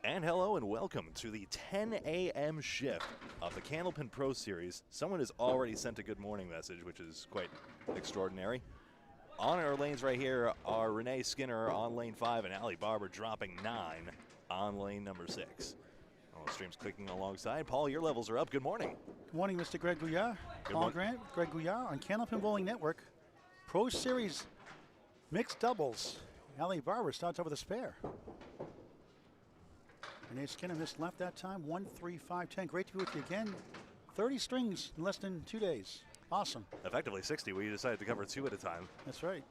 And hello and welcome to the 10 a.m. shift of the Candlepin Pro Series. Someone has already sent a good morning message, which is quite extraordinary. On our lanes right here are Renee Skinner on lane 5 and Allie Barber dropping 9 on lane number 6. All the streams clicking alongside. Paul, your levels are up. Good morning. Good morning, Mr. Greg Gouillart. Paul Grant, Greg Gouillart on Candlepin Bowling Network. Pro Series mixed doubles. Allie Barber starts over the spare. Renee Skinner missed left that time. 1, 3, 5, 10. Great to be with you again. 30 strings in less than 2 days. Awesome. Effectively 60. We decided to cover 2 at a time. That's right.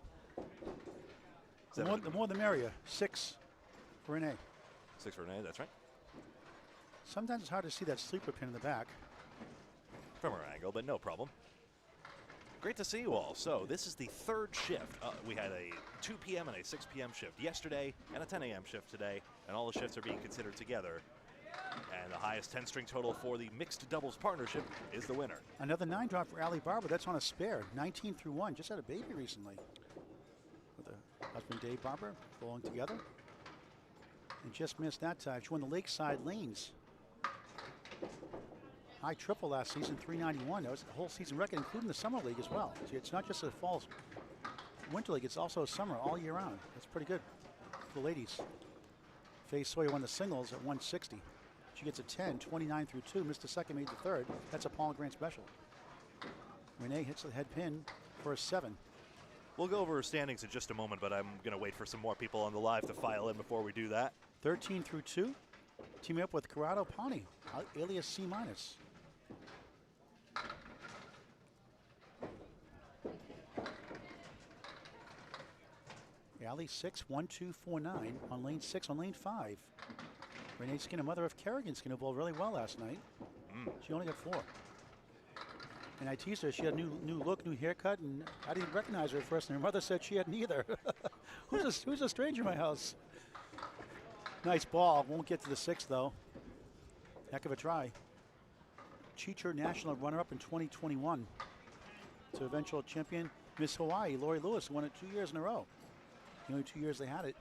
The more the merrier. 6 for Renee. 6 for Renee, that's right. Sometimes it's hard to see that sleeper pin in the back. From our angle, but no problem. Great to see you all. So this is the third shift. We had a 2 p.m. and a 6 p.m. shift yesterday and a 10 a.m. shift today, and all the shifts are being considered together. And the highest 10-string total for the mixed doubles partnership is the winner. Another 9 drop for Allie Barber. That's on a spare. 19 through 1. Just had a baby recently. With her husband Dave Barber bowling together. And just missed that time. She won the Lakeside Lanes. High triple last season, 391. That was the whole season record, including the summer league as well. So it's not just a fall winter league, it's also a summer all year round. That's pretty good for the ladies. Faye Sawyer won the singles at 160. She gets a 10, 29 through 2, missed the second, made the third. That's a Paul Grant special. Renee hits the head pin for a 7. We'll go over her standings in just a moment, but I'm going to wait for some more people on the live to file in before we do that. 13 through 2, teaming up with Corrado Pani, alias C-. Allie 6, 1, 2, 4, 9 on lane 6. On lane 5, Renee Skinner, mother of Kerrigan Skinner, bowled really well last night. She only got 4. And I teased her. She had a new look, new haircut, and I didn't recognize her at first. And her mother said she had neither. Who's a stranger in my house? Nice ball. Won't get to the 6 though. Heck of a try. Cheater national runner-up in 2021. To eventual champion Miss Hawaii, Lori Lewis, won it 2 years in a row. The only 2 years they had it.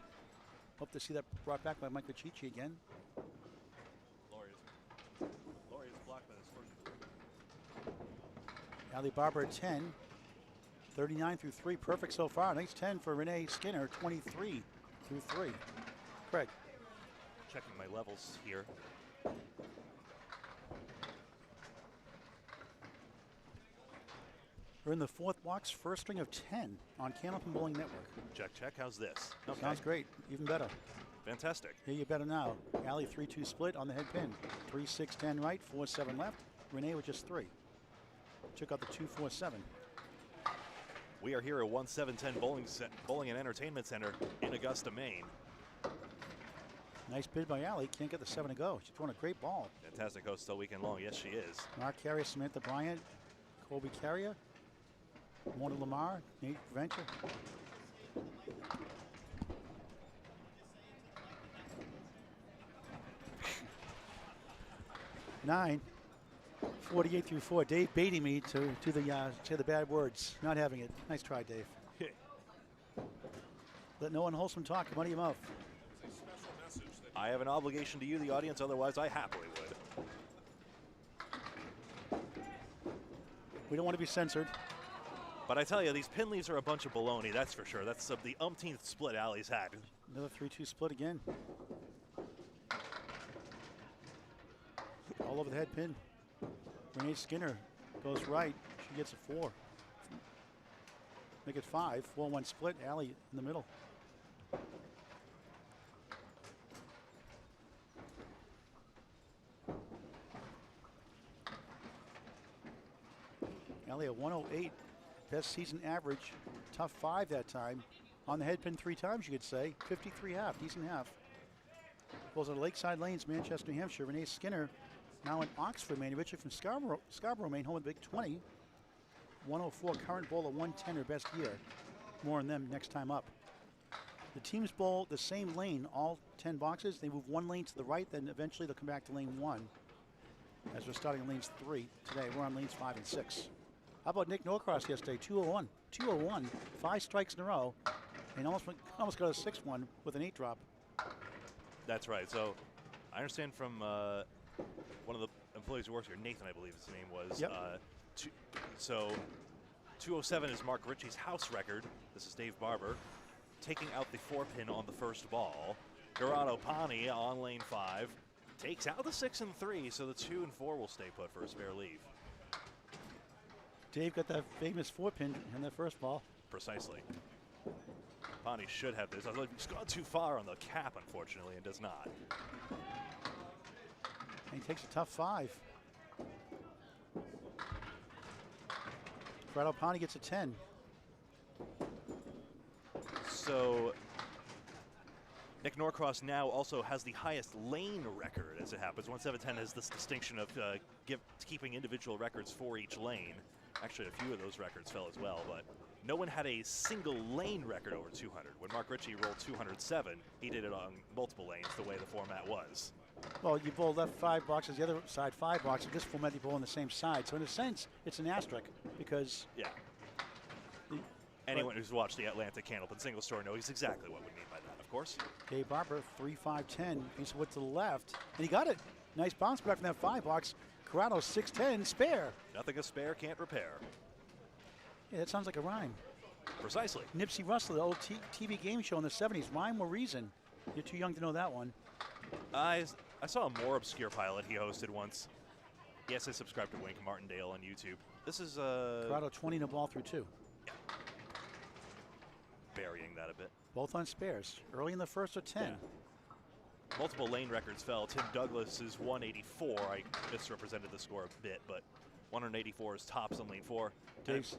Hope to see that brought back by Michael Chichi again. Lori is blocked by this first. Allie Barber at 10. 39 through 3. Perfect so far. Nice 10 for Renee Skinner. 23 through 3. Craig. Checking my levels here. We're in the 4th box, first string of 10 on Candlepin Bowling Network. Check. How's this? Okay. Sounds great. Even better. Fantastic. Here you better now. Allie 3-2 split on the head pin. 3-6-10 right, 4-7 left. Renee with just 3. Check out the 2-4-7. We are here at 1710 Bowling and Entertainment Center in Augusta, Maine. Nice bid by Allie. Can't get the 7 to go. She's throwing a great ball. Fantastic host all weekend long. Yes, she is. Mark Carrier, Samantha Bryant, Colby Carrier, Mona Lamar, Nate Venture. Nine. 48 through 4. Dave baiting me to say the bad words. Not having it. Nice try, Dave. Let no unwholesome talk come out of your mouth. I have an obligation to you, the audience, otherwise I happily would. We don't want to be censored. But I tell you, these pin leaves are a bunch of baloney, that's for sure. That's the umpteenth split Allie's had. Another 3-2 split again. All over the head pin. Renee Skinner goes right. She gets a 4. Make it 5. 4-1 split. Allie in the middle. Allie at 108. Best season average. Tough 5 that time. On the head pin 3 times, you could say. 53 half. Decent half. Goes on Lakeside Lanes, Manchester, New Hampshire. Renee Skinner now in Oxford, Maine. Richard from Scarborough, Maine, home with Big 20. 104 current bowl at 110, her best year. More on them next time up. The teams bowl the same lane, all 10 boxes. They move 1 lane to the right, then eventually they'll come back to lane 1. As we're starting on lanes 3 today. We're on lanes 5 and 6. How about Nick Norcross yesterday? 201. 201, 5 strikes in a row, and almost got a 6-1 with an 8 drop. That's right. So I understand from one of the employees who works here, Nathan, I believe his name was. Yep. So 207 is Mark Ritchie's house record. This is Dave Barber taking out the 4-pin on the first ball. Gouillart Pani on lane 5 takes out the 6 and 3, so the 2 and 4 will stay put for a spare leave. Dave got that famous 4-pin in that first ball. Precisely. Pani should have this. He's gone too far on the cap, unfortunately, and does not. And he takes a tough 5. Gouillart Pani gets a 10. So Nick Norcross now also has the highest lane record as it happens. 1710 has this distinction of keeping individual records for each lane. Actually, a few of those records fell as well, but no one had a single lane record over 200. When Mark Ritchie rolled 207, he did it on multiple lanes the way the format was. Well, you bowl left 5 boxes, the other side 5 boxes. This format you bowl on the same side. So in a sense, it's an asterisk because anyone who's watched the Atlanta Candlepin single story knows exactly what we mean by that, of course. Dave Barber, 3-5-10. He's with to the left, and he got it. Nice bounce back from that 5 box. Corrado 6-10, spare. Nothing a spare can't repair. Yeah, that sounds like a rhyme. Precisely. Nipsey Russell, the old TV game show in the 70s, Rhyme or Reason. You're too young to know that one. I saw a more obscure pilot he hosted once. Yes, I subscribe to Wink Martindale on YouTube. This is Corrado 20 in the ball through 2. Yeah. Burying that a bit. Both on spares. Early in the first or 10. Yeah. Multiple lane records fell. Tim Douglas's 184. I misrepresented the score a bit, but 184 is tops on lane 4. Dave's.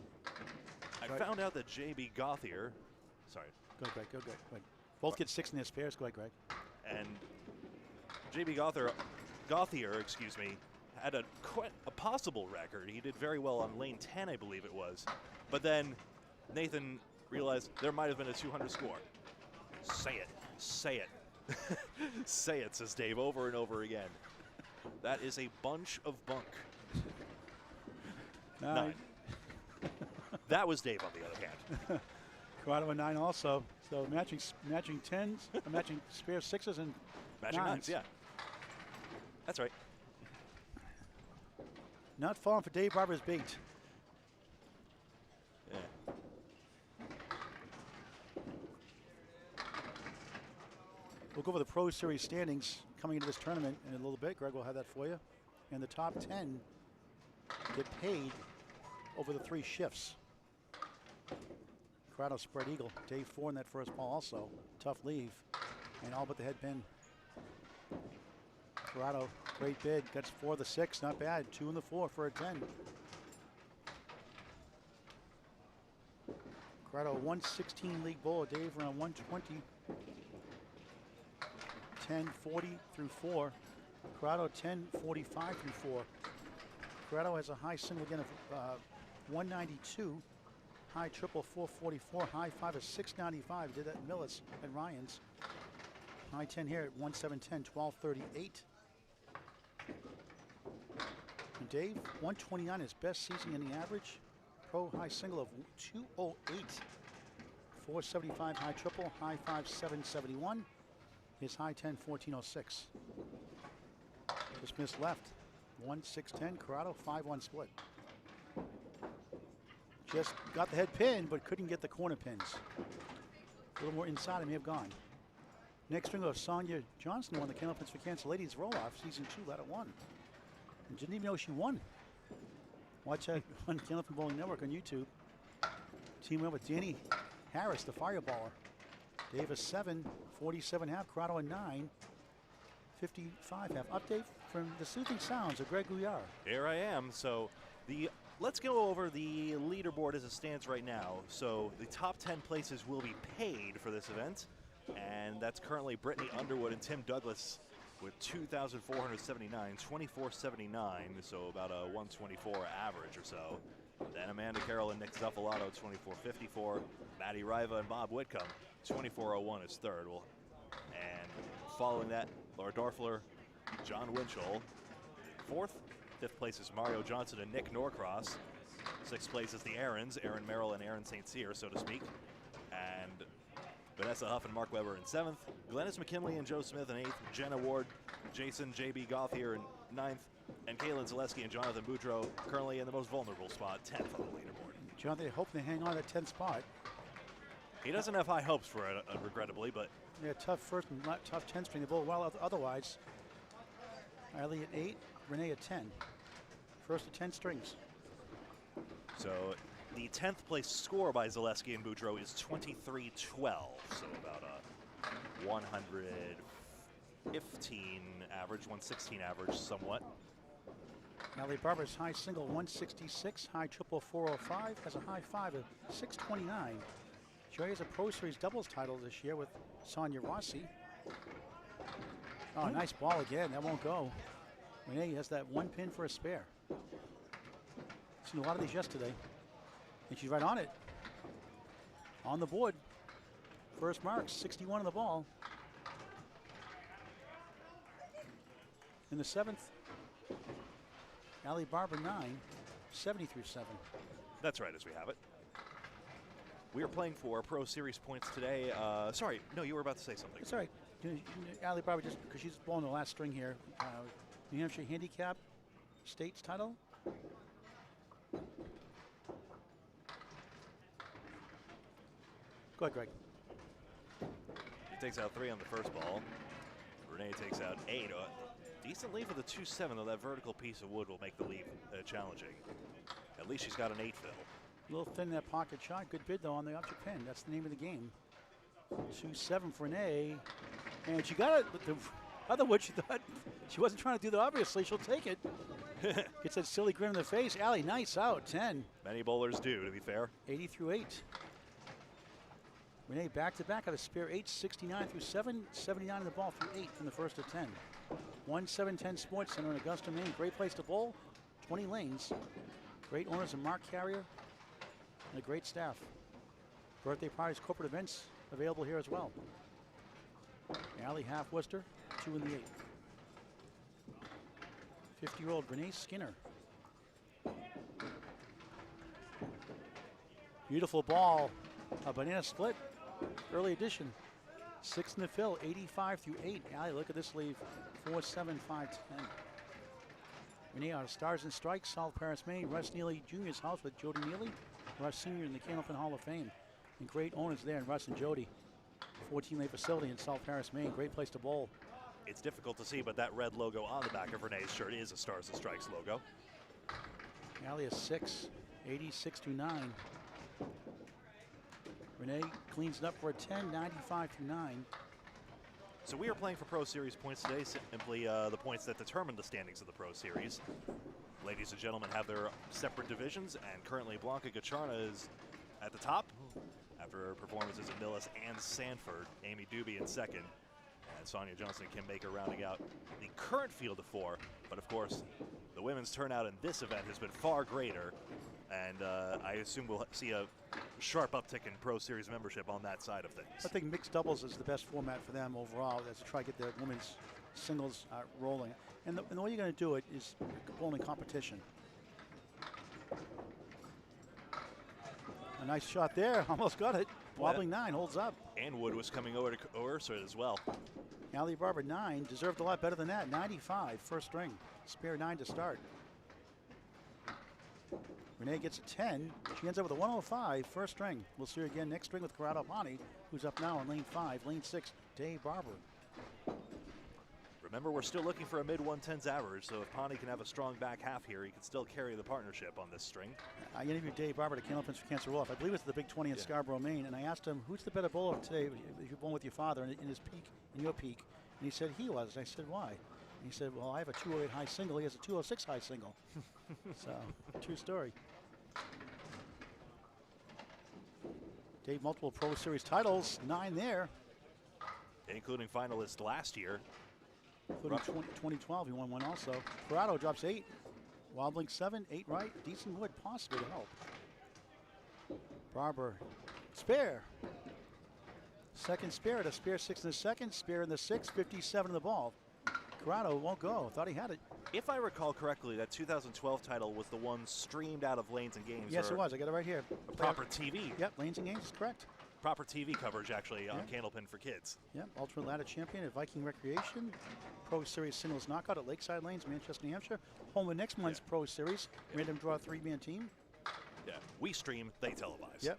I found out that J.B. Gauthier, sorry. Go ahead, Greg. Go ahead. Both get 6 in their spares. Go ahead, Greg. And J.B. Gauthier, had quite a possible record. He did very well on lane 10, I believe it was. But then Nathan realized there might have been a 200 score. Say it. Say it. Say it, says Dave over and over again. That is a bunch of bunk. 9. That was Dave on the other hand. Corrado a 9 also. So matching 10s, matching spare 6s and matching 9s, yeah. That's right. Not falling for Dave Barber's bait. Yeah. We'll go over the Pro Series standings coming into this tournament in a little bit. Greg will have that for you. And the top 10 get paid over the 3 shifts. Corrado spread eagle. Dave 4 in that first ball also. Tough leave. And all but the head pin. Corrado, great bid. Gets 4 of the 6. Not bad. 2 in the 4 for a 10. Corrado 116 league bowler. Dave around 120. 10-40 through 4. Corrado 10-45 through 4. Corrado has a high single again of 192. High triple 444. High 5 is 695. Did that in Millis and Ryan's. High 10 here at 1710, 1238. And Dave, 129 is best season in the average. Pro high single of 208. 475 high triple. High 5 771. His high 10 1406. Just missed left. 1-6-10. Corrado 5-1 split. Just got the head pin, but couldn't get the corner pins. A little more inside, it may have gone. Next string of Sonia Johnson won the Candlepins for Kansas Ladies roll-off, season 2, ladder 1. And didn't even know she won. Watch that on Candlepin Bowling Network on YouTube. Team up with Danny Harris, the fireballer. Dave a 7, 47 half, Corrado a 9, 55 half. Update from the Soothing Sounds of Greg Gouillart. Here I am. So let's go over the leaderboard as it stands right now. So the top 10 places will be paid for this event. And that's currently Brittany Underwood and Tim Douglas with 2,479, 2479, so about a 124 average or so. Then Amanda Carroll and Nick Zuffalato, 2454. Maddie Riva and Bob Whitcomb, 2401 is third. And following that, Laura Dorfler, John Winchell, fourth. Fifth place is Mario Johnson and Nick Norcross. Sixth place is the Aarons, Aaron Merrill and Aaron St. Cyr, so to speak. And Vanessa Huff and Mark Weber in 7th. Glennis McKinley and Joe Smith in 8th. Jenna Ward, Jason J.B. Gauthier in 9th. And Kaylin Zaleski and Jonathan Boudreau currently in the most vulnerable spot, 10th on the leaderboard. Jonathan hoping to hang on that 10th spot. He doesn't have high hopes for it, regrettably, but... Yeah, tough first and tough 10 string. They bowl well otherwise. Riley at 8, Renee at 10. First to 10 strings. So the 10th place score by Zaleski and Boudreau is 23-12. So about a 115 average, 116 average somewhat. Allie Barber's high single 166, high triple 405, has a high 5 of 629. She has a Pro Series doubles title this year with Sonia Rossi. Oh, nice ball again. That won't go. Renee has that one pin for a spare. Seen a lot of these yesterday. And she's right on it. On the board. First mark, 61 on the ball. In the 7th, Allie Barber 9, 70 through 7. That's right, as we have it. We are playing for Pro Series points today. Sorry, no, you were about to say something. That's all right. Allie Barber, just because she's blowing the last string here. New Hampshire Handicap States title. Go ahead, Greg. He takes out 3 on the first ball. Renee takes out 8. Decent lead for the 2-7, though that vertical piece of wood will make the lead challenging. At least she's got an 8 fill. A little thin that pocket shot. Good bid, though, on the object pin. That's the name of the game. 2-7 for Renee. And she got it. But the other wood, she thought she wasn't trying to do that. Obviously, she'll take it. Gets that silly grin in the face. Allie, nice out. 10. Many bowlers do, to be fair. 80 through 8. Renee back-to-back out of spare 8, 69 through 7, 79 in the ball through 8 in the first of 10. 1710 Sports Center in Augusta, Maine. Great place to bowl, 20 lanes. Great owners and Mark Carrier, and a great staff. Birthday parties, corporate events available here as well. Allie half Worcester, 2 in the 8. 50-year-old Renee Skinner. Beautiful ball, a banana split. Early edition, 6 in the fill, 85 through 8. Allie, look at this leave, 4-7, 5-10. Renee out of Stars and Strikes, South Paris, Maine. Russ Neely Jr.'s house with Jody Neely. Russ Sr. in the Candlepin Hall of Fame. And great owners there, and Russ and Jody. 14-lane facility in South Paris, Maine. Great place to bowl. It's difficult to see, but that red logo on the back of Renee's shirt is a Stars and Strikes logo. Allie is 6, 86 through 9. Renee cleans it up for a 10, 95 through 9. So we are playing for Pro Series points today, simply the points that determine the standings of the Pro Series. Ladies and gentlemen have their separate divisions, and currently Blanca Gacharna is at the top after her performances at Millis and Sanford. Amy Doobie in second, and Sonia Johnson and Kim Baker rounding out the current field of 4. But of course, the women's turnout in this event has been far greater, and I assume we'll see a sharp uptick in Pro Series membership on that side of things. I think mixed doubles is the best format for them overall, as to try to get their women's singles rolling. And the way you're going to do it is bowling competition. A nice shot there, almost got it. Wobbling 9, holds up. And Wood was coming over to Ursa as well. Allie Barber 9, deserved a lot better than that. 95, first string, spare 9 to start. Renee gets a 10. She ends up with a 105, first string. We'll see her again next string with Corrado Pani, who's up now on lane 5. Lane 6, Dave Barber. Remember, we're still looking for a mid-110s average, so if Pani can have a strong back half here, he can still carry the partnership on this string. I interviewed Dave Barber at Candlepins for Cancer Off. I believe it's the Big 20 in Scarborough, Maine, and I asked him, who's the better bowler today if you're bowling with your father in his peak, in your peak? And he said he was. I said, why? And he said, well, I have a 208 high single. He has a 206 high single. So, true story. Dave, multiple Pro Series titles, 9 there. Including finalist last year. Including 2012, he won one also. Corrado drops 8. Wobbling 7, 8 right. Decent wood, possibly to help. Barber, spare. Second spare, a spare 6 in the second, spare in the 6, 57 in the ball. Corrado won't go, thought he had it. If I recall correctly, that 2012 title was the one streamed out of Lanes and Games. Yes, it was, I got it right here. Proper TV. Yep, Lanes and Games is correct. proper TV coverage, actually, on Candlepin for kids. Yeah, Ultimate Ladder Champion at Viking Recreation. Pro Series Singles Knockout at Lakeside Lanes, Manchester, New Hampshire. Home of next month's Pro Series. Random draw 3-man team. Yeah, we stream, they televise. Yep.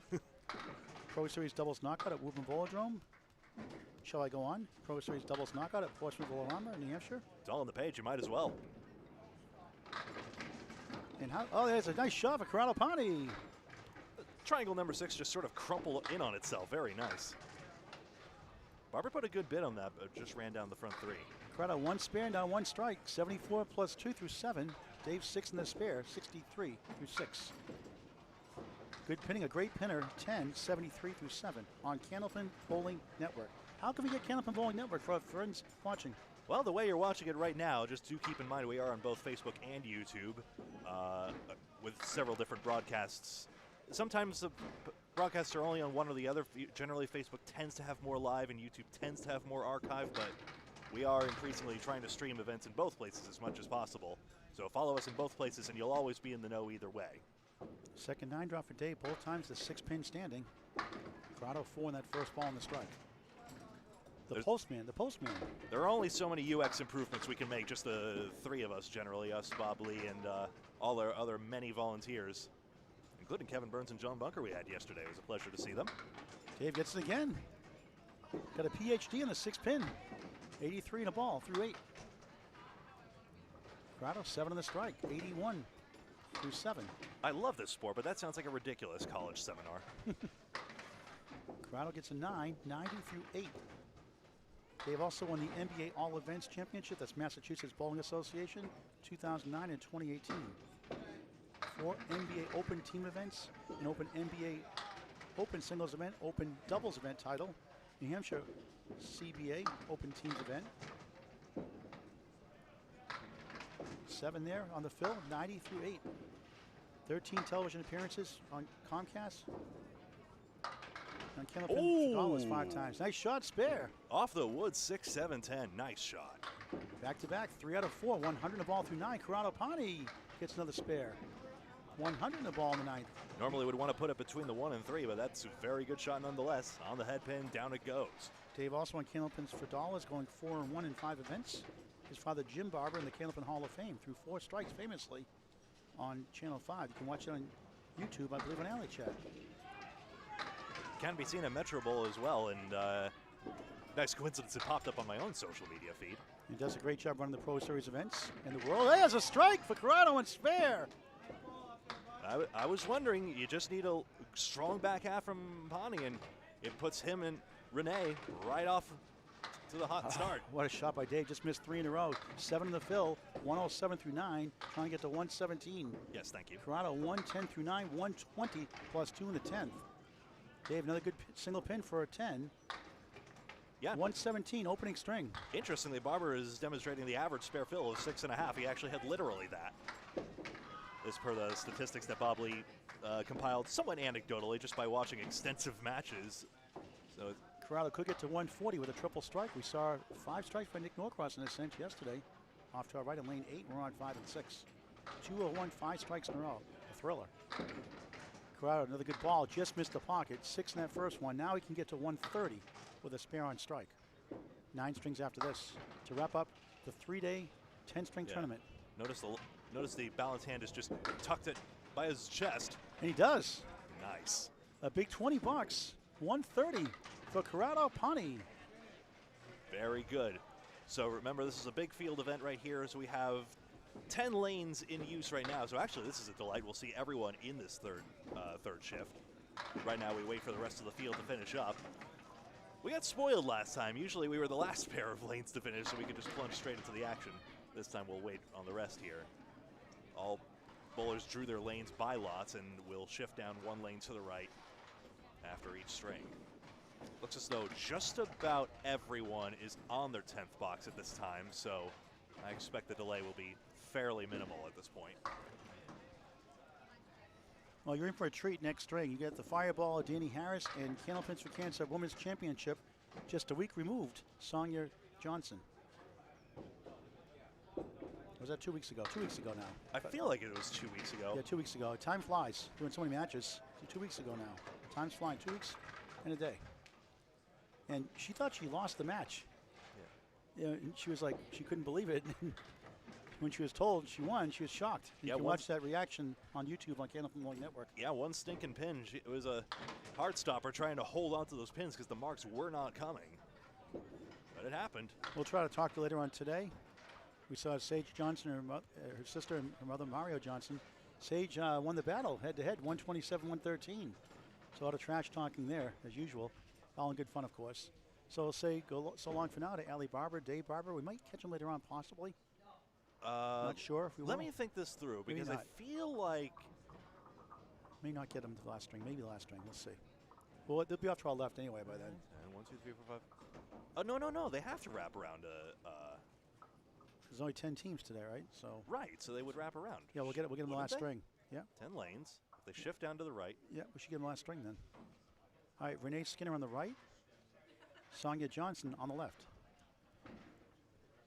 Pro Series Doubles Knockout at Woburn Velodrome. Shall I go on? Pro Series Doubles Knockout at Portsmouth Velorama in New Hampshire. It's all on the page. You might as well. And how? Oh, there's a nice shot for Corrado Pani. Triangle number 6 just sort of crumpled in on itself. Very nice. Barber put a good bid on that, but just ran down the front 3. Corrado 1 spare, down 1 strike. 74 plus 2 through 7. Dave 6 in the spare. 63 through 6. Good pinning, a great pinner. 10, 73 through 7 on Candlepin Bowling Network. How can we get Candlepin Bowling Network for our friends watching? Well, the way you're watching it right now, just do keep in mind we are on both Facebook and YouTube with several different broadcasts. Sometimes the broadcasts are only on one or the other. Generally, Facebook tends to have more live and YouTube tends to have more archive, but we are increasingly trying to stream events in both places as much as possible. So follow us in both places and you'll always be in the know either way. Second 9 drop for Dave, both times the 6-pin standing. Corrado 4 in that first ball in the strike. The postman. There are only so many UX improvements we can make, just the 3 of us generally, us, Bob Lee, and all our other many volunteers, including Kevin Burns and John Bunker we had yesterday. It was a pleasure to see them. Dave gets it again. Got a PhD in the 6-pin. 83 in a ball through 8. Corrado 7 in the strike, 81 through 7. I love this sport, but that sounds like a ridiculous college seminar. Corrado gets a 9, 90 through 8. They've also won the NBA All Events Championship. That's Massachusetts Bowling Association, 2009 and 2018. 4 NBA Open team events, an Open NBA Open singles event, Open doubles event title, New Hampshire CBA Open teams event. 7 there on the fill, 90 through 8. 13 television appearances on Comcast. On Candlepin Dollars 5 times. Nice shot, spare. Off the wood, 6, 7, 10. Nice shot. Back to back, 3 out of 4. 100 in the ball through 9. Corrado Pani gets another spare. 100 in the ball in the 9th. Normally would want to put it between the 1 and 3, but that's a very good shot nonetheless. On the head pin, down it goes. Dave also on Candlepins for Dollars, going 4-1 in 5 events. His father, Jim Barber, in the Candlepin Hall of Fame, threw 4 strikes famously on Channel 5. You can watch it on YouTube, I believe, on Alley Chat. Can be seen at Metro Bowl as well, and nice coincidence it popped up on my own social media feed. He does a great job running the Pro Series events in the world. There's a strike for Corrado and spare. I was wondering, you just need a strong back half from Pani, and it puts him and Renee right off to the hot start. What a shot by Dave. Just missed 3 in a row. 7 in the fill, 107 through 9, trying to get to 117. Yes, thank you. Corrado 110 through 9, 120 plus 2 in the 10th. Dave, another good single pin for a 10. Yeah. 117, opening string. Interestingly, Barber is demonstrating the average spare fill of 6.5. He actually had literally that. As per the statistics that Bob Lee compiled somewhat anecdotally just by watching extensive matches. So Corrado could get to 140 with a triple strike. We saw 5 strikes by Nick Norcross in this cinch yesterday. Off to our right in lane 8, we're on 5 and 6. 201, 5 strikes in a row. A thriller. Corrado, another good ball, just missed the pocket. 6 in that first one. Now he can get to 130 with a spare on strike. 9 strings after this to wrap up the 3-day 10-string tournament. Notice the balance hand is just tucked it by his chest. And he does. Nice. A big 20 bucks, 130 for Corrado Pani. Very good. So remember, this is a big field event right here, as we have 10 lanes in use right now. So actually, this is a delight. We'll see everyone in this third shift. Right now, we wait for the rest of the field to finish up. We got spoiled last time. Usually, we were the last pair of lanes to finish, so we could just plunge straight into the action. This time, we'll wait on the rest here. All bowlers drew their lanes by lots, and will shift down 1 lane to the right after each string. Looks as though just about everyone is on their 10th box at this time, so I expect the delay will be fairly minimal at this point. Well, you're in for a treat next string. You get the Fireball of Danny Harris and Candlepins for Cancer Women's Championship just a week removed, Sonia Johnson. Was that 2 weeks ago? 2 weeks ago now. I feel like it was 2 weeks ago. Yeah, 2 weeks ago. Time flies. Doing so many matches. 2 weeks ago now. Time's flying. 2 weeks in a day. And she thought she lost the match. Yeah. And she was like, she couldn't believe it. When she was told she won, she was shocked. You can watch that reaction on YouTube on Candlepin Bowling Network. Yeah, one stinking pin. It was a heart stopper trying to hold on to those pins because the marks were not coming. But it happened. We'll try to talk to later on today. We saw Sage Johnson, her sister, and her mother, Mario Johnson. Sage won the battle head-to-head, 127-113. So a lot of trash talking there, as usual. All in good fun, of course. So we'll say so long for now to Allie Barber, Dave Barber. We might catch him later on, possibly. Not sure if we will. Let me think this through, because I feel like... May not get him to the last string. Maybe the last string. We'll see. Well, they'll be off to our left anyway by then. And 1, 2, 3, 4, 5. Oh, no. They have to wrap around There's only 10 teams today, right? So right, so they would wrap around. Yeah, we'll get them the last string. Yeah. 10 lanes. If they shift down to the right. Yeah, we should get them the last string then. All right, Renee Skinner on the right. Sonia Johnson on the left.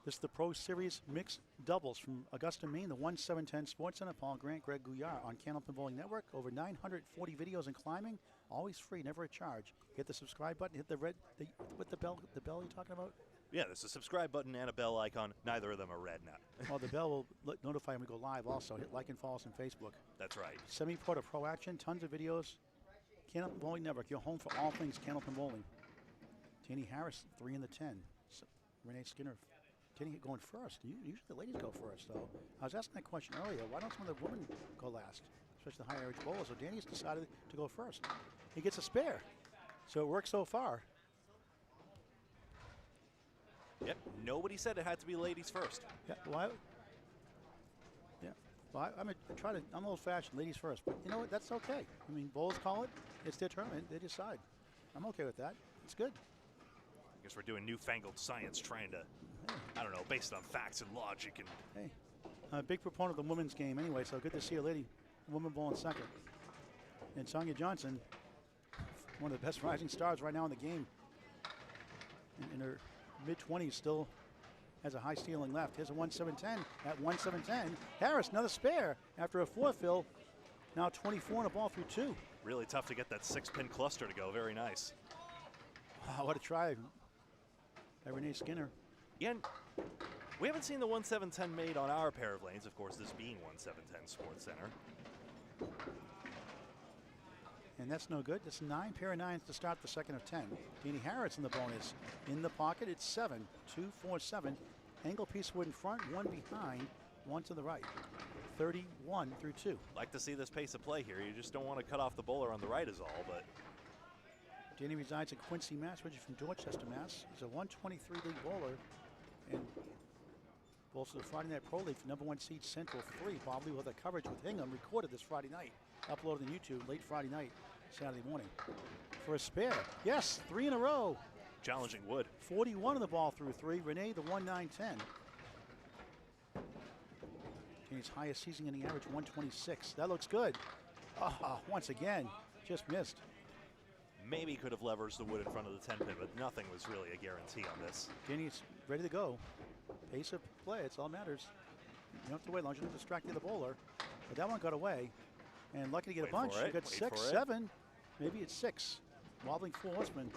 This is the Pro Series mixed doubles from Augusta, Maine, the 1-7-10 Sports Center. Paul Grant, Greg Gouillart on Candlepin Bowling Network. Over 940 videos in climbing, always free, never a charge. Hit the subscribe button, hit the red, with the bell you're talking about? Yeah, there's a subscribe button and a bell icon. Neither of them are red now. Well, the bell will notify when we go live also. Hit like and follow us on Facebook. That's right. Semi-pro to pro action, tons of videos. Candlepin Bowling Network, your home for all things Candlepin Bowling. Danny Harris, 3 in the 10. Renee Skinner, Danny going first. Usually the ladies go first, though. I was asking that question earlier. Why don't some of the women go last, especially the high average bowlers? So Danny's decided to go first. He gets a spare, so it works so far. Yep, nobody said it had to be ladies first. Yeah, well, I'm old-fashioned, ladies first. But you know what? That's okay. I mean, bowlers call it. It's their tournament. They decide. I'm okay with that. It's good. I guess we're doing newfangled science, trying to, I don't know, based on facts and logic. And hey, I'm a big proponent of the women's game anyway, so good to see a lady, woman bowling second. And Sonia Johnson, one of the best rising stars right now in the game. In her mid-20s, still has a high stealing left. Here's a 1-7-10 at 1-7-10. Harris, another spare after a 4-fill. Now 24 and a ball through 2. Really tough to get that 6-pin cluster to go. Very nice. Wow, what a try by Renee Skinner. Yeah, and we haven't seen the 1-7-10 made on our pair of lanes, of course, this being 1-7-10 Sports Center. And that's no good. That's 9 pair of 9s to start the second of 10. Danny Harris in the bonus. In the pocket, it's 7. 2, 4, 7. Angle piece wood in front, 1 behind, 1 to the right. 31 through 2. Like to see this pace of play here. You just don't want to cut off the bowler on the right is all, but... Danny resides in Quincy, Mass. Originally from Dorchester, Mass. He's a 123 league bowler and bowls for the Friday Night Pro League for #1 seed Central 3. Bob Lee with a coverage with Hingham recorded this Friday night. Uploaded on YouTube late Friday night, Saturday morning. For a spare. Yes, 3 in a row. Challenging wood. 41 on the ball through 3. Renee, the 1-9-10. Danny's highest season inning average, 126. That looks good. Once again, just missed. Maybe could have leveraged the wood in front of the 10 pin, but nothing was really a guarantee on this. Danny's ready to go. Pace of play, it's all that matters. You don't have to wait as long as you don't distract the bowler. But that one got away. And lucky to get a bunch. You got 6, 7. Maybe it's 6. Wobbling 4 horsemen.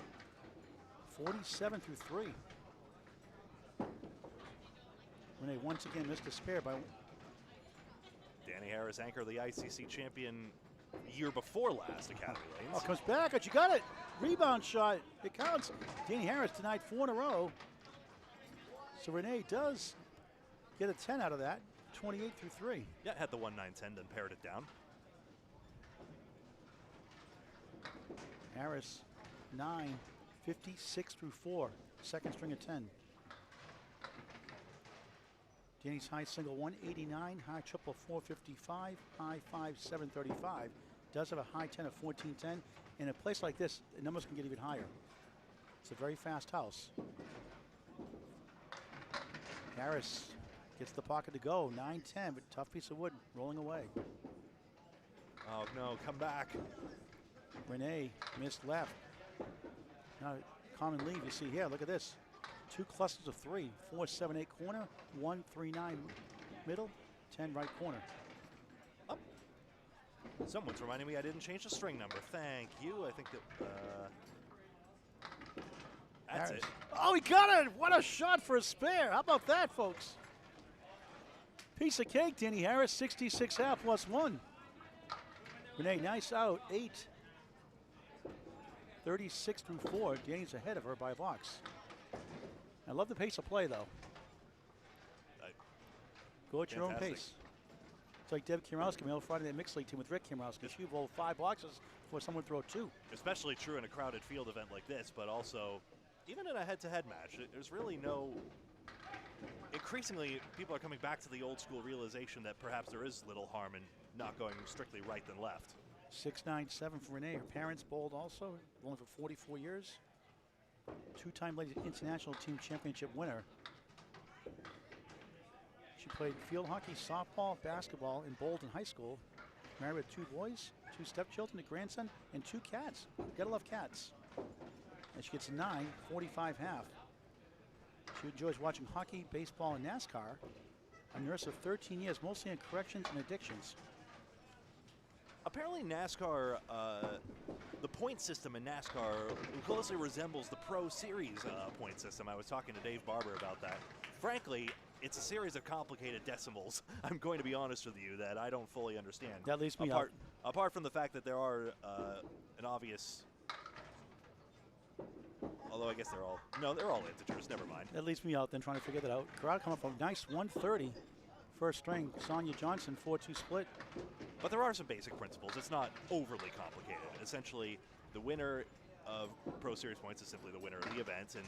47 through 3. Renee once again missed a spare by... Danny Harris, anchor the ICC champion year before last, Academy Lanes. Oh, comes back, but you got it. Rebound shot, it counts. Danny Harris tonight 4 in a row. So Renee does get a 10 out of that, 28 through 3. Yeah, had the 1-9-10, then pared it down. Harris, 9, 56 through 4, second string of 10. Danny's high single 189, high triple 455, high 5 735. Does have a high 10 of 1410. In a place like this, the numbers can get even higher. It's a very fast house. Harris gets the pocket to go, 9-10, but tough piece of wood rolling away. Oh no, come back. Renee missed left. Now, common lead you see here, look at this. 2 clusters of 3, 4, 7, 8 corner, 1, 3, 9 middle, 10 right corner. Up. Someone's reminding me I didn't change the string number. Thank you. I think that That's Harris. it. Oh, he got it! What a shot for a spare. How about that, folks? Piece of cake, Danny Harris, 66 half plus 1. Renee, nice out, 8. 36 through 4. Danny's ahead of her by a box. I love the pace of play, though. Go at your own pace. It's like Deb Kimrowski, my old Friday Night Mixed League team with Rick Kimrowski. She bowled 5 boxes before someone throw 2. Especially true in a crowded field event like this, but also even in a head-to-head match, there's really no. Increasingly, people are coming back to the old school realization that perhaps there is little harm in not going strictly right than left. 6'9", 7 for Renee. Her parents bowled also, bowling for 44 years. 2-time Ladies International Team Championship winner. She played field hockey, softball, basketball, and bowled in high school. Married with 2 boys, 2 stepchildren, a grandson, and 2 cats. Gotta love cats. And she gets 9, 45 half. She enjoys watching hockey, baseball, and NASCAR. A nurse of 13 years, mostly in corrections and addictions. Apparently NASCAR, the point system in NASCAR closely resembles the Pro Series point system. I was talking to Dave Barber about that. Frankly, it's a series of complicated decimals, I'm going to be honest with you, that I don't fully understand. That leaves me out. Apart from the fact that there are an obvious, although I guess they're all integers, never mind. That leaves me out then trying to figure that out. Corrado come up a nice 130. First string, Sonia Johnson, 4-2 split. But there are some basic principles. It's not overly complicated. Essentially, the winner of Pro Series points is simply the winner of the event, and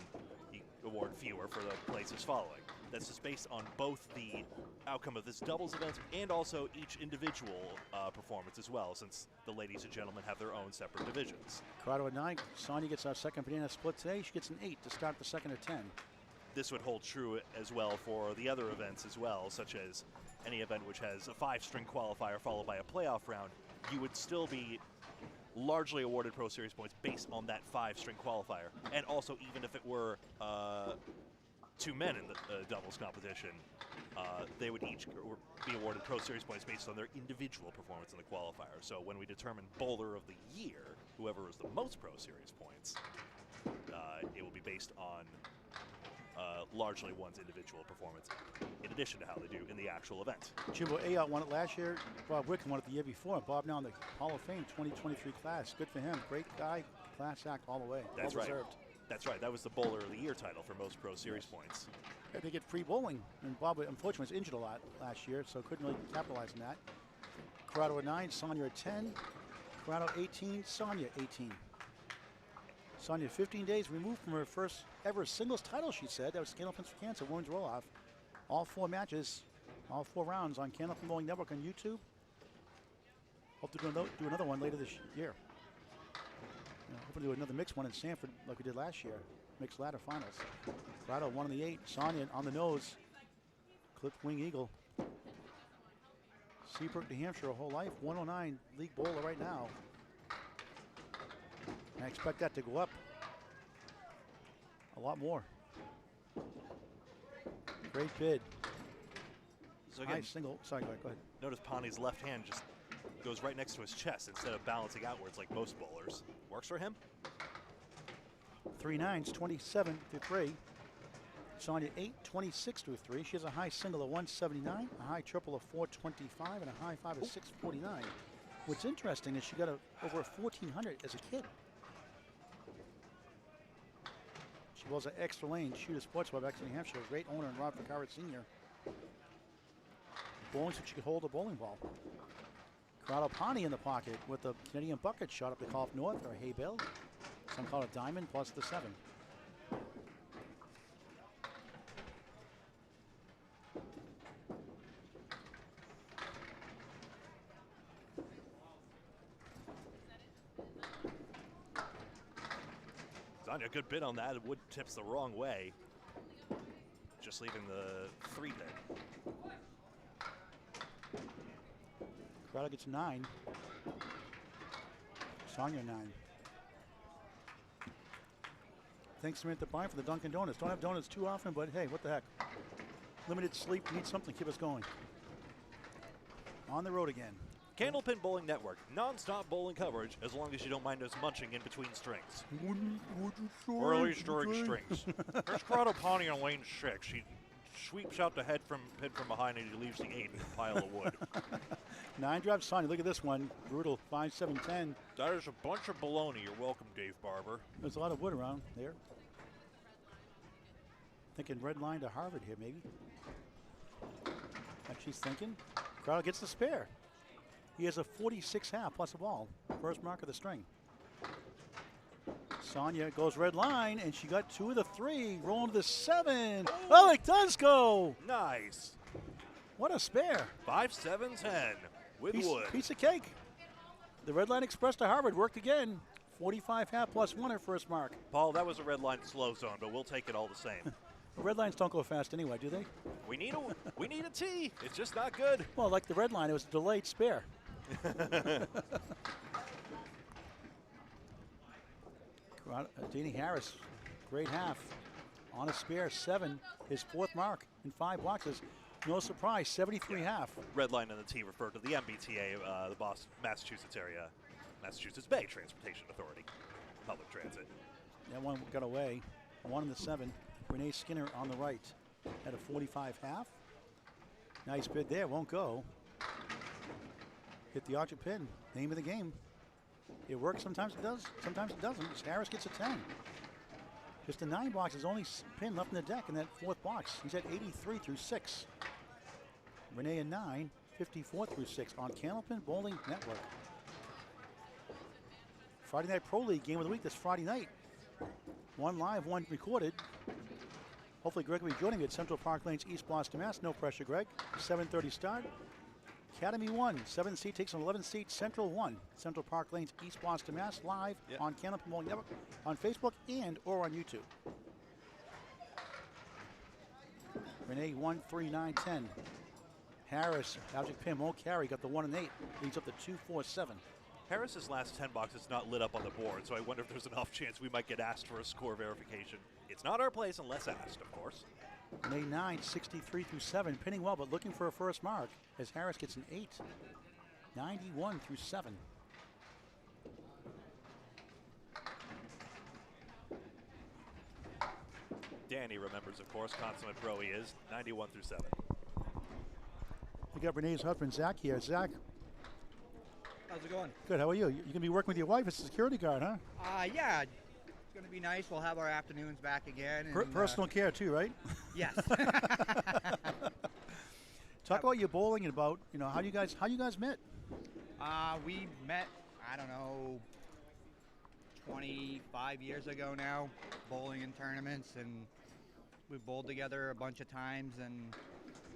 you award fewer for the places following. That's just based on both the outcome of this doubles event and also each individual performance as well, since the ladies and gentlemen have their own separate divisions. Corrado at 9. Sonia gets our second banana split today. She gets an 8 to start the second at 10. This would hold true as well for the other events as well, such as any event which has a 5-string qualifier followed by a playoff round. You would still be largely awarded Pro Series points based on that 5-string qualifier. And also, even if it were 2 men in the doubles competition, they would each be awarded Pro Series points based on their individual performance in the qualifier. So when we determine Bowler of the Year, whoever is the most Pro Series points, it will be based on largely one's individual performance, in addition to how they do in the actual event. Jimbo Ayotte won it last year. Bob Wickham won it the year before. Bob now in the Hall of Fame 2023 class. Good for him. Great guy. Class act all the way. That's well right. Deserved. That's right. That was the Bowler of the Year title for most Pro Series points. Yeah, they get free bowling. And Bob, unfortunately, was injured a lot last year, so couldn't really capitalize on that. Corrado at 9, Sonia at 10. Corrado 18, Sonia 18. Sonia 15 days removed from her first ever singles title, she said. That was Candlepins for Cancer, women's roll-off. All 4 matches, all 4 rounds on Candlepin Bowling Network on YouTube. Hope to do another one later this year. Hoping to do another mixed one in Sanford like we did last year. Mixed ladder finals. Corrado 1 on the 8. Sonia on the nose. Clipped wing eagle. Seabrook, New Hampshire, a whole life. 109 league bowler right now. And I expect that to go up a lot more. Great bid. So again, Nice single. Sorry, go ahead. notice Pani's left hand just goes right next to his chest instead of balancing outwards like most bowlers. Works for him. 3 9s, 27 to 3. Sonia 8, 26 to 3. She has a high single of 179, a high triple of 425, and a high 5 of 649. What's interesting is she got over 1,400 as a kid. She bowls an extra lane, Shooter Sports Bar back to New Hampshire. Great owner in Rob Ficarra Sr. Bowling so she could hold a bowling ball. Corrado Pani in the pocket with the Canadian bucket shot up the Gulf North, or hay bale. Some call it diamond plus the 7. Sonia, good bid on that. The wood tips the wrong way. Just leaving the 3 pin. Corrado gets 9. Sonia 9. Thanks, Samantha Bryan, for the Dunkin' Donuts. Don't have donuts too often, but hey, what the heck. Limited sleep, need something to keep us going. On the road again. Candlepin Bowling Network. Non-stop bowling coverage as long as you don't mind us munching in between strings. Early stirring strings. There's Corrado Pawnee on lane 6. He sweeps out the pin from behind and he leaves the 8 in a pile of wood. 9 drive Sonia. Look at this one. Brutal. 5, 7, 10. That is a bunch of baloney. You're welcome, Dave Barber. There's a lot of wood around there. Thinking red line to Harvard here, maybe. Like she's thinking. Crowd gets the spare. He has a 46 half plus a ball. First mark of the string. Sonia goes red line, and she got 2 of the 3. Rolling to the 7. Oh, it does go. Nice. What a spare. 5, 7, 10 with wood. Piece of cake. The red line express to Harvard worked again. 45 half plus 1 her first mark. Paul, that was a red line slow zone, but we'll take it all the same. Red lines don't go fast anyway, do they? We need a tee. It's just not good. Well, like the red line, it was a delayed spare. Danny Harris, great half. On a spare, 7, his 4th mark in 5 boxes. No surprise, 73 half. Red line on the tee referred to the MBTA, the Boston, Massachusetts area, Massachusetts Bay Transportation Authority, public transit. That one got away. 1 in the 7. Renee Skinner on the right at a 45 half. Nice bid there, won't go. Hit the object pin, name of the game. It works, sometimes it does, sometimes it doesn't. Harris gets a 10. Just the 9 boxes, only pin left in the deck in that 4th box. He's at 83 through 6. Renee at 9, 54 through 6 on Candlepin Bowling Network. Friday Night Pro League game of the week this Friday night. 1 live, 1 recorded. Hopefully Greg will be joining me at Central Park Lanes, East Boston, Mass. No pressure, Greg. 7:30 start. Academy 1, 7th seat takes an 11th seat. Central 1, Central Park Lanes, East Boston, Mass. Live on Candlepin Bowling Network, on Facebook and or on YouTube. Renee 1, 3, 9, 10. Harris, object pin, won't carry, got the 1 and 8. Leads up to 2, 4, 7. Harris's last 10 boxes not lit up on the board, so I wonder if there's an off chance we might get asked for a score verification. It's not our place unless asked, of course. Renee 9, 63 through 7, pinning well, but looking for a first mark as Harris gets an 8. 91 through 7. Danny remembers, of course, consummate pro he is. 91 through 7. We got Renee's husband, Zach, here. Zach. How's it going? Good, how are you? You're going to be working with your wife as a security guard, huh? Yeah, it's going to be nice. We'll have our afternoons back again. And, personal care too, right? Yes. Talk about your bowling and about, how you guys met. We met, I don't know, 25 years ago now, bowling in tournaments, and we bowled together a bunch of times, and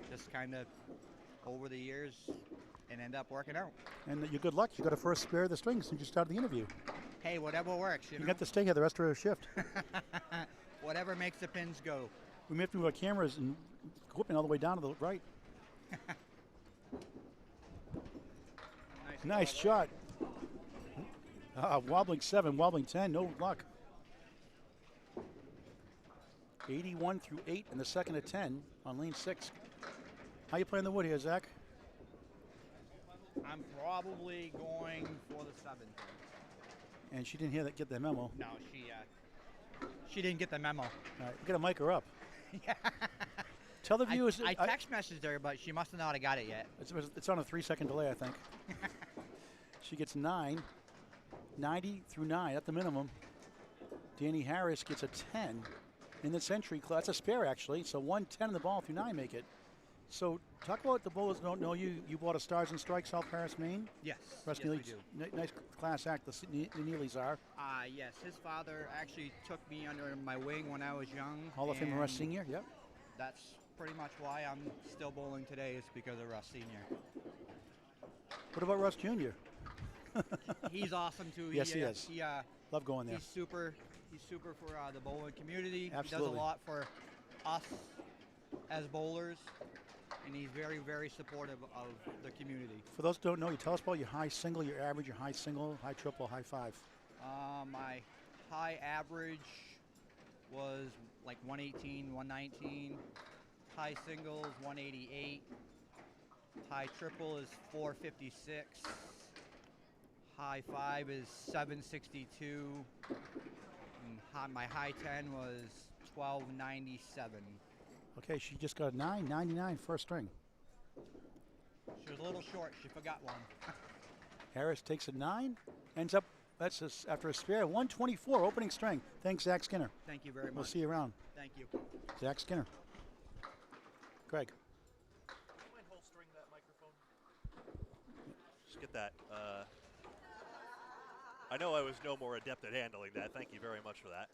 just kind of over the years, it ended up working out. And you're good luck. You got a first spare of the string since you started the interview. Hey, whatever works. You know? Got to stay here the rest of the shift. Whatever makes the pins go. We may have to move our cameras and equipment all the way down to the right. Nice shot. Wobbling 7, wobbling 10, no luck. 81 through 8 in the second of 10 on lane 6. How you playing the wood here, Zach? I'm probably going for the 7. And she didn't get the memo. No, she didn't get the memo. All right, we got to mic her up. Yeah. Tell the viewers. I text messaged her, but she must have not got it yet. It's on a 3-second delay, I think. She gets 9, 90 through 9 at the minimum. Danny Harris gets a 10 in the century class. That's a spare, actually. So 110 in the ball through 9 make it. So talk about the bowlers don't know you. You bought a Stars and Strikes, South Paris, Maine? Yes. Russ yes, Neely, we do. Nice class act, the Neelys are. Yes, his father actually took me under my wing when I was young. Hall of Famer Russ Sr., yep. That's pretty much why I'm still bowling today is because of Russ Sr. What about Russ Jr.? He's awesome too. Yes, he is. Love going there. He's super for the bowling community. Absolutely. He does a lot for us as bowlers, and he's very, very supportive of the community. For those who don't know, you tell us about your high single, your average, your high single, high triple, high 5. My high average was like 118, 119. High singles, 188. High triple is 456. High 5 is 762. And my high 10 was 1297. Okay, she just got a 9.99 first string. She was a little short. She forgot one. Harris takes a 9, ends up, after a spare, 124 opening string. Thanks, Zach Skinner. Thank you very much. We'll see you around. Thank you. Zach Skinner. Greg. Mind holstering that microphone? Just get that. I know I was no more adept at handling that. Thank you very much for that.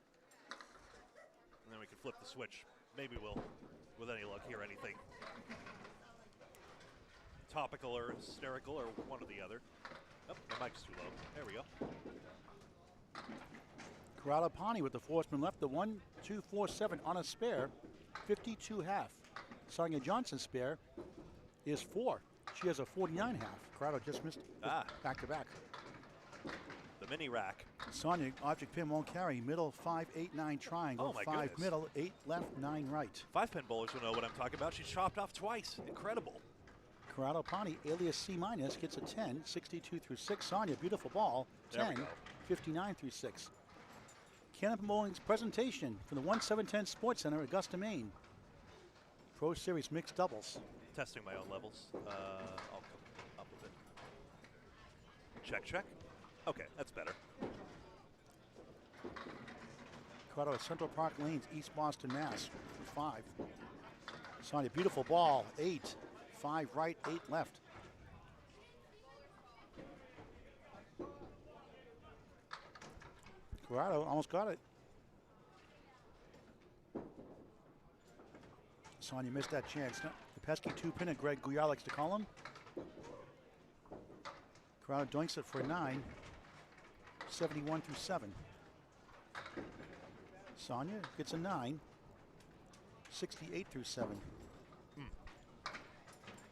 And then we can flip the switch. Maybe we'll, with any luck, hear anything topical or hysterical or one or the other. Oh, the mic's too low. There we go. Corrado Pani with the four-spin left, the 1, 2, 4, 7 on a spare, 52 half. Sonia Johnson's spare is 4. She has a 49 half. Corrado just missed back to back. The mini rack. Sonia, object pin won't carry. Middle 5, 8, 9 triangle. Oh my 5 goodness. middle, 8 left, 9 right. 5-pin bowlers will know what I'm talking about. She chopped off twice. Incredible. Corrado Pani, alias C minus, gets a 10, 62 through 6. Sonia, beautiful ball, There we 10, go. 59 through 6. Canopy Bowling's presentation from the 1710 Sports Center, Augusta, Maine. Pro Series mixed doubles. Testing my own levels. I'll come up with it. Check, check. Okay, that's better. Corrado at Central Park Lanes, East Boston, Mass. 5. Sonia, beautiful ball, 8. 5 right, 8 left. Corrado almost got it. Sonia missed that chance. No, the pesky 2-pinner Greg Gouillart likes to call him. Corrado doinks it for a 9. 71 through 7. Sonia gets a 9. 68 through 7.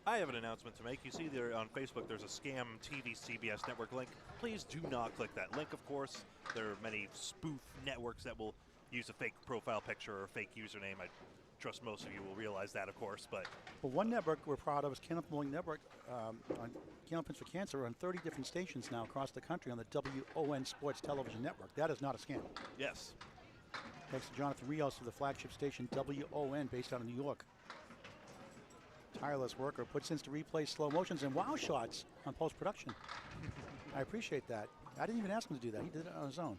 I have an announcement to make. You see there on Facebook there's a Scam TV CBS network link. Please do not click that link, of course. There are many spoof networks that will use a fake profile picture or a fake username. I trust most of you will realize that, of course, but Well, one network we're proud of is Canopy Bowling Network on Candlepins for Cancer on 30 different stations now across the country on the WON Sports Television Network. That is not a scam. yes. Thanks to Jonathan Rios of the flagship station WON based out of New York. Tireless worker puts into replay slow motions and wow shots on post-production. I appreciate that. I didn't even ask him to do that. He did it on his own.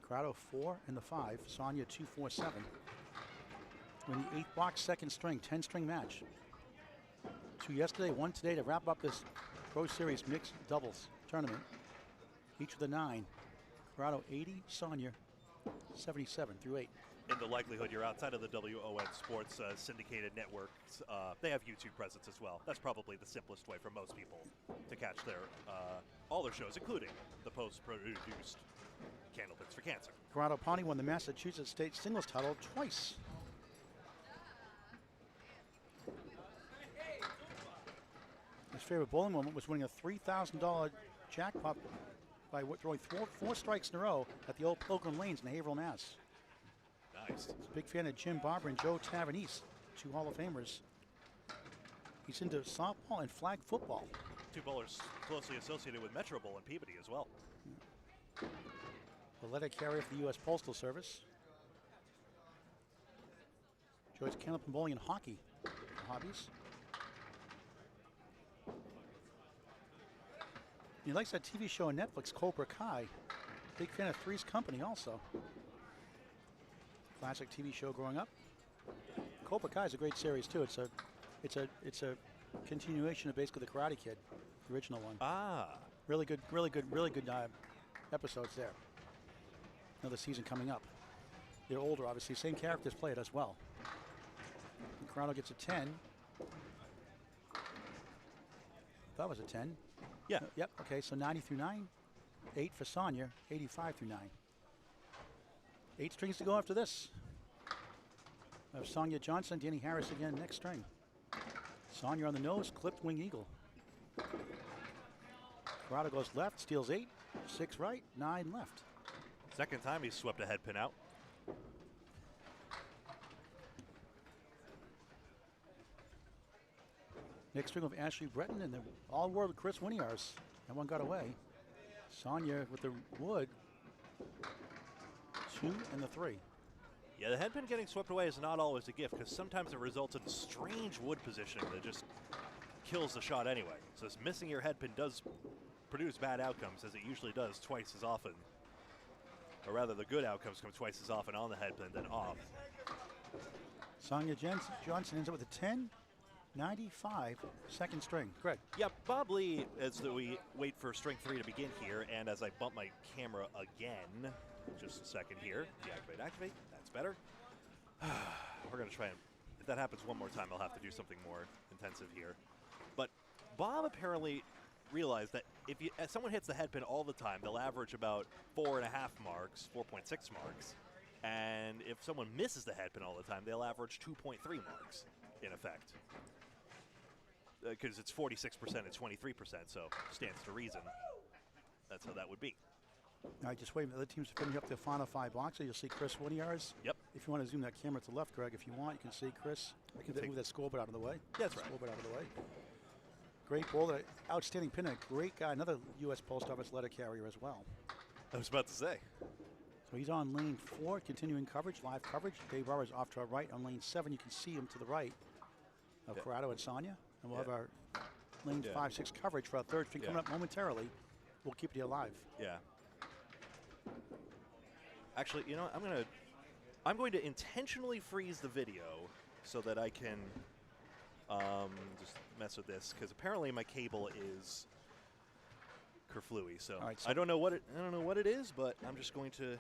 Corrado 4 and the 5. Sonia 2, 4, 7. We're in the 8th box, second string, 10-string match. 2 yesterday, 1 today to wrap up this Pro Series mixed doubles tournament. Each with a 9. Corrado 80, Sonia 77 through 8. In the likelihood you're outside of the WON Sports syndicated networks, they have YouTube presence as well. That's probably the simplest way for most people to catch their all their shows, including the post-produced Candlepins for Cancer. Corrado Pani won the Massachusetts State Singles title twice. His favorite bowling moment was winning a $3,000 jackpot by throwing four strikes in a row at the old Pilgrim Lanes in Haverhill, Mass. Nice. He's a big fan of Jim Barber and Joe Tavernese, 2 Hall of Famers. He's into softball and flag football. 2 bowlers closely associated with Metro Bowl and Peabody as well. The letter carrier for the U.S. Postal Service. Joins Candlepin Bowling and hockey hobbies. He likes that TV show on Netflix, Cobra Kai. Big fan of Three's Company also. Classic TV show growing up. Cobra Kai is a great series too. It's a continuation of basically the Karate Kid, the original one. Ah. Really good episodes there. Another season coming up. They're older, obviously. Same characters play it as well. And Corrado gets a 10. That was a 10. Yeah. Yep. Okay, so 90 through 9. 8 for Sonia. 85 through 9. 8 strings to go after this. We have Sonia Johnson, Danny Harris again next string. Sonia on the nose, clipped wing eagle. Corrado goes left, steals 8, 6 right, 9 left. Second time he's swept a head pin out. Next string of Ashley Breton and the all-world Chris Winiars. That one got away. Sonia with the wood. 2 and the 3. Yeah, the headpin getting swept away is not always a gift because sometimes it results in strange wood positioning that just kills the shot anyway. So this missing your headpin does produce bad outcomes, as it usually does twice as often. Or rather, the good outcomes come twice as often on the headpin than off. Sonia Johnson ends up with a 10.95 second string. Greg. Yeah, Bob Lee, as we wait for string 3 to begin here, and as I bump my camera again, just a second here, deactivate, activate, that's better. We're going to try and, if that happens one more time, I'll have to do something more intensive here. But Bob apparently realized that if someone hits the headpin all the time, they'll average about 4.5 marks, 4.6 marks. And if someone misses the headpin all the time, they'll average 2.3 marks, in effect. Because it's 46% and 23%, so stands to reason. That's how that would be. All right, just wait. The other teams are finishing up their final 5 boxes. You'll see Chris Winiars. Yep. If you want to zoom that camera to the left, Greg, if you want, you can see Chris. You can move that scoreboard out of the way. Yeah, that's right. Scoreboard out of the way. Great bowler, outstanding pinner, great guy, another U.S. Post Office letter carrier as well. I was about to say. So he's on lane 4, continuing coverage, live coverage. Dave Roberts off to our right. On lane 7, you can see him to the right of Corrado and Sonia. And we'll have our lane 5, 6 coverage for our third string coming up momentarily. We'll keep you alive. Yeah. Actually, you know, I'm going to intentionally freeze the video so that I can just mess with this, because apparently my cable is kerflooey. So, I don't know what it is, but I'm just going to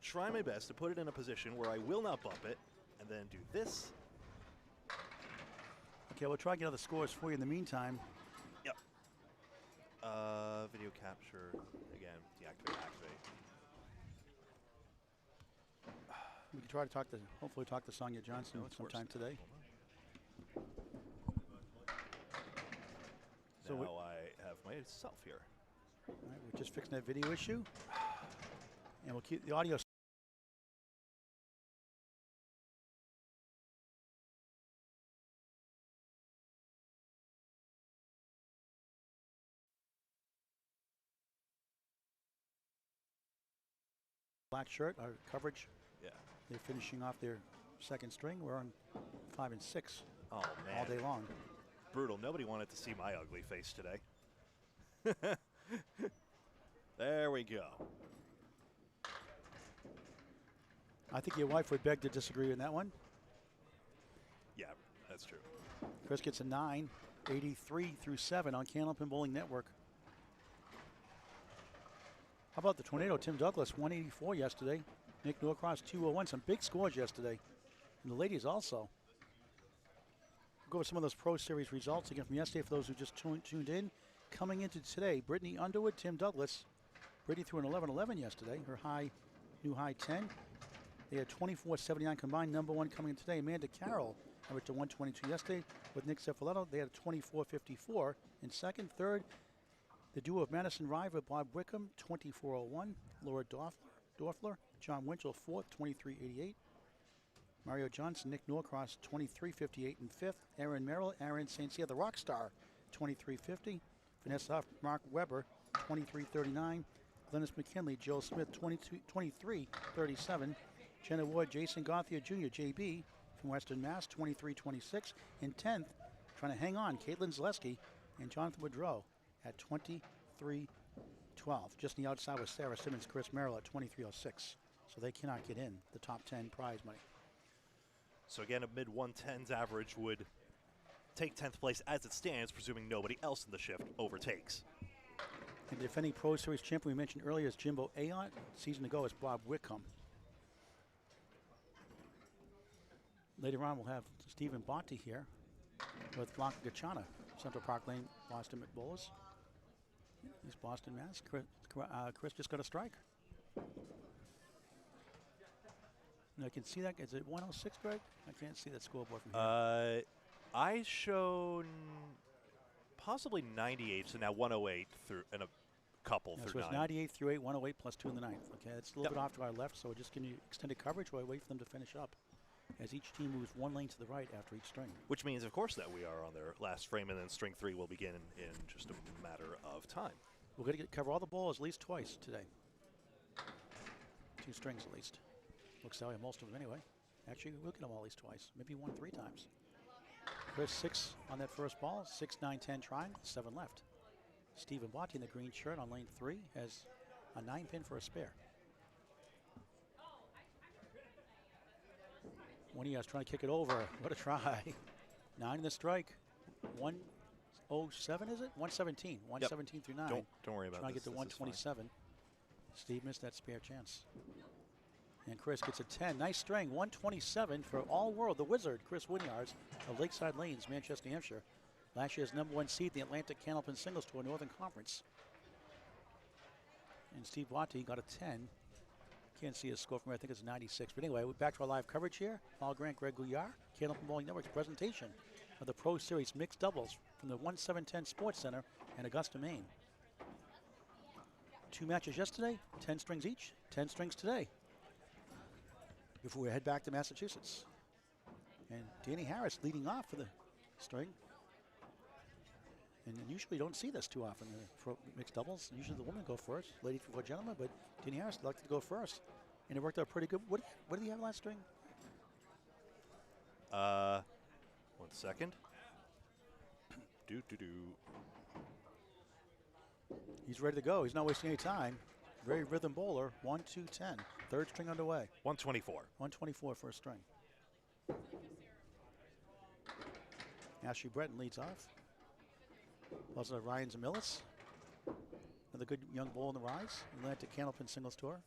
try my best to put it in a position where I will not bump it, and then do this. Okay, we'll try to get other scores for you in the meantime. Yep. Video capture again. Deactivate, activate. We can try to hopefully talk to Sonia Johnson sometime today. So now I have myself here. All right, we're just fixing that video issue. And we'll keep the audio. Black shirt, our coverage. Yeah. They're finishing off their second string. We're on 5 and 6 all day long. Brutal. Nobody wanted to see my ugly face today. There we go. I think your wife would beg to disagree on that one. Yeah, that's true. Chris gets a 9.83 through 7 on Candlepin Bowling Network. How about the Tornado? Tim Douglas, 184 yesterday. Nick Norcross, 201. Some big scores yesterday. And the ladies also. We'll go over some of those Pro Series results again from yesterday for those who just tuned in. Coming into today, Brittany Underwood, Tim Douglas. Brittany threw an 11-11 yesterday. Her new high 10. They had 24.79 combined. Number 1 coming in today. Amanda Carroll averaged a 122 yesterday with Nick Cefaletto. They had a 24.54 in second. Third, the duo of Madison River, Bob Wickham, 24.01. Laura Dorfler, John Winchell, 4th, 23.88. Mario Johnson, Nick Norcross, 23.58 in 5th. Aaron Merrill, Aaron St. Cyr, the rock star, 23.50. Vanessa Huff, Mark Weber, 23.39. Glennis McKinley, Joe Smith, 23.37. Jenna Wood, Jason Gauthier Jr., JB from Western Mass, 23.26. In 10th, trying to hang on, Caitlin Zaleski and Jonathan Woodrow at 23.12. Just on the outside was Sarah Simmons, Chris Merrill at 23.06. So they cannot get in the top 10 prize money. So again, a mid-110s average would take 10th place as it stands, presuming nobody else in the shift overtakes. And the defending Pro Series champion we mentioned earlier is Jimbo Ayotte. Season ago is Bob Wickham. Later on, we'll have Stephen Botti here with Blanca Gachana, Central Park Lane, Boston Bowlers. He's Boston, Mass. Chris just got a strike. And I can see that. Is it 106, Greg? I can't see that scoreboard from here. I showed possibly 98, so now 108 through and a couple through so 9. It's 98 through 8, 108 plus 2 in the 9th. Okay, it's a little bit off to our left, so we're just going to extended coverage while I wait for them to finish up. as each team moves 1 lane to the right after each string. Which means, of course, that we are on their last frame, and then string 3 will begin in just a matter of time. We're going to cover all the balls at least twice today. 2 strings at least. Looks that way, most of them anyway. Actually, we'll get them all at least twice. Maybe 1 3 times. Chris 6 on that first ball. 6, 9, 10 trying. 7 left. Stephen Botti in the green shirt on lane 3 has a 9 pin for a spare. Gouillart trying to kick it over. What a try. 9 in the strike. 107 is it? 117. 117 through 9. Don't worry about Trying this. to get to 127. Steve missed that spare chance. And Chris gets a 10. Nice string. 127 for All World, the Wizard, Chris Gouillart of Lakeside Lanes, Manchester, New Hampshire. Last year's #1 seed in the Atlantic Candlepin Singles Tour Northern Conference. And Steve Botti got a 10. Can't see his score from here. I think it's 96. But anyway, we're back to our live coverage here. Paul Grant, Greg Gouillart, Candlepin Bowling Network's presentation of the Pro Series mixed doubles from the 1710 Sports Center in Augusta, Maine. 2 matches yesterday, 10 strings each, 10 strings today. Before we head back to Massachusetts. And Danny Harris leading off for the string. And usually you don't see this too often for mixed doubles. Usually the women go first, lady before gentlemen, but Danny Harris elected to go first. And it worked out pretty good. What did he have last string? 1 second. He's ready to go. He's not wasting any time. Very rhythm bowler. 1, 2, 10. Third string underway. 124. 124 for a string. Ashley Breton leads off. Also Ryan Zamillis. Another good young bowler in the rise. Atlantic Candlepin Singles Tour.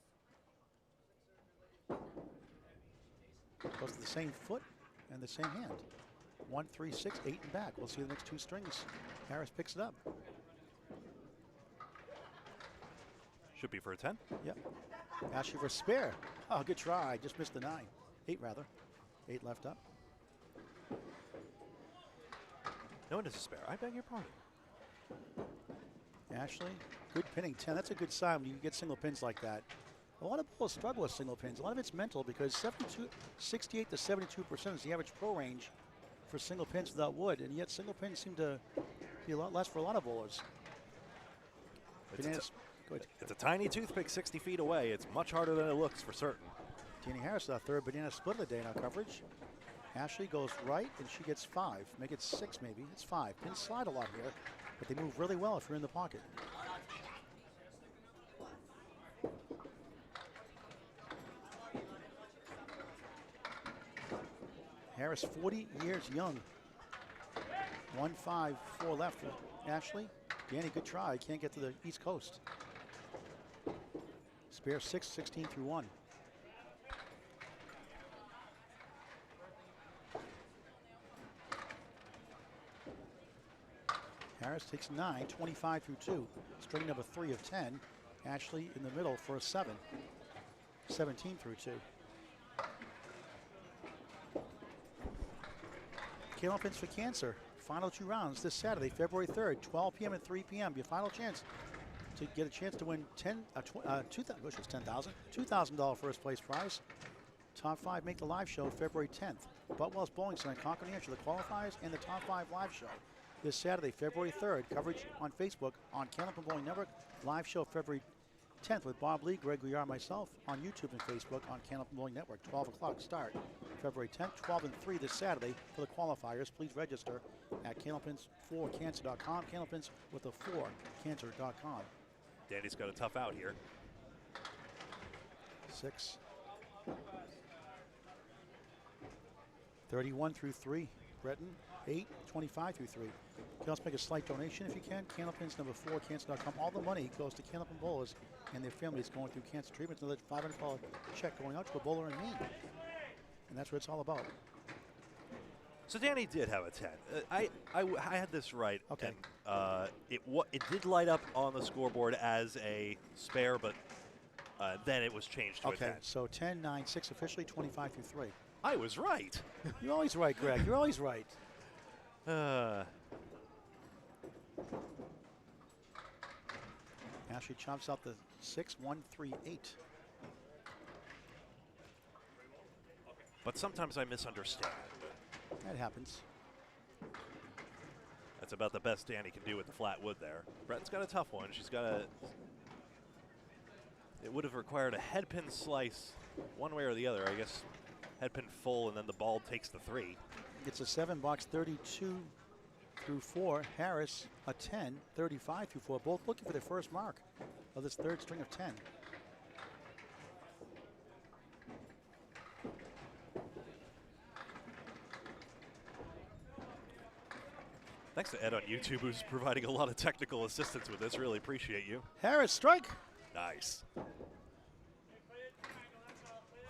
Goes to the same foot and the same hand. 1, 3, 6, 8 and back. We'll see the next 2 strings. Harris picks it up. Should be for a 10. Yep. Ashley for a spare. Oh, good try. Just missed the 9. 8 rather. 8 left up. No, it is a spare. I beg your pardon. Ashley, good pinning. 10. That's a good sign when you get single pins like that. A lot of bowlers struggle with single pins. A lot of it's mental because 68 to 72% is the average pro range for single pins without wood, and yet single pins seem to be a lot less for a lot of bowlers. It's a tiny toothpick 60 feet away. It's much harder than it looks for certain. Danny Harris, our third banana split of the day in our coverage. Ashley goes right, and she gets 5. Make it 6 maybe. It's 5. Pins slide a lot here, but they move really well if you're in the pocket. Harris, 40 years young. 1-5, 4 left for Ashley. Danny, good try. Can't get to the East Coast. Spare 6, 16 through 1. Harris takes 9, 25 through 2. String number 3 of 10. Ashley in the middle for a 7. 17 through 2. Candlepins for Cancer. Final 2 rounds this Saturday, February 3rd, 12 p.m. and 3 p.m. Your final chance to get a chance to win $2,000 first place prize. Top 5 make the live show February 10th. Butwell's Bowling Center, Concord, New Hampshire, the qualifiers and the top 5 live show. This Saturday, February 3rd. Coverage on Facebook on Candlepin Bowling Network. Live show February 10th with Bob Lee, Greg Gouillart, myself on YouTube and Facebook on Candlepin Bowling Network. 12 o'clock start. February 10th, 12 and 3 this Saturday for the qualifiers. Please register at candlepins4cancer.com. Candlepins with a 4cancer.com. Danny's got a tough out here. 6. 31 through 3. Breton. 8, 25 through 3. You can also make a slight donation if you can. Candlepins number 4cancer.com. All the money goes to Candlepin bowlers and their families going through cancer treatments. Another $500 check going out to a bowler in Maine. And that's what it's all about. So Danny did have a 10. I had this right. Okay. And, it did light up on the scoreboard as a spare, but then it was changed to a 10. Okay, so 10, 9, 6 officially, 25 through 3. I was right. You're always right, Greg. You're always right. Ashley chops out the 6, 1, 3, 8. but sometimes I misunderstand. That happens. That's about the best Danny can do with the flat wood there. Bretton's got a tough one. She's got a... It would have required a headpin slice one way or the other. I guess headpin full, and then the ball takes the 3. It's a 7-box 32 through 4. Harris, a 10, 35 through 4. Both looking for their first mark of this third string of 10. Thanks to Ed on YouTube, who's providing a lot of technical assistance with this. Really appreciate you. Harris, strike. Nice.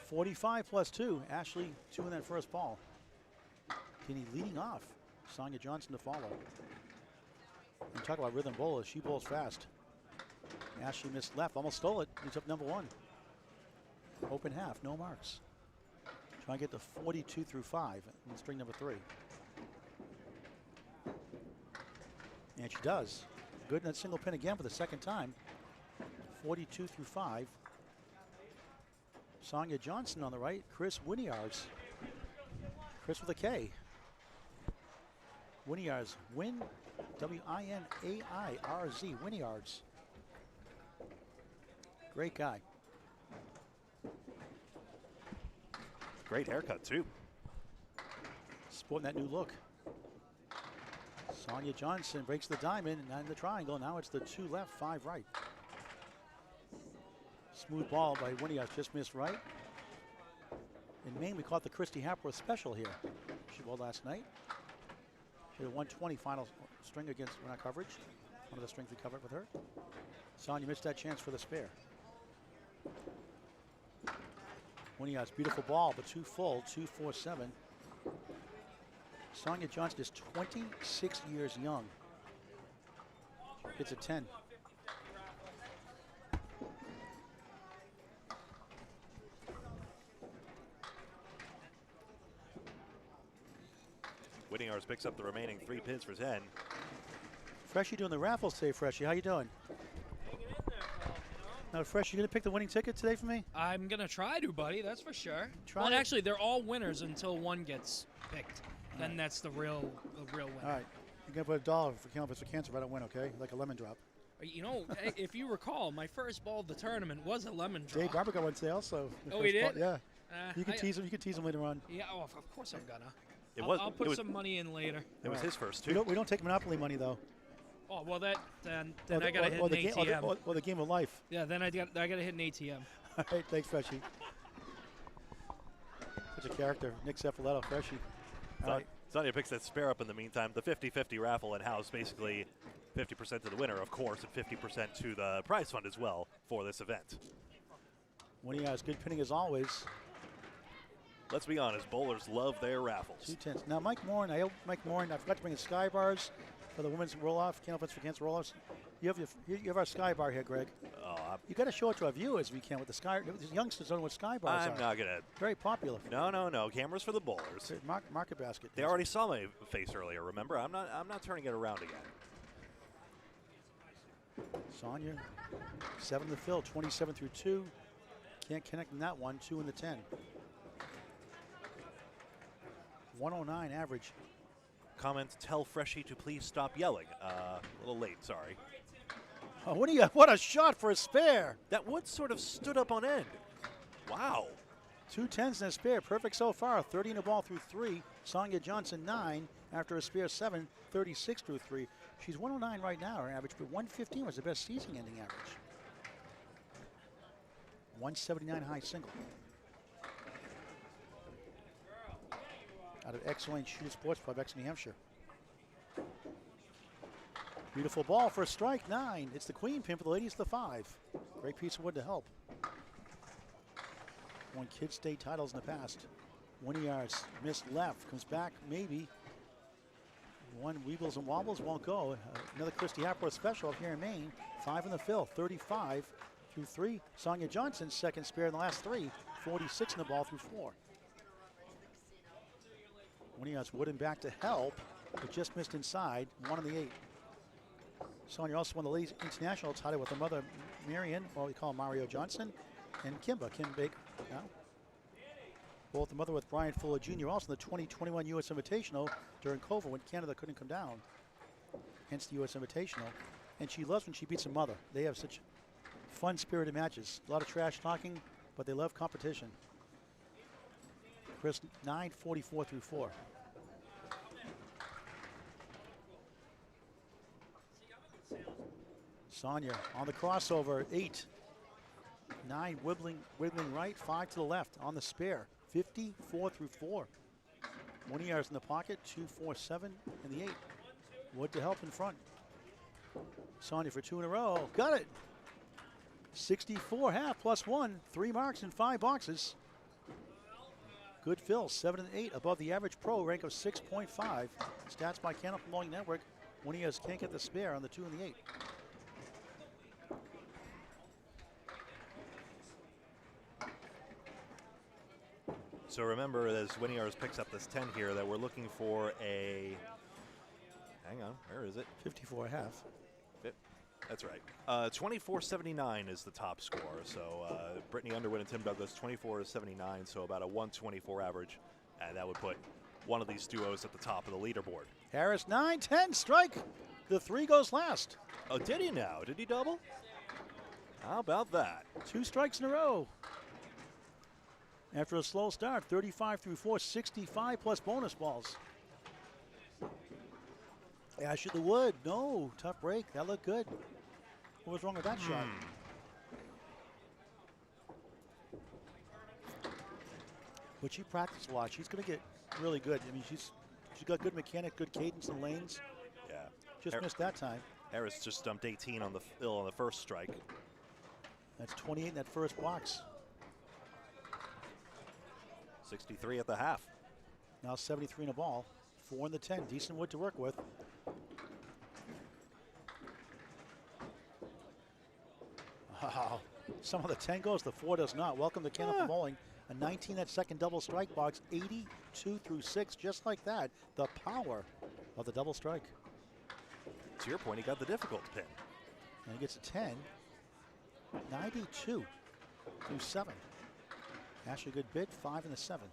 45 plus 2. Ashley, 2 in that first ball. Kenny leading off. Sonia Johnson to follow. And talk about rhythm bowlers. She bowls fast. Ashley missed left, almost stole it. He's up number 1. Open half, no marks. Try and get to 42 through 5 in string number 3. And she does. Good in that single pin again for the second time. 42 through 5. Sonia Johnson on the right. Chris Winiarz. Chris with a K. Winiarz. Win. W-I-N-A-I-R-Z. Winiarz. Great guy. Great haircut, too. Sporting that new look. Sonia Johnson breaks the diamond and the triangle. Now it's the 2 left, 5 right. Smooth ball by Winiarz, just missed right. In Maine, we call it the Christy Hapworth special here. She bowled last night. She had a 120 final string against our coverage. One of the strings we covered with her. Sonia missed that chance for the spare. Winiarz, beautiful ball, but 2 full, 2-4-7. Sonia Johnson is 26 years young. It's a 10. Winiarz picks up the remaining 3 pins for 10. Freshie doing the raffles today, Freshie. How you doing? Hanging in there, pal, you know? Now, Freshie, you gonna pick the winning ticket today for me? I'm gonna try to, buddy. That's for sure. Try well, it. actually, they're all winners until one gets picked. Then that's the real winner. All right. You're gonna put $1 for Canvas for Cancer if I don't win, okay? Like a lemon drop. You know, if you recall, my first ball of the tournament was a lemon drop. Dave Barber got one today also. The Oh, first he did? ball. Yeah. You can I- tease him. You can tease him later on. Yeah, oh, of course I'm gonna. It was, I'll it put was, some money in later. it was his first, We too. don't take Monopoly money though. Oh well, then Or I gotta hit or an the game, ATM. or the game of life. Yeah, then I gotta hit an ATM. All right, thanks, Freshie. Such a character, Nick Cefaletto, Freshie. All right. Sonia picks that spare up in the meantime. The 50-50 raffle in-house, basically 50% to the winner, of course, and 50% to the prize fund as well for this event. Winiarz, good pinning as always. Let's be honest, bowlers love their raffles. 2-10. Now, Mike Morin, I forgot to bring in sky bars for the women's roll-off, Candlepins for Cancer roll-offs. You have our sky bar here, Greg. Oh, You got to show it to our viewers if you can with the sky. These youngsters don't know what sky bars I'm are. not going to. Very popular. No. Cameras for the bowlers. Market basket. They already saw my face earlier, remember? I'm not turning it around again. Sonia, 7 to fill, 27 through 2. Can't connect in that one, 2 in the 10. 109 average. Comment, tell Freshie to please stop yelling. A little late, sorry. Oh, what a shot for a spare. That wood sort of stood up on end. Wow. 2 10s and a spare. Perfect so far. 30 in a ball through 3. Sonia Johnson, 9. After a spare 7, 36 through 3. She's 109 right now, her average, but 115 was the best season ending average. 179 high single. Out of Excellent Shooter Sports Club, Exeter, New Hampshire. Beautiful ball for a strike, 9. It's the queen pin for the ladies, the 5. Great piece of wood to help. Won kids state titles in the past. Winiarz missed left, comes back maybe. One Weebles and Wobbles, won't go. Another Christy Hapworth special up here in Maine. 5 in the fill, 35 through 3. Sonia Johnson, second spare in the last 3. 46 in the ball through 4. Winiarz wooden back to help, but just missed inside. 1 in the 8. Sonia also won the ladies international title with her mother, Marion, or we call her Mario Johnson, and Kim Baker. Now, Both the mother with Brian Fuller Jr. also in the 2021 U.S. Invitational during COVID when Canada couldn't come down. Hence the U.S. Invitational. And she loves when she beats her mother. They have such fun spirited matches. A lot of trash talking, but they love competition. Chris, 9:44 through 4. Sonia on the crossover, 8. 9 wiggling right, 5 to the left on the spare. 54 through 4. Gouillart's in the pocket, 2-4-7 in the 8. Wood to help in front. Sonia for 2 in a row. Got it. 64 half plus 1. 3 marks in 5 boxes. Good fill, 7 and 8 above the average pro rank of 6.5. Stats by Canopy Bowling Network. Gouillart can't get the spare on the 2 and the 8. So remember, as Gouillart picks up this 10 here, that we're looking for a, hang on, where is it? 54 half. That's right. 24.79 is the top score. So Brittany Underwood and Tim Douglas, 24.79, so about a 124 average. And that would put one of these duos at the top of the leaderboard. Harris, 9-10, strike. The 3 goes last. Oh, did he now? Did he double? How about that? 2 strikes in a row. After a slow start, 35 through 4, 65 plus bonus balls. Ashley the Wood, no, tough break. That looked good. What was wrong with that shot? But she practiced a lot. She's going to get really good. I mean, she's got good mechanic, good cadence and lanes. Yeah. Just missed that time. Harris just stumped 18 on the first strike. That's 28 in that first box. 63 at the half. Now 73 in a ball. 4 in the 10. Decent wood to work with. Wow. Some of the 10 goes, the 4 does not. Welcome to Canopy Bowling. A 19 at second double strike box. 82 through 6. Just like that. The power of the double strike. To your point, he got the difficult pin. And he gets a 10. 92 through 7. Ashley, good bid. 5 in the 7.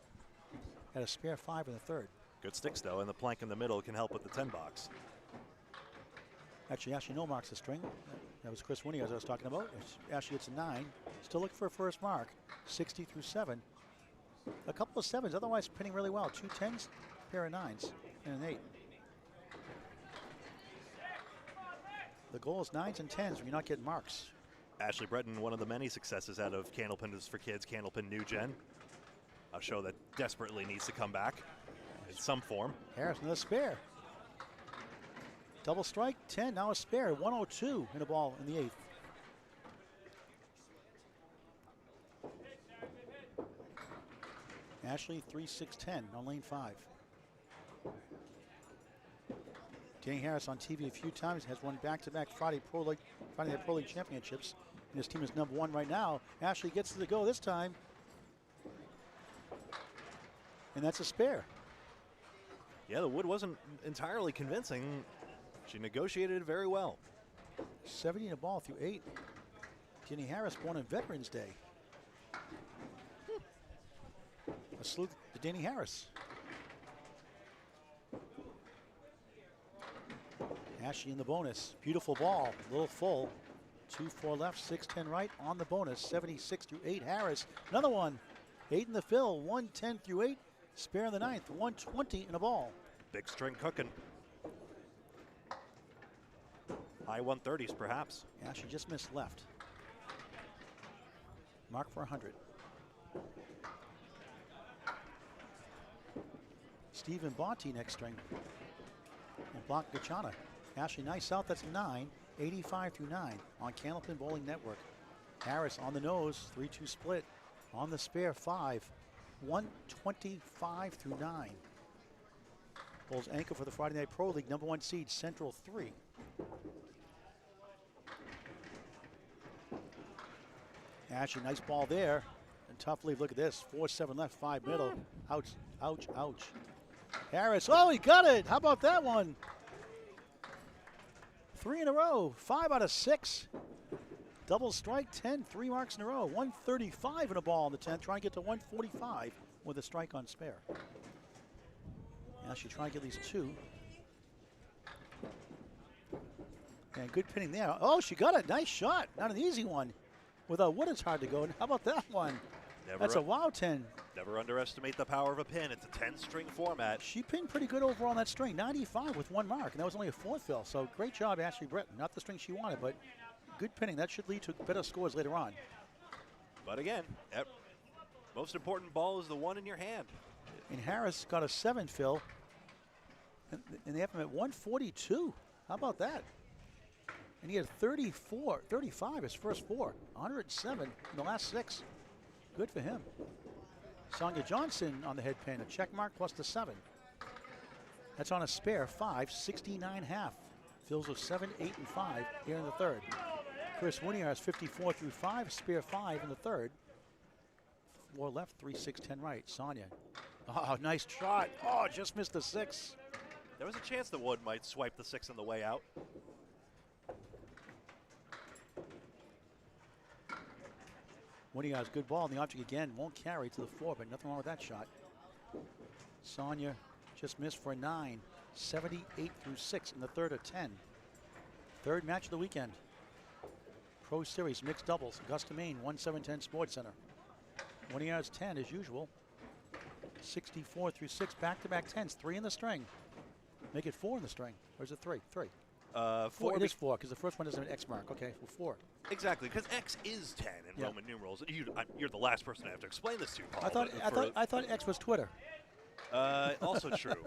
Had a spare 5 in the 3rd. Good sticks, though, and the plank in the middle can help with the 10 box. Actually, Ashley no marks the string. That was Chris Winnie, as I was talking about. Ashley gets a 9. Still looking for a first mark. 60 through 7. A couple of 7s, otherwise pinning really well. 2 10s, pair of 9s, and an 8. The goal is 9s and 10s when you're not getting marks. Ashley Breton, one of the many successes out of Candlepin is for Kids, Candlepin New Gen. A show that desperately needs to come back in some form. Harris, another spare. Double strike, 10, now a spare. 102 in a ball in the 8th. Ashley, 3-6-10 on lane 5. Danny Harris on TV a few times, has won back-to-back Friday Night Pro League championships. And his team is number 1 right now. Ashley gets to the go this time. And that's a spare. Yeah, the wood wasn't entirely convincing. She negotiated it very well. 70 in a ball through 8. Jenny Harris born on Veterans Day. A salute to Danny Harris. Ashley in the bonus. Beautiful ball, a little full. 2-4 left, 6-10 right on the bonus. 76 through 8. Harris, another one. 8 in the fill, 110 through 8. Spare in the 9th, 120 in a ball. Big string cooking. High 130s, perhaps. Ashley just missed left. Mark for 100. Stephen Bonte next string. And block Gachana. Ashley nice out, that's 9. 85 through 9 on Candlepin Bowling Network. Harris on the nose, 3-2 split. On the spare, 5. 125 through 9. Bowls anchor for the Friday Night Pro League, number 1 seed, Central 3. Ashley, nice ball there. And tough leave, look at this. 4-7 left, 5 middle. Ouch, ouch, ouch. Harris, oh, he got it. How about that one? 3 in a row, 5 out of 6. Double strike, 10, 3 marks in a row. 135 in a ball in the 10th, trying to get to 145. with a strike on spare. Now she trying to get these 2. And good pinning there. Oh, she got it. Nice shot. Not an easy one. Without wood, it's hard to go. And how about that one? That's a wow 10. Never underestimate the power of a pin. It's a 10-string format. She pinned pretty good overall on that string. 95 with 1 mark, and that was only a 4th fill. So great job, Ashley Britton. Not the string she wanted, but good pinning. That should lead to better scores later on. But again, most important ball is the one in your hand. And Harris got a 7 fill, and they have him at 142. How about that? And he had 35 his first 4, 107 in the last 6. Good for him. Sonia Johnson on the head pin, a check mark plus the 7. That's on a spare 5, 69.5. Fills with 7, 8, and 5 here in the 3rd. Chris Winiar has 54 through 5, spare 5 in the 3rd. 4 left, 3, 6, 10 right. Sonia. Oh, nice shot. Oh, just missed the 6. There was a chance that Wood might swipe the 6 on the way out. Winiar's good ball, and the object again won't carry to the 4, but nothing wrong with that shot. Sonia just missed for a 9, 78 through 6 in the 3rd of 10. 3rd match of the weekend. Pro Series mixed doubles, Augusta, Maine, 1710 Sports Center. Winiar's 10 as usual. 64 through 6, back-to-back 10s, 3 in the string. Make it 4 in the string, or is it 3? 3. 4. It is 4 because the first one doesn't have an X mark. Okay, well, 4. Exactly, because X is 10 in Roman numerals. You're the last person to have to explain this to, Paul. I thought X was Twitter. Also true.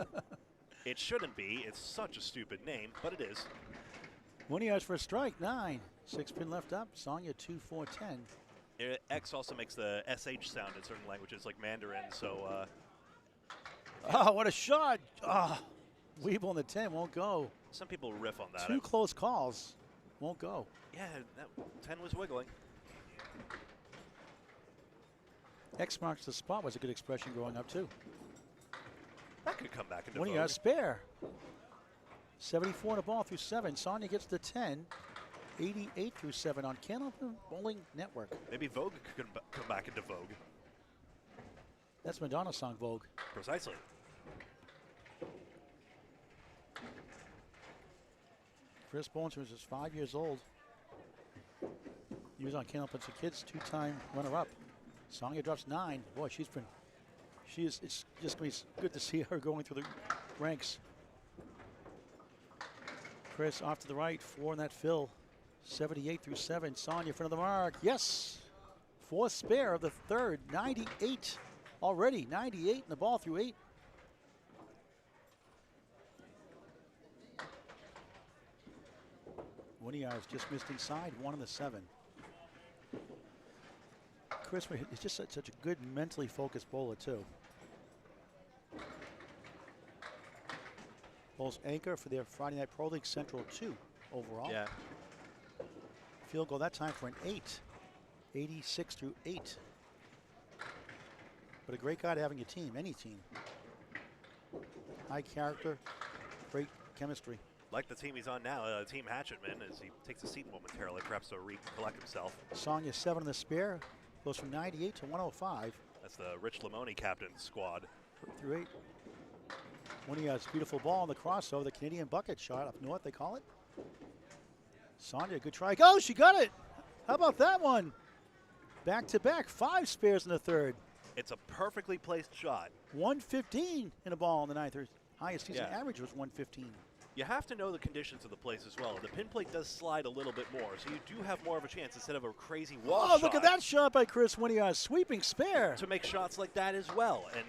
It shouldn't be. It's such a stupid name, but it is. Winiar's for a strike, 9. 6 pin left up. Sonia 2, 4, 10. X also makes the SH sound in certain languages, like Mandarin. So. Oh, what a shot! Oh, Weeble in the 10 won't go. Some people riff on that. 2 close calls, won't go. Yeah, that 10 was wiggling. X marks the spot was a good expression growing up too. That could come back into When vogue. you got spare. 74 on the ball through 7. Sonia gets the 10. 88 through 7 on Candlepin Bowling Network. Maybe Vogue could come back into vogue. That's Madonna's song, Vogue. Precisely. Chris Bones was just 5 years old. He was on Candlepin for Kids, 2-time runner-up. Sonia drops 9. Boy, it's just going to be good to see her going through the ranks. Chris off to the right, 4 in that fill. 78 through 7. Sonia in front of the mark. Yes. 4th spare of the 3rd. 98 already. 98 in the ball through 8. Winiar's just missed inside. 1 in the 7. Chris is just such a good mentally focused bowler too. Bowls anchor for their Friday Night Pro League Central 2 overall. Yeah. Field goal that time for an 8. 86 through 8. But a great guy to having a team, any team. High character, great chemistry. Like the team he's on now, Team Hatchetman, as he takes a seat momentarily, perhaps to recollect himself. Sonia 7 in the spare, goes from 98 to 105. That's the Rich Lamoni captain squad. Through 8. Winnie has a beautiful ball on the crossover, the Canadian bucket shot up north, they call it. Sonia, good try. Oh, she got it! How about that one? Back to back, 5 spares in the 3rd. It's a perfectly placed shot. 115 in a ball in the 9th. Her highest season average was 115. You have to know the conditions of the place as well. The pin plate does slide a little bit more, so you do have more of a chance instead of a crazy wall shot. Oh, look at that shot by Chris Winiar, sweeping spare. To make shots like that as well, and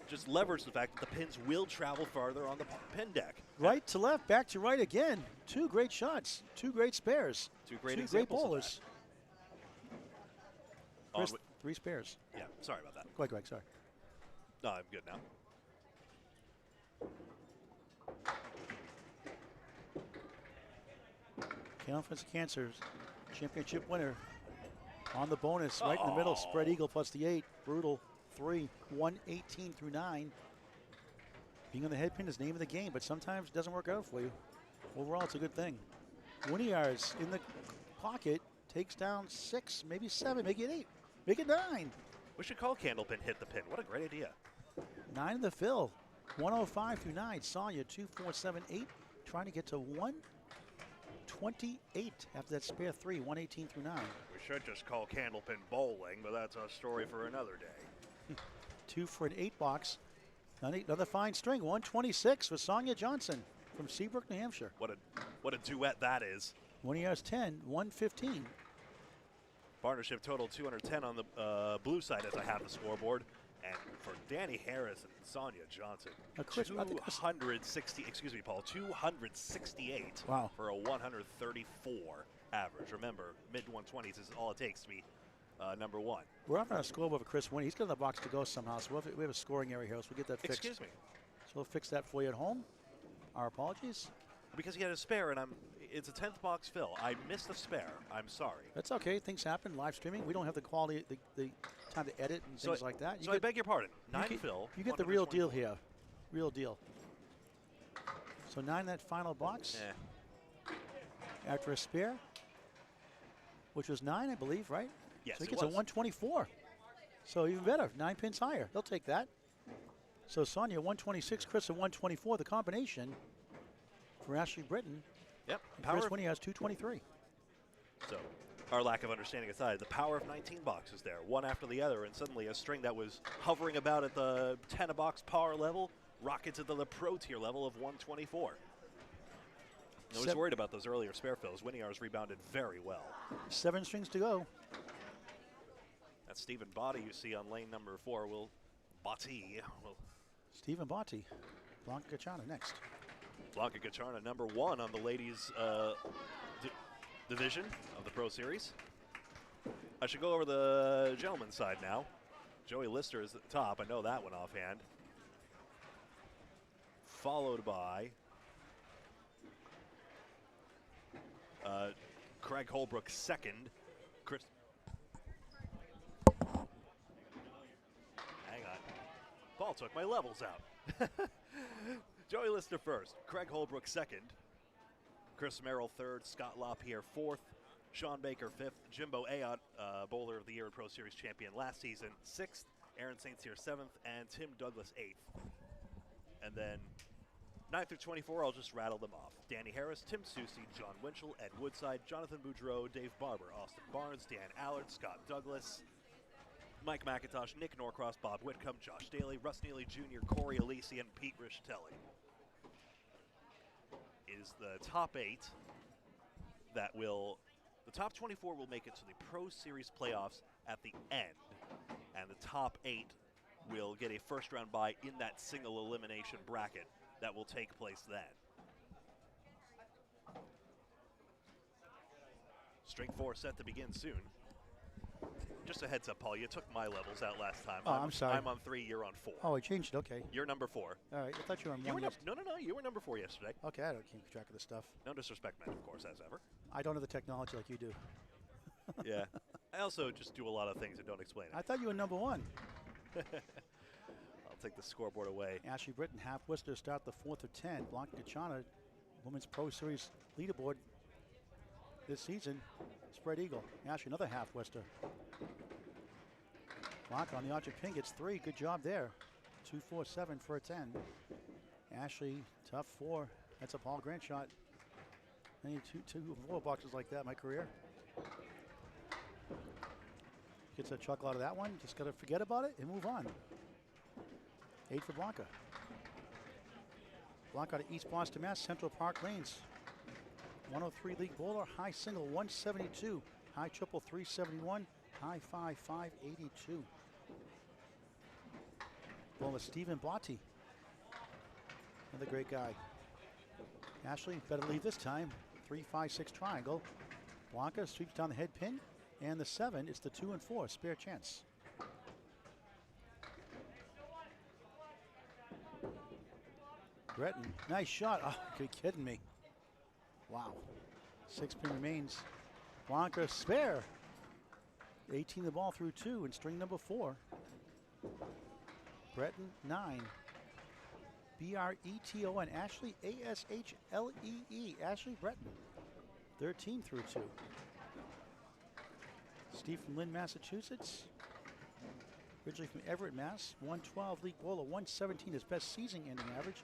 just leverage the fact that the pins will travel farther on the pin deck. Right to left, back to right again. 2 great shots, 2 great spares. 2 great Great examples bowlers. of that. Chris, 3 spares. Yeah, sorry about that. Go ahead, Greg, sorry. No, I'm good now. Conference Cancer's championship winner on the bonus, right in the middle. Spread eagle plus the 8. Brutal 3, 118 through 9. Being on the head pin is name of the game, but sometimes it doesn't work out for you. Overall, it's a good thing. Winiar's in the pocket, takes down 6, maybe 7, make it 8, make it 9. We should call Candlepin Hit the Pin. What a great idea. 9 in the fill. 105 through 9. Sonia 2-4-7-8. Trying to get to 128 after that spare 3. 118 through 9. We should just call Candlepin Bowling, but that's a story for another day. 2 for an 8 box. Another fine string. 126 with Sonia Johnson from Seabrook, New Hampshire. What a duet that is. Winnie has 10, 115. Partnership total 210 on the blue side as I have the scoreboard. And for Danny Harris and Sonia Johnson, Chris, 260, excuse me, Paul, 268 wow. for a 134 average. Remember, mid-120s is all it takes to be number 1. We're up on a scoreboard for Chris Winnie. He's got the box to go somehow, so we have a scoring area here, so we'll get that fixed. Excuse me. So we'll fix that for you at home. Our apologies. Because he had a spare, and it's a 10th box fill. I missed a spare. I'm sorry. That's okay. Things happen. Live streaming. We don't have the quality, the time to edit and things like that. I beg your pardon. 9 fill. You get the real deal here. Real deal. So 9 that final box. After a spare, which was 9, I believe, right? Yes, so he gets a 124. So even better. 9 pins higher. They'll take that. So Sonia 126, Chris a 124. The combination for Ashley Britton. Yep. Chris Winnie has 223. So, our lack of understanding aside, the power of 19 boxes there, one after the other, and suddenly a string that was hovering about at the 10 a box par level rockets into the pro tier level of 124. I was worried about those earlier spare fills. Winniear's rebounded very well. 7 strings to go. That's Stephen Botti you see on lane number 4. Stephen Botti. Blanca Gachana next. Blanca Gachana, number 1 on the ladies' division of the Pro Series. I should go over the gentleman's side now. Joey Lister is at the top. I know that one offhand. Followed by Craig Holbrook second. Hang on. Paul took my levels out. Joey Lister first, Craig Holbrook second, Chris Merrill third, Scott LaPierre fourth, Sean Baker fifth, Jimbo Ayotte, Bowler of the Year and Pro Series champion last season, sixth, Aaron St. Cyr seventh, and Tim Douglas eighth. And then 9 through 24, I'll just rattle them off. Danny Harris, Tim Soucy, John Winchell, Ed Woodside, Jonathan Boudreau, Dave Barber, Austin Barnes, Dan Allard, Scott Douglas, Mike McIntosh, Nick Norcross, Bob Whitcomb, Josh Daly, Russ Neely Jr., Corey Alisi, and Pete Rischitelli. Is the top 8 that will, the top 24 will make it to the Pro Series playoffs at the end, and the top 8 will get a first round bye in that single elimination bracket that will take place then. String 4 set to begin soon. Just a heads up, Paul, you took my levels out last time. Oh, I'm sorry. I'm on 3, you're on 4. Oh, I changed it, okay. You're number 4. All right, I thought you were on You 1 were no, you were number 4 yesterday. Okay, I don't keep track of this stuff. No disrespect meant, of course, as ever. I don't have the technology like you do. Yeah. I also just do a lot of things and don't explain it. I thought you were number 1. I'll take the scoreboard away. Ashley Britton, half Worcester, start the 4th of 10. Blanca Gachana, Women's Pro Series leaderboard this season. Spread eagle. Ashley, another half Worcester. Blanca on the archer pin gets 3. Good job there. 2-4-7 for a 10. Ashley, tough 4. That's a Paul Grant shot. I need 2 4 boxes like that in my career. Gets a chuckle out of that one. Just got to forget about it and move on. 8 for Blanca. Blanca to East Boston, Mass. Central Park Lanes. 103 league bowler. High single 172. High triple 371. High 5 582. Bowler Stephen Botti. Another great guy. Ashley better leave this time. 3-5-6 triangle. Blanca sweeps down the head pin. And the 7 is the 2 and 4. Spare chance. Breton, nice shot. Oh, you're kidding me. Wow. 6 pin remains. Blanca spare. 18 the ball through 2 and string number 4. Breton 9. B-R-E-T-O-N. Ashley A-S-H-L-E-E. Ashley Breton. 13 through 2. Steve from Lynn, Massachusetts. Originally from Everett, Mass. 112 league bowler, 117 his best season-ending average.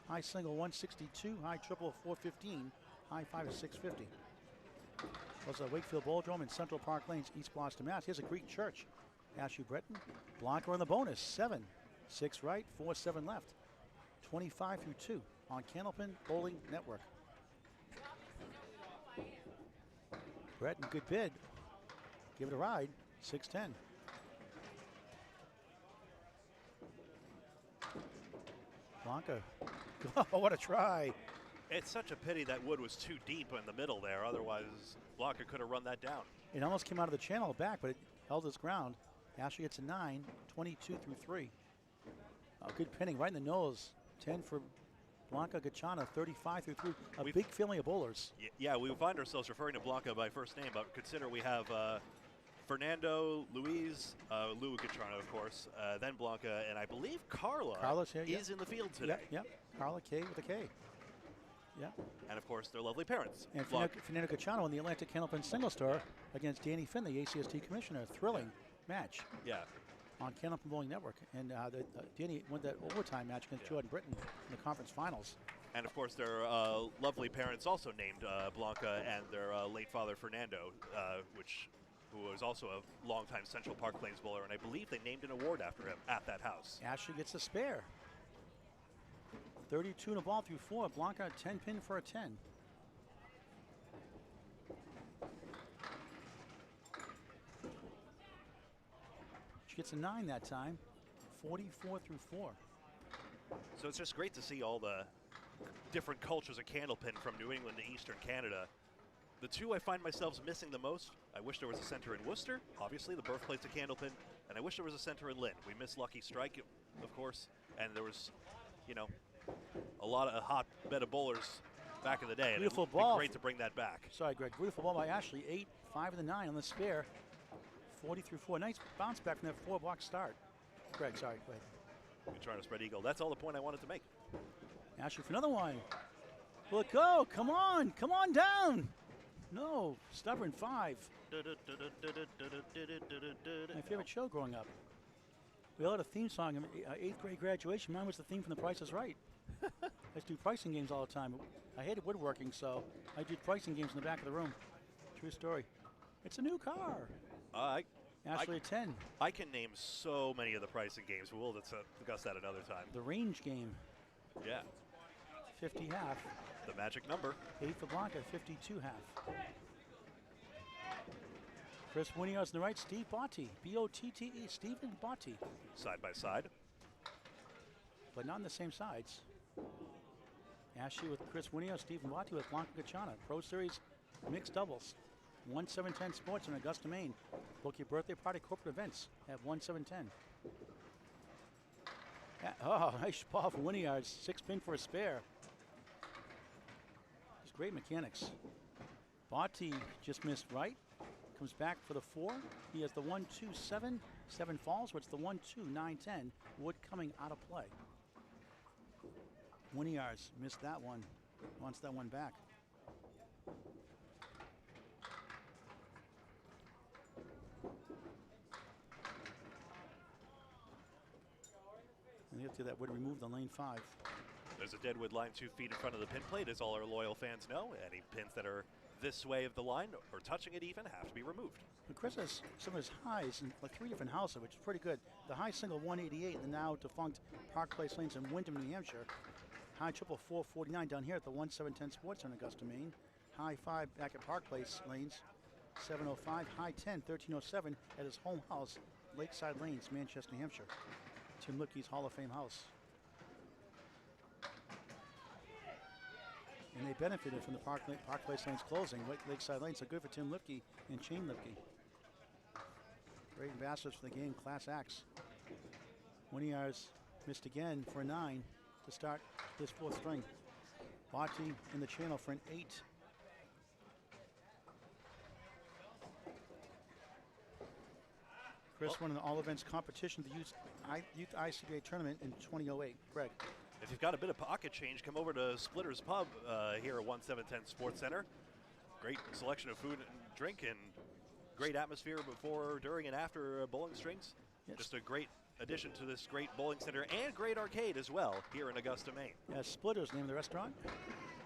High single 162, high triple 415, high five is 650. Was a Wakefield Bowldrome in Central Park Lanes, East Boston, Mass. Here's a Greek church. Ashley Breton, Blanca on the bonus, 7. 6 right, 4, 7 left. 25 through 2 on Candlepin Bowling Network. Breton, good bid. Give it a ride, 6-10. Blanca, oh, what a try. It's such a pity that wood was too deep in the middle there. Otherwise, Blanca could have run that down. It almost came out of the channel back, but it held its ground. Ashley gets a 9, 22 through 3. Good pinning right in the nose. 10 for Blanca Gachana, 35 through 3. A big family of bowlers. Yeah, we find ourselves referring to Blanca by first name, but consider we have Fernando, Luis, Lou Gachana, of course, then Blanca, and I believe Carla's here, is in the field today. Yeah, Carla K with a K. Yeah. And, of course, their lovely parents. And Fernando Gachano won the Atlantic Candlepin Single Star against Danny Finn, the ACST commissioner. Thrilling match. Yeah. On Candlepin Bowling Network. And Danny won that overtime match against Jordan Britton in the conference finals. And, of course, their lovely parents also named Blanca and their late father, Fernando, who was also a longtime Central Park Lanes bowler, and I believe they named an award after him at that house. Ashley gets a spare. 32 and a ball through 4. Blanca 10 pin for a 10. She gets a 9 that time. 44 through 4. So it's just great to see all the different cultures of Candlepin from New England to Eastern Canada. The two I find myself missing the most, I wish there was a center in Worcester, obviously the birthplace of Candlepin, and I wish there was a center in Lynn. We miss Lucky Strike, of course, and there was, a lot of hotbed of bowlers back in the day. Beautiful and ball. Great to bring that back. Sorry, Greg. Beautiful ball by Ashley. 8, 5 and the 9 on the spare. 40 through 4. Nice bounce back from that 4-block start. Greg, sorry, go ahead. We're trying to spread eagle. That's all the point I wanted to make. Ashley for another one. Will it go? Come on down. No, stubborn 5. My favorite show growing up. We all had a theme song in 8th grade graduation. Mine was the theme from The Price is Right. I used to do pricing games all the time. I hated woodworking, so I did pricing games in the back of the room. True story. It's a new car. Ashley at 10. I can name so many of the pricing games. We'll discuss that another time. The range game. Yeah. 50 half. The magic number. 8 for Blanca, 52 half. Chris Winiar's on the right, Steve Botte. B-O-T-T-E, Stephen Botte. Side by side. But not on the same sides. Ashley with Chris Winiar, Stephen Botte with Blanca Gachana. Pro Series mixed doubles. 1-7-10 Sports in Augusta, Maine. Book your birthday party corporate events at 1-7-10. Oh, nice ball for Winiar. 6 pin for a spare. Just great mechanics. Botte just missed right. Comes back for the 4. He has the 1-2-7. 7 falls, which is the 1-2-9-10. Wood coming out of play. Winiar's missed that one. Wants that one back. And you have to that wood removed on lane 5. There's a deadwood line 2 feet in front of the pin plate, as all our loyal fans know. Any pins that are this way of the line or touching it even have to be removed. But Chris has some of his highs in like 3 different houses, which is pretty good. The high single 188 in the now defunct Park Place Lanes in Wyndham, New Hampshire. High triple 449 down here at the 1-7-10 Sports in Augusta, Maine. High 5 back at Park Place Lanes, 705. High 10, 1307 at his home house, Lakeside Lanes, Manchester, New Hampshire. Tim Lipke's Hall of Fame house. And they benefited from the Park Place Lanes closing. Lakeside Lanes, so good for Tim Lipke and Shane Lipke. Great ambassadors for the game, class acts. Winiar's missed again for a 9 to start this 4th string. Botte in the channel for an 8. Chris won an all events competition, the Youth ICBA tournament in 2008. Greg. If you've got a bit of pocket change, come over to Splitter's Pub here at 1-7-10 Sports Center. Great selection of food and drink and great atmosphere before, during, and after bowling strings. Yes. Just a great addition to this great bowling center and great arcade as well here in Augusta, Maine. Yeah, Splitter's name of the restaurant.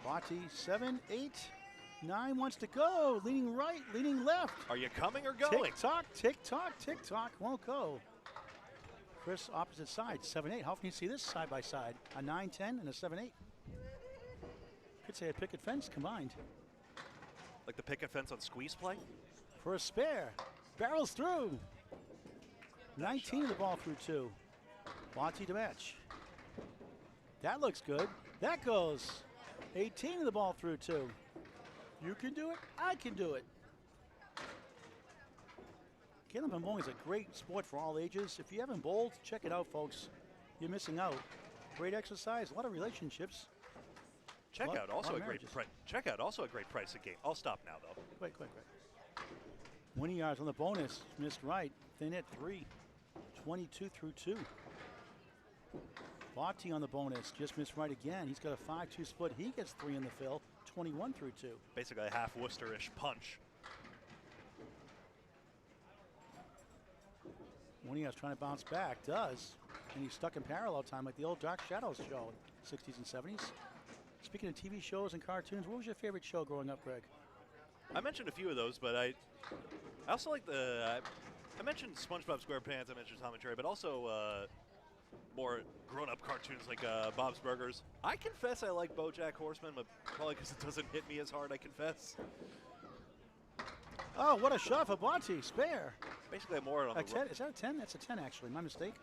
Bati, 7, 8, 9 wants to go. Leaning right, leaning left. Are you coming or going? Tick tock, tick tock, tick tock. Won't go. Chris, opposite side, 7, 8. How often do you see this side by side? A 9, 10 and a 7, 8. Could say a picket fence combined. Like the picket fence on squeeze play? For a spare. Barrels through. 19 of the ball through 2. Bati to match. That looks good. That goes. 18 of the ball through 2. You can do it. I can do it. Candlepin bowling is a great sport for all ages. If you haven't bowled, check it out, folks. You're missing out. Great exercise, a lot of relationships. Checkout Lot also of a great marriages. checkout also a great price of game. I'll stop now though. Quick. Winning yards on the bonus. Missed right. Thin at 3. 22 through 2. Bati on the bonus. Just missed right again. He's got a 5-2 split. He gets 3 in the fill. 21 through 2. Basically a half Worcesterish punch. Winning yards trying to bounce back. Does. And he's stuck in parallel time like the old Dark Shadows show in 60s and 70s. Speaking of TV shows and cartoons, what was your favorite show growing up, Greg? I mentioned a few of those, but I also like I mentioned SpongeBob SquarePants, I mentioned Tom and Jerry, but also more grown-up cartoons like Bob's Burgers. I confess I like BoJack Horseman, but probably because it doesn't hit me as hard, I confess. Oh, what a shot for Bati. Spare. Basically, I'm more on A the 10. Is that a 10? That's a 10, actually. My mistake.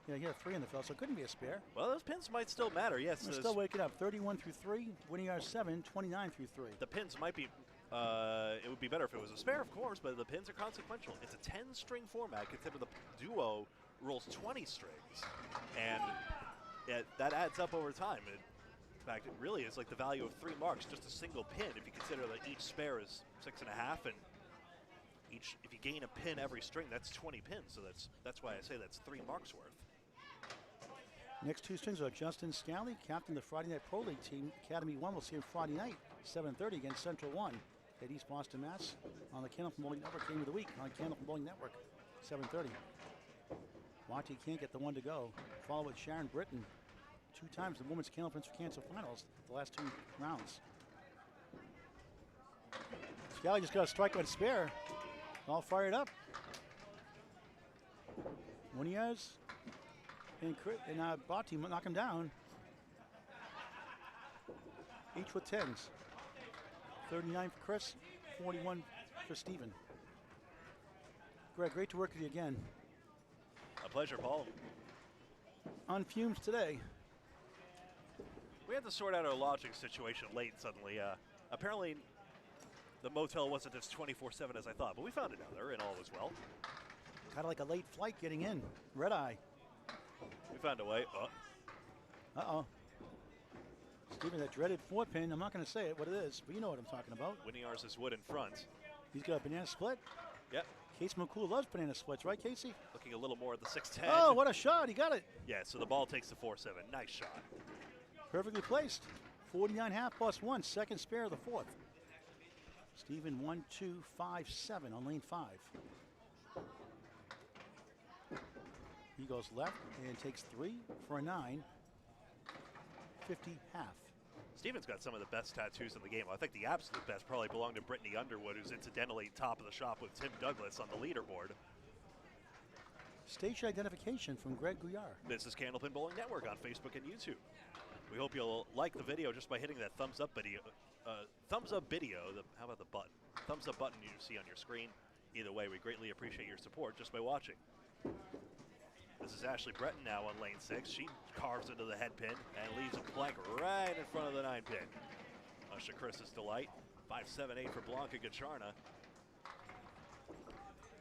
Yeah, he had a 3 in the fill, so it couldn't be a spare. Well, those pins might still matter, yes. We're still waking up. 31 through 3. Winning yards 7. 29 through 3. The pins might be, it would be better if it was a spare, of course, but the pins are consequential. It's a 10-string format. Consider the duo rolls 20 strings, and that adds up over time. In fact, it really is like the value of 3 marks, just a single pin, if you consider that each spare is 6.5, and if you gain a pin every string, that's 20 pins, so that's why I say that's 3 marks worth. Next 2 strings are Justin Scally, captain of the Friday Night Pro League team. Academy 1 will see him Friday night, 7:30 against Central 1 at East Boston, Mass. On the Candlepin Bowling Network Game of the Week on Candlepin Bowling Network, 7:30. Monty can't get the 1 to go. Follow with Sharon Britton. 2 times the Women's Candlepins for Cancer Finals, the last 2 rounds. Scally just got a strike on spare. All fired up. Munoz and Bati knock him down. Each with 10s. 39 for Chris, 41 for Steven. Greg, great to work with you again. A pleasure, Paul. On fumes today. We had to sort out our lodging situation late suddenly. Apparently, the motel wasn't as 24/7 as I thought, but we found another, and all was well. Kind of like a late flight getting in. Red eye. We found a way. Uh-oh. Steven, that dreaded 4-pin, I'm not going to say it, what it is, but you know what I'm talking about. Winning ours is wood in front. He's got a banana split. Yep. Casey McCool loves banana splits, right, Casey? Looking a little more at the 6-10. Oh, what a shot. He got it. Yeah, so the ball takes the 4-7. Nice shot. Perfectly placed. 49 half plus 1, second spare of the 4th. Steven 1, 2, 5, 7 on lane 5. He goes left and takes 3 for a 9. 50 half. Steven's got some of the best tattoos in the game. I think the absolute best probably belong to Brittany Underwood, who's incidentally top of the shop with Tim Douglas on the leaderboard. Station identification from Greg Gouillart. This is Candlepin Bowling Network on Facebook and YouTube. We hope you'll like the video just by hitting that thumbs up video. How about the button? Thumbs up button you see on your screen. Either way, we greatly appreciate your support just by watching. This is Ashley Breton now on lane 6. She carves into the head pin and leaves a plank right in front of the 9 pin. Much to Chris's delight. 5-7-8 for Blanca Gacharna.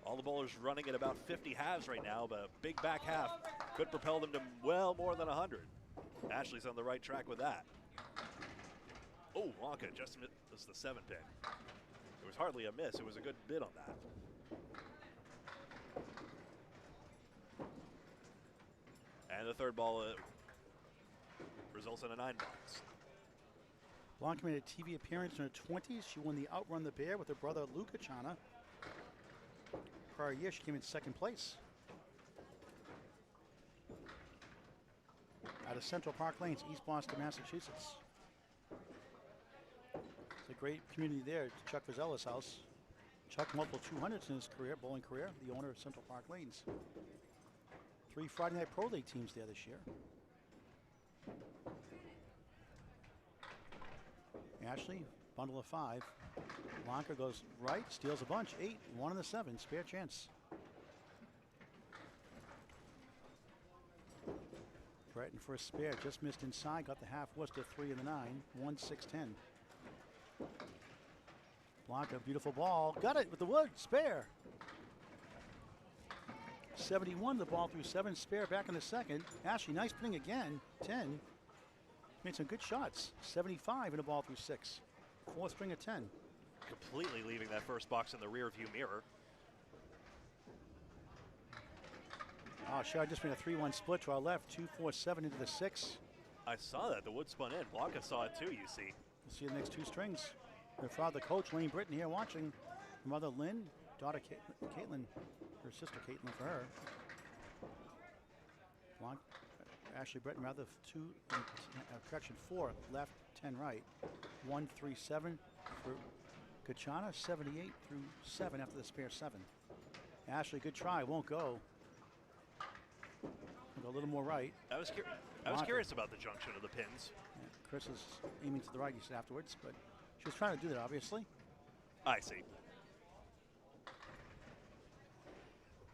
All the bowlers running at about 50 halves right now, but a big back half could propel them to well more than 100. Ashley's on the right track with that. Oh, Blanca just missed the 7 pin. It was hardly a miss. It was a good bid on that. And the third ball results in a 9 box. Blanca made a TV appearance in her 20s. She won the Outrun the Bear with her brother Luca Chana. Prior year, she came in 2nd place. of Central Park Lanes, East Boston, Massachusetts. It's a great community there. Chuck Vizzella's house. Chuck multiple 200s in his career, bowling career, the owner of Central Park Lanes. 3 Friday Night Pro League teams there this year. Ashley, bundle of 5. Blanca goes right, steals a bunch. 8, 1 and the 7, spare chance. Breton for a spare, just missed inside, got the half Worcester, 3 and the 9, 1, 6, 10. Blanca, beautiful ball, got it with the wood, spare. 71, the ball through 7, spare back in the second. Ashley, nice putting again, 10. Made some good shots, 75 and a ball through 6. 4th string of 10. Completely leaving that first box in the rear view mirror. Oh, Shard just made a 3-1 split to our left, 2, 4, 7 into the 6. I saw that. The wood spun in. Blanca saw it too, you see. We'll see the next 2 strings. Her father, coach Lane Britton, here watching. Her mother, Lynn. Daughter, Caitlin. Her sister, Caitlin, for her. Ashley Britton, rather, 2, correction, 4 left, 10 right. 1, 3, 7 for Gachana, 78 through 7 after the spare 7. Ashley, good try, won't go. A little more right. I was curious about the junction of the pins. Yeah, Chris is aiming to the right, he said afterwards, but she was trying to do that, obviously. I see.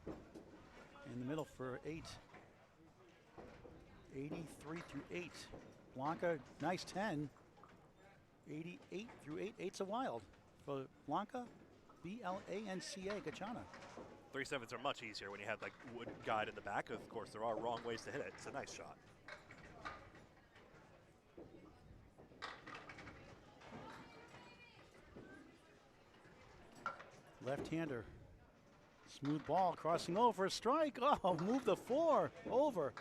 In the middle for 8. 83 through 8. Blanca, nice 10. 88 through 8. 8's a wild. For Blanca, B-L-A-N-C-A, Gachana. 3-7s are much easier when you have like wood guide in the back. Of course, there are wrong ways to hit it. It's a nice shot. Left-hander. Smooth ball crossing over. Strike. Oh, move the 4 over.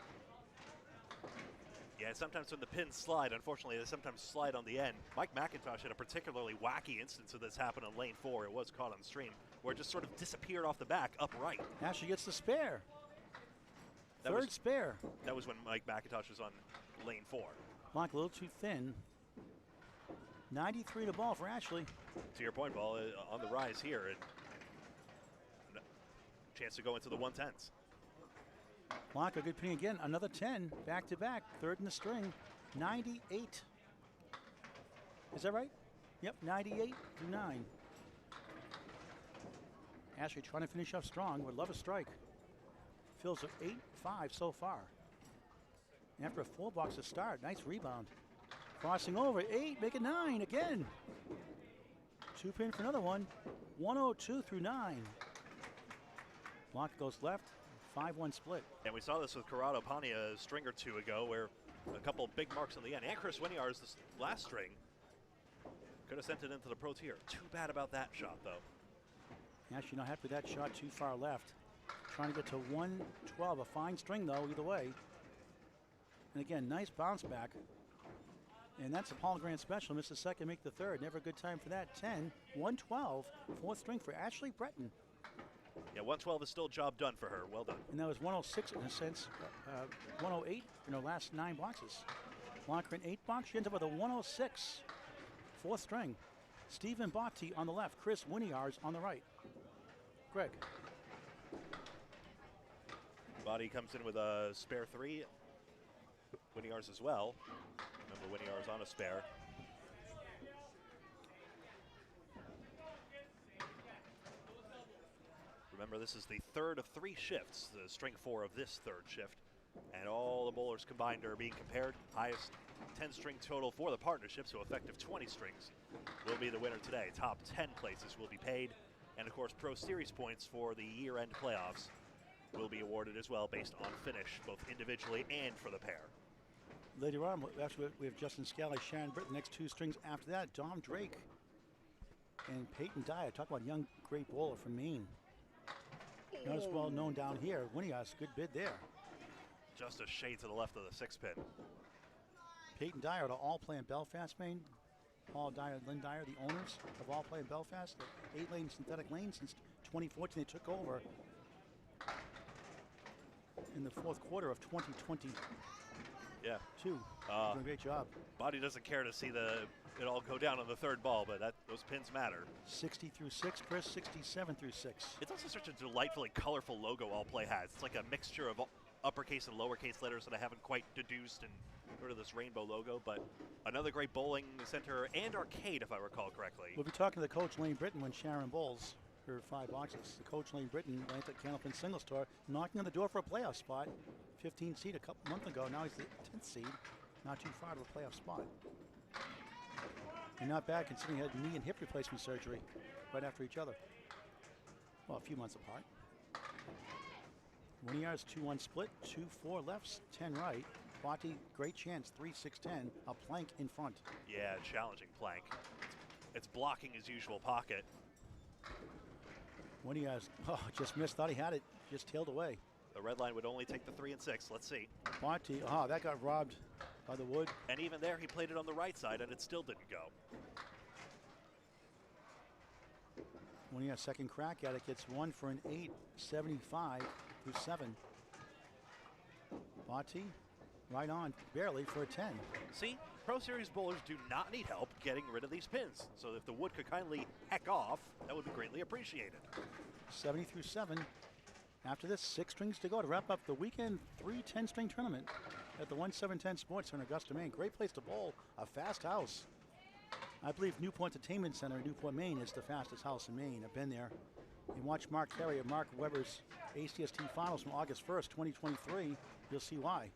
Yeah, sometimes when the pins slide, unfortunately, they sometimes slide on the end. Mike McIntosh had a particularly wacky instance of this happen on lane 4. It was caught on stream, where it just sort of disappeared off the back upright. Ashley gets the spare. Third spare. That was when Mike McIntosh was on lane 4. Blanca a little too thin. 93 to ball for Ashley. To your point, ball on the rise here. And chance to go into the 110s. Blanca, good pitting again. Another 10, back to back. 3rd in the string. 98. Is that right? Yep, 98 through 9. Ashley trying to finish off strong. Would love a strike. Fills at 8-5 so far. After a 4 box to start, nice rebound. Crossing over, 8, make it 9 again. 2 pin for another one. 102 through 9. Blanca goes left. 5-1 split. And we saw this with Corrado Pania a string or 2 ago, where a couple big marks on the end. And Chris Winiar's this last string could have sent it into the pro tier. Too bad about that shot, though. Actually, not happy with that shot. Too far left. Trying to get to 112. A fine string, though, either way. And again, nice bounce back. And that's a Paul Grant special. Missed the second, make the third. Never a good time for that. 10, 112. 4th string for Ashley Bretton. Yeah, 112 is still job done for her. Well done. And that was 106 in a sense. 108 in her last 9 boxes. Blanca in 8 box. She ends up with a 106. 4th string. Stephen Botti on the left. Chris Winiar's on the right. Greg. Botti comes in with a spare 3. Winiar's as well. Remember, Winiar's on a spare. Remember, this is the 3rd of 3 shifts, the string 4 of this 3rd shift. And all the bowlers combined are being compared. Highest 10-string total for the partnership, so effective 20 strings will be the winner today. Top 10 places will be paid. And of course, Pro Series points for the year-end playoffs will be awarded as well based on finish, both individually and for the pair. Later on, after we have Justin Scally, Sharon Britt. The next 2 strings after that, Dom Drake and Peyton Dyer. Talk about young, great bowler from Maine. Not as well known down here. Winiar's good bid there. Just a shade to the left of the 6 pin. Peyton Dyer to All Play in Belfast, Maine. Paul Dyer, Lynn Dyer, the owners of All Play in Belfast. 8-lane synthetic lane since 2014. They took over in the 4th quarter of 2020. Yeah. 2. Doing a great job. Body doesn't care to see it all go down on the third ball, but those pins matter. 60 through 6, Chris. 67 through 6. It's also such a delightfully colorful logo All Play has. It's like a mixture of uppercase and lowercase letters that I haven't quite deduced and rid of this rainbow logo, but another great bowling center and arcade, if I recall correctly. We'll be talking to the coach, Lane Britton, when Sharon bowls her 5 boxes. The coach, Lane Britton, went at Candlepin Singles Tour, knocking on the door for a playoff spot. 15 seed a couple months ago. Now he's the 10th seed, not too far to a playoff spot. And not bad considering he had knee and hip replacement surgery right after each other. Well, a few months apart. Gouillart's 2-1 split, 2-4 lefts, 10 right. Botti, great chance, 3-6-10, a plank in front. Yeah, challenging plank. It's blocking his usual pocket. Gouillart's, just missed, thought he had it, just tailed away. The red line would only take the 3 and 6. Let's see. Botti, that got robbed by the wood. And even there, he played it on the right side, and it still didn't go. Gouillart, second crack at it, gets 1 for an 8, 75 through 7. Botti, right on, barely for a 10. See, Pro Series bowlers do not need help getting rid of these pins. So if the wood could kindly heck off, that would be greatly appreciated. 70 through 7. After this, 6 strings to go to wrap up the weekend 3 10-string tournament at the 1710 Sports Center in Augusta, Maine. Great place to bowl, a fast house. I believe Newport Entertainment Center in Newport, Maine is the fastest house in Maine. I've been there. And watch Mark Carey at Mark Weber's ACST Finals from August 1st, 2023. You'll see why.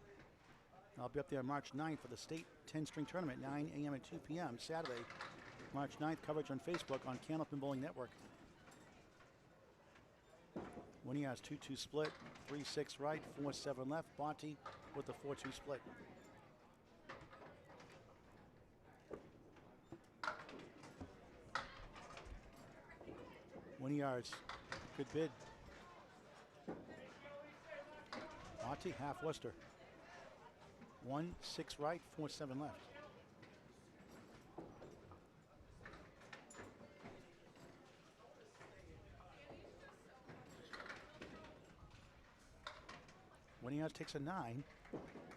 I'll be up there March 9th for the state 10-string tournament, 9 a.m. and 2 p.m. Saturday, March 9th. Coverage on Facebook on Candlepin Bowling Network. Gouillart's 2-2 split, 3-6 right, 4-7 left. Botti with the 4-2 split. Gouillart's good bid. Botti, half Worcester. 1-6 right, 4-7 left. Gouillart takes a 9,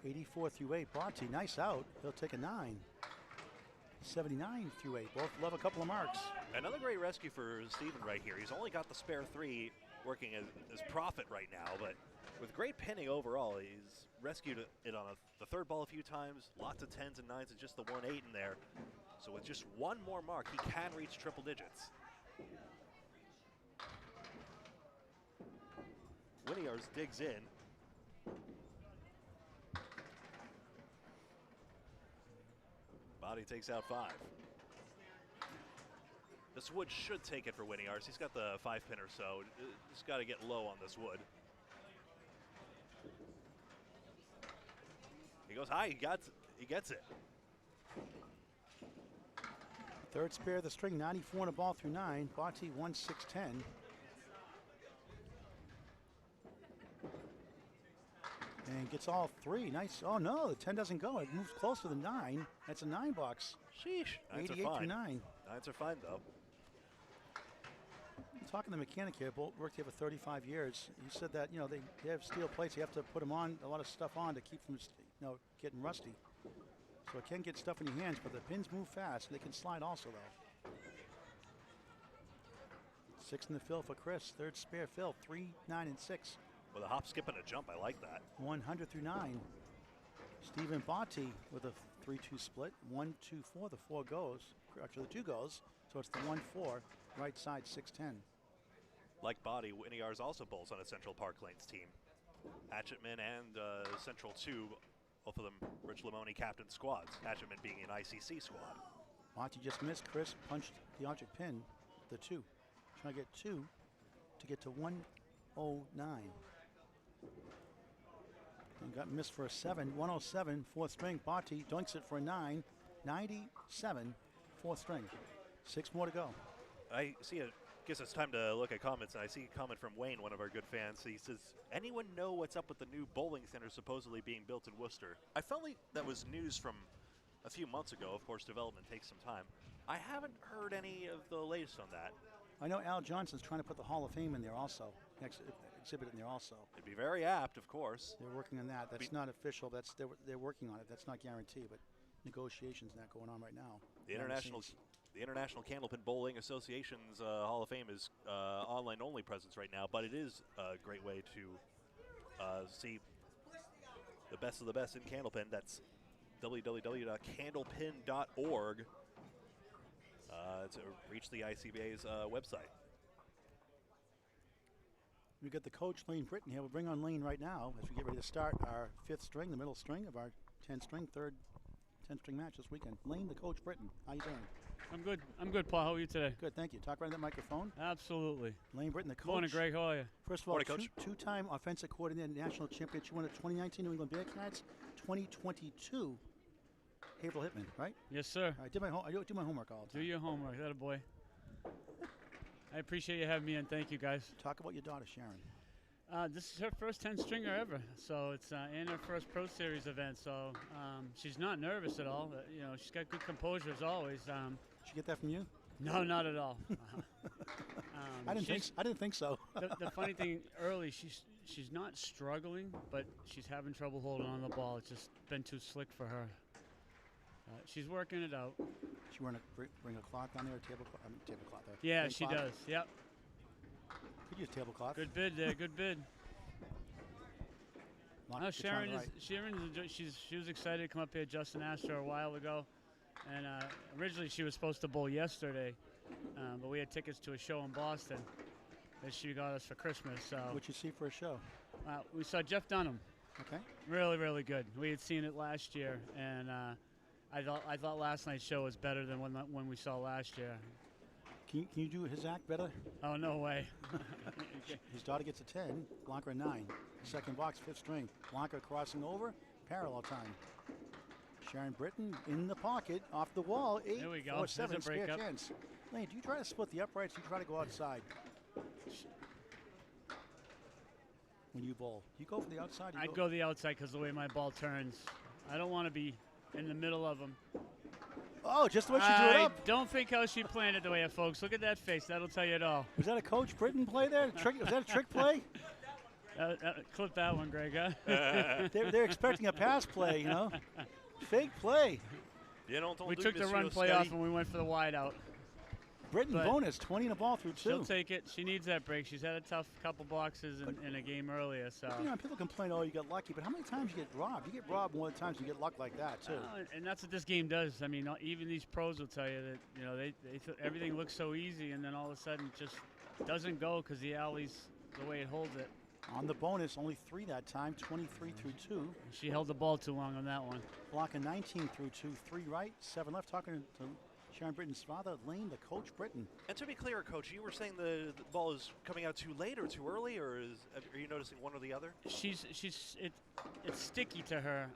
84 through 8. Botti, nice out. He'll take a 9, 79 through 8. Both love a couple of marks. Another great rescue for Steven right here. He's only got the spare 3 working as profit right now, but with great pinning overall, he's rescued it on the third ball a few times, lots of 10s and 9s, and just the 1-8 in there. So with just one more mark, he can reach triple digits. Gouillart digs in. Botti takes out 5. This wood should take it for Gouillart. He's got the 5-pin or so. Just got to get low on this wood. He goes high. He gets it. Third spare of the string, 94 on a ball through 9. Botti 1-6-10. And gets all 3. Nice. Oh no, the 10 doesn't go. It moves close to the 9. That's a 9 box. Sheesh. 88 through 9. 9s are fine though. Talking to the mechanic here, worked here for 35 years. He said that, they have steel plates. You have to put them on, a lot of stuff on to keep them, getting rusty. So it can get stuff in your hands, but the pins move fast. They can slide also, though. 6 in the fill for Chris. Third spare fill, 3, 9, and 6. With a hop, skip, and a jump, I like that. 100 through 9. Stephen Botti with a 3-2 split. 1, 2, 4. The 4 goes. Actually, the 2 goes. So it's the 1-4. Right side, 6-10. Like Botti, Gouillart's also bowls on a Central Park Lanes team. Hatchetman and Central 2, both of them Rich Limoni captain squads. Hatchetman being an ICC squad. Botti just missed. Chris punched the object pin, the 2. Trying to get 2 to get to 109. And got missed for a 7. 107, 4th string. Botti dunks it for a 9. 97, 4th string. 6 more to go. I see guess it's time to look at comments, and I see a comment from Wayne, one of our good fans. He says, anyone know what's up with the new bowling center supposedly being built in Worcester? I felt like that was news from a few months ago. Of course, development takes some time. I haven't heard any of the latest on that. I know Al Johnson's trying to put the Hall of Fame in there also, next exhibit in there also. It'd be very apt, of course. They're working on that. That's not official. They're working on it. That's not guaranteed, but negotiations not going on right now. The International Candlepin Bowling Association's Hall of Fame is online-only presence right now, but it is a great way to see the best of the best in Candlepin. That's www.candlepin.org to reach the ICBA's website. We've got the coach, Lane Britton, here. We'll bring on Lane right now as we get ready to start our 5th string, the middle string of our 10-string, third 10-string match this weekend. Lane, the coach, Britton. How you doing? I'm good. I'm good, Paul. How are you today? Good, thank you. Talk right in that microphone. Absolutely. Lane Britton, the coach. Morning, Greg. How are you? First of all, Morning, Coach. two-time offensive coordinator, national champion. You won the 2019 New England Bearcats, 2022 Haverhill Hitmen, right? Yes, sir. I do my homework all the time. Do your homework. That a boy. I appreciate you having me in. Thank you, guys. Talk about your daughter, Sharon. This is her first 10-stringer ever, so it's in her first Pro Series event. So she's not nervous at all. You know, she's got good composure as always. Did she get that from you? No, not at all. I didn't think so. The funny thing, early she's not struggling, but she's having trouble holding on the ball. It's just been too slick for her. She's working it out. She wearing bring a cloth down there, a tablecloth. Tablecloth there. Yeah, Big she cloth? does. Yep. Could use tablecloth. Good bid there. Good bid. Lock No, the Sharon time is. right. Sharon is. She was excited to come up here. Justin asked her a while ago, and originally she was supposed to bowl yesterday, but we had tickets to a show in Boston that she got us for Christmas. So What'd you see for a show? we saw Jeff Dunham. Okay. Really, really good. We had seen it last year, and I thought last night's show was better than when we saw last year. Can you do his act better? Oh, no way. His daughter gets a 10, Blanca a 9. Second box, 5th string. Blanca crossing over, parallel time. Sharon Britton in the pocket, off the wall, 8, There we go. 4, 7, There's a spare breakup. chance. Lane, do you try to split the uprights? Do you try to go outside? When you bowl, do you go for the outside? I'd go the outside because the way my ball turns. I don't want to be in the middle of them. Oh, just the way she drew it up. Don't think how she planned it the way, folks. Look at that face. That'll tell you it all. Was that a Coach Britton play there? Was that a trick play? Clip that one, Greg. Huh? They're expecting a pass play, you know. Fake play. We took the run play off and we went for the wide out. Britton But bonus, 20 in a ball through 2. She'll take it. She needs that break. She's had a tough couple boxes in a game earlier. So. You know, people complain, oh, you got lucky, but how many times you get robbed? You get robbed more times you get luck like that, too. And that's what this game does. I mean, even these pros will tell you that, you know, everything looks so easy, and then all of a sudden it just doesn't go because the alley's the way it holds it. On the bonus, only 3 that time, 23 through 2. She held the ball too long on that one. Block a 19 through 2, 3 right, 7 left. Talking to Sharon Britton's father, Lane, the coach, Britton. And to be clear, Coach, you were saying the ball is coming out too late or too early, or are you noticing one or the other? It's sticky to her,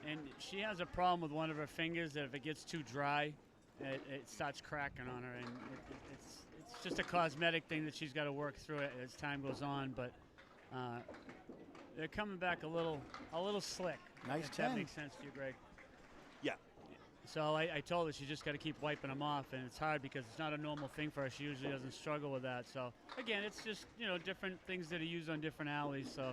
and she has a problem with one of her fingers that if it gets too dry, it starts cracking on her, and it's just a cosmetic thing that she's got to work through it as time goes on. But they're coming back a little slick. Nice if 10. that makes sense to you, Greg. Yeah. So I told her she just got to keep wiping them off, and it's hard because it's not a normal thing for her. She usually doesn't struggle with that. So again, it's just, you know, different things that are used on different alleys. So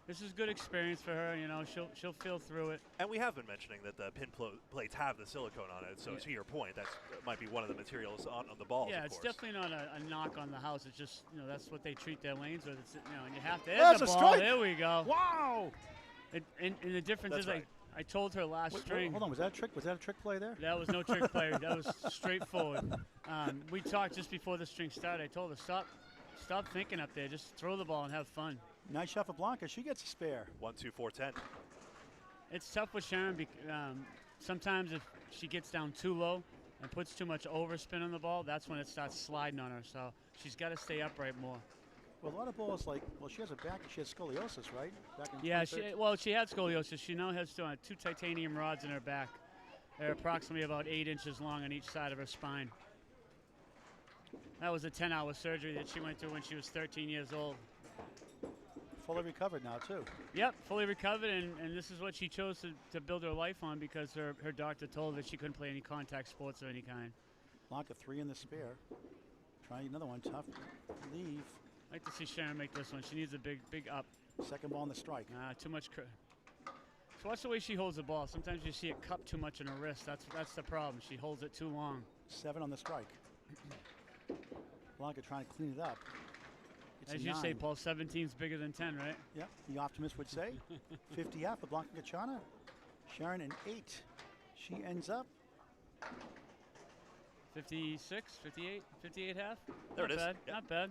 this is good experience for her. You know, she'll feel through it. And we have been mentioning that the pin plates have the silicone on it. So Yeah. to your point, that might be one of the materials on the balls. Yeah, of it's course. definitely not a knock on the house. It's just, you know, that's what they treat their lanes with. It's, you know, and you have to. That's There's a the ball. strike. There we go. Wow! And the difference That's is right. I told her last Wait, string. hold on, was that a trick? Was that a trick play there? That was no trick play. That was straightforward. We talked just before the string started. I told her, stop thinking up there. Just throw the ball and have fun. Nice shot for Blanca. She gets a spare. 1, 2, 4, 10. It's tough with Sharon. Sometimes if she gets down too low and puts too much overspin on the ball, that's when it starts sliding on her. So she's got to stay upright more. Well, a lot of balls she has she has scoliosis, right? Back in Yeah, 2013. she had scoliosis. She now has 2 titanium rods in her back. They're approximately about 8 inches long on each side of her spine. That was a 10-hour surgery that she went through when she was 13 years old. Fully recovered now, too. Yep, fully recovered, and this is what she chose to build her life on because her doctor told her that she couldn't play any contact sports of any kind. Blanca 3 in the spare. Trying another one. Tough leave. I'd like to see Sharon make this one. She needs a big up. Second ball on the strike. Too much. So watch the way she holds the ball. Sometimes you see it cup too much in her wrist. That's the problem. She holds it too long. 7 on the strike. Blanca trying to clean it up. It's As a you 9. say, Paul, 17's bigger than 10, right? Yep, the optimist would say. 50 out for Blanca Gachana. Sharon an 8. She ends up 56, 58, 58 half. There Not it is. Bad. Yep. Not bad.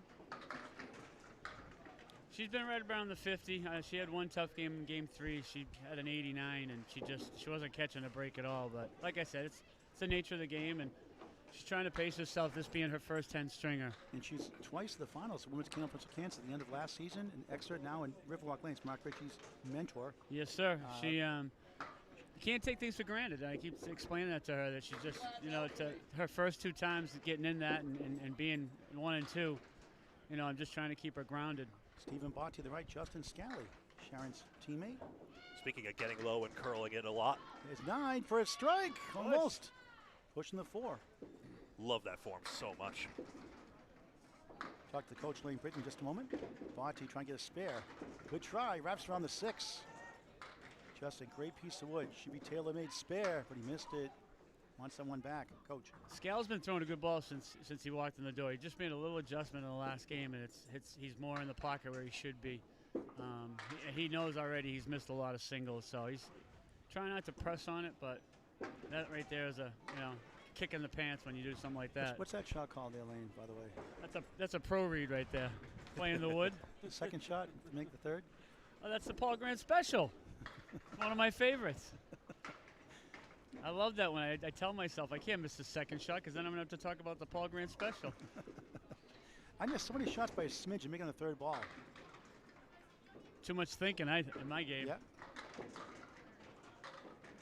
She's been right around the 50. She had one tough game in game 3. She had an 89, and she wasn't catching a break at all. But like I said, it's the nature of the game, and she's trying to pace herself, this being her first 10-stringer. and she's twice to the finals. Women's Candlepin Kansas at the end of last season, and Exeter now in Riverwalk Lanes. Mark Ritchie's mentor. Yes, sir. She can't take things for granted. I keep explaining that to her, that she's just, to her first 2 times getting in that and being 1 and 2, I'm just trying to keep her grounded. Stephen Botti to the right, Justin Scally, Sharon's teammate. Speaking of getting low and curling it a lot, There's 9 for a strike, almost. Pushing the 4. love that form so much. Talk to Coach Lane Britton in just a moment. Botti trying to get a spare. Good try, wraps around the 6. Just a great piece of wood. Should be tailor-made spare, but he missed it. Wants that one back, Coach. Scal's been throwing a good ball since he walked in the door. He just made a little adjustment in the last game, and he's more in the pocket where he should be. He knows already he's missed a lot of singles, so he's trying not to press on it, but that right there is a kick in the pants when you do something like that. What's that shot called there, Lane, by the way? That's a pro read right there, playing the wood. The second shot, make the third. Oh, that's the Paul Grant special. One of my favorites. I love that when I tell myself I can't miss the second shot because then I'm going to have to talk about the Paul Grant special. I missed so many shots by a smidge and making the third ball. Too much thinking in my game. Yeah.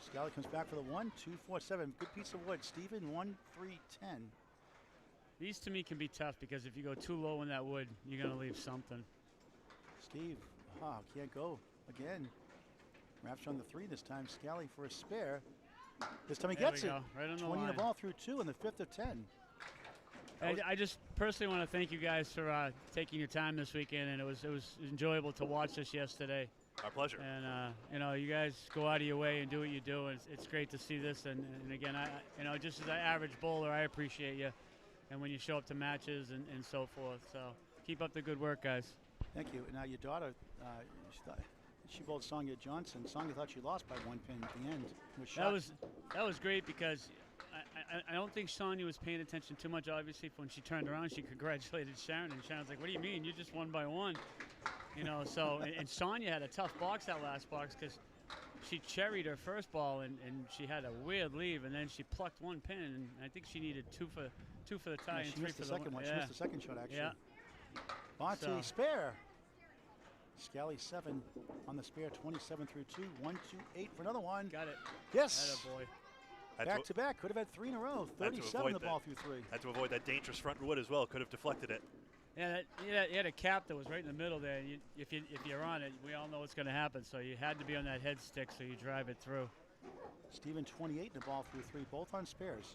Scally comes back for the 1, 2, 4, 7. Good piece of wood. Steven, 1, 3, 10. These to me can be tough because if you go too low in that wood, you're going to leave something. Steve, can't go again. Wraps on the 3 this time. Scally for a spare. This time he There gets we it. go, right on the 20 in the line. ball through 2 and the 5th of 10. I just personally want to thank you guys for taking your time this weekend, and it was enjoyable to watch this yesterday. Our pleasure. And you guys go out of your way and do what you do, and it's great to see this. And again, just as an average bowler, I appreciate you, and when you show up to matches and so forth. So keep up the good work, guys. Thank you. Now your daughter, she bowled Sonia Johnson. Sonia thought she lost by 1 pin at the end. That was great because I don't think Sonia was paying attention too much. Obviously, when she turned around, she congratulated Sharon, and Sharon's like, "What do you mean? You just won by 1." So and Sonia had a tough box that last box because she cherried her first ball and she had a weird leave, and then she plucked 1 pin, and I think she needed two for the tie and she 3 missed for the the second one. Yeah. She missed the second shot, actually. Yeah. Botti, So- spare. Scally 7 on the spare, 27 through 2. 1, 2, 8 for another one. Got it. Yes. Attaboy. Back to back. Could have had 3 in a row. Had to 37 avoid the that. ball through 3. Had to avoid that dangerous front wood as well. Could have deflected it. Yeah, you had a cap that was right in the middle there. If you're on it, we all know what's going to happen. So you had to be on that head stick so you drive it through. Steven 28 in the ball through 3, both on spares.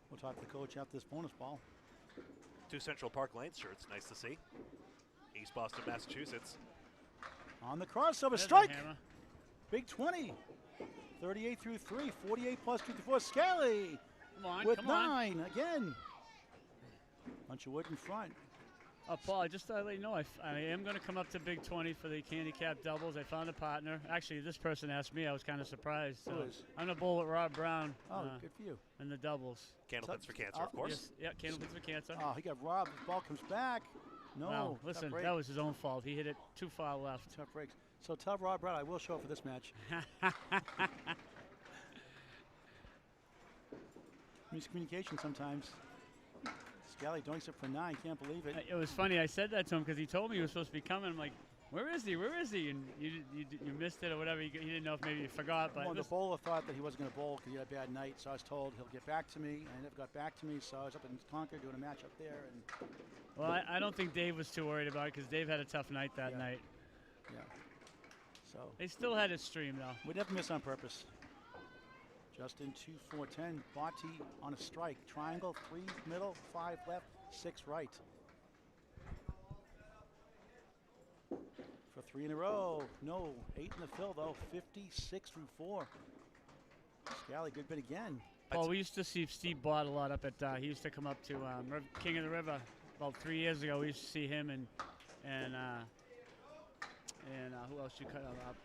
We'll talk to the coach after this bonus ball. 2 Central Park Lanes shirts. Nice to see. East Boston, Massachusetts. On the crossover, There's a strike. hammer. Big 20. 38 through 3, 48 plus 2 through 4. Scally Come on, with come on. 9 again. Bunch of wood in front. Paul, just to let you know, I am going to come up to Big 20 for the handicap doubles. I found a partner. Actually, this person asked me. I was kind of surprised. So Who is? I'm going to bowl with Rob Brown Oh, good for you. in the doubles. Candlepins for cancer, of course. Yes, yeah, Candlepins for cancer. Oh, he got robbed. The ball comes back. No. Wow, tough listen, break. that was his own fault. He hit it too far left. Tough breaks. So tell Rob Brown I will show up for this match. Miscommunication sometimes. Scally doing it for 9. Can't believe it. It was funny. I said that to him because he told me he was supposed to be coming. I'm like, where is he? Where is he? And you missed it or whatever. He didn't know if maybe you forgot. But Well, the listen, bowler thought that he wasn't going to bowl because he had a bad night, so I was told he'll get back to me. And he never got back to me, so I was up in Concord doing a match up there. And well, I don't think Dave was too worried about it because Dave had a tough night that Yeah. night. yeah, so They still had his stream though. we never miss on purpose. Justin 2, 4, 10. Botti on a strike. Triangle 3 middle, 5 left. 6 right. For 3 in a row. No, 8 in the fill though. 56 through 4. Scally, good bit again. Paul, we used to see Steve Bott a lot up at. He used to come up to King of the River about 3 years ago. We used to see him and who else you cut up?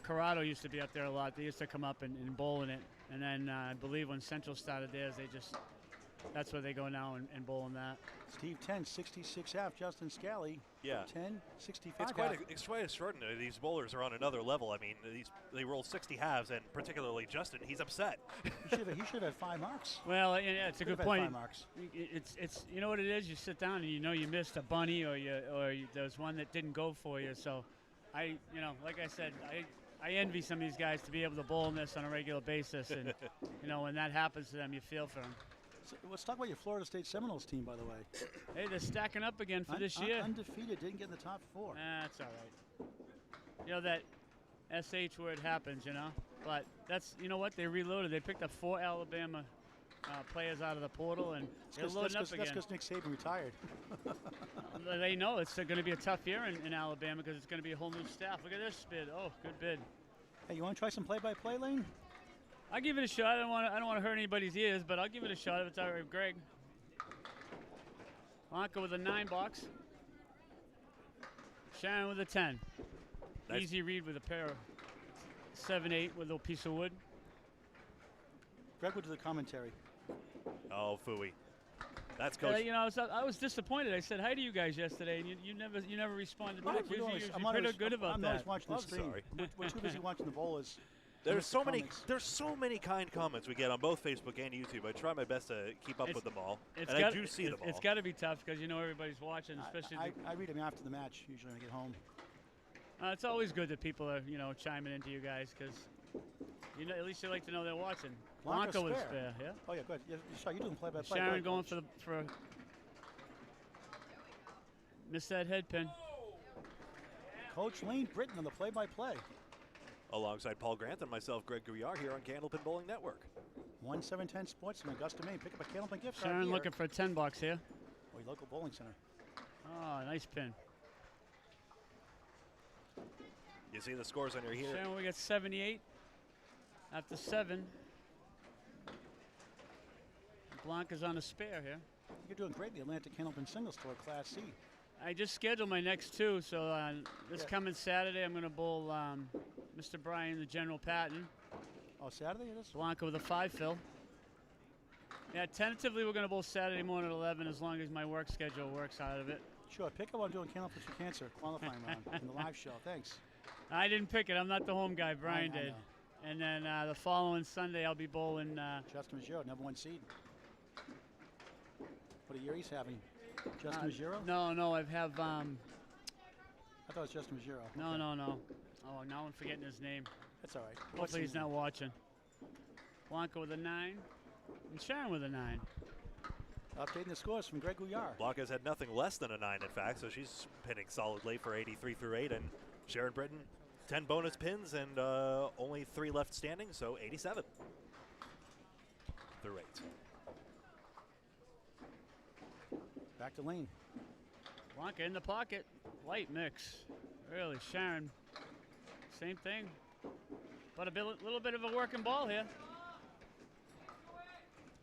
Corrado used to be up there a lot. They used to come up and bowl in it. And then I believe when Central started theirs, that's where they go now and bowl in that. Steve 10, 66 half. Justin Scally, Yeah. 10, 65 It's half. quite extraordinary. These bowlers are on another level. I mean, they roll 60 halves, and particularly Justin, he's upset. He should have had 5 marks. Well, yeah, it's a Could good have had point. 5 marks. It's you know what it is. You sit down and you know you missed a bunny or there's one that didn't go for you. So, like I said, I envy some of these guys to be able to bowl in this on a regular basis, and when that happens to them, you feel for them. So let's talk about your Florida State Seminoles team, by the way. Hey, they're stacking up again for this year. Undefeated, didn't get in the top 4. That's all right. You know that SH word happens, but that's what they reloaded. They picked up 4 Alabama players out of the portal, and they're loading up again. That's because Nick Saban retired. They know it's going to be a tough year in Alabama because it's going to be a whole new staff. Look at this bid. Oh, good bid. Hey, you want to try some play-by-play, Lane? I'll give it a shot. I don't want to hurt anybody's ears, but I'll give it a shot if it's all right with Greg. Blanca with a 9 box. Sharon with a 10. Nice. Easy read with a pair of 7-8 with a little piece of wood. Greg would do the commentary. Oh, phooey. That's Coach. I was disappointed. I said hi to you guys yesterday, and you never responded back. You're pretty good about I'm that. always watching the I'm stream. sorry. We're too busy watching the bowlers. There's so comments. many kind comments we get on both Facebook and YouTube. I try my best to keep up with them all, and I do see them all. It's got to be tough because everybody's watching, especially. I read them after the match usually when I get home. It's always good that people are chiming into you guys because at least you like to know they're watching. Blanca was fair, yeah. Oh yeah, good. Yeah, you're doing play-by-play. Sharon going for missed that head pin. Coach Lane Britton on the play-by-play. Alongside Paul Grant and myself, Greg Gouillart, here on Candlepin Bowling Network. 1-7-10 Sports in Augusta, Maine. Pick up a Candlepin gift card Sharon here. looking for a 10 box here. Or your local bowling center. Oh, nice pin. You see the scores on your here. Sharon, we got 78 after 7. Blanca's on a spare here. You're doing great in the Atlantic Candlepin Singles Tour Class C. I just scheduled my next 2, so this coming Saturday I'm going to bowl Mr. Bryan, the General Patton. Oh, Saturday it is? Blanca with a 5 fill. Yeah, tentatively we're going to bowl Saturday morning at 11 as long as my work schedule works out of it. Sure, pick up on doing Candlepin for Cancer qualifying round in the live show. Thanks. I didn't pick it. I'm not the home guy. Brian I did. know. And then the following Sunday I'll be bowling. Justin Maggio, #1 seed. What a year he's having. Justin Maggio? No, I have. I thought it was Justin Maggio. No. Oh, now I'm forgetting his name. That's all right. Hopefully he's not watching. Blanca with a 9, and Sharon with a 9. Updating the scores from Greg Gouillart. Blanca's had nothing less than a 9, in fact, so she's pinning solidly for 83 through 8, and Sharon Britton 10 bonus pins and only 3 left standing, so 87 through 8. Back to Lane. Blanca in the pocket. Light mix. Really, Sharon. Same thing. But a little bit of a working ball here.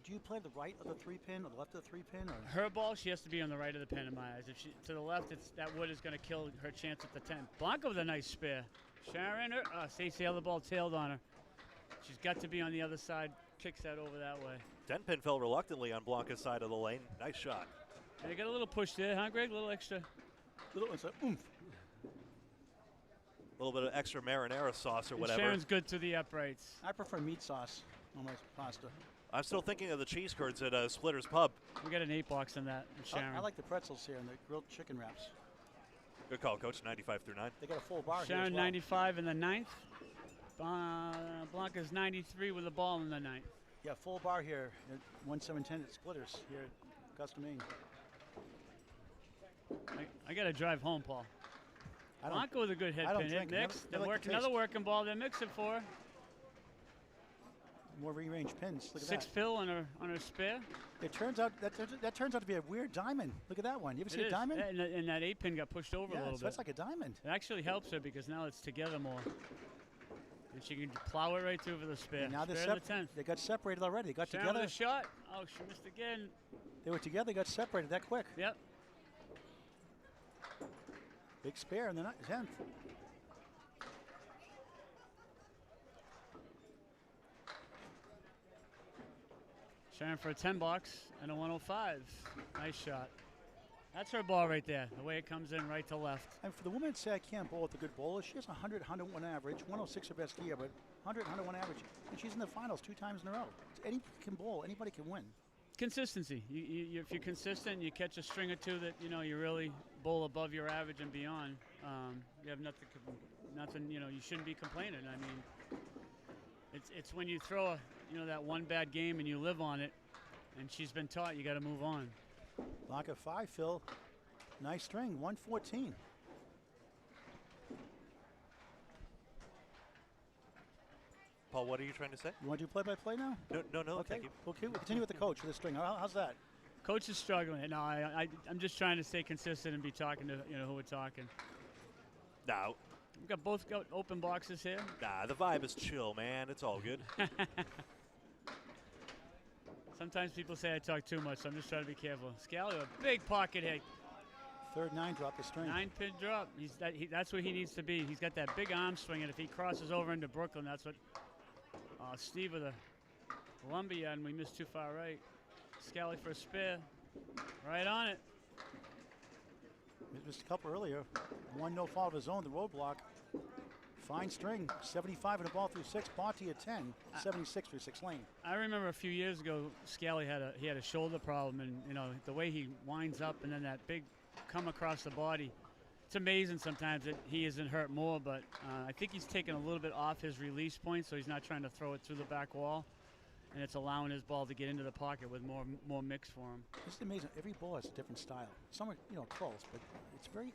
Do you play the right of the 3-pin or the left of the 3-pin? Or? Her ball, she has to be on the right of the pin in my eyes. If she to the left, that wood is going to kill her chance at the 10. Blanca with a nice spare. Sharon, see how the ball tailed on her. She's got to be on the other side. Kicks that over that way. 10-pin fell reluctantly on Blanca's side of the lane. Nice shot. And they got a little push there, huh, Greg? A little extra. It's a oomph. A little bit of extra marinara sauce or And whatever. Sharon's good to the uprights. I prefer meat sauce on my pasta. I'm still thinking of the cheese curds at Splitter's Pub. We got an 8 box in that, Sharon. I like the pretzels here and the grilled chicken wraps. Good call, Coach. 95 through 9. They got a full bar Sharon here as well. 95 in the 9th. Blanca's 93 with the ball in the 9th. Yeah, full bar here at 1-7-10 at Splitters here at Augusta, Maine. I got to drive home, Paul. Blanca with a good head I don't pin. drink. Hit mix. Never Then like the another taste. working ball. Then mix it for her. more re-range pins. Look at Six that. fill on her spare. It turns out that turns out to be a weird diamond. Look at that one. You ever It see a is. diamond? And that 8 pin got pushed over a Yeah, little so bit. that's like a diamond. It actually helps her because now it's together more. And she can plow it right through for the spare. And now Spare of the 10th. they got separated already. They got Sharon together. with a shot. Oh, she missed again. They were together. They got separated that quick. Yep. Big spare in the 10th. Sharon for a 10 box and a 105. Nice shot. That's her ball right there. The way it comes in right to left. And for the woman that say I can't bowl with a good bowler, she has 100, 101 average, 106 her best year, but 100, 101 average, and she's in the finals 2 times in a row. Anybody can bowl. Anybody can win. Consistency. If you're consistent, you catch a string or two that you really bowl above your average and beyond. You have nothing. You shouldn't be complaining. I mean, it's when you throw that one bad game and you live on it, and she's been taught you got to move on. Block of 5, Phil. Nice string, 114. Paul, what are you trying to say? You want to do play-by-play now? No, Okay. thank you. Okay, we'll continue with the coach with the string. How's that? Coach is struggling. No, I'm just trying to stay consistent and be talking to who we're talking. No, We've both got open boxes here. nah, the vibe is chill, man. It's all good. Sometimes people say I talk too much, so I'm just trying to be careful. Scally, a big pocket hit. Third 9 drop the string. 9-pin drop. That's where he needs to be. He's got that big arm swing, and if he crosses over into Brooklyn, that's what Steve with a Columbia, and we missed too far right. Scally for a spare. Right on it. Missed a couple earlier. 1 no fault of his own, the roadblock. Fine string, 75 in the ball through 6. Bonte at 10, 76 through 6 lane. I remember a few years ago, Scally had a shoulder problem, and the way he winds up, and then that big come across the body. It's amazing sometimes that he isn't hurt more, but I think he's taken a little bit off his release point, so he's not trying to throw it through the back wall, and it's allowing his ball to get into the pocket with more mix for him. This is amazing. Every ball has a different style. Some are, close, but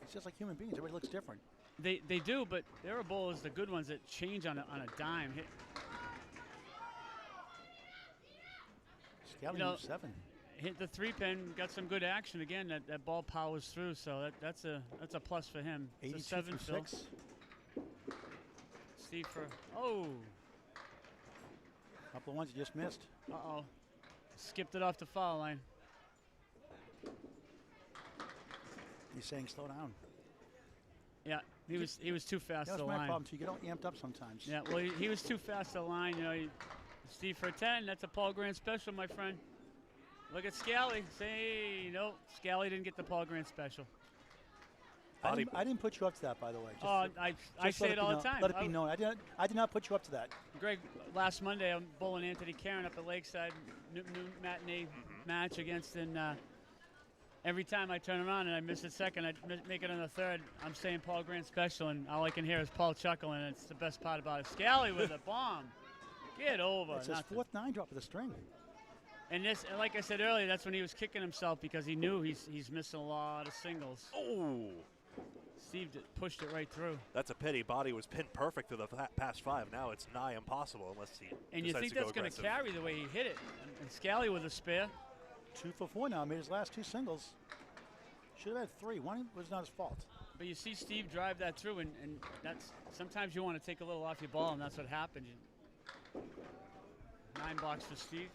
it's just like human beings. Everybody looks different. They do, but there are bowlers, the good ones, that change on a dime. Scally moves 7. Hit the 3-pin, got some good action again. That ball powers through, so that's a plus for him. It's 82 a 7 through fill. 6. Steve for Couple of ones you just missed. skipped it off the foul line. He's saying slow down. Yeah, he was too fast That's to the my line. problem too. You get all amped up sometimes. Yeah, well he was too fast to the line. Steve for a 10. That's a Paul Grant special, my friend. Look at Scally. Say no, Scally didn't get the Paul Grant special. I didn't put you up to that, by the way. I say it all the time. Let it be known. I did not put you up to that. Greg, last Monday I'm bowling Anthony Karen up at Lakeside, new matinee match against, and every time I turn around and I miss a second, I make it on the third. I'm saying Paul Grant special, and all I can hear is Paul chuckling. And it's the best part about it. Scally with a bomb. Get over. It's his Nothing. 4th 9 drop of the string. And like I said earlier, that's when he was kicking himself because he knew he's missing a lot of singles. Oh, Steve pushed it right through. that's a pity. Body was pinned perfect through the past 5. Now it's nigh impossible unless he And you decides think to go that's going to aggressive. carry the way he hit it. And Scally with a spare. 2 for 4 now. Made his last 2 singles. Should have had 3. 1 was not his fault. But you see Steve drive that through, and that's sometimes you want to take a little off your ball, and that's what happened. 9 box for Steve.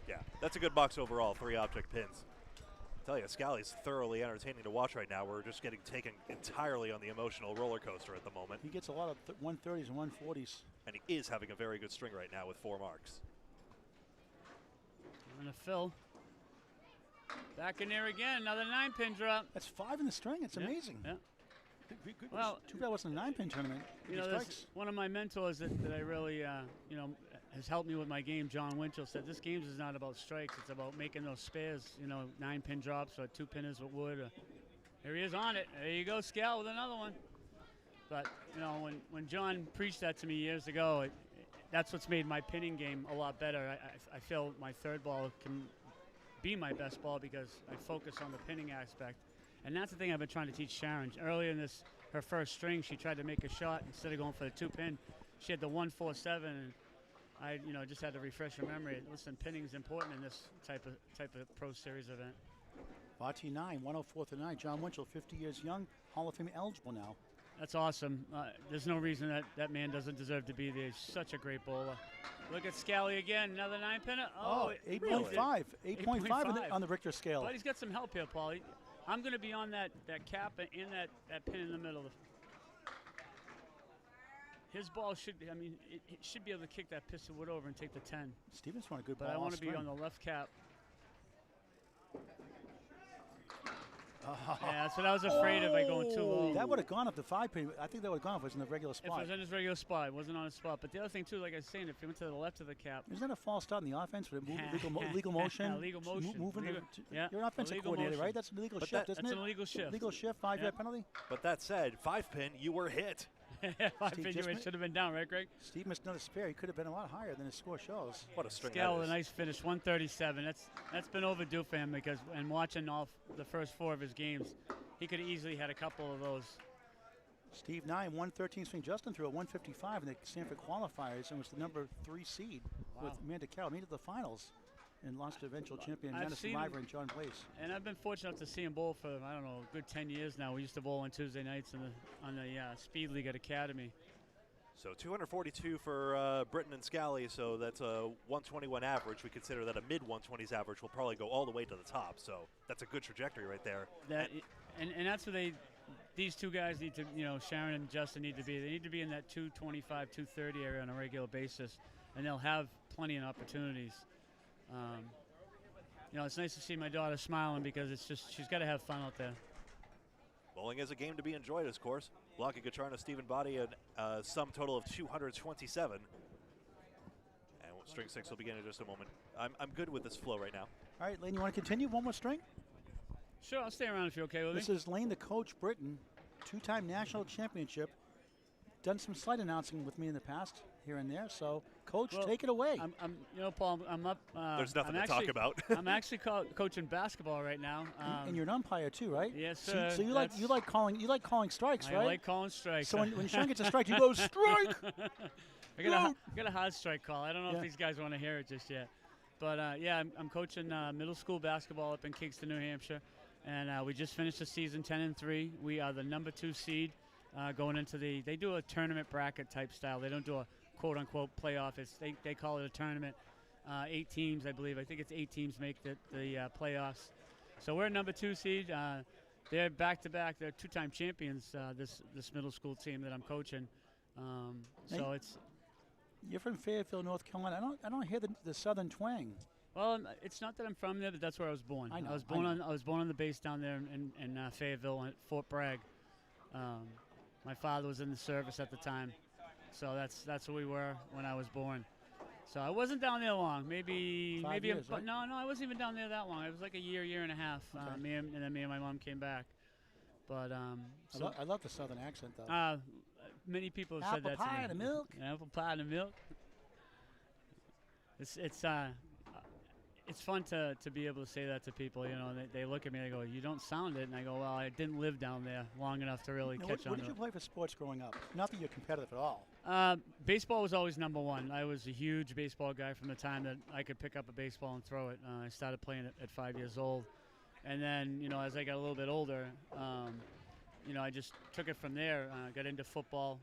Yeah, that's a good box overall. 3 object pins. I tell you, Scally's thoroughly entertaining to watch right now. We're just getting taken entirely on the emotional roller coaster at the moment. He gets a lot of 130s and 140s. And he is having a very good string right now with 4 marks. And a fill. Back in there again, another 9-pin drop. That's 5 in the string. It's Yeah, amazing. Yeah. Good. Well, Too bad it wasn't a 9-pin tournament. There's Strikes. one of my mentors that I really, has helped me with my game, John Winchell, said this game is not about strikes. It's about making those spares, 9-pin drops or 2-pinners with wood. Here he is on it. There you go, Scal with another one. But, when John preached that to me years ago, that's what's made my pinning game a lot better. I feel my third ball can be my best ball because I focus on the pinning aspect. And that's the thing I've been trying to teach Sharon. Earlier in her first string, she tried to make a shot. Instead of going for the 2-pin, she had the 1-4-7. And I just had to refresh your memory. Listen, pinning is important in this type of Pro Series event. Bati 9, 104 to 9. John Winchell, 50 years young, Hall of Fame eligible now. That's awesome. There's no reason that man doesn't deserve to be there. He's such a great bowler. Look at Scally again, another 9-pinner. Oh, 8.5. 8.5 on the Richter scale. But he's got some help here, Paul. I'm going to be on that cap and that pin in the middle. His ball should be, it should be able to kick that pistol wood over and take the 10. Stevens won a good ball. But I want to be on the left cap. Yeah, that's what I was afraid of by going too low. That would have gone up to 5 pin. I think that would have gone if it was in the regular spot. If it was in his regular spot, it wasn't on his spot. But the other thing, too, like I was saying, if you went to the left of the cap. Isn't that a false start in the offense with legal motion? Legal motion. You're an offensive coordinator, right? That's an illegal shift, isn't it? That's an illegal shift. Legal shift, 5-yard penalty? But that said, 5-pin, you were hit. 5-pin, you should have been down, right, Greg? Steve missed another spare. He could have been a lot higher than his score shows. What a string Scale that with is. a nice finish, 137. That's been overdue for him because, and watching all the first 4 of his games, he could have easily had a couple of those. Steve 9, 113 swing. Justin threw a 155 in the Stanford qualifiers and was the number 3 seed with Amanda Carroll. Made it to the finals and lost to eventual champion Madison River and John Blaze. And I've been fortunate enough to see him bowl for, I don't know, a good 10 years now. We used to bowl on Tuesday nights on the Speed League at Academy. So 242 for Britton and Scally, so that's a 121 average. We consider that a mid-120s average will probably go all the way to the top, so that's a good trajectory right there. And that's where these two guys need to, Sharon and Justin need to be. They need to be in that 225, 230 area on a regular basis, and they'll have plenty of opportunities. It's nice to see my daughter smiling because it's just, she's got to have fun out there. Bowling is a game to be enjoyed, of course. Blanca Gatrana, Stephen Body, a sum total of 227. And string 6 will begin in just a moment. I'm good with this flow right now. All right, Lane, you want to continue? One more string? Sure, I'll stay around if you're okay with me. This is Lane, the coach, Britain, 2-time national championship. Done some slight announcing with me in the past, here and there. So, Coach, take it away. Paul, I'm up. There's nothing to talk about. I'm actually coaching basketball right now. And you're an umpire too, right? Yes, sir. So you like calling strikes, right? I like calling strikes. So when Sean gets a strike, you go strike. I got a hard strike call. I don't know if these guys want to hear it just yet, but I'm coaching middle school basketball up in Kingston, New Hampshire, and we just finished the season 10-3. We are the number 2 seed. Going into they do a tournament bracket type style. They don't do a quote-unquote playoff. They call it a tournament. 8 teams, I believe. I think it's 8 teams make the playoffs. So we're number 2 seed. They're back-to-back. They're 2-time champions, this middle school team that I'm coaching. So it's... You're from Fayetteville, North Carolina. I don't hear the southern twang. Well, it's not that I'm from there, but that's where I was born. I know, I was born on the base down there in Fayetteville at Fort Bragg. My father was in the service at the time, so that's where we were when I was born. So I wasn't down there long, maybe 5 years, right? No, I wasn't even down there that long. It was like a year and a half. Okay. And then me and my mom came back. But I love the southern accent though. Many people have said that to me. Apple pie and milk. Apple pie and milk. It's fun to be able to say that to people. They look at me and they go, "You don't sound it," and I go, "Well, I didn't live down there long enough to really catch on." What did you play for sports growing up? Not that you're competitive at all. Baseball was always number 1. I was a huge baseball guy from the time that I could pick up a baseball and throw it. I started playing it at 5 years old, and then as I got a little bit older, I just took it from there. Got into football.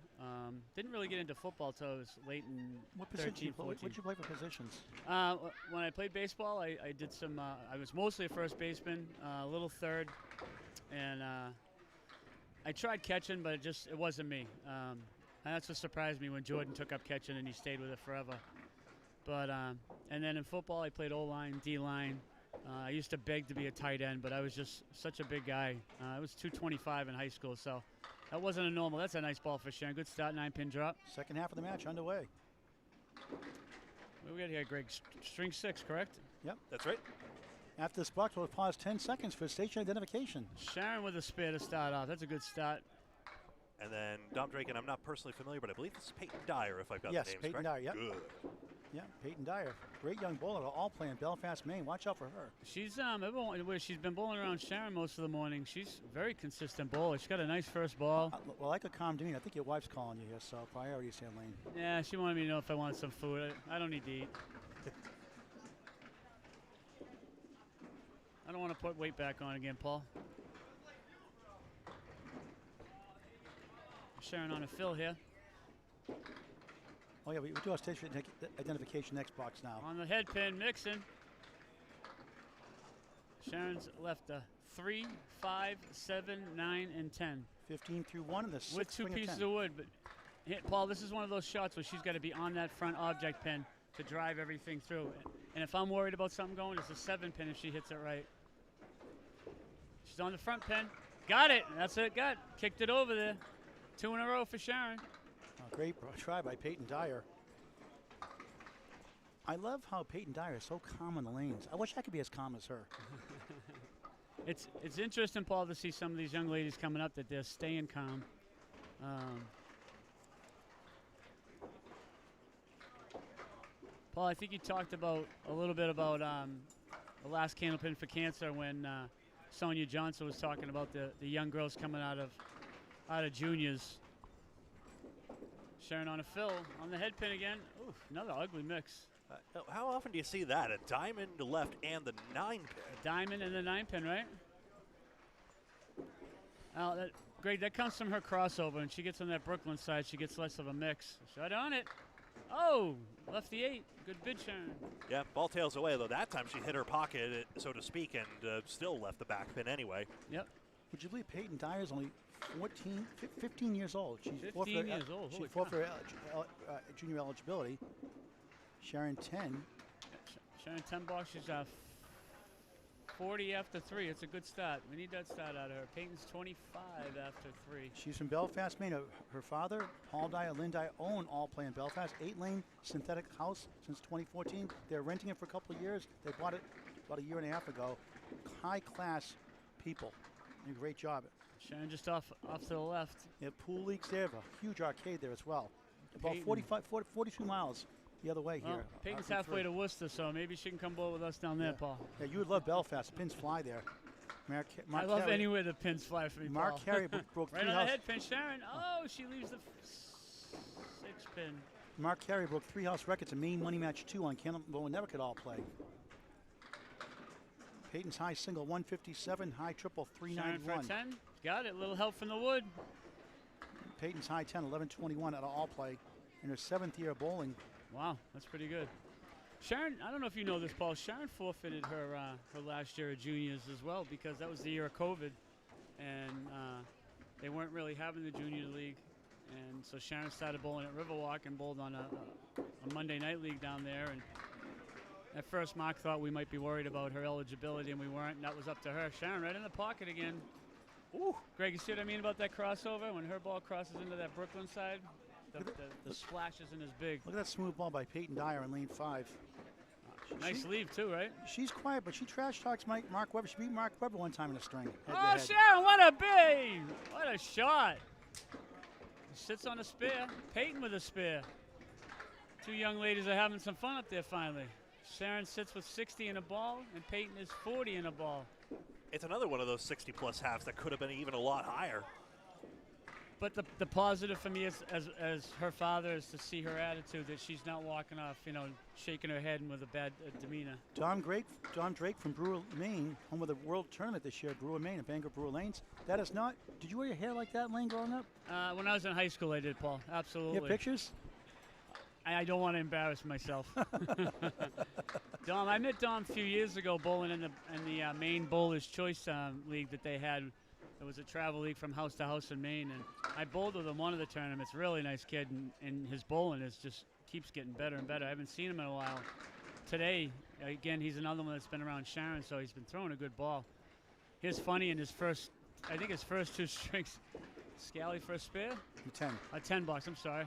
Didn't really get into football until I was late in What position 13, 14. What did you play for positions? When I played baseball, I did some. I was mostly a first baseman, a little third, and I tried catching, but it wasn't me. And that's what surprised me when Jordan took up catching and he stayed with it forever. But and then in football, I played O-line, D-line. I used to beg to be a tight end, but I was just such a big guy. I was 225 in high school, so that wasn't a normal. That's a nice ball for Sharon. Good start, 9-pin drop. Second half of the match underway. What we got here, Greg? String 6, correct? Yep. That's right. After this block, we'll pause 10 seconds for station identification. Sharon with a spare to start off. That's a good start. And then Dom Drake, and I'm not personally familiar, but I believe this is Peyton Dyer, if I've got the names Peyton correct. Dyer, yep. Good. Yeah, Peyton Dyer, great young bowler, all playing Belfast, Maine. Watch out for her. She's she's been bowling around Sharon most of the morning. She's a very consistent bowler. She's got a nice first ball. Well, I could calm down. I think your wife's calling you here, so priorities here, Lane. Yeah, she wanted me to know if I wanted some food. I don't need to eat. I don't want to put weight back on again, Paul. Sharon on a fill here. Oh, yeah, we do our station identification next box now. On the head pin, Mixon. Sharon's left a 3, 5, 7, 9, and 10. 15 through 1 in the sixth With 2 swing pieces 10. of wood. But Paul, this is one of those shots where she's got to be on that front object pin to drive everything through. And if I'm worried about something going, it's a 7 pin if she hits it right. She's on the front pin. Got it. That's it. Kicked it over there. 2 in a row for Sharon. Oh, great try by Peyton Dyer. I love how Peyton Dyer is so calm on the lanes. I wish I could be as calm as her. It's interesting, Paul, to see some of these young ladies coming up that they're staying calm. Paul, I think you talked a little bit about the last Candlepin for Cancer when Sonia Johnson was talking about the young girls coming out of juniors. Sharon on a fill on the head pin again. Ooh, another ugly mix. How often do you see that? A diamond left and the 9 pin. A diamond and the 9 pin, right? Greg, that comes from her crossover, and she gets on that Brooklyn side. She gets less of a mix. Shot on it. Oh, left the 8. Good bid, Sharon. Yeah, ball tails away, though. That time she hit her pocket, so to speak, and still left the back pin anyway. Yep. Would you believe Peyton Dyer's only 15 years old? She's 15 years old. She Holy fought cow. for junior eligibility. Sharon 10. Sharon 10 box. She's 40 after 3. It's a good start. We need that start out of her. Peyton's 25 after 3. She's from Belfast, Maine. Her father, Paul Dyer, Lynn Dyer, own all play in Belfast. 8-lane synthetic house since 2014. They're renting it for a couple of years. They bought it about a year and a half ago. High class people. Did a great job. Sharon just off to the left. Yeah, pool leagues there. A huge arcade there as well. About Peyton. 42 miles the other way Well, here. Peyton's Route halfway 3. to Worcester, so maybe she can come bowl with us down there, Yeah. Paul. Yeah, you would love Belfast. The pins fly there. Mark I love Carey, anywhere the pins fly for me, Mark Paul. Carey broke Right three on the house. head pin, Sharon. Oh, she leaves the 6 pin. Mark Carey broke 3 house records in Maine Money Match 2 on Candlepin. Well, we never could all play. Peyton's high single 157, high triple Sharon for a 391. 10. Got it. Little help from the wood. Peyton's high 10 1121 out of all play in her 7th year of bowling. Wow, that's pretty good. Sharon, I don't know if you know this, Paul. Sharon forfeited her last year of juniors as well because that was the year of COVID, and they weren't really having the junior league, and so Sharon started bowling at Riverwalk and bowled on a Monday night league down there. And at first, Mark thought we might be worried about her eligibility, and we weren't. And that was up to her. Sharon right in the pocket again. Ooh, Greg, you see what I mean about that crossover when her ball crosses into that Brooklyn side? The splash isn't as big. Look at that smooth ball by Peyton Dyer in lane 5. Nice leave too, right? She's quiet, but she trash talks Mark Webber. She beat Mark Webber one time in a string. Head to Oh, head. Sharon, what a big! What a shot! Sits on a spear. Peyton with a spear. 2 young ladies are having some fun up there finally. Sharon sits with 60 in a ball, and Peyton is 40 in a ball. It's another one of those 60-plus halves that could have been even a lot higher. But the positive for me as her father is to see her attitude, that she's not walking off, shaking her head and with a bad demeanor. Don Drake from Brewer, Maine, home of the World Tournament this year, Brewer, Maine, at Bangor Brewer Lanes. That is not. Did you wear your hair like that, Lane, growing up? When I was in high school, I did, Paul. Absolutely. You have pictures? I don't want to embarrass myself. Dom, I met Dom a few years ago bowling in the Maine Bowlers Choice League that they had. It was a travel league from house to house in Maine, and I bowled with him one of the tournaments. Really nice kid, and his bowling just keeps getting better and better. I haven't seen him in a while. Today, again, he's another one that's been around Sharon, so he's been throwing a good ball. Here's funny in his first 2 strings. Scally for a spear? 10. A 10 box, I'm sorry.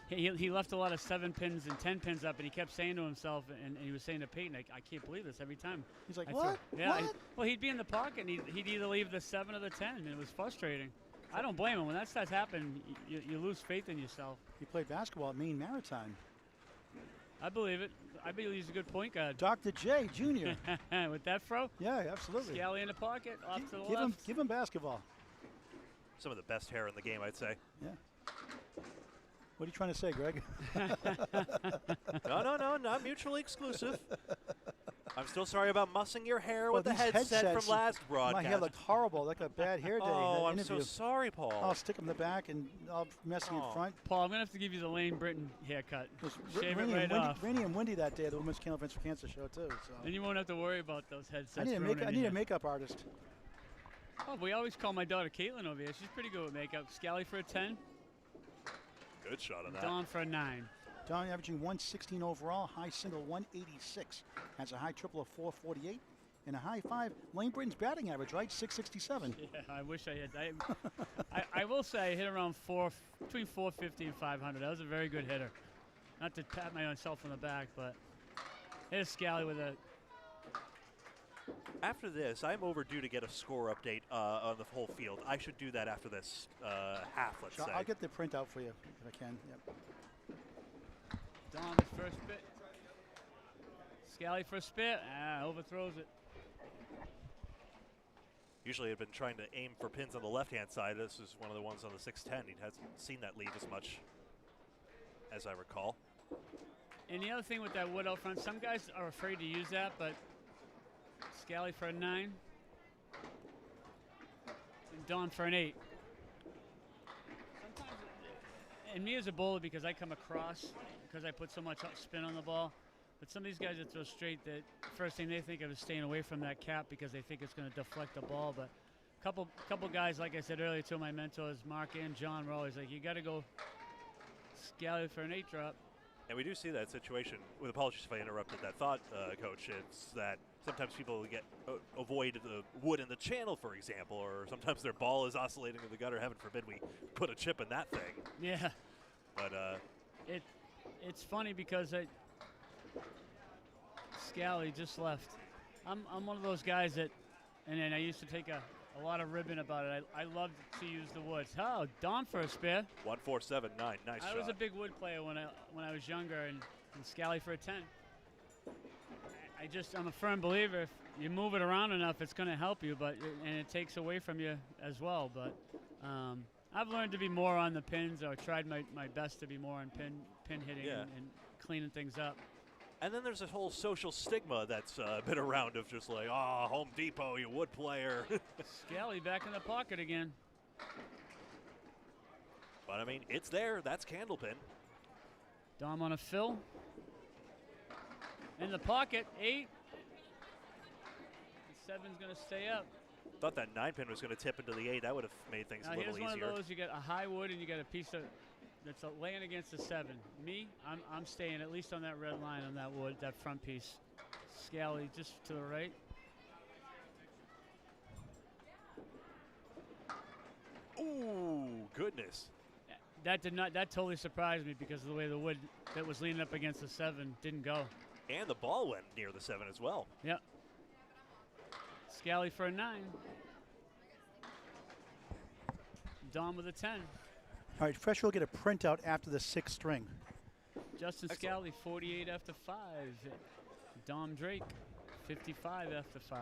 He left a lot of 7 pins and 10 pins up, and he kept saying to himself, and he was saying to Peyton, I can't believe this every time. He's like, I what? Yeah. What? Well, he'd be in the pocket, and he'd either leave the 7 or the 10, and it was frustrating. I don't blame him. When that starts happening, you lose faith in yourself. He played basketball at Maine Maritime. I believe it. I believe he's a good point guard. Dr. J Jr. With that throw, Yeah, absolutely. Scally in the pocket, off to the Give him, left. give him basketball. Some of the best hair in the game, I'd say. Yeah. What are you trying to say, Greg? No, not mutually exclusive. I'm still sorry about mussing your hair Well, with the these headset headsets, from last broadcast. My hair looked horrible, like a bad hair day. Oh, that I'm so interview. sorry, Paul. I'll stick them in the back and all messy in Oh. front. Paul, I'm gonna have to give you the Lane Britton haircut. It was Shave rainy, it right and windy, off. rainy and windy that day at the Women's Candle Pens for Cancer show too. So Then you won't have to worry about those headsets. I need ruining a your hair. makeup artist. Oh, we always call my daughter Caitlin over here. She's pretty good with makeup. Scally for a 10, Good shot on that. Dawn for a 9. Don averaging 116 overall, high single 186. Has a high triple of 448 and a high 5. Lane Britton's batting average, right? 667. Yeah, I wish I had. I will say I hit around between 450 and 500. That was a very good hitter. Not to pat myself on the back, but here's Scally with a. After this, I'm overdue to get a score update on the whole field. I should do that after this half, let's So say. I'll get the printout for you if I can. Yep. Dawn with first bit. Scally for a spit. Overthrows it. Usually I've been trying to aim for pins on the left-hand side. This is one of the ones on the 610. He hasn't seen that leave as much as I recall. And the other thing with that wood out front, some guys are afraid to use that, but Scally for a 9. And Dawn for an 8. Sometimes, and me as a bowler, because I come across, because I put so much spin on the ball, but some of these guys that throw straight, that first thing they think of is staying away from that cap because they think it's going to deflect the ball. But a couple guys, like I said earlier, two of my mentors, Mark and John, were always like, you got to go Scally for an 8 drop. And we do see that situation. With apologies if I interrupted that thought, Coach. It's that sometimes people avoid the wood in the channel, for example, or sometimes their ball is oscillating in the gutter. Heaven forbid we put a chip in that thing. Yeah. But It's funny because Scally just left. I'm one of those guys that, and then I used to take a lot of ribbon about it. I love to use the woods. Oh, Dawn for a spare. 1-4-7-9, nice shot. I was a big wood player when I was younger, and Scally for a 10. I'm a firm believer. If you move it around enough, it's going to help you, and it takes away from you as well. But I've learned to be more on the pins, or tried my best to be more on pin hitting and cleaning things up. And then there's this whole social stigma that's been around of just like, oh, Home Depot, you wood player. Scally back in the pocket again. But, I mean, it's there. That's Candlepin. Dom on a fill. In the pocket, 8. The 7's going to stay up. Thought that 9-pin was going to tip into the 8. That would have made things Now a little here's one easier. of those, you get a high wood and you get a piece of that's laying against the 7. Me, I'm staying at least on that red line on that wood, that front piece. Scally just to the right. Ooh, goodness. That totally surprised me because of the way the wood that was leaning up against the 7 didn't go. And the ball went near the 7 as well. Yep. Scally for a 9. Dom with a 10. All right, Fresh will get a printout after the 6th string. Justin Excellent. Scally, 48 after 5. Dom Drake, 55 after 5.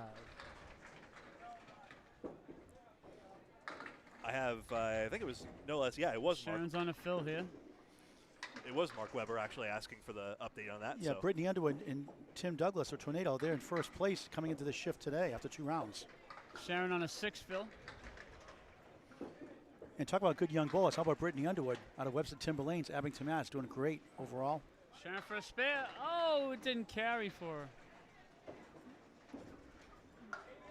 I have, I think it was no less, yeah, it was Mark. Sharon's on a fill here. It was Mark Weber actually asking for the update on that. Yeah, so. Brittany Underwood and Tim Douglas, or Tornado, they're in first place coming into the shift today after 2 rounds. Sharon on a 6 fill. And talk about good young bowlers. How about Brittany Underwood out of Webster Timberlanes, Abington, Mass, doing great overall. Sharon for a spare. Oh, it didn't carry for her.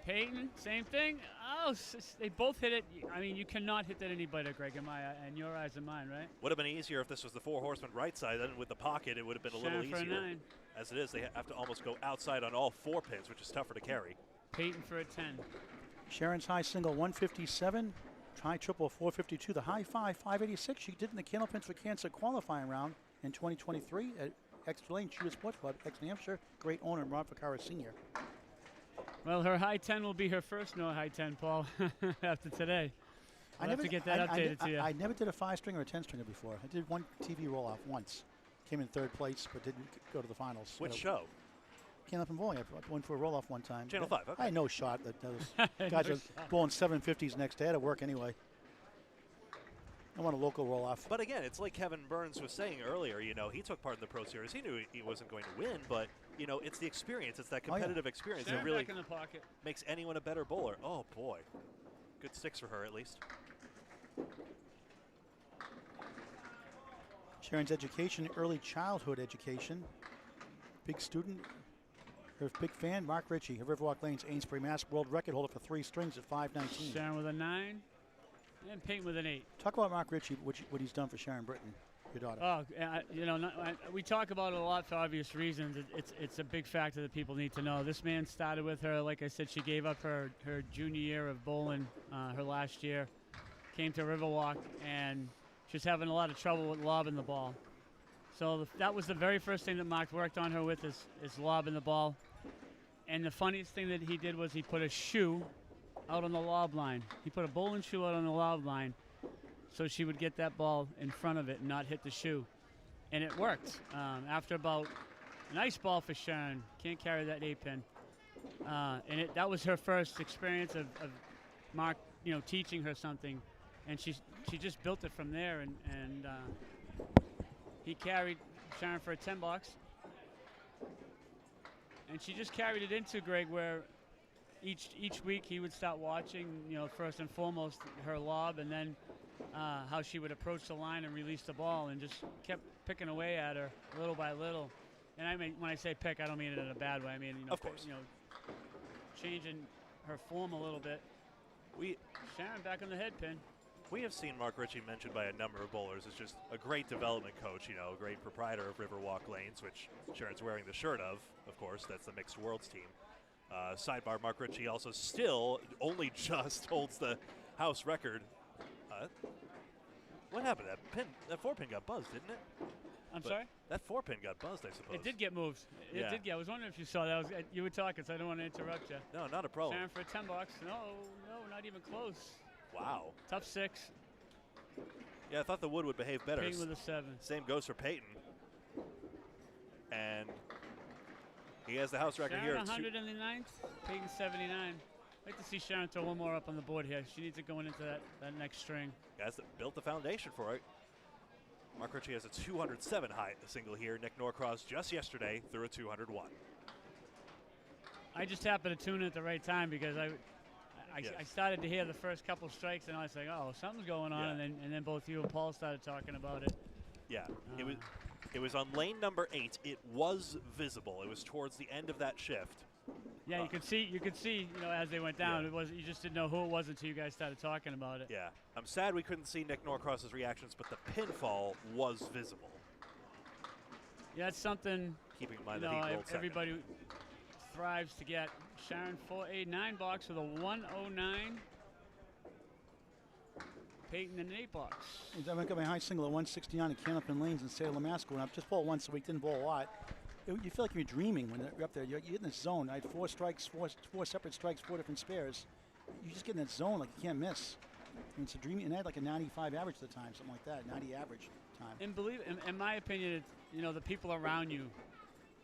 Peyton, same thing. Oh, they both hit it. I mean, you cannot hit that any better, Greg, in your eyes and mine, right? Would have been easier if this was the 4 horsemen right side. Then with the pocket, it would have been a little Sharon for a easier. 9. As it is, they have to almost go outside on all 4 pins, which is tougher to carry. Peyton for a 10. Sharon's high single 157, high triple 452, the high 586. She did in the Candlepins for Cancer qualifying round in 2023 at Exeter Lane Shooter Sports Club, ex-New Hampshire. Great owner, Ron Ficarra Sr. Well, her high 10 will be her first no high 10, Paul, after today. I'll have to get that updated to you. I never did a 5-stringer or a 10-stringer before. I did one TV roll-off once. came in third place, but didn't go to the finals. Which You know, show? Came up in bowling. I went for a roll-off one time. Channel 5, okay. I had no shot. Those guys are bowling 750s next day. I had to work anyway. I want a local roll-off. But again, it's like Kevin Burns was saying earlier, you know, he took part in the Pro Series. He knew he wasn't going to win, but, you know, it's the experience. It's that competitive experience that Sharon really back in the pocket. makes anyone a better bowler. Oh, boy. Good sticks for her, at least. Sharon's education, early childhood education. Big student. Her big fan, Mark Ritchie of Riverwalk Lanes, Amesbury, Mass. World record holder for 3 strings at 5:19. Sharon with a 9, and Peyton with an 8. Talk about Mark Ritchie, what he's done for Sharon Britton, your daughter. Oh, you know, we talk about it a lot for obvious reasons. It's a big factor that people need to know. This man started with her. Like I said, she gave up her junior year of bowling, her last year. Came to Riverwalk, and she was having a lot of trouble with lobbing the ball. So that was the very first thing that Mark worked on her with is lobbing the ball. And the funniest thing that he did was he put a shoe out on the lob line. He put a bowling shoe out on the lob line so she would get that ball in front of it and not hit the shoe. And it worked. After about a nice ball for Sharon, can't carry that 8-pin. And that was her first experience of Mark, you know, teaching her something. And she just built it from there. And he carried Sharon for a 10 box. And she just carried it into Greg, where each week he would start watching, you know, first and foremost her lob, and then how she would approach the line and release the ball, and just kept picking away at her little by little. And I mean, when I say pick, I don't mean it in a bad way. I mean, you know, Of course. You know, changing her form a little bit. Sharon back on the head pin. We have seen Mark Ritchie mentioned by a number of bowlers as just a great development coach, you know, a great proprietor of Riverwalk Lanes, which Sharon's wearing the shirt of course. That's the Mixed Worlds team. Sidebar, Mark Ritchie also still only just holds the house record. What happened? That 4-pin got buzzed, didn't it? I'm sorry? That 4-pin got buzzed, I suppose. It did get moved. It Yeah. did get. I was wondering if you saw that. You were talking, so I don't want to interrupt you. No, not a problem. Sharon for a 10 box. No, not even close. Wow. Tough 6. Yeah, I thought the wood would behave better. Peyton with a 7. Same goes for Peyton. And he has the house record Sharon here. 100 in the 9th. Peyton 79. I'd like to see Sharon throw one more up on the board here. She needs it going into that next string. Guys that built the foundation for it. Mark Ritchie has a 207 high single here. Nick Norcross just yesterday threw a 201. I just happened to tune in at the right time because I Yes. started to hear the first couple strikes, and I was like, oh, something's going on. Yeah. And then both you and Paul started talking about it. Yeah, it was on lane number 8. It was visible. It was towards the end of that shift. Yeah, you could see, you know, as they went down. Yeah. It was, you just didn't know who it was until you guys started talking about it. Yeah, I'm sad we couldn't see Nick Norcross's reactions, but the pinfall was visible. Yeah, that's something. Keeping in mind You that know, he rolled second. everybody thrives to get. Sharon 489 box with a 109. Peyton an 8 box. I got my high single at 169 at Candlepin Lanes in Salem, Mass. Going up. Just bowled once a week, didn't bowl a lot. You feel like you're dreaming when you're up there. You're in the zone. I had 4 strikes, four separate strikes, 4 different spares. You just get in that zone like you can't miss. And it's a dreaming. And I had like a 95 average at the time, something like that, 90 average time. And believe, in my opinion, it's, you know, the people around you,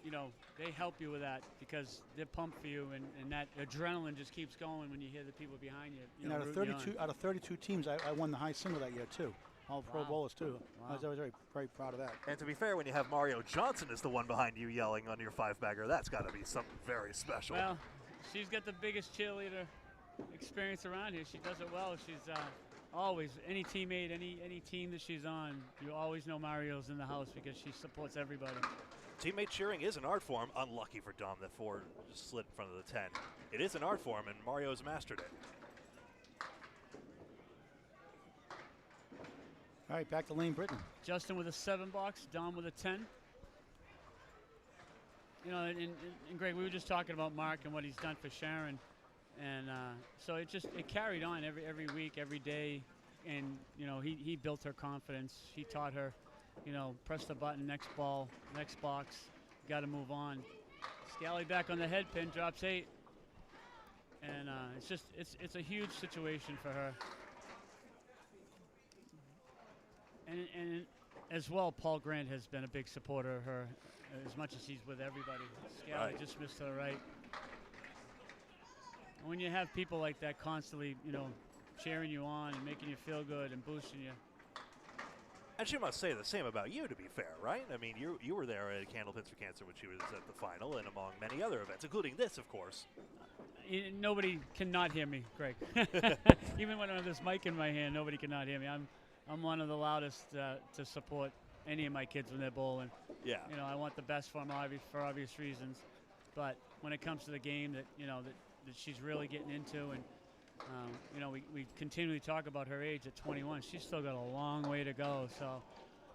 you know, they help you with that because they're pumped for you, and that adrenaline just keeps going when you hear the people behind you. You And know, out of rooting you 32, on. out of 32 teams, I won the high single that year too. All pro Wow. bowlers too. Wow. I was very, very proud of that. And to be fair, when you have Mario Johnson as the one behind you yelling on your 5-bagger, that's got to be something very special. Well, she's got the biggest cheerleader experience around here. She does it well. She's always, any teammate, any team that she's on, you always know Mario's in the house because she supports everybody. Teammate cheering is an art form. Unlucky for Dom that 4 just slid in front of the 10. It is an art form, and Mario's mastered it. All right, back to Lane Britton. Justin with a 7 box, Dom with a 10. You know, and Greg, we were just talking about Mark and what he's done for Sharon, and so it carried on every week, every day, and you know he built her confidence. He taught her, you know, press the button, next ball, next box, got to move on. Scally back on the head pin, drops 8, and it's a huge situation for her. And as well, Paul Grant has been a big supporter of her, as much as he's with everybody. Scally Right. just missed to the right. When you have people like that constantly, cheering you on and making you feel good and boosting you. And she must say the same about you, to be fair, right? I mean, you were there at Candlepins for Cancer when she was at the final and among many other events, including this, of course. Nobody cannot hear me, Greg. Even when I have this mic in my hand, nobody cannot hear me. I'm one of the loudest to support any of my kids when they're bowling. Yeah. I want the best for them for obvious reasons. But when it comes to the game that she's really getting into, and we continually talk about her age at 21. She's still got a long way to go. So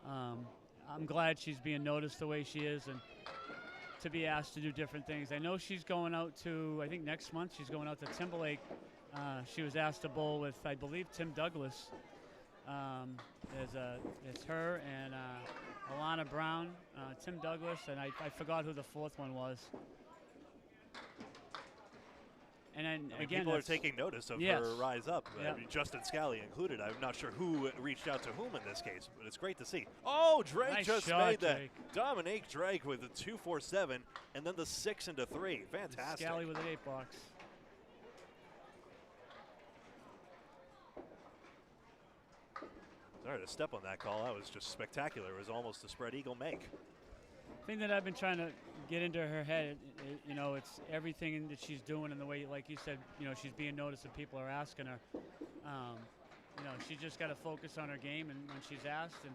I'm glad she's being noticed the way she is, and to be asked to do different things. I know she's going out to, I think next month, she's going out to Timberlake. She was asked to bowl with, I believe, Tim Douglas. It's her and Alana Brown, Tim Douglas, and I forgot who the fourth one was. And then again, people are taking notice of her rise up. I mean, Justin Scally included. I'm not sure who reached out to whom in this case, but it's great to see. Oh, Drake Nice just shot, made that. Drake. Dominique Drake with a 2-4-7, and then the 6 into 3. Fantastic. Scally with an 8 box. Sorry to step on that call. That was just spectacular. It was almost a spread eagle make. Thing that I've been trying to get into her head, it's everything that she's doing and the way, like you said, she's being noticed and people are asking her. She's just got to focus on her game, and when she's asked, and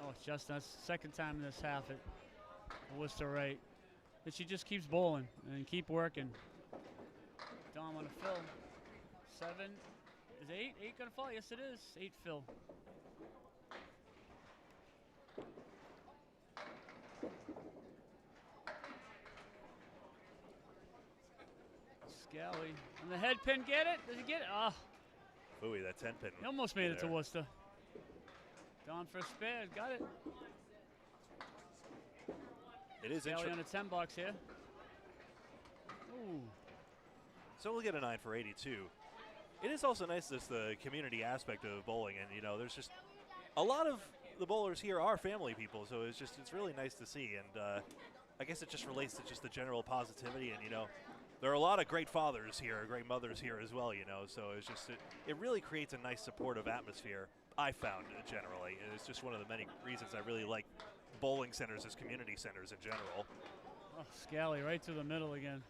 it's just that's the second time in this half at Worcester right, that she just keeps bowling and keep working. Dom on a fill. 7 is 8. 8 gonna fall? Yes, it is. 8 fill. Scally on the head pin, get it? Does he get it? Oh, Ooh, that 10 pin. he almost made it to there. Worcester. Don for a spare, got it. It is Scally interesting. on a 10 box here. Ooh. So we'll get a 9 for 82. It is also nice this the community aspect of bowling, and there's just a lot of the bowlers here are family people, so it's really nice to see, and I guess it just relates to just the general positivity, and there are a lot of great fathers here, great mothers here as well, so it's just it really creates a nice supportive atmosphere, I found generally, and it's just one of the many reasons I really like bowling centers as community centers in general. Oh, Scally right through the middle again.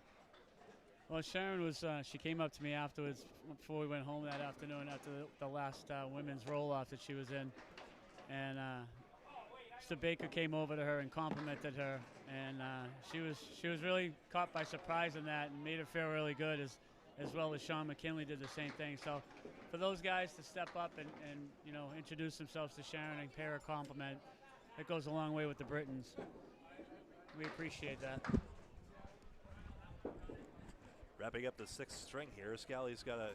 Well, Sharon was, she came up to me afterwards, before we went home that afternoon after the last women's roll-off that she was in. And Mr. Baker came over to her and complimented her. And she was really caught by surprise in that and made her feel really good, as well as Sean McKinley did the same thing. So for those guys to step up and introduce themselves to Sharon and pay her a compliment, it goes a long way with the Britons. We appreciate that. Wrapping up the 6th string here, Scally's got a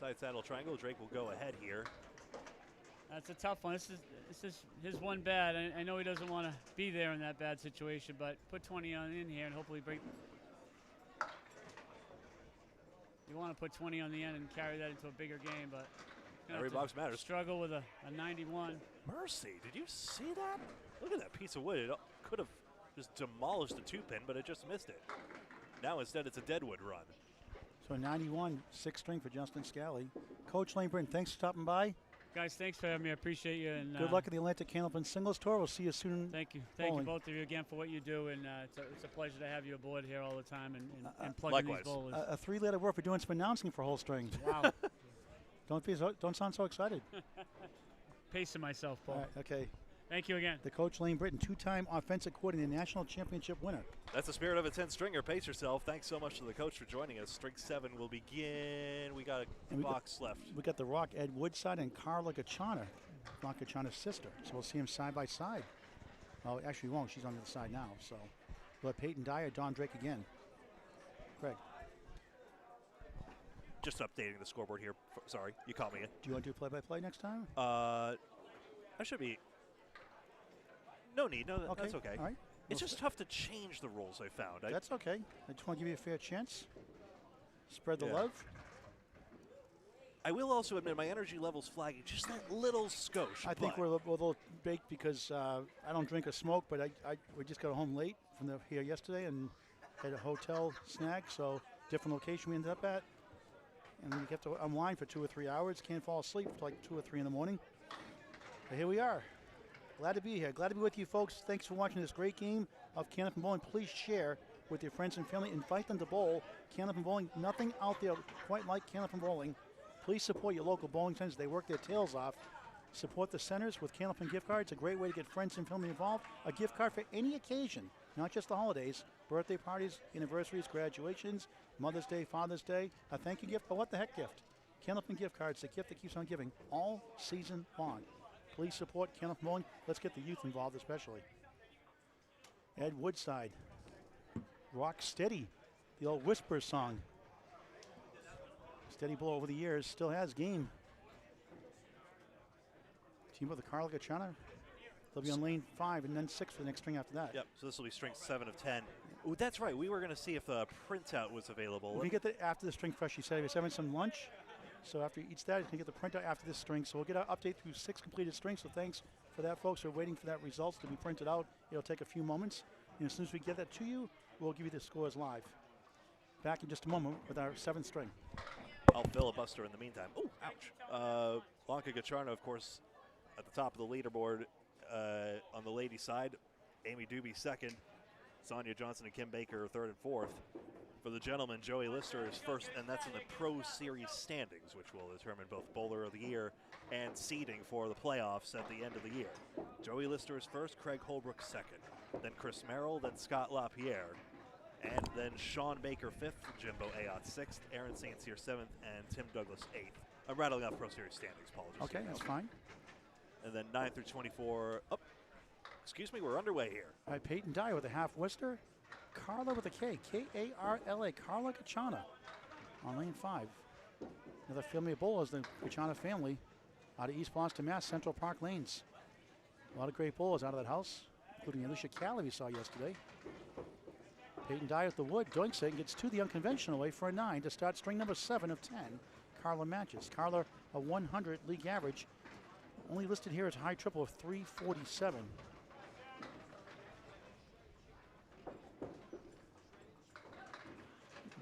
side saddle triangle. Drake will go ahead here. That's a tough one. This is his one bad. I know he doesn't want to be there in that bad situation, but put 20 on in here and hopefully break. You want to put 20 on the end and carry that into a bigger game, but Every box matters. Struggle with a 91. Mercy, did you see that? Look at that piece of wood. It could have just demolished the 2-pin, but it just missed it. Now instead it's a deadwood run. So 91, 6th string for Justin Scally. Coach Lane Britton, thanks for stopping by. Guys, thanks for having me. I appreciate you. And good luck at the Atlantic Candlepin Singles Tour. We'll see you soon. Thank you. Thank you both of you again for what you do. And it's a pleasure to have you aboard here all the time and plugging these bowlers. A 3-letter word for doing some announcing for whole strings. Wow. Don't sound so excited. Pacing myself, Paul. All right, okay. Thank you again. The Coach Lane Britton, 2-time offensive coordinator, national championship winner. That's the spirit of a 10-stringer. Pace yourself. Thanks so much to the coach for joining us. String 7 will begin. We got a box left. We got the Rock, Ed Woodside, and Carla Gachana, Rock Gachana's sister. So we'll see them side by side. Well, actually, we won't. She's on the other side now. So we'll have Peyton Dyer, Don Drake again. Greg. Just updating the scoreboard here. Sorry, you caught me. Do you want to do play-by-play next time? I should be. No need. No, okay. That's okay. All right. It's just tough to change the rules, I found. That's okay. I just want to give you a fair chance. Spread the love. I will also admit my energy level's flagging just that little skosh. I think we're a little baked because I don't drink or smoke, but we just got home late from here yesterday and had a hotel snag, so different location we ended up at. And then you have to unwind for 2 or 3 hours. Can't fall asleep until like 2 or 3 in the morning. But here we are. Glad to be here. Glad to be with you folks. Thanks for watching this great game of Candlepin Bowling. Please share with your friends and family. Invite them to bowl. Candlepin Bowling, nothing out there quite like Candlepin Bowling. Please support your local bowling centers. They work their tails off. Support the centers with Candlepin gift cards. A great way to get friends and family involved. A gift card for any occasion, not just the holidays. Birthday parties, anniversaries, graduations, Mother's Day, Father's Day. A thank you gift, a what the heck gift. Candlepin gift cards, the gift that keeps on giving all season long. Please support Candlepin Bowling. Let's get the youth involved especially. Ed Woodside. Rock Steady, the old Whisper song. Steady blow over the years, still has game. Team with the Carl Gachana. They'll be on lane 5 and then 6 for the next string after that. Yep, so this will be string 7 of 10. Ooh, that's right. We were going to see if a printout was available. We get that after the string fresh. He said he was having some lunch. So after he eats that, he's going to get the printout after this string. So we'll get our update through 6 completed strings. So thanks for that, folks. We're waiting for that results to be printed out. It'll take a few moments. And as soon as we get that to you, we'll give you the scores live. Back in just a moment with our 7th string. I'll filibuster in the meantime. Oh, ouch. Blanca Gacharna, of course, at the top of the leaderboard on the ladies' side. Amy Doobie second. Sonia Johnson and Kim Baker third and fourth. For the gentlemen, Joey Lister is first, and that's in the Pro Series standings, which will determine both Bowler of the Year and seeding for the playoffs at the end of the year. Joey Lister is first, Craig Holbrook second. Then Chris Merrill, then Scott LaPierre. And then Sean Baker fifth, Jimbo Ayotte sixth, Aaron St. Cyr seventh, and Tim Douglas eighth. I'm rattling off Pro Series standings, apologies. Okay, that's fine. And then 9 through 24. Oh, excuse me, we're underway here. All right, Peyton Dyer with a half Worcester. Carla with a K, K-A-R-L-A, Carla Gachana on lane 5. Another family of bowlers, the Gachana family, out of East Boston, Mass, Central Park lanes. A lot of great bowlers out of that house, including Alicia Calley we saw yesterday. Peyton Dyer at the wood. Doinkse gets to the unconventional way for a 9 to start string number 7 of 10. Carla matches. Carla, a 100 league average. Only listed here as a high triple of 347.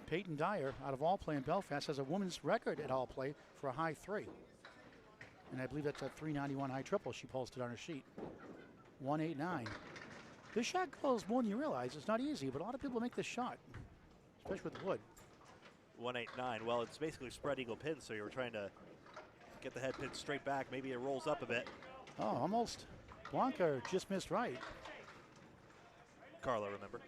Peyton Dyer, out of All Play in Belfast, has a women's record at All Play for a high 3. And I believe that's a 391 high triple she posted on her sheet. 189. This shot goes more than you realize. It's not easy, but a lot of people make this shot, especially with the wood. 189. Well, it's basically spread eagle pin, so you're trying to get the head pin straight back. Maybe it rolls up a bit. Oh, almost. Blanca just missed right. Carla, remember?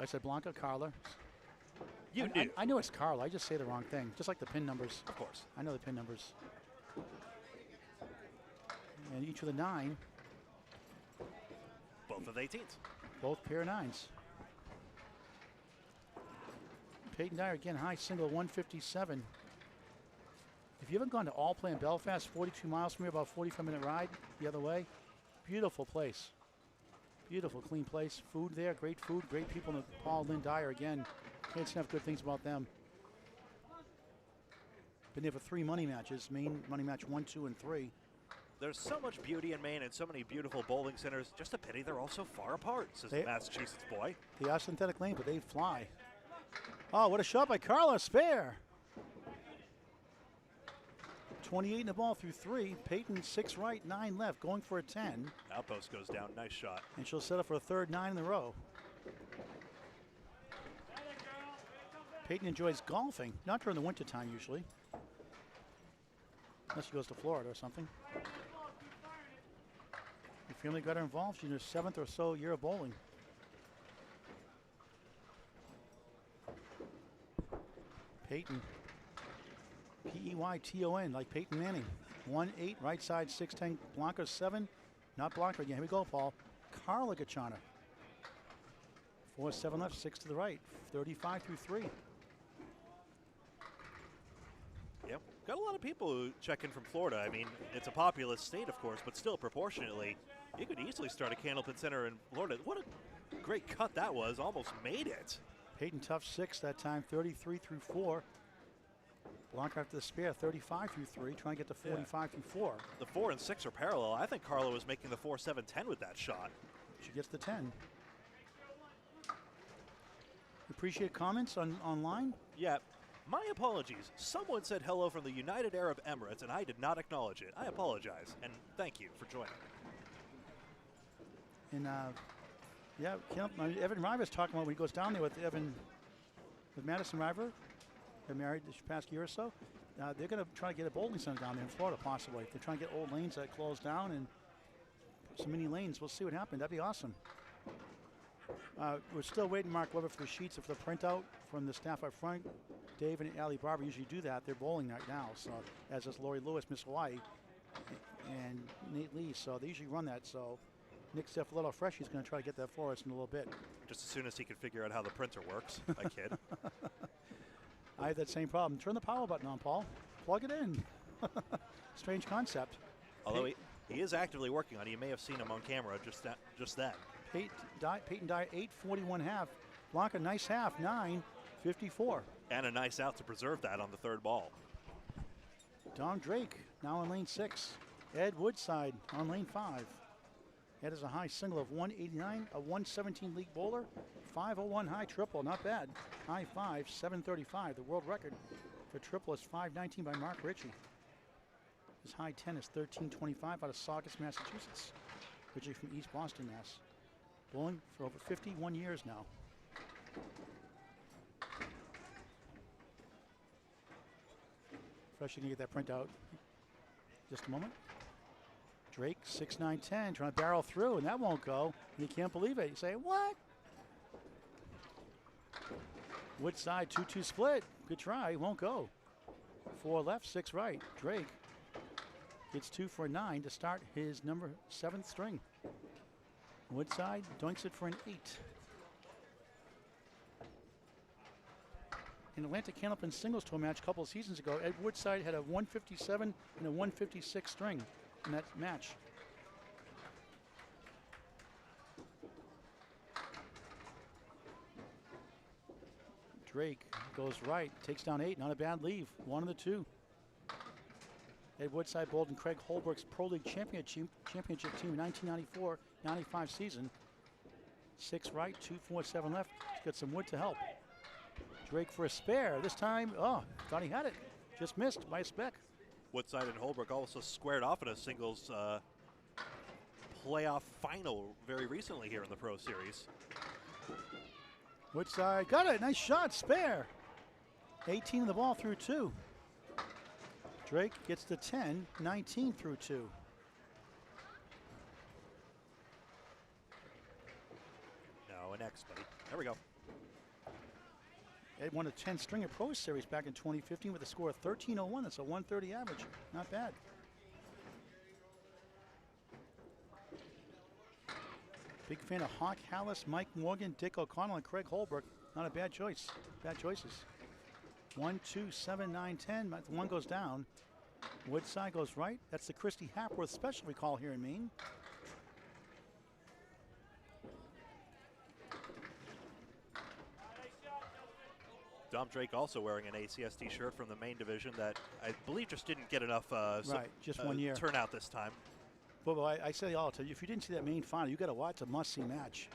I said Blanca, Carla. You knew. I know it's Carla. I just say the wrong thing, just like the pin numbers. Of course. I know the pin numbers. And each with a 9. Both of 18s. Both pair of 9s. Peyton Dyer again, high single 157. If you haven't gone to All Play in Belfast, 42 miles from here, about 45-minute ride the other way. Beautiful place. Beautiful, clean place. Food there, great food, great people. And Paul Lynn Dyer again. Can't say enough good things about them. Been there for 3 money matches. Main money match 1, 2, and 3. There's so much beauty in Maine and so many beautiful bowling centers. Just a pity they're all so far apart, says the Massachusetts boy. They are synthetic lane, but they fly. Oh, what a shot by Carla. Spare. 28 in the ball through 3. Peyton 6 right, 9 left, going for a 10. Outpost goes down. Nice shot. And she'll set up for a third 9 in a row. Peyton enjoys golfing, not during the wintertime usually. Unless she goes to Florida or something. Her family got her involved. She's in her 7th or so year of bowling. Peyton. P-E-Y-T-O-N, like Peyton Manning. 1-8, right side, 6-10. Blanca 7. Not Blanca again. Here we go, Paul. Carla Gachana. 4-7 left, 6 to the right. 35 through 3. Yep. Got a lot of people who check in from Florida. I mean, it's a populous state, of course, but still proportionately, you could easily start a Candlepin Center in Florida. What a great cut that was. Almost made it. Peyton tough 6 that time, 33 through 4. Blanca after the spare, 35 through 3, trying to get to 45 through 4. The 4 and 6 are parallel. I think Carla was making the 4-7-10 with that shot. She gets the 10. Appreciate comments online? Yeah. My apologies. Someone said hello from the United Arab Emirates, and I did not acknowledge it. I apologize, and thank you for joining. And yeah, Evan River's talking about when he goes down there with Madison River. They're married this past year or so. They're going to try to get a bowling center down there in Florida, possibly. They're trying to get old lanes that close down and some mini lanes. We'll see what happens. That'd be awesome. We're still waiting, Mark Weber, for the sheets of the printout from the staff up front. Dave and Ali Barber usually do that. They're bowling right now. So as does Lori Lewis, Miss Hawaii, and Nate Lee. So they usually run that. So Nick Cefaletto Fresh is going to try to get that for us in a little bit. Just as soon as he can figure out how the printer works. I kid. I have that same problem. Turn the power button on, Paul. Plug it in. Strange concept. Although he is actively working on it. You may have seen him on camera just then. Peyton Dye, 8:41 half. Blanca, nice half, 9:54. And a nice out to preserve that on the third ball. Dom Drake now on lane 6. Ed Woodside on lane 5. Ed is a high single of 189, a 117 league bowler, 501 high triple, not bad. High 5, 735. The world record for triple is 519 by Mark Ritchie. His high 10 is 1325 out of Saugus, Massachusetts. Ritchie from East Boston, Mass. Bowling for over 51 years now. Fresh, you can get that print out. Just a moment. Drake, 6-9-10, trying to barrel through, and that won't go. And you can't believe it. You say, what? Woodside, 2-2 split. Good try, won't go. 4 left, 6 right. Drake gets 2 for a 9 to start his number 7th string. Woodside dunks it for an 8. In Atlantic Candlepin singles tour match a couple of seasons ago, Ed Woodside had a 157 and a 156 string in that match. Drake goes right, takes down 8, not a bad leave, 1 of the 2. Ed Woodside bowled in Craig Holbrook's Pro League championship team 1994-95 season. 6 right, 2-4-7 left. He's got some wood to help. Drake for a spare. This time, thought he had it. Just missed by a speck. Woodside and Holbrook also squared off in a singles playoff final very recently here in the Pro Series. Woodside got it. Nice shot. Spare. 18 in the ball through 2. Drake gets the 10, 19 through 2. No, an X, buddy. There we go. Ed won a 10 stringer Pro Series back in 2015 with a score of 13.01. That's a 130 average. Not bad. Big fan of Hawk Hallis, Mike Morgan, Dick O'Connell, and Craig Holbrook. Not a bad choice. Bad choices. 1, 2, 7, 9, 10. One goes down. Woodside goes right. That's the Christy Hapworth special we call here in Maine. Dom Drake also wearing an ACST shirt from the main division that I believe just didn't get enough just 1 year turnout this time. Well, I say all the time, if you didn't see that main final, you got to watch. It's a must-see match.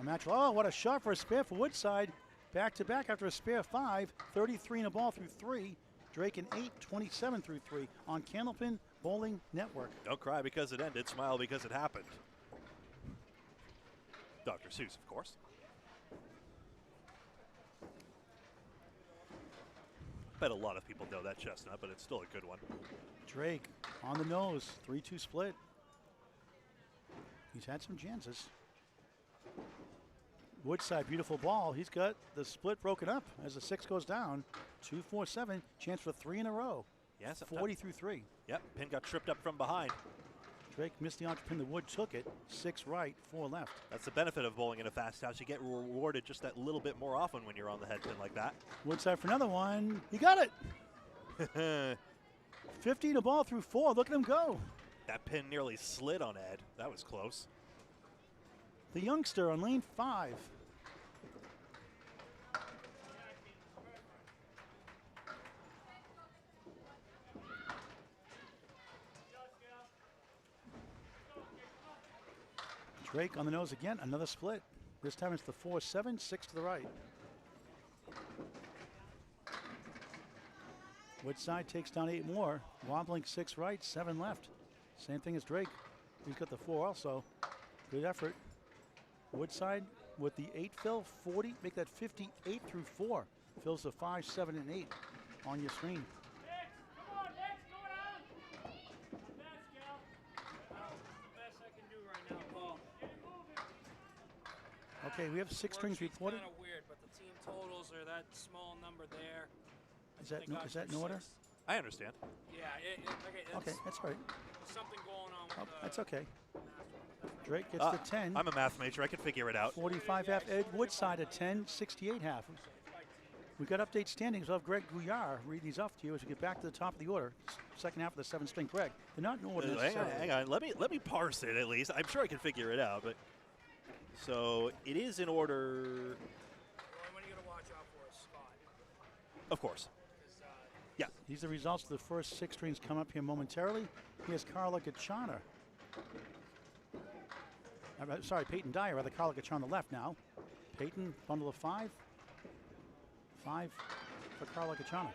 A match. Oh, what a shot for a spare for Woodside. Back-to-back after a spare 5. 33 in the ball through 3. Drake an 8, 27 through 3 on Candlepin Bowling Network. Don't cry because it ended. Smile because it happened. Dr. Seuss, of course. Bet a lot of people know that chestnut, but it's still a good one. Drake on the nose, 3-2 split. He's had some chances. Woodside, beautiful ball. He's got the split broken up as the 6 goes down. 2-4-7, chance for 3 in a row. Yes, 40 through 3. Yep, pin got tripped up from behind. Drake missed the entrepin. The wood took it. 6 right, 4 left. That's the benefit of bowling in a fast house. You get rewarded just that little bit more often when you're on the head pin like that. Woodside for another one. He got it. 50 in the ball through 4. Look at him go. That pin nearly slid on Ed. That was close. The youngster on lane 5. Drake on the nose again, another split. This time it's the 4-7, 6 to the right. Woodside takes down 8 more. Wobbling 6 right, 7 left. Same thing as Drake. He's got the 4 also. Good effort. Woodside with the 8 fill, 40, make that 58 through 4. Fills the 5, 7, and 8 on your screen. Okay, we have 6 strings reported. Kind of weird, but the team totals are that small number there. Is that in order? I understand. Yeah, Okay, that's all right. something going on with Oh, that's okay. Drake gets the 10. I'm a math major. I can figure it out. 45 half. Ed Woodside at 10, 68 half. We got update standings. We'll have Greg Gouillart read these off to you as we get back to the top of the order. Second half of the 7 string. Greg, they're not in order necessarily. Hang on. Let me parse it at least. I'm sure I can figure it out. But so it is in order. The only one you got to watch out for is Scott. Of course. Yeah. These are the results of the first 6 strings come up here momentarily. Here's Carla Gachana. Sorry, Peyton Dyer, rather Carla Gachana on the left now. Peyton, bundle of 5. 5 for Carla Gachana.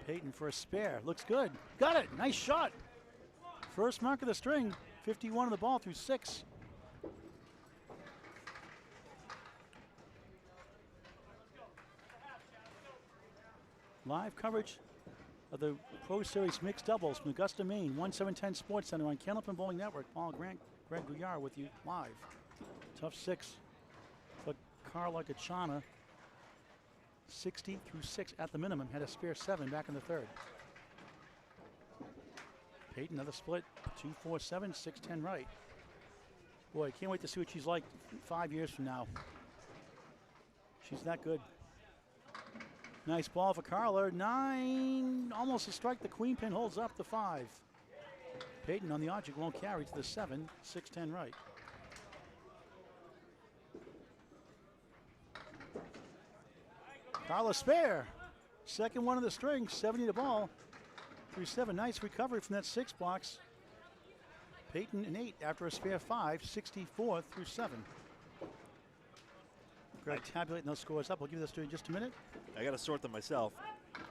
Peyton for a spare. Looks good. Got it. Nice shot. First mark of the string. 51 on the ball through 6. Live coverage of the Pro Series mixed doubles from Augusta, Maine. 1-7-10 Sports Center on Candlepin Bowling Network. Paul Grant, Greg Gouillart with you live. Tough 6 for Carla Gachana. 60 through 6 at the minimum. Had a spare 7 back in the third. Peyton, another split. 2-4-7, 6-10 right. Boy, can't wait to see what she's like 5 years from now. She's that good. Nice ball for Carla. 9, almost a strike. The queen pin holds up the 5. Peyton on the object won't carry to the 7, 6-10 right. Carla spare. Second one of the string, 70 to ball. Through 7, nice recovery from that 6 blocks. Peyton an 8 after a spare 5, 64 through 7. Greg tabulating those scores up. I'll give you this to you in just a minute. I got to sort them myself.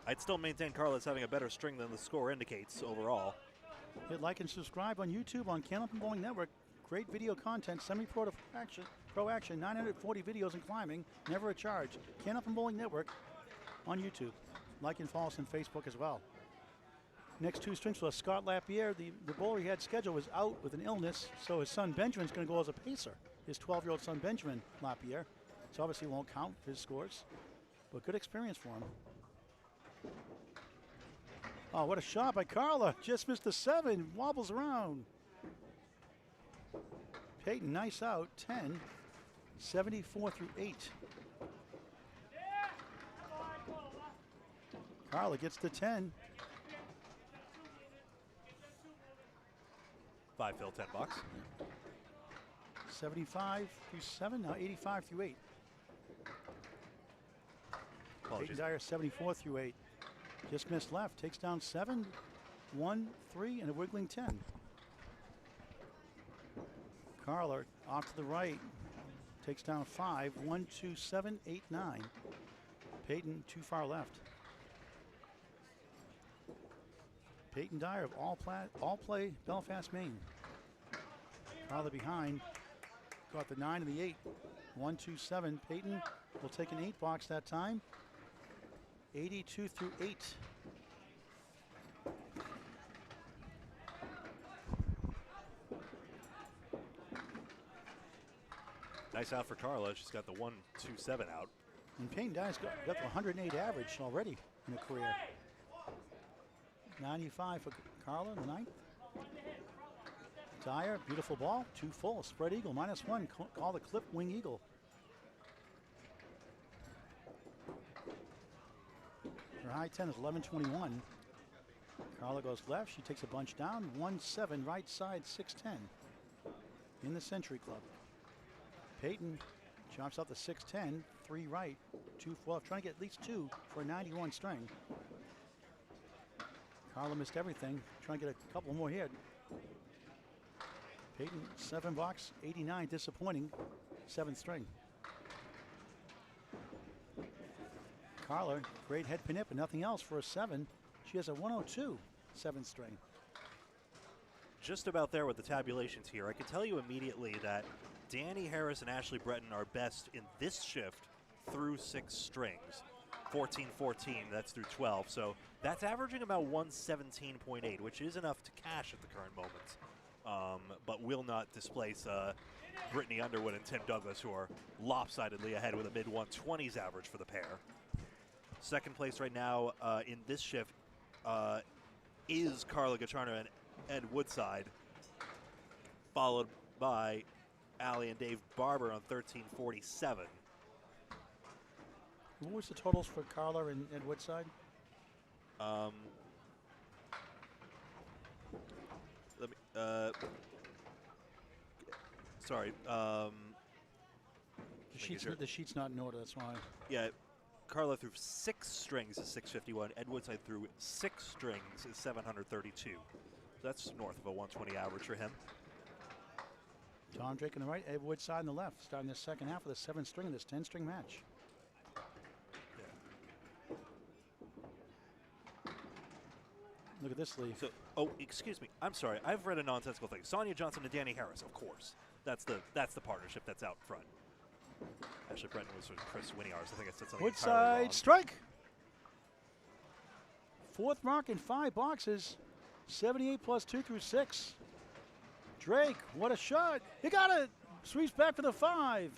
I'd still maintain Carla's having a better string than the score indicates overall. Hit like and subscribe on YouTube on Candlepin Bowling Network. Great video content, semi-pro to pro action, 940 videos in climbing, never a charge. Candlepin Bowling Network on YouTube. Like and follow us on Facebook as well. Next 2 strings for Scott Lapierre. The bowler he had scheduled was out with an illness, so his son Benjamin's going to go as a pacer. His 12-year-old son Benjamin Lapierre. So obviously won't count his scores, but good experience for him. Oh, what a shot by Carla. Just missed the 7, wobbles around. Peyton, nice out, 10, 74 through 8. Carla gets the 10. 5 fill, $10. 75 through 7, now 85 through 8. Peyton Dyer 74 through 8. Just missed left, takes down 7, 1, 3, and a wiggling 10. Carla off to the right, takes down 5, 1, 2, 7, 8, 9. Peyton too far left. Peyton Dyer of All Play Belfast, Maine. Carla behind, got the 9 and the 8. 1, 2, 7. Peyton will take an 8 box that time. 82 through 8. Nice out for Carla. She's got the 1, 2, 7 out. And Peyton Dyer's got the 108 average already in a career. 95 for Carla, the 9th. Dyer, beautiful ball, 2 full. Spread eagle, -1. Call the clip wing eagle. Her high 10 is 11-21. Carla goes left. She takes a bunch down. 1-7 right side, 6-10 in the Century Club. Peyton chops out the 6-10, 3 right, 2 left. Trying to get at least 2 for a 91 string. Carla missed everything. Trying to get a couple more here. Peyton, 7 box, 89, disappointing, 7th string. Carla, great head pin hit, but nothing else for a 7. She has a 102, 7th string. Just about there with the tabulations here. I can tell you immediately that Danny Harris and Ashley Breton are best in this shift through 6 strings. 14-14, that's through 12. So that's averaging about 117.8, which is enough to cash at the current moment, but will not displace Brittany Underwood and Tim Douglas, who are lopsidedly ahead with a mid-120s average for the pair. Second place right now in this shift is Carla Gacharna and Ed Woodside, followed by Allie and Dave Barber on 13-47. What was the totals for Carla and Woodside? Let me. Sorry. The sheet's not in order. That's why. Yeah, Carla threw 6 strings is 651. Ed Woodside threw 6 strings is 732. So that's north of a 120 average for him. Tom Drake on the right, Ed Woodside on the left. Starting the second half with a 7th string in this 10-string match. Look at this leaf. So, oh, excuse me. I'm sorry. I've read a nonsensical thing. Sonia Johnson and Danny Harris, of course. That's the partnership that's out front. Ashley Breton was with Chris Winiars. I think I said something entirely wrong. Woodside strike. 4th mark in 5 boxes. 78 plus 2 through 6. Drake, what a shot. He got it. Sweeps back for the 5.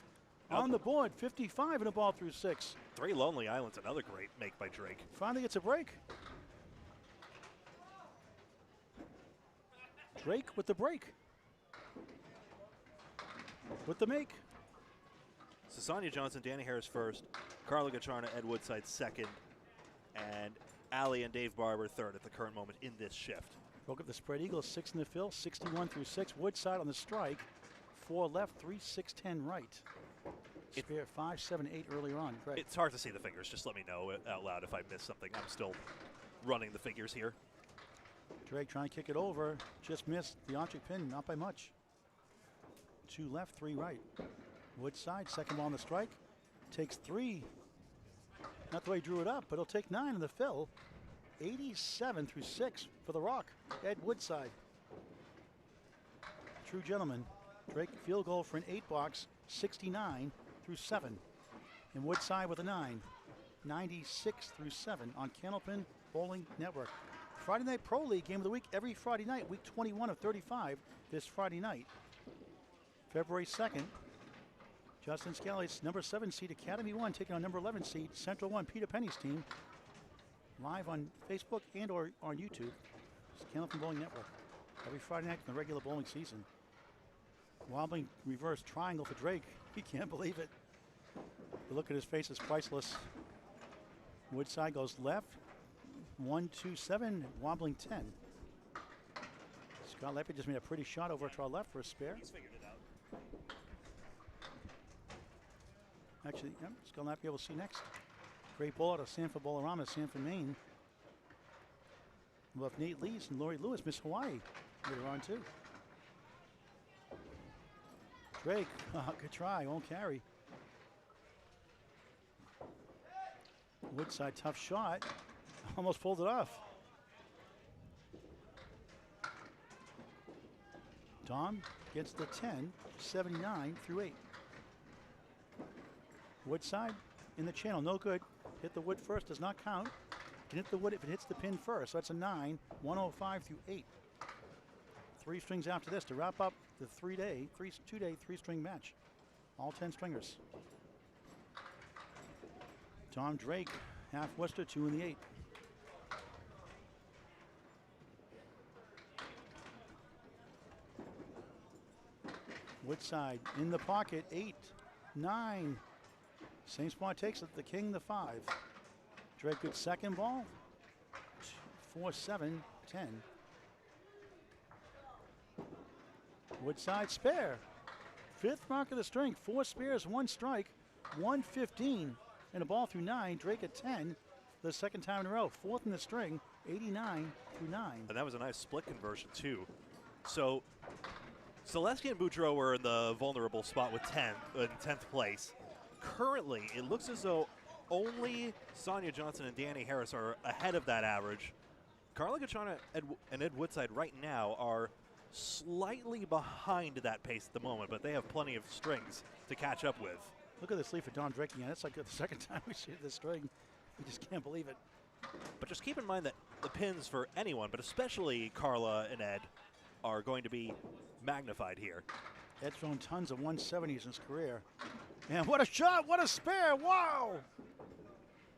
On the board, 55 and a ball through 6. 3 Lonely Islands, another great make by Drake. Finally gets a break. Drake with the break. With the make. So Sonia Johnson, Danny Harris first, Carla Gacharna, Ed Woodside second, and Allie and Dave Barber third at the current moment in this shift. Broke up the spread eagles, 6 in the fill, 61 through 6. Woodside on the strike, 4 left, 3, 6, 10 right. Spare 5, 7, 8 earlier on. Greg. It's hard to see the fingers. Just let me know out loud if I missed something. I'm still running the figures here. Drake trying to kick it over. Just missed the object pin, not by much. 2 left, 3 right. Woodside, second ball on the strike. Takes 3. Not the way he drew it up, but he'll take 9 in the fill. 87 through 6 for the rock. Ed Woodside. True gentleman. Drake field goal for an 8 box, 69 through 7. And Woodside with a 9. 96 through 7 on Candlepin Bowling Network. Friday Night Pro League game of the week every Friday night, week 21 of 35 this Friday night. February 2nd, Justin Scali's number 7 seed Academy 1 taking on number 11 seed Central 1 Peter Penny's team. Live on Facebook and or on YouTube. It's Candlepin Bowling Network. Every Friday night in the regular bowling season. Wobbling reverse triangle for Drake. He can't believe it. The look at his face is priceless. Woodside goes left. 1, 2, 7, wobbling 10. Scott Leppy just made a pretty shot over to our left for a spare. He's figured it out. Actually, yep, Scott Leppy we'll see next. Great ball out of Sanford Bolorama, Sanford, Maine. We'll have Nate Lees and Lori Lewis, Miss Hawaii, later on too. Drake, good try, won't carry. Woodside, tough shot. Almost pulled it off. Tom gets the 10, 79 through 8. Woodside in the channel, no good. Hit the wood first, does not count. Can hit the wood if it hits the pin first. So that's a 9, 105 through 8. 3 strings after this to wrap up the 2-day, 3-string match. All 10 stringers. Tom Drake, half Worcester, 2 in the 8. Woodside in the pocket, 8, 9. Same spot takes it, the king, the 5. Drake good second ball, 4, 7, 10. Woodside spare. 5th mark of the string, 4 spares, 1 strike, 115. And a ball through 9, Drake at 10, the second time in a row. 4th in the string, 89 through 9. And that was a nice split conversion too. So Celestia and Boudreaux were in the vulnerable spot with 10th place. Currently, it looks as though only Sonia Johnson and Danny Harris are ahead of that average. Carla Gachana and Ed Woodside right now are slightly behind that pace at the moment, but they have plenty of strings to catch up with. Look at this lead for Don Drake again. It's like the second time we see this string. We just can't believe it. But just keep in mind that the pins for anyone, but especially Carla and Ed, are going to be magnified here. Ed's thrown tons of 170s in his career. And what a shot, what a spare, wow!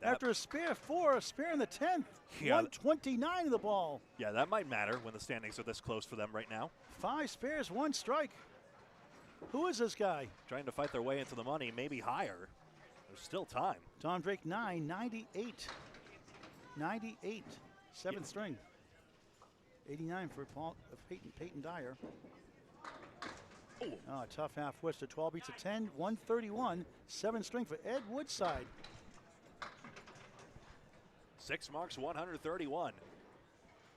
After a spare 4, a spare in the 10th. Yeah. 129 of the ball. Yeah, that might matter when the standings are this close for them right now. 5 spares, 1 strike. Who is this guy? Trying to fight their way into the money, maybe higher. There's still time. Don Drake 9, 98. 98, 7th string. 89 for Peyton Dyer. Oh, a tough half twister. 12 beats a 10, 131, 7th string for Ed Woodside. 6 marks, 131.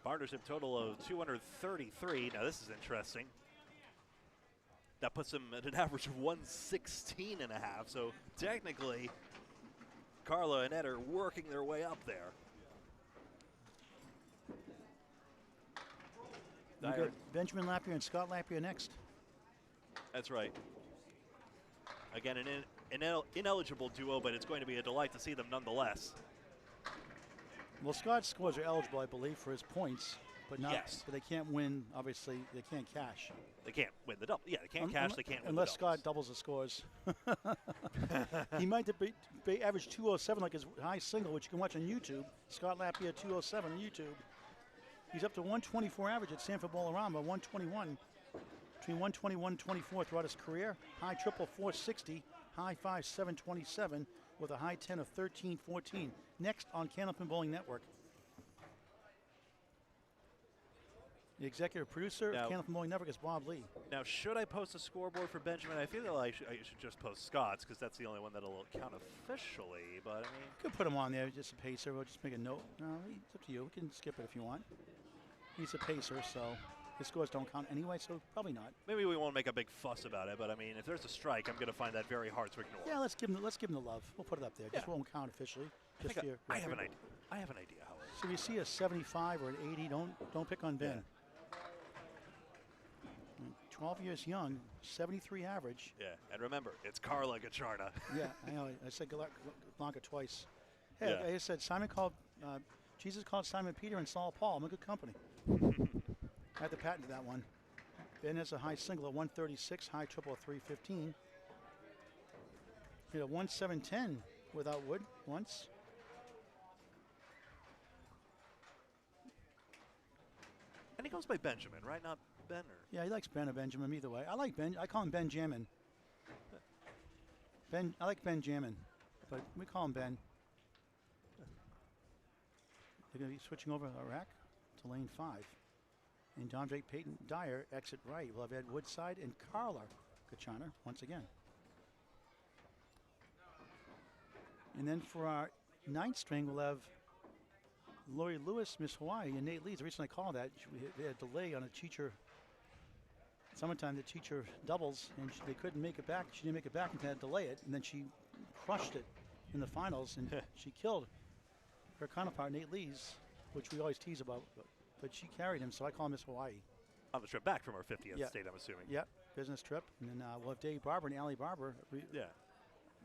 Partnership total of 233. Now this is interesting. That puts him at an average of 116 and a half. So technically, Carla and Ed are working their way up there. You got Benjamin Lapierre and Scott Lapierre next. That's right. Again, an ineligible duo, but it's going to be a delight to see them nonetheless. Well, Scott's scores are eligible, I believe, for his points, but not. Yes. But they can't win. Obviously, they can't cash. They can't win the double. Yeah, they can't cash. They can't win unless the doubles. Scott doubles the scores. He might average 207 like his high single, which you can watch on YouTube. Scott Lapierre 207 on YouTube. He's up to 124 average at Sanford Bolorama, 121. Between 121 and 24 throughout his career. High triple 460, high 5 727 with a high 10 of 1314. Next on Candlepin Bowling Network. The executive producer of Candlepin Bowling Network is Bob Lee. Now, should I post a scoreboard for Benjamin? I feel like I should just post Scott's because that's the only one that'll count officially. But I mean, you could put him on there, just a pacer. We'll just make a note. No, it's up to you. We can skip it if you want. He's a pacer, so his scores don't count anyway, so probably not. Maybe we won't make a big fuss about it, but I mean, if there's a strike, I'm going to find that very hard to ignore. Yeah, let's give him the love. We'll put it up there. Just won't count officially. Just I have an idea. I have an idea, Howard. So if you see a 75 or an 80, don't pick on Ben. Yeah. 12 years young, 73 average. Yeah, and remember, it's Carla Gacharna. Yeah, I know. I said Blanca twice. Hey, I said Jesus called Simon Peter and Saul Paul. I'm a good company. I had the patent to that one. Ben has a high single at 136, high triple at 315. Hit a 1-7-10 without wood once. And he goes by Benjamin, right? Not Ben? Or Yeah, he likes Ben or Benjamin either way. I like Ben. I call him Benjamin. I like Benjamin, but we call him Ben. They're going to be switching over Iraq to lane 5. And Don Drake Peyton Dyer exit right. We'll have Ed Woodside and Carla Gachana once again. And then for our 9th string, we'll have Lori Lewis, Miss Hawaii, and Nate Leeds. The reason I call that, they had a delay on a teacher. Summertime, the teacher doubles, and they couldn't make it back. She didn't make it back and had to delay it, and then she crushed it in the finals, and she killed her counterpart, Nate Leeds, which we always tease about, but she carried him, so I call him Miss Hawaii. on the trip back from our 50th state, I'm assuming. Yep, business trip. And then we'll have Dave Barber and Allie Barber.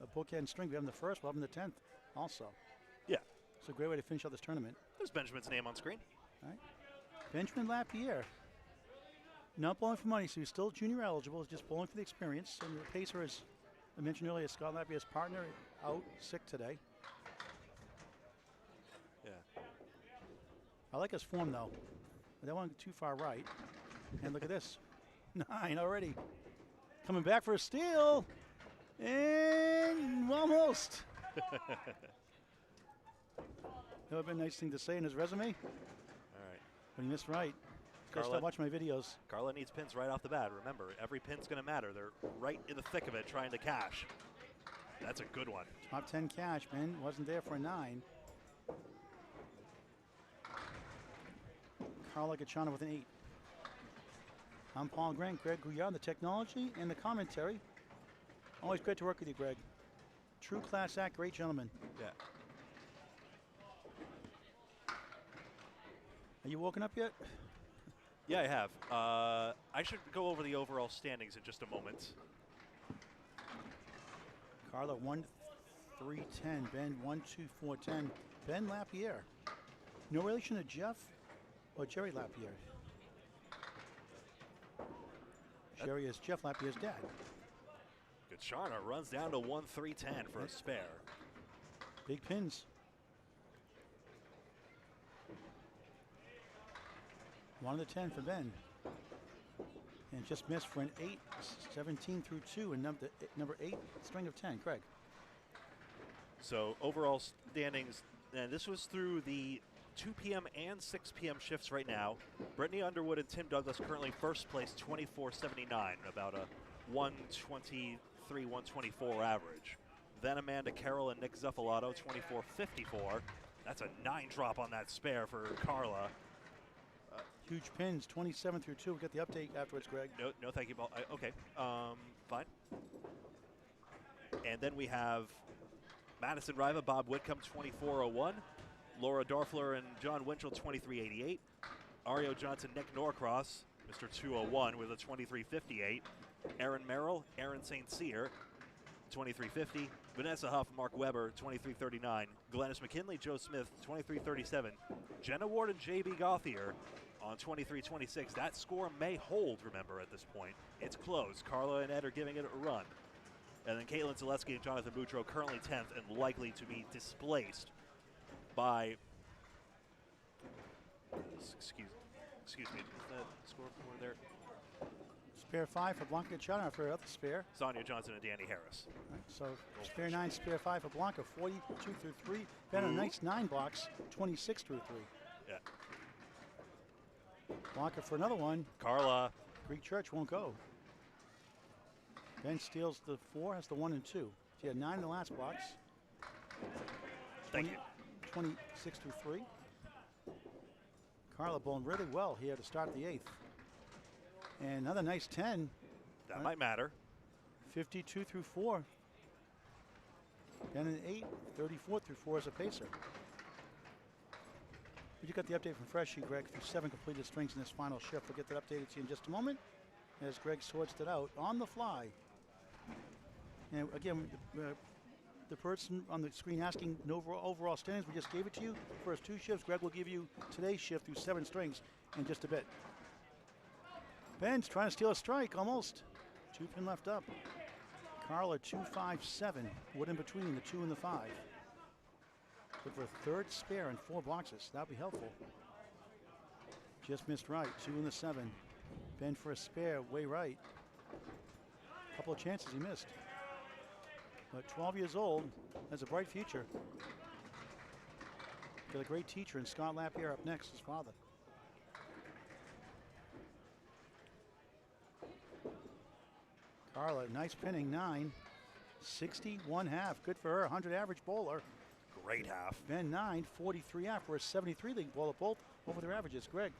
A bookend string. We have them the first, we'll have them the 10th also. Yeah. It's a great way to finish out this tournament. There's Benjamin's name on screen. All right. Benjamin Lapierre. Not bowling for money, so he's still junior eligible. He's just bowling for the experience. And the pacer, as I mentioned earlier, Scott Lapierre's partner, out sick today. Yeah. I like his form, though. But that one too far right. And look at this. 9 already. Coming back for a steal. And almost. That would have been a nice thing to say in his resume. All right. But he missed right. Gotta stop watching my videos. Carla needs pins right off the bat. Remember, every pin's going to matter. They're right in the thick of it trying to cash. That's a good one. Top 10 cash, man. Wasn't there for a 9. Carla Gachana with an 8. I'm Paul Grant, Greg Gouillart, the technology and the commentary. Always great to work with you, Greg. True class act, great gentleman. Yeah. Are you woken up yet? Yeah, I have. I should go over the overall standings in just a moment. Carla 1-3-10. Ben 1-2-4-10. Ben Lapierre. No relation to Jeff or Jerry Lapierre? Jerry is Jeff Lapierre's dad. Gouillart runs down to 1-3-10 for a spare. Big pins. 1 of the 10 for Ben. And just missed for an 8, 17 through 2, and number 8, string of 10. Craig. So overall standings, and this was through the 2 p.m. and 6 p.m. shifts right now. Brittany Underwood and Tim Douglas currently first place, 24.79, about a 123, 124 average. Then Amanda Carroll and Nick Zuffalato, 24.54. That's a 9 drop on that spare for Carla. Huge pins, 27 through 2. We'll get the update afterwards, Greg. No, thank you, Paul. Okay, fine. And then we have Madison Riva, Bob Whitcomb, 24.01. Laura Dorfler and John Winchell, 23.88. Ario Johnson, Nick Norcross, Mr. 201 with a 23.58. Aaron Merrill, Aaron St. Cyr, 23.50. Vanessa Huff, Mark Weber, 23.39. Glennis McKinley, Joe Smith, 23.37. Jenna Ward and J.B. Gauthier on 23.26. That score may hold, remember, at this point. It's close. Carla and Ed are giving it a run. And then Caitlin Zaleski and Jonathan Boutreau currently 10th and likely to be displaced by, excuse me, is that scoreboard there? Spare 5 for Blanca Chana for her other spare. Sonia Johnson and Danny Harris. Right, so spare 9, spare 5 for Blanca, 42 through 3. Ben a nice 9 blocks, 26 through 3. Yeah. Blanca for another one. Carla. Greek Church won't go. Ben steals the 4, has the 1 and 2. She had 9 in the last box. Thank you. 26 through 3. Carla bowling really well here to start the 8th. And another nice 10. That might matter. 52 through 4. Ben an 8, 34 through 4 as a pacer. We just got the update from Freshie, Greg, through 7 completed strings in this final shift. We'll get that updated to you in just a moment as Greg sorts it out on the fly. And again, the person on the screen asking overall standings, we just gave it to you. First 2 shifts, Greg will give you today's shift through 7 strings in just a bit. Ben's trying to steal a strike, almost. 2 pin left up. Carla 2-5-7, Wood in between the 2 and the 5. Look for a 3rd spare in 4 boxes. That'll be helpful. Just missed right, 2 and the 7. Ben for a spare, way right. Couple of chances he missed. But 12 years old, has a bright future. Got a great teacher, and Scott Lapierre up next, his father. Carla, nice pinning, 9. 61 half, good for her, 100 average bowler. Great half. Ben 9, 43 half for a 73 league bowler, both over their averages. Greg.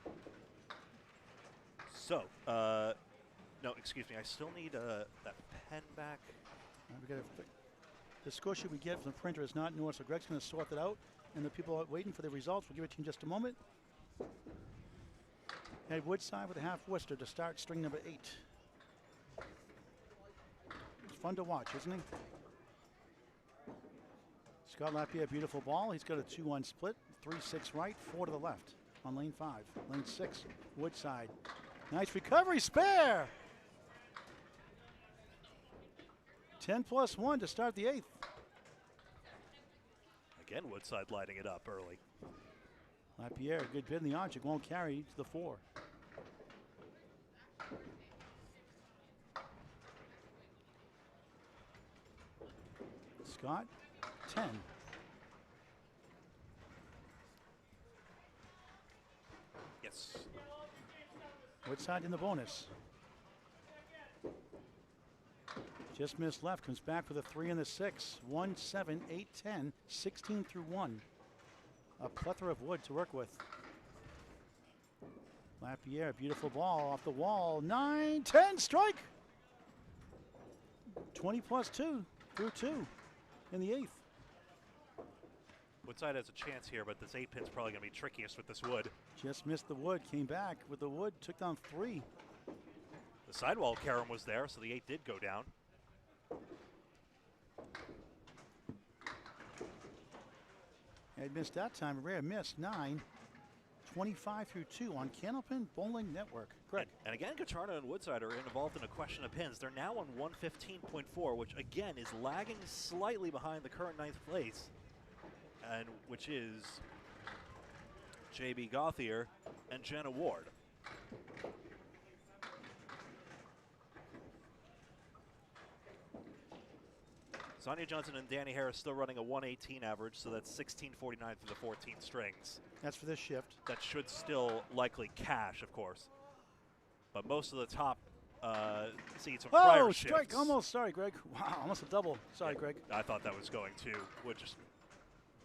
So, no, excuse me, I still need that pen back. We got the score sheet we get from the printer is not new, so Greg's going to sort that out. And the people are waiting for the results. We'll give it to you in just a moment. Ed Woodside with a half Worcester to start string number 8. It's fun to watch, isn't he? Scott Lapierre, beautiful ball. He's got a 2-1 split, 3-6 right, 4 to the left on lane 5. Lane 6, Woodside. Nice recovery, spare! 10+1 to start the 8th. Again, Woodside lighting it up early. Lapierre, good bid in the object, won't carry to the 4. Scott, 10. Yes. Woodside in the bonus. Just missed left, comes back with a 3 and the 6. 1, 7, 8, 10, 16 through 1. A plethora of wood to work with. Lapierre, beautiful ball off the wall. 9, 10, strike. 20 plus 2 through 2 in the 8th. Woodside has a chance here, but this 8-pin's probably going to be trickiest with this wood. Just missed the wood, came back with the wood, took down 3. The sidewall carom was there, so the 8 did go down. Had missed that time, a rare miss. 9, 25 through 2 on Candlepin Bowling Network. Greg. And again, Gacharna and Woodside are involved in a question of pins. They're now on 115.4, which again is lagging slightly behind the current 9th place, and which is JB Gauthier and Jenna Ward. Sonia Johnson and Danny Harris still running a 118 average, so that's 16.49 through the 14 strings. That's for this shift. That should still likely cash, of course. But most of the top seeds from prior shifts. Oh, strike, almost. Sorry, Greg. Wow, almost a double. Sorry, Yeah, Greg. I thought that was going to. Wood just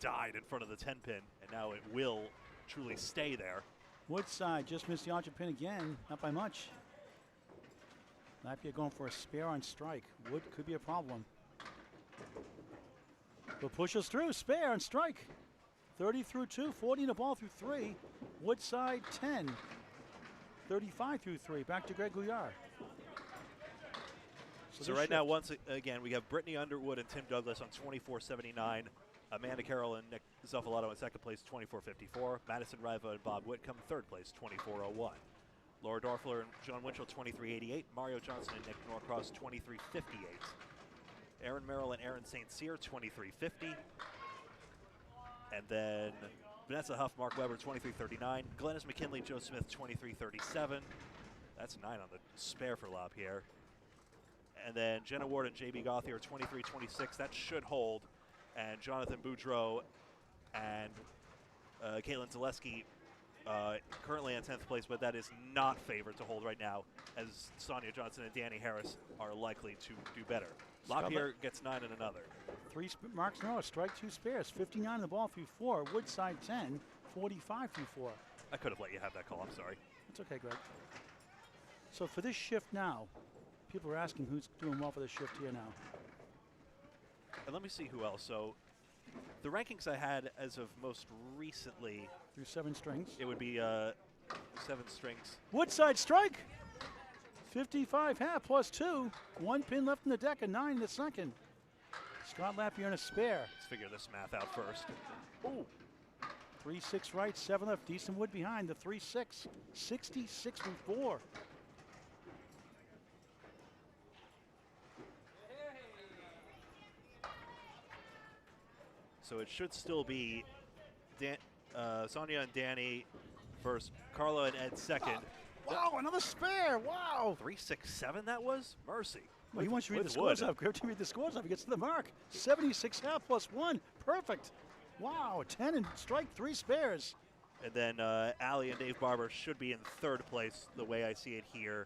died in front of the 10-pin, and now it will truly stay there. Woodside just missed the archer pin again, not by much. Lapierre going for a spare on strike. Wood could be a problem. But pushes through, spare and strike. 30 through 2, 40 in the ball through 3. Woodside 10. 35 through 3. Back to Greg Gouillart. So right now, once again, we have Brittany Underwood and Tim Douglas on 24.79. Amanda Carroll and Nick Zuffalato in second place, 24.54. Madison Riva and Bob Whitcomb, third place, 24.01. Laura Dorfler and John Winchell, 23.88. Mario Johnson and Nick Norcross, 23.58. Aaron Merrill and Aaron St. Cyr, 23.50. And then Vanessa Huff, Mark Weber, 23.39. Glennis McKinley, Joe Smith, 23.37. That's 9 on the spare for LaPierre. And then Jenna Ward and JB Gauthier, 23.26. That should hold. And Jonathan Boudreau and Caitlin Zaleski currently in 10th place, but that is not favored to hold right now, as Sonia Johnson and Danny Harris are likely to do better. LaPierre gets 9 in another. 3 marks in a row, strike 2 spares. 59 in the ball through 4. Woodside 10, 45 through 4. I could have let you have that call, I'm sorry. It's okay, Greg. So for this shift now, people are asking who's doing well for this shift here now. And let me see who else. So the rankings I had as of most recently. Through 7 strings. It would be 7 strings. Woodside strike. 55 half plus 2. 1 pin left in the deck, a 9 in the second. Scott Lapierre in a spare. Let's figure this math out first. Ooh. 3-6 right, 7 left. Decent wood behind the 3-6. 66 through 4. So it should still be Sonia and Danny first, Carla and Ed second. Wow, another spare. Wow. 3-6-7 that was? Mercy. Well, he wants you to read the scores up. Grab to read the scores up. He gets to the mark. 76 half plus 1. Perfect. Wow, 10 and strike 3 spares. And then Allie and Dave Barber should be in third place the way I see it here.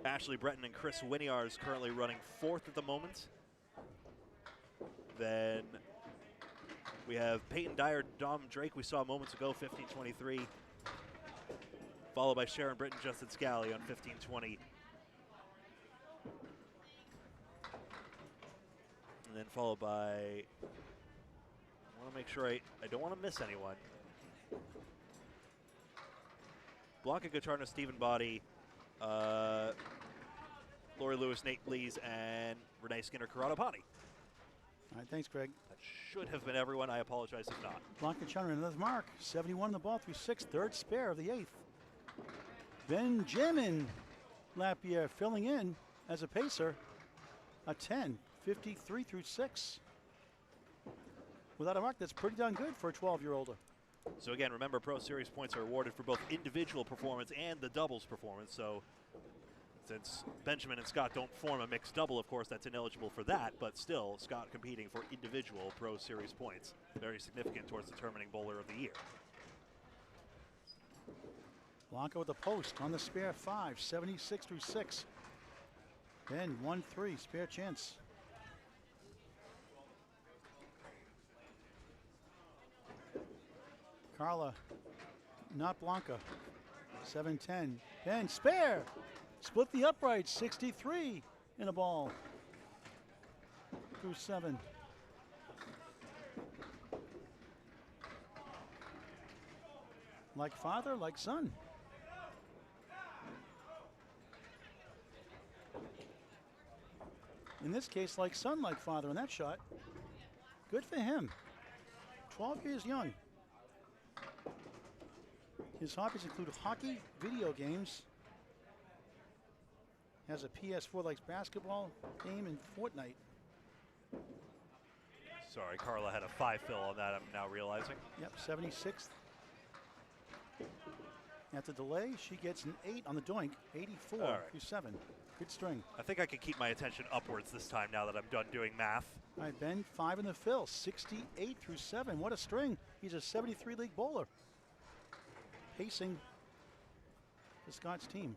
Ashley Breton and Chris Winiar is currently running fourth at the moment. Then we have Peyton Dyer, Dom Drake, we saw moments ago, 15-23. Followed by Sharon Britton, Justin Scally on 15-20. And then followed by, I want to make sure I don't want to miss anyone. Blanca Gacharna, Stephen Body, Lori Lewis, Nate Lees, and Renee Skinner Karatapani. All right, thanks, Greg. That should have been everyone. I apologize if not. Blanca Chandra, another mark. 71 in the ball through 6. Third spare of the 8th. Benjamin Lapierre filling in as a pacer. A 10, 53 through 6. Without a mark, that's pretty darn good for a 12-year-older. So again, remember, Pro Series points are awarded for both individual performance and the doubles performance. So since Benjamin and Scott don't form a mixed double, of course, that's ineligible for that. But still, Scott competing for individual Pro Series points. Very significant towards determining bowler of the year. Blanca with a post on the spare 5, 76 through 6. Then 1-3, spare chance. Carla, not Blanca. 7-10. Ben, spare. Split the upright, 63 in a ball. Through 7. Like father, like son. In this case, like son, like father in that shot. Good for him. 12 years young. His hobbies include hockey, video games. Has a PS4, likes basketball, game, and Fortnite. Sorry, Carla had a 5 fill on that, I'm now realizing. Yep, 76th. At the delay, she gets an 8 on the doink, 84 All right. through 7. Good string. I think I can keep my attention upwards this time now that I'm done doing math. All right, Ben, 5 in the fill, 68 through 7. What a string. He's a 73 league bowler. Pacing the Scott's team.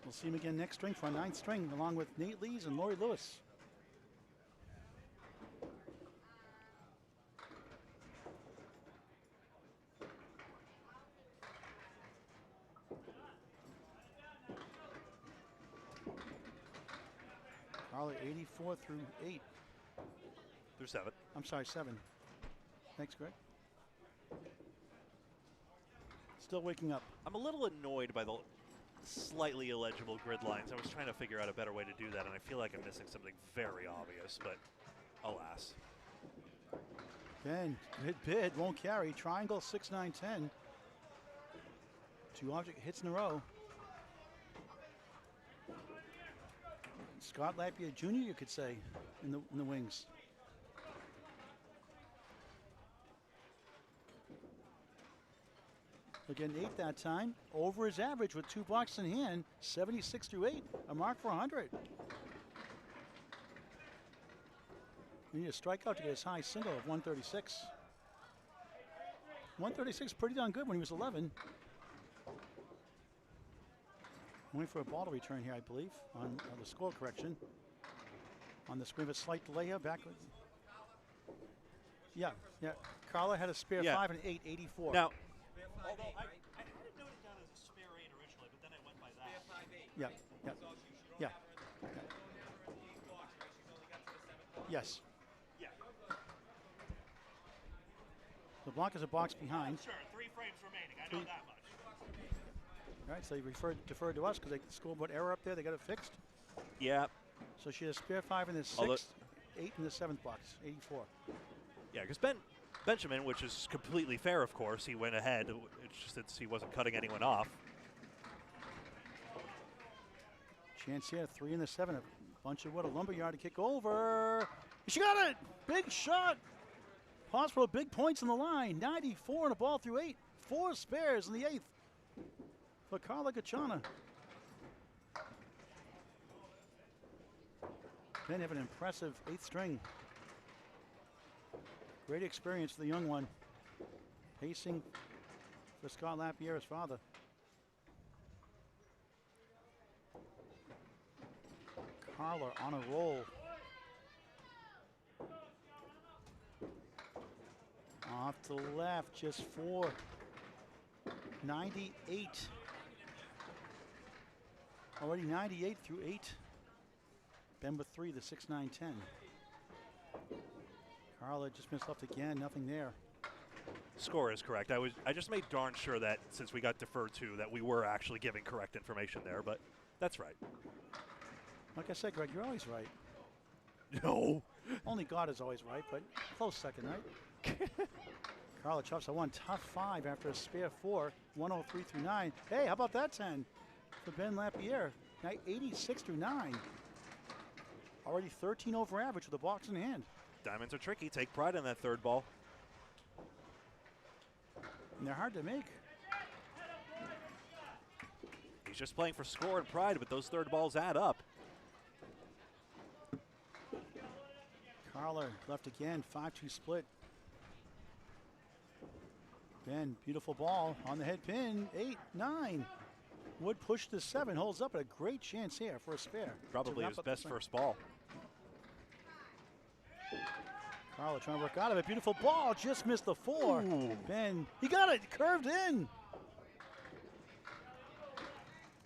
We'll see him again next string for a 9th string, along with Nate Lees and Lori Lewis. Carly 84 through 8. Through 7. I'm sorry, 7. Thanks, Greg. Still waking up. I'm a little annoyed by the slightly illegible grid lines. I was trying to figure out a better way to do that, and I feel like I'm missing something very obvious, but alas. Ben, good bid, won't carry. Triangle, 6, 9, 10. 2 object hits in a row. Scott Lapierre Jr., you could say, in the wings. Again, 8 that time. Over his average with 2 blocks in hand. 76 through 8. A mark for 100. We need a strikeout to get his high single of 136. 136 pretty darn good when he was 11. Waiting for a ball to return here, I believe, on the score correction. On the screen, a slight delay here. Back with. Yeah. Carla had a spare 5 and 8, 84. Now, although I had it noted down as a spare 8 originally, but then I went by that. Yeah. Yes. Yeah. The block is a box behind. Sure, 3 frames remaining. I know that much. All right, so you deferred to us because they scoreboard error up there. They got it fixed. Yeah. So she has spare 5 in the 6th, 8 in the 7th box, 84. Yeah, because Benjamin, which is completely fair, of course, he went ahead. It's just that he wasn't cutting anyone off. Chance here, 3 in the 7. A bunch of wood, a lumberyard to kick over. She got it! Big shot! Possible big points on the line. 94 and a ball through 8. 4 spares in the 8th for Carla Gachana. Then have an impressive 8th string. Great experience for the young one. Pacing for Scott Lapierre's father. Carla on a roll. Off to the left, just 4. 98. Already 98 through 8. Ben with 3, the 6, 9, 10. Carla just missed left again, nothing there. Score is correct. I just made darn sure that since we got deferred to, that we were actually giving correct information there, but that's right. Like I said, Greg, you're always right. No. Only God is always right, but close second, right? Carla chops a 1, tough 5 after a spare 4, 103 through 9. Hey, how about that 10 for Ben Lapierre? Now 86 through 9. Already 13 over average with a box in hand. Diamonds are tricky. Take pride in that 3rd ball. And they're hard to make. He's just playing for score and pride, but those 3rd balls add up. Carla left again, 5-2 split. Ben, beautiful ball on the head pin, 8, 9. Wood pushed to 7, holds up, but a great chance here for a spare. Probably his best first ball. Carla trying to work out of it. Beautiful ball. Just missed the 4. Ooh. Ben, he got it. Curved in.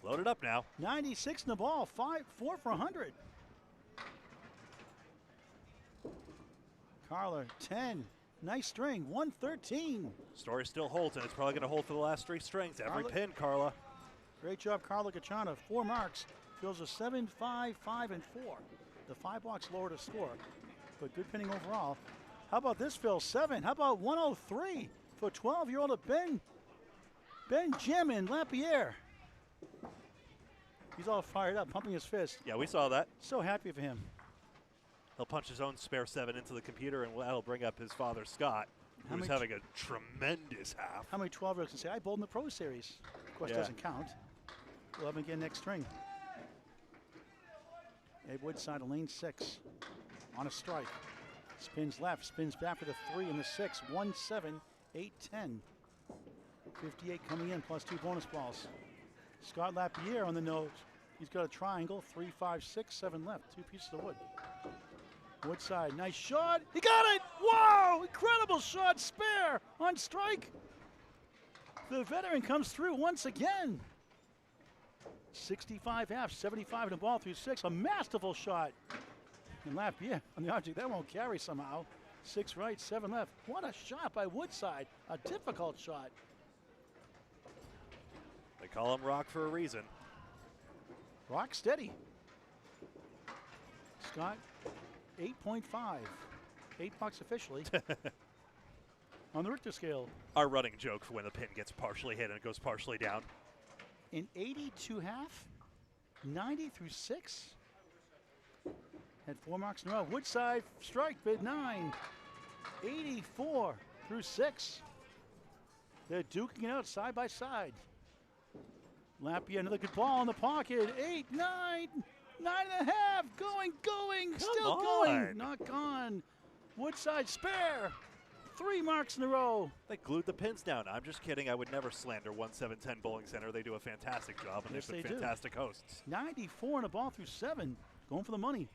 Loaded up now. 96 in the ball. 4 for 100. Carla, 10. Nice string. 113. Story still holds, and it's probably going to hold for the last 3 strings. Every Carla- pin, Carla. Great job, Carla Cachana. 4 marks. Fills a 7, 5, 5, and 4. The 5 blocks lower to score, but good pinning overall. How about this, Phil? 7. How about 103 for 12-year-old Benjamin Lapierre? He's all fired up, pumping his fist. Yeah, we saw that. So happy for him. He'll punch his own spare 7 into the computer, and that'll bring up his father, Scott, How who's many having a tremendous half. How many 12-year-olds can say, I bowled in the Pro Series? Of course, Yeah. doesn't count. We'll have him again next string. Abe Woodside of lane 6 on a strike. Spins left, spins back for the 3 and the 6. 1, 7, 8, 10. 58 coming in, plus 2 bonus balls. Scott Lapierre on the nose. He's got a triangle, 3, 5, 6, 7 left. 2 pieces of wood. Woodside, nice shot. He got it! Wow! Incredible shot, spare on strike. The veteran comes through once again. 65 half, 75 in the ball through 6. A masterful shot. And Lapierre on the object. That won't carry somehow. 6 right, 7 left. What a shot by Woodside. A difficult shot. They call him Rock for a reason. Rock steady. Scott, 8.5. $8 officially. On the Richter scale. Our running joke for when the pin gets partially hit and it goes partially down. In 82 half, 90 through 6. Had 4 marks in a row. Woodside strike bid 9. 84 through 6. They're duking it out side by side. Lapierre, another good ball in the pocket. 8, 9, 9.5. Going. Still on. going. Not gone. Woodside spare. 3 marks in a row. They glued the pins down. I'm just kidding. I would never slander 1710 Bowling Center. They do a fantastic job, and Yes, they've they been do. fantastic hosts. 94 in a ball through 7. Going for the money.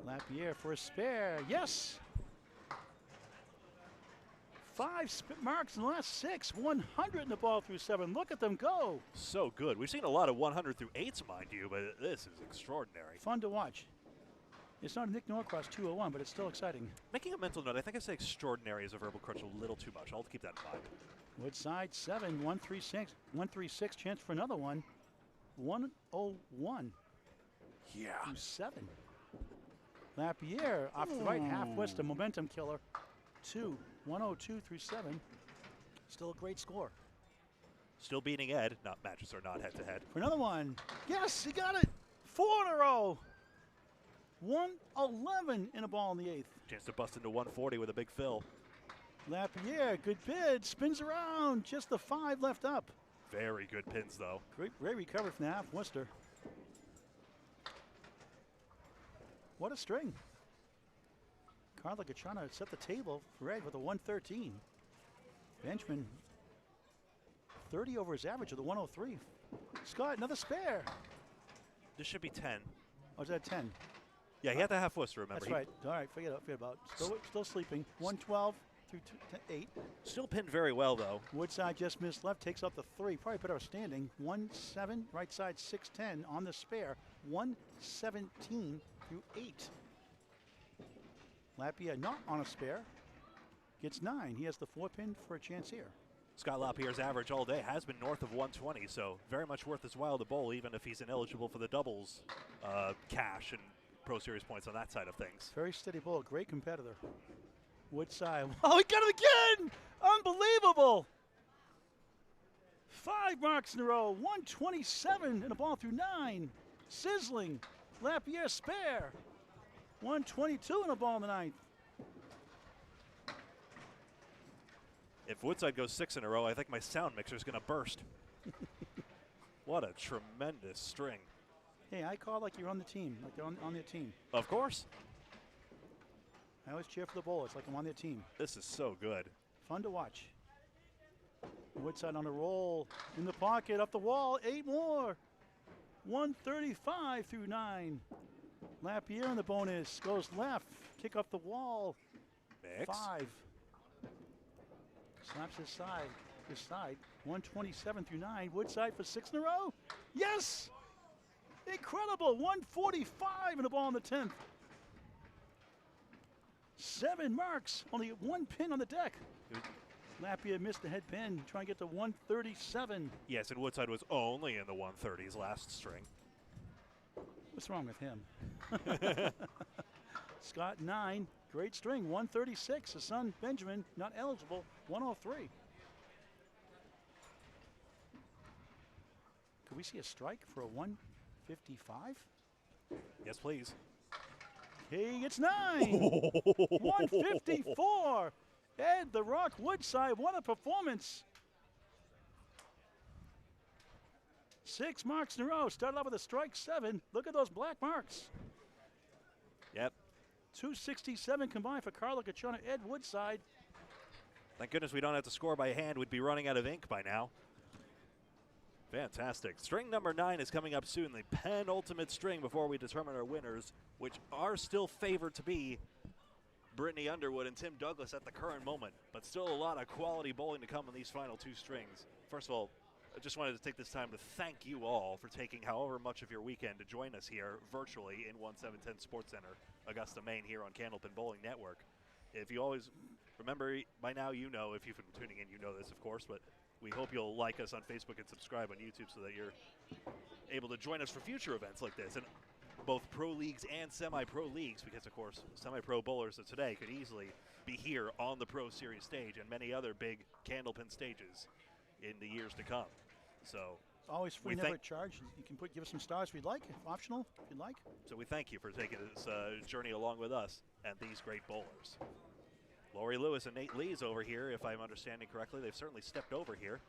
Lapierre for a spare. Yes. 5 marks in the last 6. 100 in the ball through 7. Look at them go. So good. We've seen a lot of 100 through 8s, mind you, but this is extraordinary. Fun to watch. It's not a Nick Norcross 201, but it's still exciting. Making a mental note, I think I say extraordinary as a verbal crutch a little too much. I'll keep that in mind. Woodside 7, 136. 136, chance for another one. 101 Yeah. through 7. Lapierre off the right, half west, a momentum killer. 2, 102 through 7. Still a great score. Still beating Ed. Not matches are not head-to-head. For another one. Yes, he got it. 4 in a row. 111 in a ball in the 8th. Chance to bust into 140 with a big fill. Lapierre, good bid. Spins around. Just the 5 left up. Very good pins, though. Great recovery from the half Worcester. What a string. Carla Gachana set the table for Ed with a 113. Benjamin 30 over his average of the 103. Scott, another spare. This should be 10. Oh, is that 10? Yeah, he had the half Worcester, remember. That's right. All right, forget about it. Still sleeping. 112 through 8. Still pinned very well, though. Woodside just missed left, takes up the 3. Probably better standing. 1-7, right side 610 on the spare. 117 through 8. Lapierre not on a spare. Gets 9. He has the 4 pin for a chance here. Scott Lapierre's average all day has been north of 120, so very much worth his while to bowl, even if he's ineligible for the doubles cash and Pro Series points on that side of things. Very steady ball. Great competitor. Woodside. Oh, he got it again! Unbelievable! 5 marks in a row. 127 and a ball through 9. Sizzling. Lapierre spare. 122 and a ball in the 9th. If Woodside goes 6 in a row, I think my sound mixer's going to burst. What a tremendous string. Hey, I call like you're on the team, like you're on their team. Of course. I always cheer for the bowlers like I'm on their team. This is so good. Fun to watch. Woodside on a roll. In the pocket, up the wall. 8 more. 135 through 9. Lapierre on the bonus. Goes left. Kick off the wall. Mix. 5. Slaps his side. 127 through 9. Woodside for 6 in a row. Yes! Incredible. 145 and the ball in the 10th. 7 marks. Only 1 pin on the deck. Lapierre missed the head pin. Trying to get to 137. Yes, and Woodside was only in the 130s last string. What's wrong with him? Scott 9. Great string. 136. His son Benjamin not eligible. 103. Could we see a strike for a 155? Yes, please. He gets 9. 154. Ed the Rock Woodside, what a performance. 6 marks in a row. Started out with a strike 7. Look at those black marks. Yep. 267 combined for Carlo Caccione, Ed Woodside. Thank goodness we don't have to score by hand. We'd be running out of ink by now. Fantastic. String number 9 is coming up soon, the penultimate string before we determine our winners, which are still favored to be Brittany Underwood and Tim Douglas at the current moment, but still a lot of quality bowling to come in these final 2 strings. First of all, I just wanted to take this time to thank you all for taking however much of your weekend to join us here virtually in 1710 Sports Center, Augusta, Maine, here on Candlepin Bowling Network. If you always remember, by now you know, if you've been tuning in, you know this, of course, but we hope you'll like us on Facebook and subscribe on YouTube so that you're able to join us for future events like this. And both pro leagues and semi-pro leagues, because, of course, semi-pro bowlers of today could easily be here on the Pro Series stage and many other big Candlepin stages in the years to come. So always free, never at charge. You can give us some stars if you'd like, optional if you'd like. So we thank you for taking this journey along with us and these great bowlers. Lori Lewis and Nate Lee's over here, if I'm understanding correctly. They've certainly stepped over here.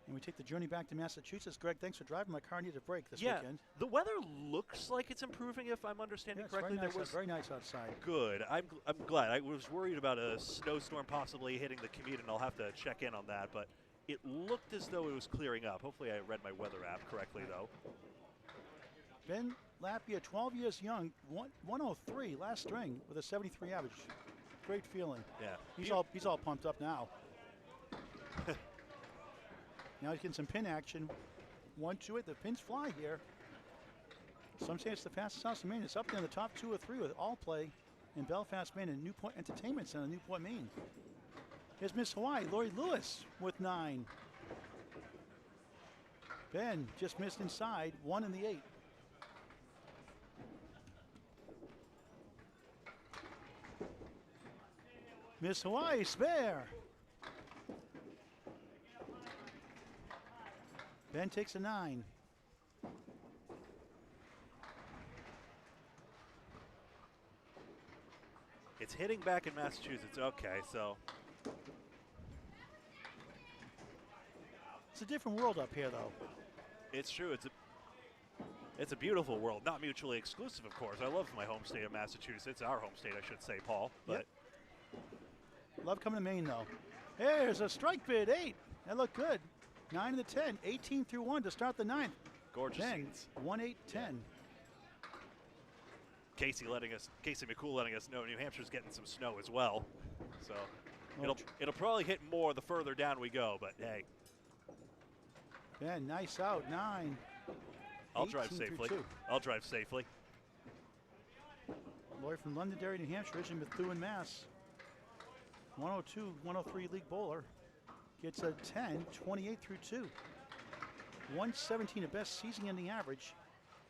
And we take the journey back to Massachusetts. Greg, thanks for driving. My car needed a break this weekend. The weather looks like it's improving, if I'm understanding correctly. Very nice, very nice outside. Good. I'm glad. I was worried about a snowstorm possibly hitting the commute, and I'll have to check in on that. But it looked as though it was clearing up. Hopefully I read my weather app correctly, though. Ben Lapierre, 12 years young, 103 last string with a 73 average. Great feeling. Yeah. He's all pumped up now. Now he's getting some pin action. 1-2 the pins fly here. Some say it's the fastest house in Maine. It's up there in the top 2 or 3 with all play in Belfast, Maine, and Newport Entertainment Center, Newport, Maine. Here's Miss Hawaii, Lori Lewis with 9. Ben just missed inside, 1 in the 8. Miss Hawaii, spare. Ben takes a 9. It's hitting back in Massachusetts. Okay, so. It's a different world up here, though. It's true. It's a beautiful world. Not mutually exclusive, of course. I love my home state of Massachusetts. Our home state, I should say, Paul. But. Yep. Love coming to Maine, though. There's a strike bid, 8. That looked good. 9 to the 10, 18 through 1 to start the 9th. Gorgeous. 10, 1-8-10. Casey McCool letting us know New Hampshire's getting some snow as well. So it'll probably hit more the further down we go, but hey. Ben, nice out, 9. I'll drive safely. I'll drive safely. Lawyer from Londonderry, New Hampshire, originally Methuen, Mass. 102, 103 league bowler. Gets a 10, 28 through 2. 117, the best season ending average.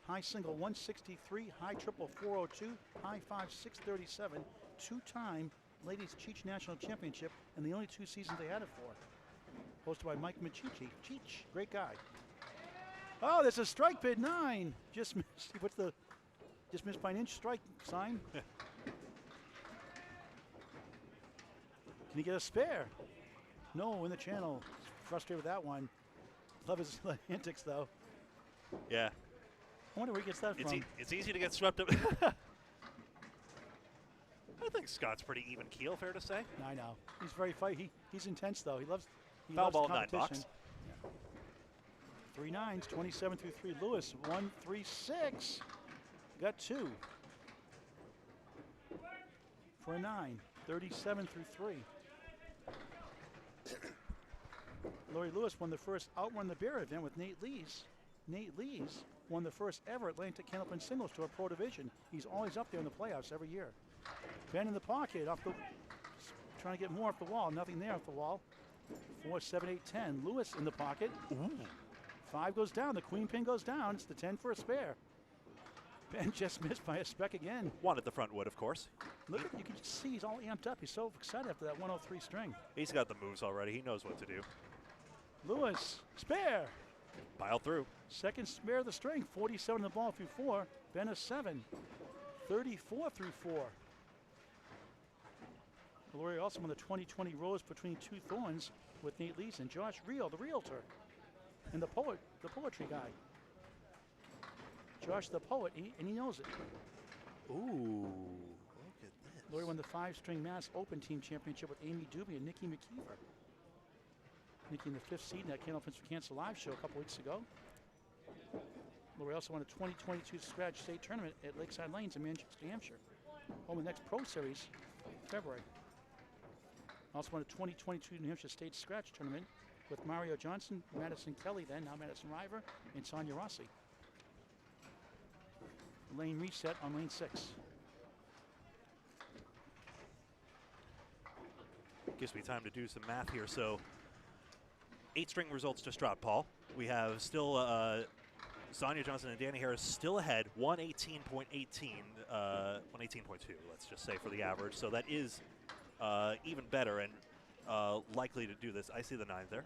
High single 163, high triple 402, high 5 637. 2-time Ladies Cheech National Championship, and the only 2 seasons they had it for. Hosted by Mike Machichi. Cheech, great guy. Oh, there's a strike bid, 9. Just missed. Just missed by an inch strike sign. Can he get a spare? No, in the channel. Frustrated with that one. Love his antics, though. Yeah. I wonder where he gets that from. It's easy to get swept up. I think Scott's pretty even keel, fair to say. I know. He's very he's intense, though. He loves foul ball, 9 box. 3 9s, 27 through 3. Lewis, 1-3-6. got 2 for a 9, 37 through 3. Lori Lewis won the first Outrun the Bear event with Nate Lees. Nate Lees won the first ever Atlantic Candlepin singles to a pro division. He's always up there in the playoffs every year. Ben in the pocket, trying to get more off the wall. Nothing there off the wall. 4, 7, 8, 10. Lewis in the pocket. Ooh. 5 goes down. The queen pin goes down. It's the 10 for a spare. Ben just missed by a speck again. Wanted the front wood, of course. Look at, you can just see he's all amped up. He's so excited after that 103 string. He's got the moves already. He knows what to do. Lewis, spare. Pile through. Second spare of the string. 47 in the ball through 4. Ben a 7. 34 through 4. Lori also won the 2020 Rose Between Two Thorns with Nate Lees and Josh Reel, the realtor, and the poetry guy. Josh the poet, and he knows it. Ooh. Look at this. Lori won the 5-string Mass Open Team Championship with Amy Doobie and Nikki McKeever. Nikki in the 5th seed in that Candlepins for Cancer live show a couple weeks ago. Lori also won a 2022 Scratch State Tournament at Lakeside Lanes in Manchester, New Hampshire. Home of the next Pro Series, February. Also won a 2022 New Hampshire State Scratch Tournament with Mario Johnson, Madison Kelly then, now Madison River, and Sonia Rossi. Lane reset on lane 6. Gives me time to do some math here. So 8-string results just dropped, Paul. We have still Sonia Johnson and Danny Harris still ahead, 118.18, 118.2, let's just say, for the average. So that is even better and likely to do this. I see the 9 there.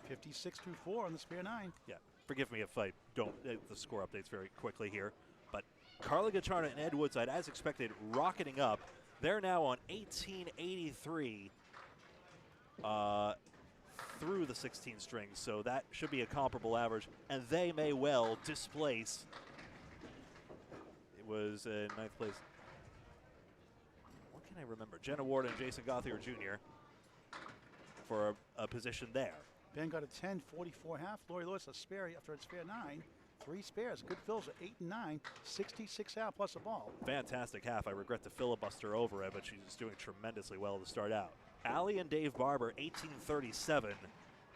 56 through 4 on the spare 9. Yeah, forgive me if I don't, the score updates very quickly here. But Carla Gacharna and Ed Woodside, as expected, rocketing up. They're now on 1883 through the 16 strings, so that should be a comparable average, and they may well displace. It was in 9th place. What can I remember? Jenna Ward and Jason Gothier Jr. for a position there. Ben got a 10, 44 half. Lori Lewis a spare after a spare 9. 3 spares. Good fills at 8 and 9. 66 half plus a ball. Fantastic half. I regret to filibuster over it, but she's doing tremendously well to start out. Allie and Dave Barber, 1837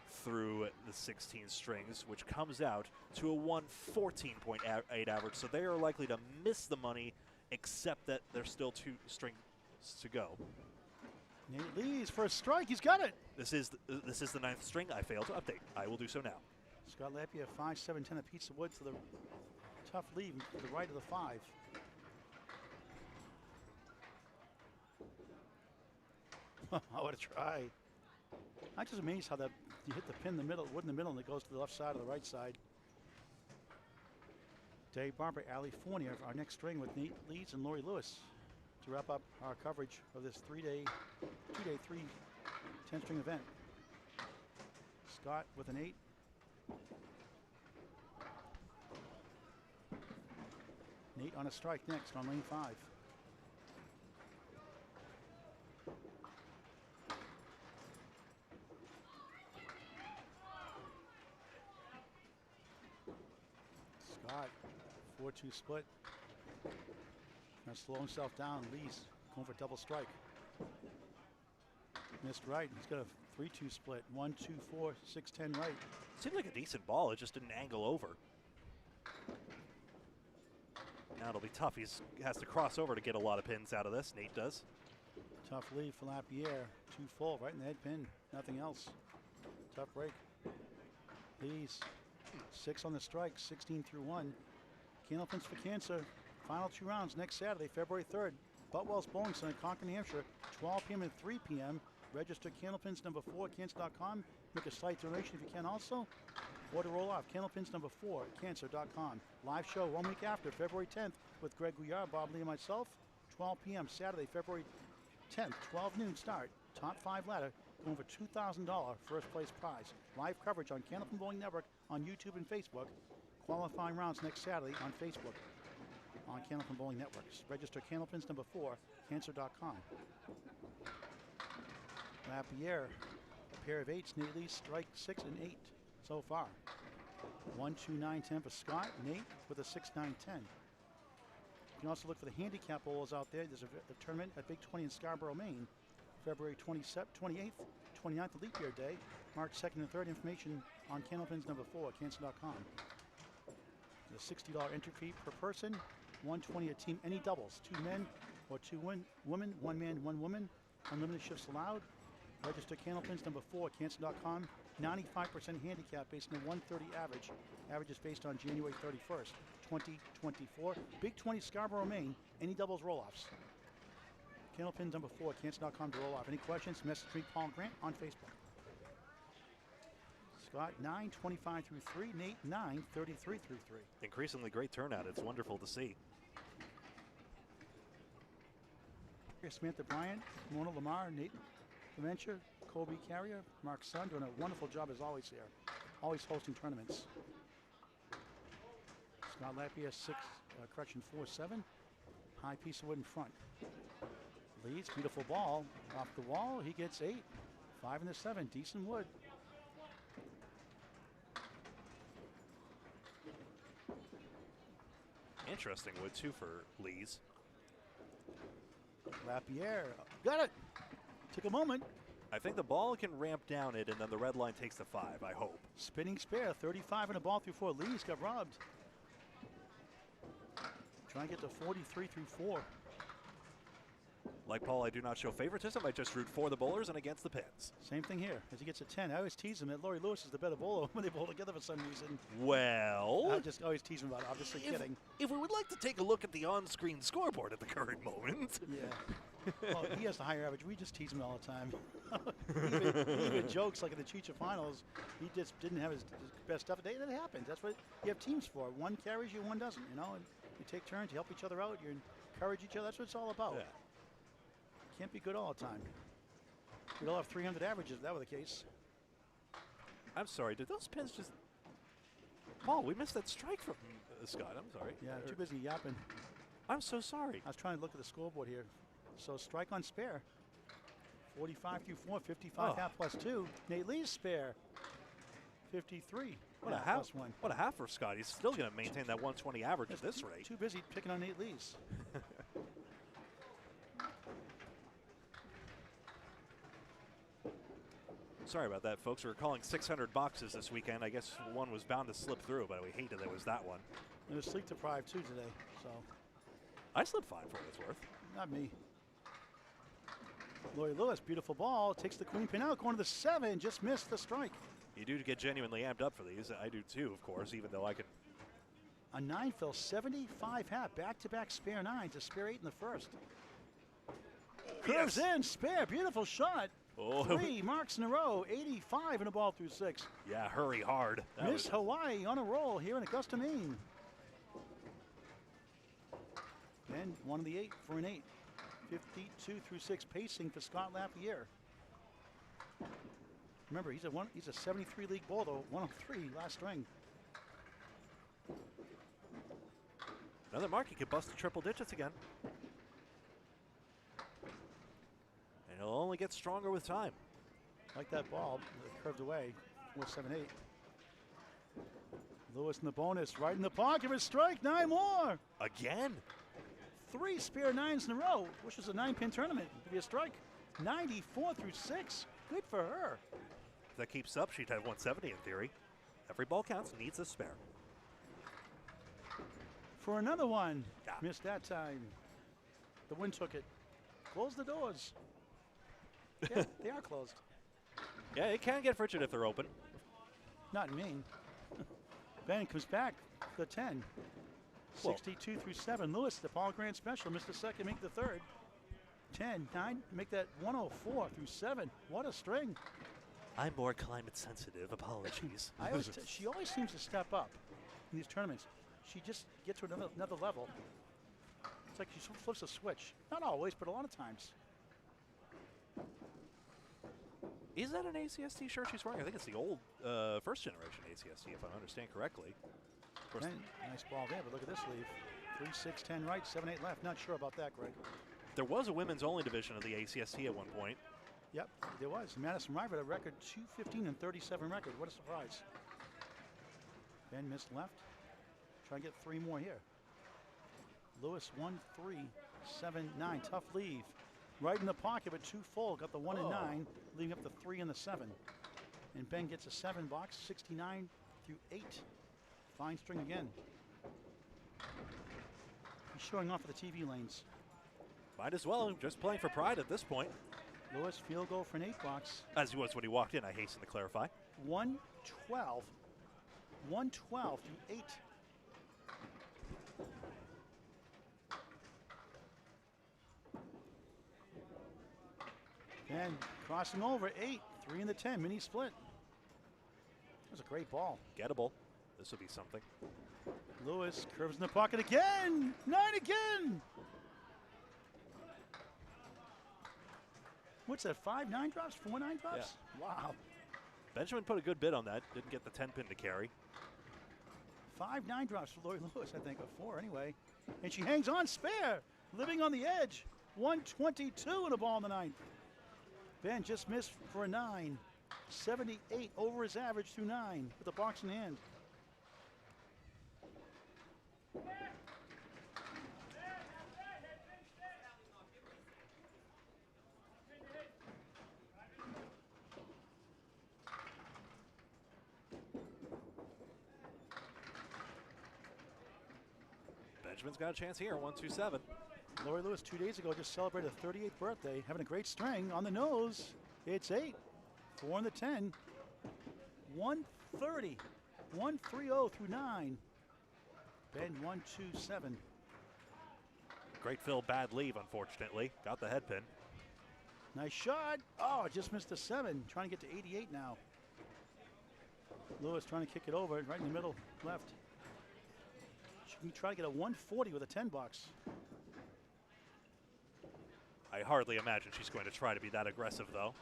through the 16 strings, which comes out to a 114.8 average. So they are likely to miss the money, except that there's still 2 strings to go. Nate Lees for a strike. He's got it. This is the 9th string. I failed to update. I will do so now. Scott Lapia 5, 7, 10 a Pizza Wood to the tough lead to the right of the 5. What a try. I'm just amazed how that you hit the pin in the middle, wood in the middle, and it goes to the left side or the right side. Dave Barber, Ali Fournier, our next string with Nate Lees and Lori Lewis to wrap up our coverage of this 3-day, 10-string event. Scott with an 8. Nate on a strike next on lane 5. Scott, 4-2 split. Gonna slow himself down. Lee's going for double strike. Missed right. He's got a 3-2 split. 1, 2, 4, 6, 10 right. Seemed like a decent ball. It just didn't angle over. Now it'll be tough. He has to cross over to get a lot of pins out of this. Nate does. Tough lead for Lapierre. 2 full, right in the head pin. Nothing else. Tough break. Lees, 6 on the strike, 16 through 1. Candlepins for Cancer. Final 2 rounds next Saturday, February 3rd. Butwell's Bowling Center, Concord, New Hampshire, 12 p.m. and 3 p.m. Register Candlepins number 4 at cancer.com. Make a slight donation if you can also. Order roll off. Candlepins number 4 at cancer.com. Live show 1 week after, February 10th, with Greg Gouillart, Bob Lee, and myself. 12 p.m. Saturday, February 10th, 12 noon start. Top 5 ladder going for $2,000 first place prize. Live coverage on Candlepin Bowling Network on YouTube and Facebook. Qualifying rounds next Saturday on Facebook on Candlepin Bowling Networks. Register Candlepins number 4, cancer.com. Lapierre, a pair of 8s. Nate Lee strike 6 and 8 so far. 1, 2, 9, 10 for Scott. Nate with a 6, 9, 10. You can also look for the handicap bowlers out there. There's a tournament at Big 20 in Scarborough, Maine, February 28th, 29th, the leap year day, March 2nd and 3rd. Information on Candlepins number 4 at Cancer.com. The $60 entry fee per person, $120 a team. Any doubles, 2 men or 2 women, 1 man, 1 woman. Unlimited shifts allowed. Register Candlepins number 4 at Cancer.com. 95% handicap based on a 130 average. Average is based on January 31st, 2024. Big 20 Scarborough, Maine. Any doubles roll-offs. Candlepins number 4 at Cancer.com to roll off. Any questions? Message me, Paul Grant, on Facebook. Scott 9:25 through 3. Nate 9:33 through 3. Increasingly great turnout. It's wonderful to see. Here's Samantha Bryant, Mona Lamar, Nate Dementia, Colby Carrier, Mark Sun doing a wonderful job as always here. Always hosting tournaments. Scott Lapierre 4-7. High piece of wood in front. Leads, beautiful ball. Off the wall, he gets 8. 5 and the 7, decent wood. Interesting wood, too, for Lees. Lapierre, got it. Took a moment. I think the ball can ramp down it, and then the red line takes the 5, I hope. Spinning spare, 35 and a ball through 4. Lees got robbed. Trying to get to 43 through 4. Like Paul, I do not show favoritism. I just root for the bowlers and against the pins. Same thing here. As he gets a 10, I always tease him that Laurie Lewis is the better bowler when they bowl together for some reason. Well, I just always tease him about it. Obviously kidding. If we would like to take a look at the on-screen scoreboard at the current moment. Yeah. Well, he has the higher average. We just tease him all the time. even jokes like in the Chicha finals, he just didn't have his best stuff. That happens. That's what you have teams for. One carries you, one doesn't. You know, and you take turns, you help each other out, you encourage each other. That's what it's all about. Yeah. Can't be good all the time. We'd all have 300 averages if that were the case. I'm sorry, did those pins just... Paul, we missed that strike from Scott. I'm sorry. Yeah, too busy yapping. I'm so sorry. I was trying to look at the scoreboard here. So strike on spare. 45 through 4, 55 half plus 2. Nate Lee's spare. 53. What a half half plus 1. What a half for Scott. He's still going to maintain that 120 average at this rate. Too busy picking on Nate Lee's. Sorry about that, folks. We were calling 600 boxes this weekend. I guess one was bound to slip through, but we hated it was that one. It was sleep deprived too today, so. I slept fine for what it's worth. Not me. Laurie Lewis, beautiful ball, takes the queen pin out, going to the 7, just missed the strike. You do get genuinely amped up for these. I do too, of course, even though I can. A 9 fill, 75 half, back-to-back spare 9s, a spare 8 in the first. Curves in, spare, beautiful shot. Oh. 3 marks in a row, 85 and a ball through 6. Yeah, hurry hard. Miss Hawaii on a roll here in Augusta, Maine. And one of the 8 for an 8. 52 through 6 pacing for Scott Lapierre. Remember, he's a 73 league bowler, 103 last string. Another mark, he could bust the triple digits again. And he'll only get stronger with time. Like that ball, curved away, 4-7-8. Lewis in the bonus, right in the pocket with strike, 9 more. Again? 3 spare 9s in a row. Wish it was a 9-pin tournament. Could be a strike. 94 through 6. Good for her. If that keeps up, she'd have 170 in theory. Every ball counts, needs a spare. For another one. Yeah. Missed that time. The wind took it. Close the doors. Yeah, they are closed. Yeah, it can get frigid if they're open. Not in Maine. Ben comes back. The 10. 62 through 7. Lewis, the Paul Grant special. Missed the second, make the third. 10, 9, make that 104 through 7. What a string. I'm more climate sensitive. Apologies. She always seems to step up in these tournaments. She just gets to another level. It's like she flips a switch. Not always, but a lot of times. Is that an ACST shirt she's wearing? I think it's the old first generation ACST, if I understand correctly. Of course, Nice ball there, but look at this leave. 3, 6, 10 right, 7, 8 left. Not sure about that, Greg. there was a women's only division of the ACST at one point. Yep, there was. Madison River, a record 215 and 37 record. What a surprise. Ben missed left. Try and get 3 more here. Lewis 1, 3, 7, 9. Tough leave. Right in the pocket, but too full. Got the 1 and 9, leaving up the 3 and the 7. And Ben gets a 7 box, 69 through 8. Fine string again. He's showing off at the TV lanes. Might as well, just playing for pride at this point. Lewis field goal for an 8 box. As he was when he walked in, I hasten to clarify. 112. 112 through 8. And crossing over, 8, 3 in the 10, mini split. That was a great ball. Gettable. This will be something. Lewis curves in the pocket again. 9 again. What's that, 5 9 drops, 4 9 drops? Yeah. Wow. Benjamin put a good bid on that. Didn't get the 10 pin to carry. 5 9 drops for Lori Lewis, I think, or 4 anyway. And she hangs on spare, living on the edge. 122 in a ball in the 9th. Ben just missed for a 9. 78 over his average through 9 with the box in hand. Benjamin's got a chance here, 127. Lori Lewis 2 days ago just celebrated her 38th birthday, having a great string on the nose. It's 8, 4 in the 10, 130, 130 through 9. Ben 127. Great fill, bad leave, unfortunately. Got the head pin. Nice shot. Oh, just missed a 7. Trying to get to 88 now. Lewis trying to kick it over right in the middle left. She can try to get a 140 with a 10 box. I hardly imagine she's going to try to be that aggressive, though.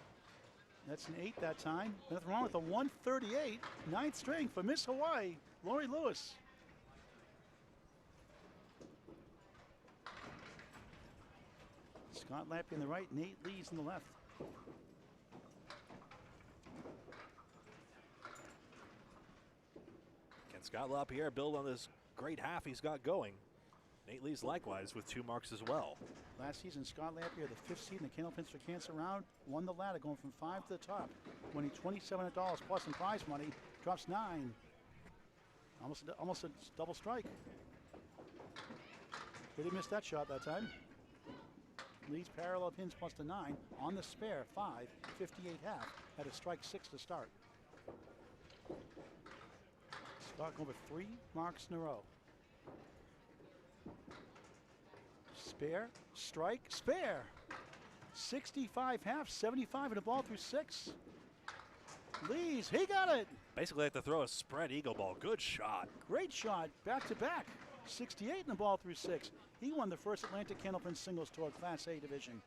That's an 8 that time. Nothing wrong with a 138. 9th string for Miss Hawaii, Lori Lewis. Scott Lappy on the right, Nate Lees on the left. Can Scott LaPierre build on this great half he's got going? Nate Lees likewise with 2 marks as well. Last season, Scott Lampierre, the 5th seed in the Candlepins for Cancer round, won the ladder going from 5 to the top, winning $2,700 plus in prize money, drops 9. Almost a double strike. Really missed that shot that time. Leads parallel pins plus the 9 on the spare 5, 58 half, had a strike 6 to start. Scott going with 3 marks in a row. Spare, strike, spare. 65 half, 75 in a ball through 6. Lees, he got it. Basically like to throw a spread eagle ball. Good shot. Great shot, back to back. 68 in the ball through 6. He won the first Atlantic Candlepin Singles Tour Class A division.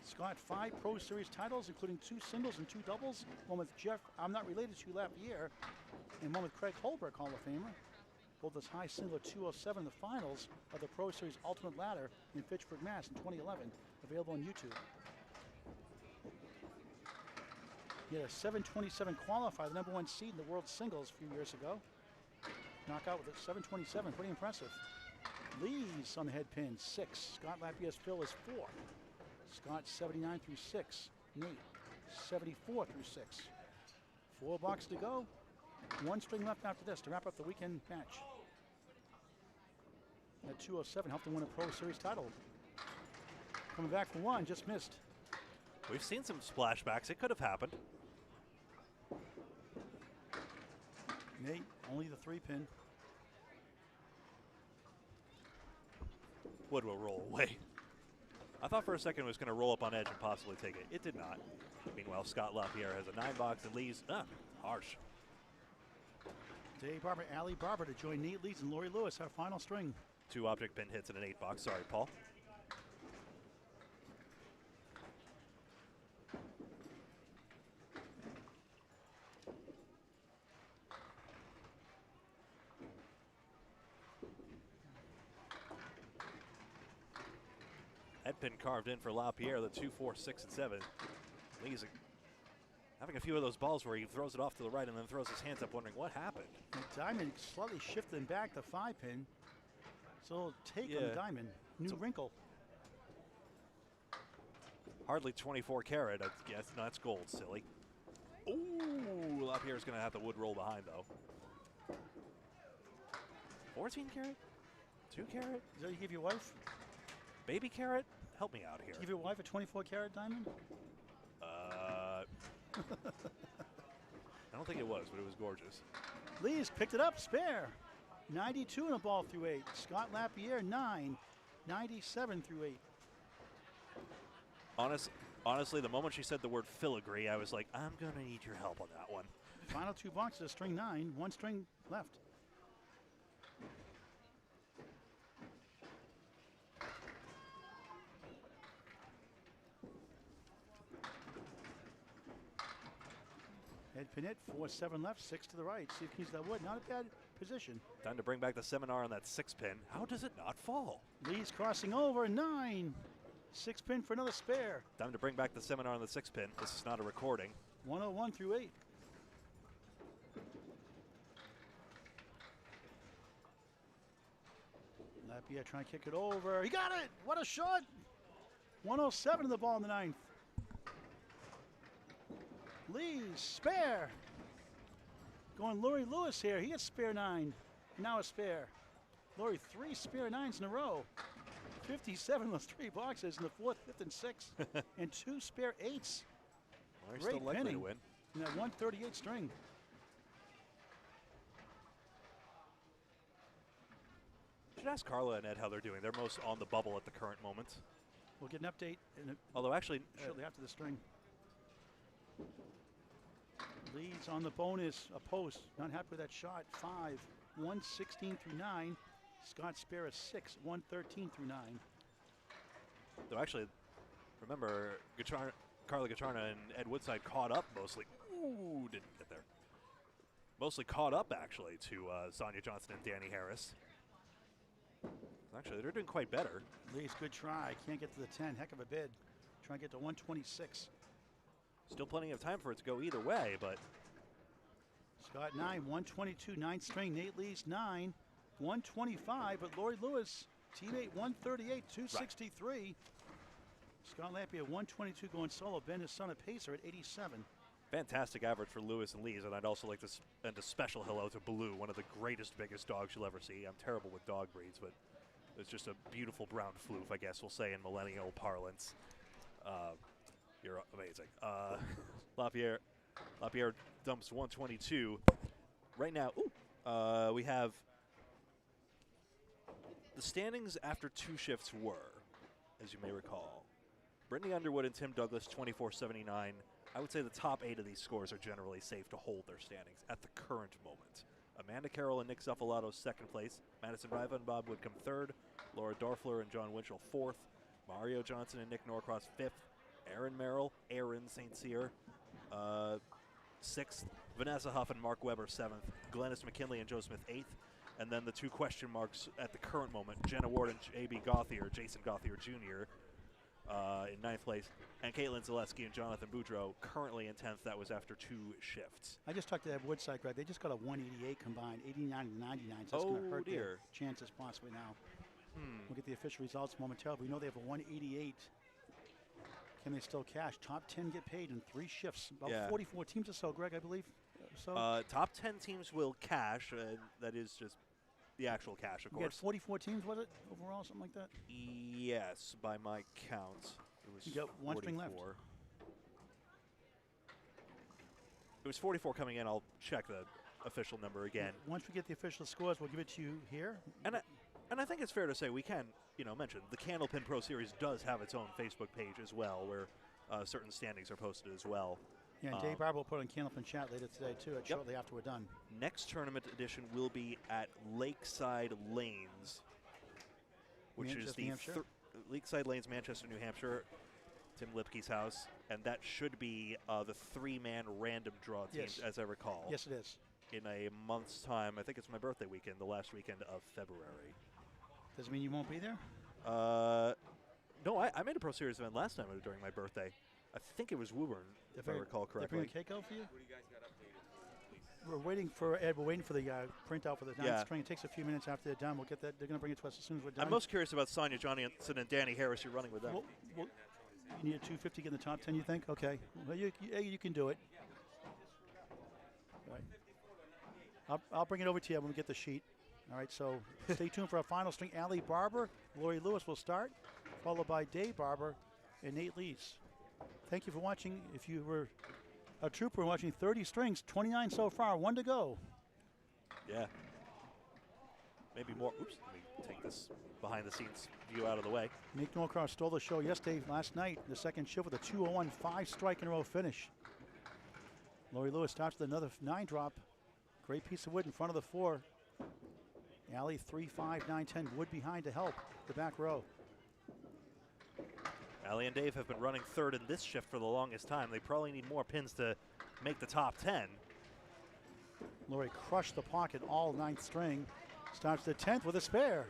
Scott 5 Pro Series titles, including 2 singles and 2 doubles. One with Jeff, I'm not related to Lapierre, and one with Craig Holbrook, Hall of Famer. Both as high single 207 in the finals of the Pro Series Ultimate Ladder in Fitchburg, Mass. in 2011, available on YouTube. He had a 727 qualifier, the #1 seed in the World Singles a few years ago. Knockout with a 727, pretty impressive. Lees on the head pin, 6. Scott Lapierre's fill is 4. Scott 79 through 6. Nate 74 through 6. 4 boxes to go. 1 string left after this to wrap up the weekend match. That 207 helped him win a Pro Series title. Coming back for 1, just missed. We've seen some splashbacks. It could have happened. Nate, only the 3 pin. Wood will roll away. I thought for a second it was going to roll up on edge and possibly take it. It did not. Meanwhile, Scott LaPierre has a 9 box and Lees, harsh. Dave Barber, Allie Barber to join Nate Lees and Lori Lewis, our final string. 2 object pin hits and an 8 box. Sorry, Paul. Head pin carved in for LaPierre, the 2, 4, 6, and 7. Lee's having a few of those balls where he throws it off to the right and then throws his hands up wondering what happened. And Diamond slightly shifting back the 5 pin. It's a little take on the Yeah. diamond. New wrinkle. Hardly 24 karat. I guess no, that's gold. Silly. Ooh, Lapierre's gonna have the wood roll behind though. 14 karat, 2 karat, Is that what you give your wife? baby karat. Help me out here. Did you give your wife a 24 karat diamond? I don't think it was, but it was gorgeous. Lees picked it up, spare. 92 in a ball through 8. Scott Lapierre, 9. 97 through 8. Honestly, the moment she said the word filigree, I was like, I'm going to need your help on that one. Final 2 boxes, string 9. 1 string left. Ed Pinette, 4-7 left, 6 to the right. See if he can use that wood. Not a bad position. Time to bring back the seminar on that 6-pin. How does it not fall? Lee's crossing over, 9. 6-pin for another spare. Time to bring back the seminar on the 6-pin. This is not a recording. 101 through 8. Lapierre trying to kick it over. He got it! What a shot! 107 to the ball in the 9th. Lee's spare. Going Laurie Lewis here. He gets spare 9. Now a spare. Laurie, 3 spare 9s in a row. 57 in those 3 boxes in the 4th, 5th, and 6th. And 2 spare 8s. Well, Great still likely pinning. to win. In that 138 string. Should ask Carla and Ed how they're doing. They're most on the bubble at the current moment. We'll get an update Although actually, shortly after the string. Leads on the bonus, a post. Not happy with that shot. 5, 116 through 9. Scott Spare a 6, 113 through 9. though actually, remember, Carla Gatrana and Ed Woodside caught up mostly. Ooh, didn't get there. Mostly caught up actually to Sonia Johnson and Danny Harris. Actually, they're doing quite better. Lee's good try. Can't get to the 10. Heck of a bid. Trying to get to 126. Still plenty of time for it to go either way, but Scott 9, 122, 9th string. Nate Lees 9, 125. But Laurie Lewis, teammate 138, 263. Scott Lapierre 122 going solo. Ben, his son, a pacer at 87. fantastic average for Lewis and Lees. And I'd also like to send a special hello to Blue, one of the greatest, biggest dogs you'll ever see. I'm terrible with dog breeds, but it's just a beautiful brown floof, I guess we'll say in millennial parlance. You're amazing. Lapierre dumps 122. Right now, we have the standings after 2 shifts were, as you may recall, Brittany Underwood and Tim Douglas 24-79. I would say the top 8 of these scores are generally safe to hold their standings at the current moment. Amanda Carroll and Nick Zuffalato 2nd place. Madison Riva and Bob Woodcomb 3rd. Laura Dorfler and John Winchell 4th. Mario Johnson and Nick Norcross 5th. Aaron Merrill, Aaron St. Cyr 6th. Vanessa Huff and Mark Weber 7th. Glennis McKinley and Joe Smith 8th. And then the 2 question marks at the current moment, Jenna Ward and J.B. Gauthier, Jason Gauthier Jr. In 9th place. And Caitlin Zaleski and Jonathan Boudreau currently in 10th. That was after 2 shifts. I just talked to that Woodside crowd. They just got a 188 combined, 89 and 99. So that's going to hurt their chances possibly now. We'll get the official results momentarily. We know they have a 188. Can they still cash? Top 10 get paid in 3 shifts. About 44 teams or so, Greg, I believe. So Top 10 teams will cash. That is just the actual cash, of we had course. 44 teams, was it, overall, something like that? Yes, by my count. It was You got 1 string left. 44. It was 44 coming in. I'll check the official number again. Once we get the official scores, we'll give it to you here. And I think it's fair to say we can, mention the Candlepin Pro Series does have its own Facebook page as well, where certain standings are posted as well. Yeah, and Dave Barber will put on Candlepin Chat later today, too, shortly after we're done. Next tournament edition will be at Lakeside Lanes, which is Manchester, the New Hampshire? Lakeside Lanes, Manchester, New Hampshire, Tim Lipke's house, and that should be the 3-man random draw teams, as I recall. Yes, it is. In a month's time. I think it's my birthday weekend, the last weekend of February. Does it mean you won't be there? No, I made a Pro Series event last time during my birthday. I think it was Woburn, if I recall correctly. They bring a cake out for you? What do you guys got updated for, please? we're waiting for Ed. We're waiting for the printout for the ninth Yeah. string. It takes a few minutes after they're done. We'll get that. They're going to bring it to us as soon as we're done. I'm most curious about Sonia Johnson and Danny Harris. You're running with them. Well, you need a 250 to get in the top 10, you think? Okay. Well, you can do it. All right. I'll bring it over to you when we get the sheet. All right, so stay tuned for our final string. Allie Barber, Lori Lewis will start, followed by Dave Barber and Nate Lees. Thank you for watching. If you were a trooper and watching 30 strings, 29 so far, 1 to go. Yeah. Maybe more. Oops. Let me take this behind-the-scenes view out of the way. Nick Norcross stole the show yesterday, last night, the second shift with a 201 5-strike-in-a-row finish. Lori Lewis starts with another 9-drop. Great piece of wood in front of the 4. Allie 3, 5, 9, 10. Wood behind to help the back row. Allie and Dave have been running third in this shift for the longest time. They probably need more pins to make the top 10. Lori crushed the pocket all 9th string. Starts the 10th with a spare.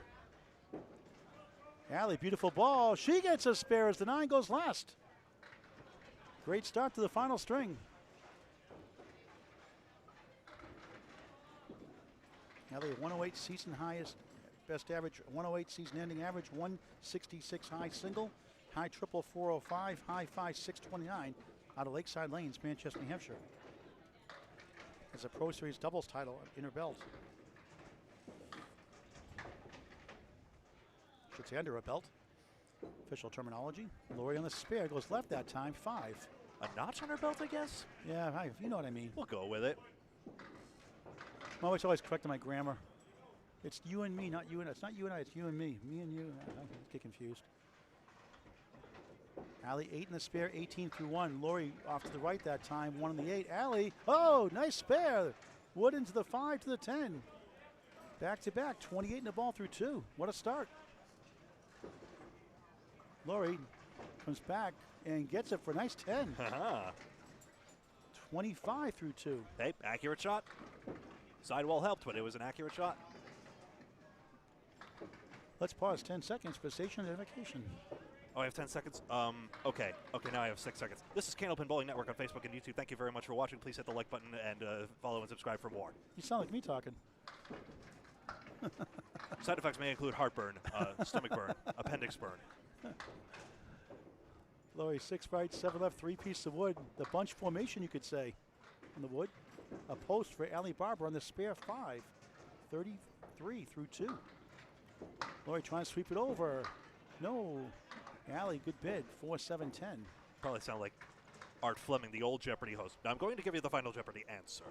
Allie, beautiful ball. She gets a spare as the 9 goes last. Great start to the final string. Allie, 108 season highest, best average, 108 season ending average, 166 high single, high triple 405, high 5 629 out of Lakeside Lanes, Manchester, New Hampshire. It's a Pro Series doubles title in her belt. Should say under her belt. Official terminology. Lori on the spare goes left that time, 5. A notch on her belt, I guess? Yeah, you know what I mean. We'll go with it. My wife's always correcting my grammar. It's you and me, not you and I. It's not you and I, it's you and me. Me and you. I get confused. Allie 8 in the spare, 18 through 1. Lori off to the right that time, 1 in the 8. Allie, oh, nice spare. Wood into the 5 to the 10. Back to back, 28 in the ball through 2. What a start. Lori comes back and gets it for a nice 10. 25 through 2. Hey, accurate shot. Sidewall helped, but it was an accurate shot. Let's pause 10 seconds for station identification. Oh, I have 10 seconds? Okay, now I have 6 seconds. This is Candlepin Bowling Network on Facebook and YouTube. Thank you very much for watching. Please hit the like button and follow and subscribe for more. You sound like me talking. Side effects may include heartburn, stomach burn, appendix burn. Lori, 6 right, 7 left, 3 pieces of wood. The bunch formation, you could say, on the wood. A post for Allie Barber on the spare 5. 33 through 2. Lori trying to sweep it over. No. Allie, good bid. 4, 7, 10. Probably sound like Art Fleming, the old Jeopardy host. Now I'm going to give you the final Jeopardy answer.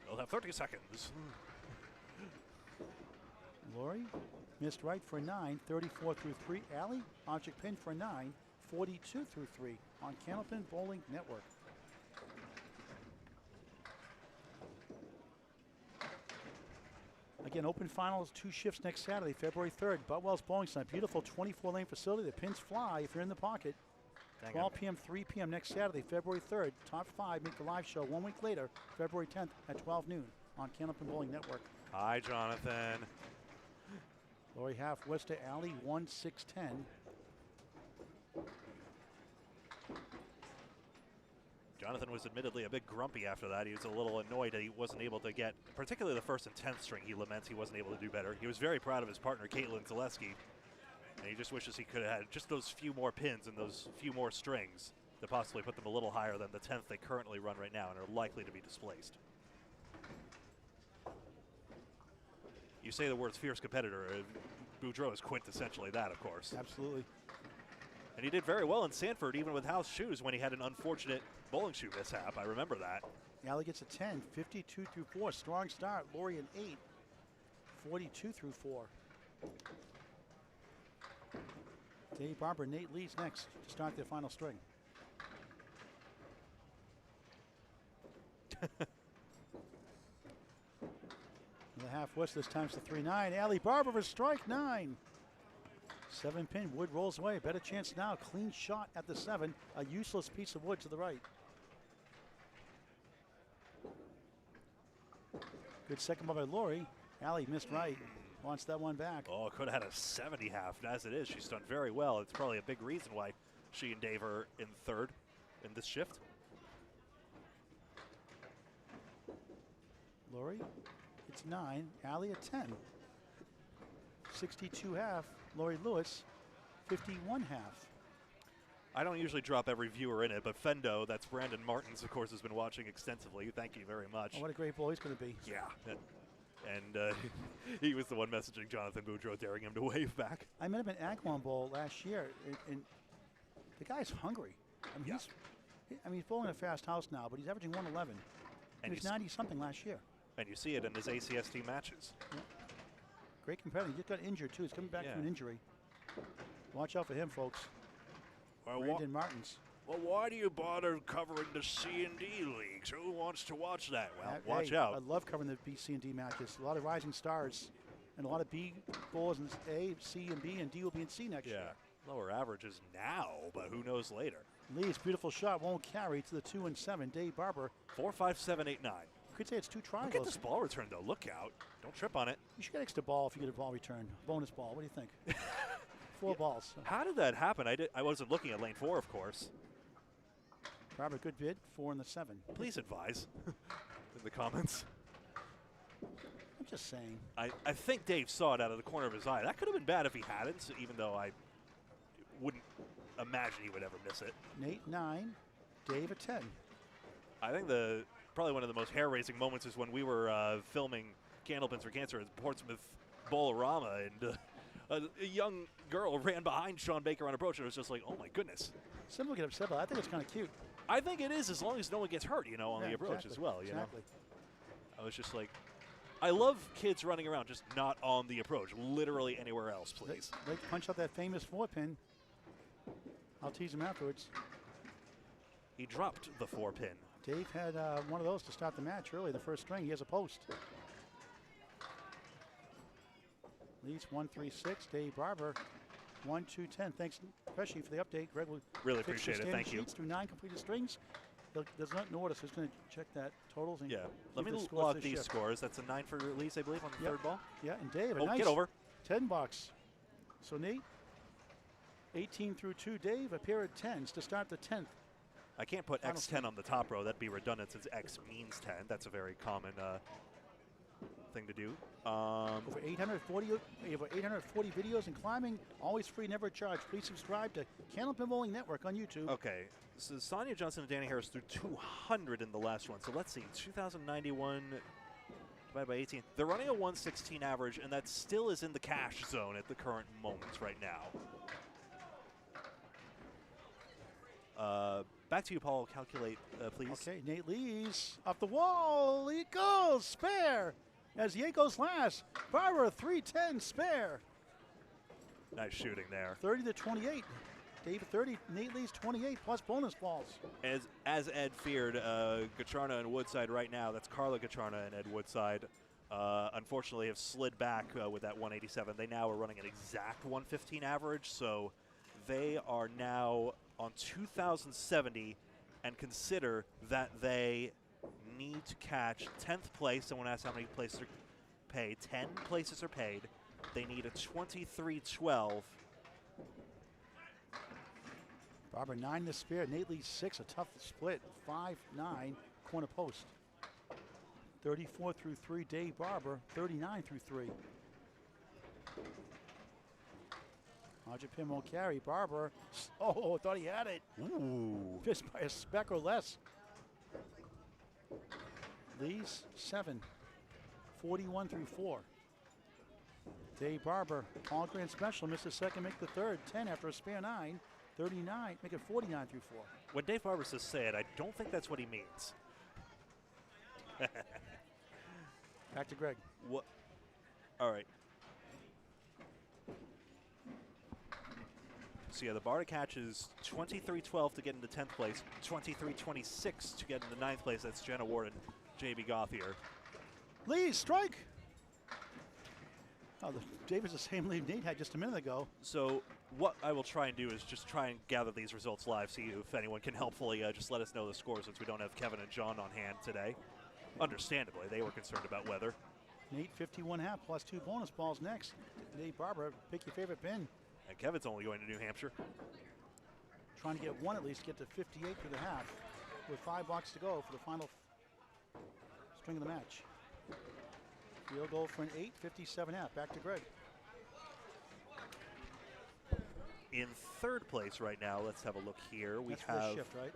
You'll have 30 seconds. Lori missed right for 9, 34 through 3. Allie, object pin for 9, 42 through 3 on Candlepin Bowling Network. Again, open finals, 2 shifts next Saturday, February 3rd. Butwell's Bowling Center, beautiful 24-lane facility. The pins fly if you're in the pocket. 12 p.m., 3 p.m. next Saturday, February 3rd. Top 5 make the live show 1 week later, February 10th at 12 noon on Candlepin Bowling Network. Hi, Jonathan. Lori half, Wester Alley, 1, 6, 10. Jonathan was admittedly a bit grumpy after that. He was a little annoyed that he wasn't able to get, particularly the 1st and 10th string, he laments he wasn't able to do better. He was very proud of his partner, Caitlin Zaleski, and he just wishes he could have had just those few more pins and those few more strings to possibly put them a little higher than the 10th they currently run right now and are likely to be displaced. You say the words fierce competitor, Boudreaux is quintessentially that, of course. Absolutely. And he did very well in Sanford, even with house shoes, when he had an unfortunate bowling shoe mishap. I remember that. Allie gets a 10, 52 through 4. Strong start. Lori an 8, 42 through 4. Dave Barber, Nate Lees next to start their final string. The half west this time's the 3-9. Allie Barber for strike 9. 7 pin, wood rolls away. Better chance now. Clean shot at the 7. A useless piece of wood to the right. Good second ball by Lori. Allie missed right. Wants that one back. Oh, could have had a 70 half. As it is, she's done very well. It's probably a big reason why she and Dave are in third in this shift. Lori, it's 9. Allie at 10. 62 half. Lori Lewis, 51 half. I don't usually drop every viewer in it, but Fendo, that's Brandon Martins, of course, has been watching extensively. Thank you very much. Oh, what a great boy he's going to be. Yeah. And he was the one messaging Jonathan Boudreau, daring him to wave back. I met him at Agawam Bowl last year, and the guy's hungry. I mean, he's bowling a fast house now, but he's averaging 111. And he was 90-something last year. And you see it in his ACST matches. Yeah. Great competitor. He just got injured, too. He's coming back from an injury. Watch out for him, folks. Well, Brandon Martins. Well, why do you bother covering the C&D leagues? Who wants to watch that? Well, watch hey, out. I love covering the B, C, and D matches. A lot of rising stars and a lot of B bowlers in A, C, and B, and D will be in C next year. Lower averages now, but who knows later. Lee's beautiful shot won't carry to the 2 and 7. Dave Barber. 4, 5, 7, 8, 9. You could say it's 2 triangles. Look at this ball return, though. Look out. Don't trip on it. You should get extra ball if you get a ball return. Bonus ball. What do you think? 4 balls. How did that happen? I wasn't looking at lane 4, of course. Barber, good bid. 4 and the 7. Please advise in the comments. I'm just saying. I think Dave saw it out of the corner of his eye. That could have been bad if he hadn't, even though I wouldn't imagine he would ever miss it. Nate 9, Dave at 10. I think probably one of the most hair-raising moments is when we were filming Candlepins for Cancer at Portsmouth Bowlerama, and a young girl ran behind Sean Baker on approach, and it was just like, oh my goodness. Some people get upset, but I think it's kind of cute. I think it is, as long as no one gets hurt, on the approach as well, Exactly. I was just like, I love kids running around, just not on the approach. Literally anywhere else, please. Like to punch out that famous 4-pin. I'll tease him afterwards. He dropped the 4-pin. Dave had one of those to start the match early, the first string. He has a post. Leads 1-3-6. Dave Barber 1-2-10. Thanks, especially for the update. Greg will really fix appreciate your it. Thank you. sheets through 9 completed strings. There's not an order, so he's going to check that totals. And let me the scores log this these shift. scores. That's a 9 for Elise, I believe, on the third ball. Yeah, and Dave, Oh, nice get over. 10 bucks. So Nate, 18 through 2. Dave, a pair of 10s to start the 10th. I can't put Final X10 on the top row. That'd be redundant since X means 10. That's a very common thing to do. Over 840 videos and climbing, always free, never charged. Please subscribe to Candlepin Bowling Network on YouTube. Okay, so Sonia Johnson and Danny Harris threw 200 in the last one. So let's see, 2,091 divided by 18. They're running a 116 average, and that still is in the cash zone at the current moment right now. Back to you, Paul. Calculate, please. Okay, Nate Lees off the wall. He goes spare as Ye goes last. Barber 310 spare. Nice shooting there. 30 to 28. David 30, Nate Lees 28 plus bonus balls. As Ed feared, Gacharna and Woodside right now. That's Carla Gacharna and Ed Woodside. Unfortunately, have slid back with that 187. They now are running an exact 115 average, so they are now on 2,070, and consider that they need to catch 10th place. Someone asked how many places are paid. 10 places are paid. They need a 23-12. Barber 9 to spare. Nate Lees 6, a tough split. 5-9 corner post. 34 through 3. Dave Barber 39 through 3. Roger Pin won't carry. Barber, oh, thought he had it. Ooh. Missed by a speck or less. Lees 7, 41 through 4. Dave Barber, all grand special, missed the second, make the third. 10 after a spare 9, 39, make it 49 through 4. When Dave Barber says say it, I don't think that's what he means. Back to Greg. What? All right. So yeah, the bar to catch is 23-12 to get into 10th place, 23-26 to get into 9th place. That's Jenna Ward and JB Gothier. Lees, strike. Oh, David's the same lead Nate had just a minute ago. So what I will try and do is just try and gather these results live, see if anyone can helpfully just let us know the scores, since we don't have Kevin and John on hand today. Understandably, they were concerned about weather. Nate 51 half plus 2 bonus balls next. Dave Barber, pick your favorite pin. And Kevin's only going to New Hampshire. Trying to get one at least, get to 58 for the half with 5 blocks to go for the final string of the match. Field goal for an 8, 57.5. Back to Greg. In third place right now, let's have a look here. We That's have first shift, right?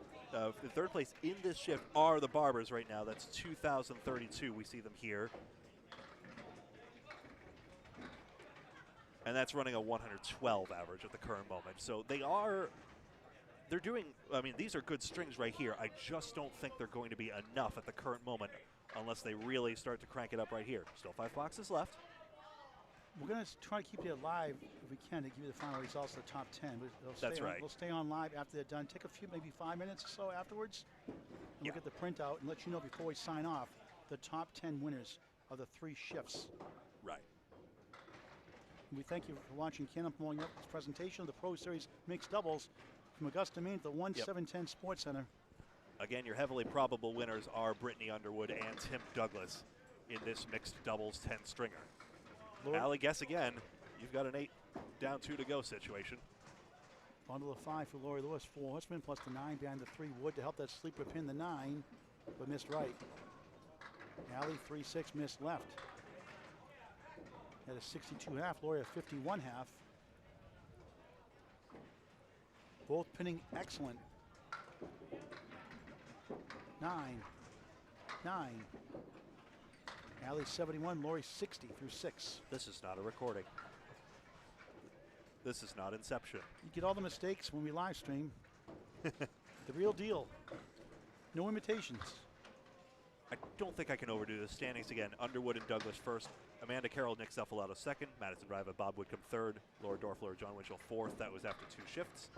in third place in this shift are the Barbers right now. That's 2,032. We see them here. And that's running a 112 average at the current moment. So they're doing, I mean, these are good strings right here. I just don't think they're going to be enough at the current moment unless they really start to crank it up right here. Still 5 boxes left. We're going to try to keep you alive if we can to give you the final results of the top 10. That's right. We'll stay on live after they're done. Take a few, maybe 5 minutes or so afterwards. And we'll get the printout and let you know before we sign off the top 10 winners of the 3 shifts. Right. We thank you for watching Candlepin Bowling Network's presentation of the Pro Series Mixed Doubles from Augusta, Maine at the 1710 Sports Center. Again, your heavily probable winners are Brittany Underwood and Tim Douglas in this mixed doubles 10-stringer. Allie, guess again. You've got an 8 down 2 to go situation. Bundle of 5 for Lori Lewis. 4 horsemen plus the 9 behind the 3 wood to help that sleeper pin the 9, but missed right. Allie 3-6 missed left. At a 62.5, Lori a 51.5. Both pinning excellent. 9, 9. Allie 71, Lori 60 through 6. This is not a recording. This is not Inception. You get all the mistakes when we live stream. The real deal. No imitations. I don't think I can overdo the standings again. Underwood and Douglas first. Amanda Carroll, Nick Zuffalato second. Madison Riva, Bob Whitcomb third. Laura Dorfler, John Winchell fourth. That was after 2 shifts.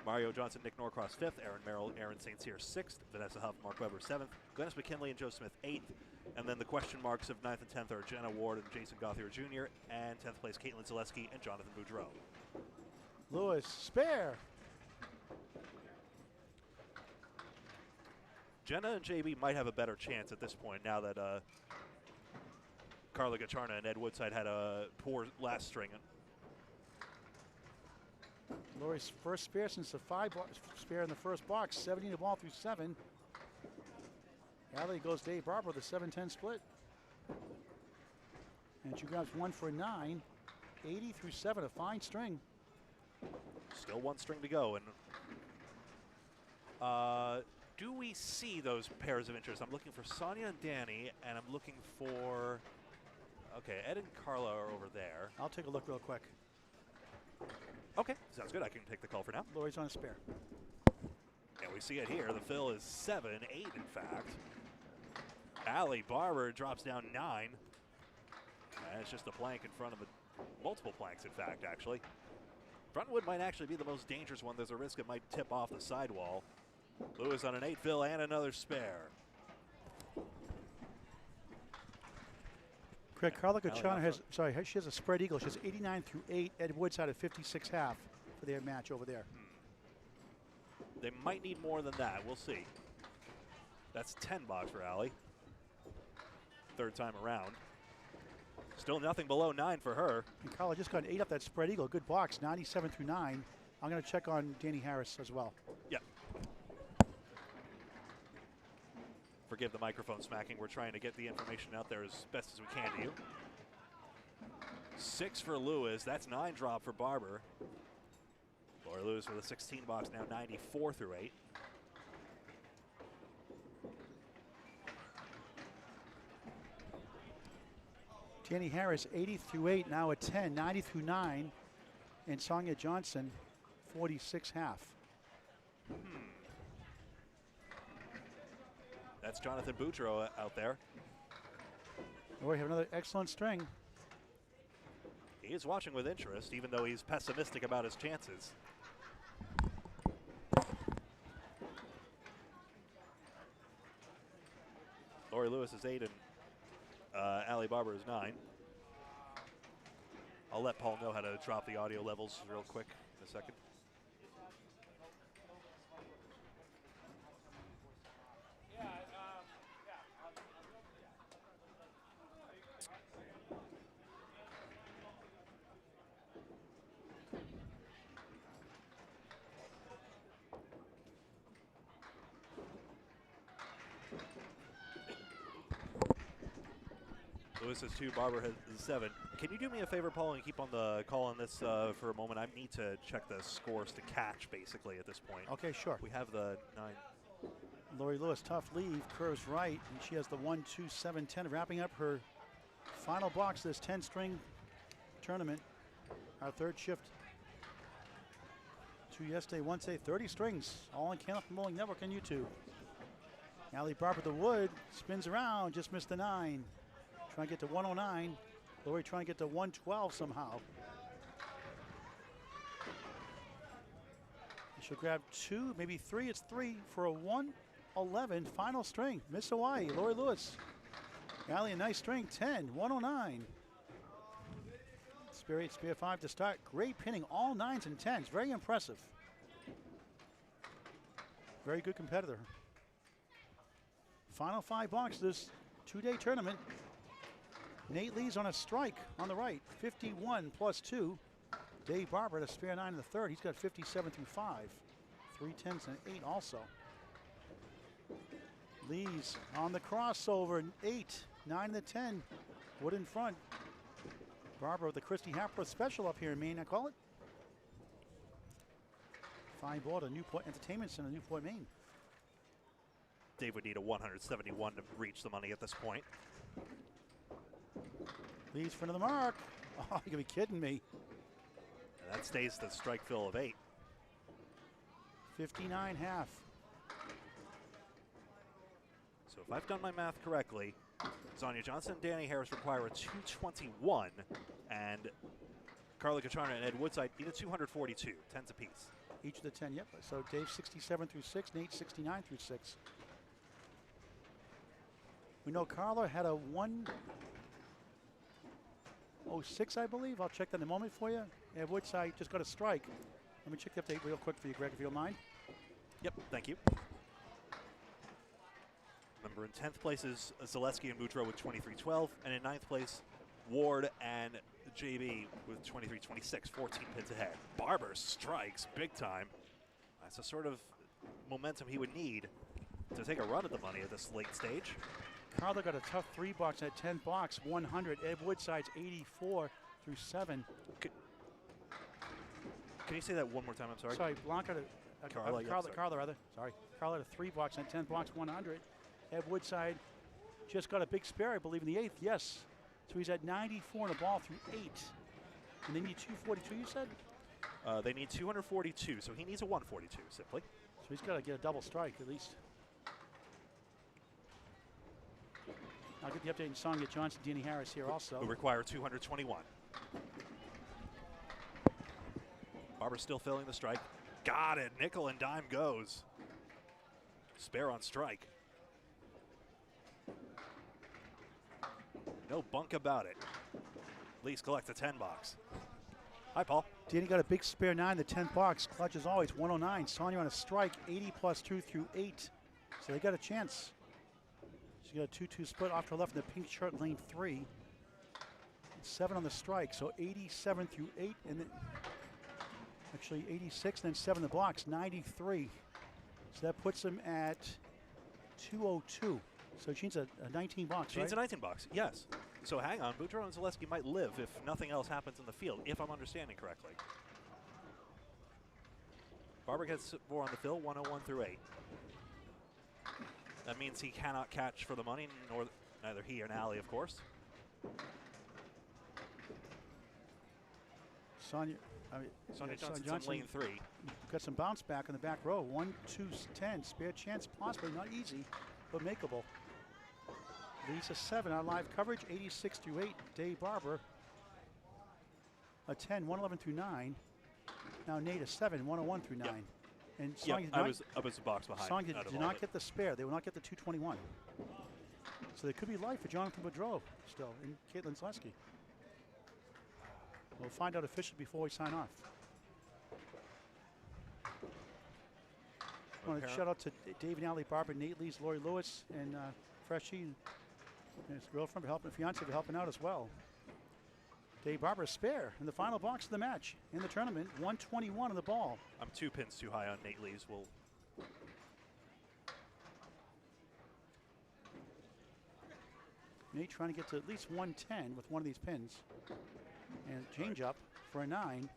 Mario Johnson, Nick Norcross fifth. Aaron Merrill, Aaron St. Cyr sixth. Vanessa Huff, Mark Weber seventh. Glennis McKinley and Joe Smith eighth. And then the question marks of 9th and 10th are Jenna Ward and Jason Gothier Jr. And 10th place, Caitlin Zaleski and Jonathan Boudreau. Lewis, spare. Jenna and JB might have a better chance at this point now that Carla Gacharna and Ed Woodside had a poor last string. Lori's first spare since the 5 spare in the first box. 17 to ball through 7. Allie goes Dave Barber with a 7-10 split. And she grabs 1 for a 9. 80 through 7, a fine string. Still 1 string to go. And do we see those pairs of interest? I'm looking for Sonia and Danny, and I'm looking for, okay, Ed and Carla are over there. I'll take a look real quick. Okay, sounds good. I can take the call for now. Lori's on a spare. And we see it here. The fill is 7, 8 in fact. Allie Barber drops down 9. And it's just a plank in front of multiple planks, in fact, actually. Front wood might actually be the most dangerous one. There's a risk it might tip off the sidewall. Lewis on an 8 fill and another spare. Craig, Carla Gacharna has, she has a spread eagle. She has 89 through 8. Ed Woodside at 56 half for their match over there. They might need more than that. We'll see. That's 10 box for Allie. 3rd time around. Still nothing below 9 for her. And Carla just got an 8 up that spread eagle. Good box, 97 through 9. I'm going to check on Danny Harris as well. Yep. Forgive the microphone smacking. We're trying to get the information out there as best as we can to you. 6 for Lewis. That's 9 drop for Barber. Laura Lewis with a 16 box now, 94 through 8. Danny Harris, 80 through 8, now a 10, 90 through 9. And Sonia Johnson, 46 half. That's Jonathan Boudreau out there. Oh, we have another excellent string. He is watching with interest, even though he's pessimistic about his chances. Lori Lewis is 8 and Allie Barber is 9. I'll let Paul know how to drop the audio levels real quick in a second. Lewis has 2, Barber has 7. Can you do me a favor, Paul, and keep on the call on this for a moment? I need to check the scores to catch, basically, at this point. Okay, sure. We have the 9. Lori Lewis, tough leave, curves right, and she has the 1, 2, 7, 10, wrapping up her final box this 10-string tournament. Our third shift. 2 yesterday, 1 today, 30 strings, all on Candlepin Bowling Network on YouTube. Allie Barber, the wood, spins around, just missed the 9. Trying to get to 109. Lori trying to get to 112 somehow. She'll grab 2, maybe 3. It's 3 for a 111 final string. Miss Hawaii, Lori Lewis. Allie, a nice string, 10, 109. Spear 8, Spear 5 to start. Great pinning, all 9s and 10s. Very impressive. Very good competitor. Final 5 boxes, 2-day tournament. Nate Lee's on a strike on the right, 51 plus 2. Dave Barber at a spare 9 in the third. He's got 57 through 5. 3 10s and 8 also. Lee's on the crossover, 8, 9 in the 10. Wood in front. Barber with the Christy Hapworth special up here in Maine, I call it. Fine ball to Newport Entertainment Center, Newport, Maine. Dave would need a 171 to reach the money at this point. Lee's front of the mark. Oh, you're gonna be kidding me. And that stays the strike fill of 8. 59 half. So if I've done my math correctly, Sonia Johnson and Danny Harris require a 221, and Carla Cacharna and Ed Woodside need a 242, 10s apiece. Each of the 10, yep. So Dave 67 through 6, Nate 69 through 6. We know Carla had a 106, I believe. I'll check that in a moment for you. Ed Woodside just got a strike. Let me check the update real quick for you, Greg, if you don't mind. Yep, thank you. Remember, in 10th place is Zaleski and Boudreaux with 23-12, and in 9th place, Ward and JB with 23-26, 14 pins ahead. Barber strikes big time. That's the sort of momentum he would need to take a run at the money at this late stage. Carla got a tough 3 box at 10 box, 100. Ed Woodside's 84 through 7. Can you say that one more time? I'm sorry. Sorry, Blanca. Carla, yeah, Carla, rather. Sorry. Carla had a 3 box at 10 box, 100. Ed Woodside just got a big spare, I believe, in the 8th. Yes. So he's at 94 in a ball through 8. And they need 242, you said? They need 242, so he needs a 142, simply. So he's got to get a double strike at least. I'll get the update in Sonia Johnson, Danny Harris here also. Who require 221. Barber still filling the strike. Got it. Nickel and dime goes. Spare on strike. No bunk about it. Lease collects a 10 box. Hi, Paul. Danny got a big spare 9, the 10th box. Clutch as always, 109. Sonia on a strike, 80 plus 2 through 8. So they got a chance. She got a 2-2 split off to her left in the pink shirt, lane 3. 7 on the strike, so 87 through 8, and then actually 86, then 7 the blocks, 93. So that puts him at 202. So she needs a 19 box, She needs a 19 box, yes. So hang on, Boudreaux and Zaleski might live if nothing else happens in the field, if I'm understanding correctly. Barber gets 4 on the fill, 101 through 8. That means he cannot catch for the money, nor neither he or Allie, of course. Sonia Johnson's Johnson on lane 3. got some bounce back in the back row. 1, 2, 10. Spare chance, possibly not easy, but makeable. Lisa 7 on live coverage, 86 through 8. Dave Barber, a 10, 111 through 9. Now Nate a 7, 101 through 9. Yep. And Yeah, Sonia I was a box behind. Sonia out of did all not of get the spare. They will not get the 221. So there could be life for Jonathan Boudreaux still and Caitlin Zaleski. We'll find out officially before we sign off. I want to shout out to Dave and Allie Barber, Nate Lees, Lori Lewis, and Freshie and his girlfriend for helping, fiance for helping out as well. Dave Barber spare in the final box of the match in the tournament, 121 on the ball. I'm 2 pins too high on Nate Lees. We'll Nate trying to get to at least 110 with one of these pins. And change up for a 9.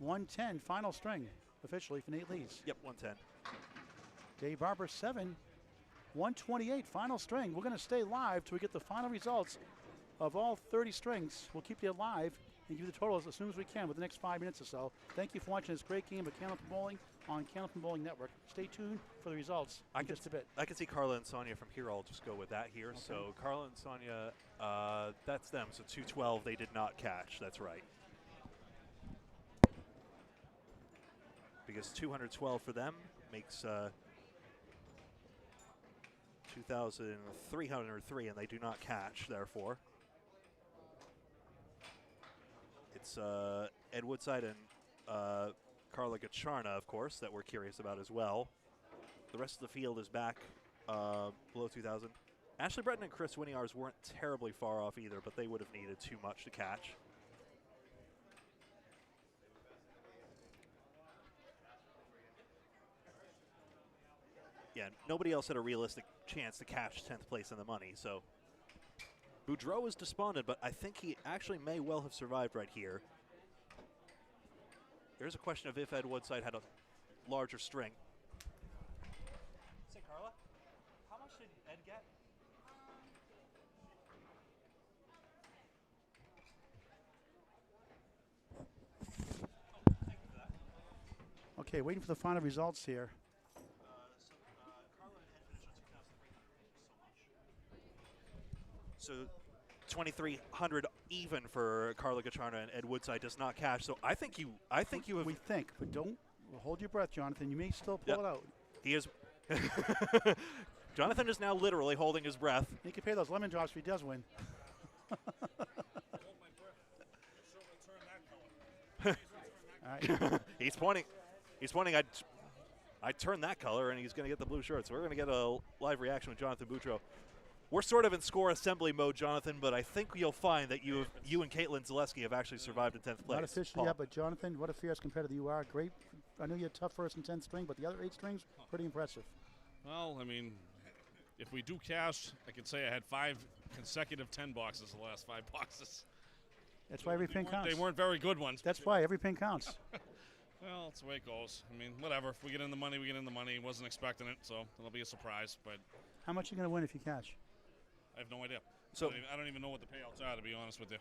110 final string officially for Nate Lees. Yep, 110. Dave Barber 7. 128 final string. We're going to stay live till we get the final results of all 30 strings. We'll keep you live and give you the totals as soon as we can within the next 5 minutes or so. Thank you for watching this great game of Candlepin Bowling on Candlepin Bowling Network. Stay tuned for the results in just a bit. I can see Carla and Sonia from here. I'll just go with that here. Okay. So Carla and Sonia, that's them. So 212 they did not catch. That's right. Because 212 for them makes 2,303, and they do not catch, therefore. It's Ed Woodside and Carla Gacharna, of course, that we're curious about as well. The rest of the field is back below 2,000. Ashley Breton and Chris Winiar's weren't terribly far off either, but they would have needed too much to catch. Yeah, nobody else had a realistic chance to catch 10th place in the money, so Boudreau is despondent, but I think he actually may well have survived right here. There's a question of if Ed Woodside had a larger string. Say, Carla, how much did Ed get? Okay, waiting for the final results here. So 2,300 even for Carla Gacharna, and Ed Woodside does not cash. So I think you have. We think, but don't hold your breath, Jonathan. You may still pull Yep. it out. He is. Jonathan is now literally holding his breath. He can pay those lemon drops if he does win. All right. He's pointing. He's pointing. I turned that color, and he's going to get the blue shirt. So we're going to get a live reaction with Jonathan Boudreau. We're sort of in score assembly mode, Jonathan, but I think you'll find that you and Caitlin Zaleski have actually survived in 10th place. Not officially yet, but Jonathan, what a fierce competitor you are. Great. I know you're tough first and 10th string, but the other 8 strings, pretty impressive. Well, I mean, if we do cash, I can say I had 5 consecutive 10 boxes the last 5 boxes. That's why every pin counts. They weren't very good ones. That's why every pin counts. Well, that's the way it goes. I mean, whatever. If we get in the money, we get in the money. Wasn't expecting it, so it'll be a surprise. But How much are you going to win if you catch? I have no idea. So I don't even know what the payouts are, to be honest with you.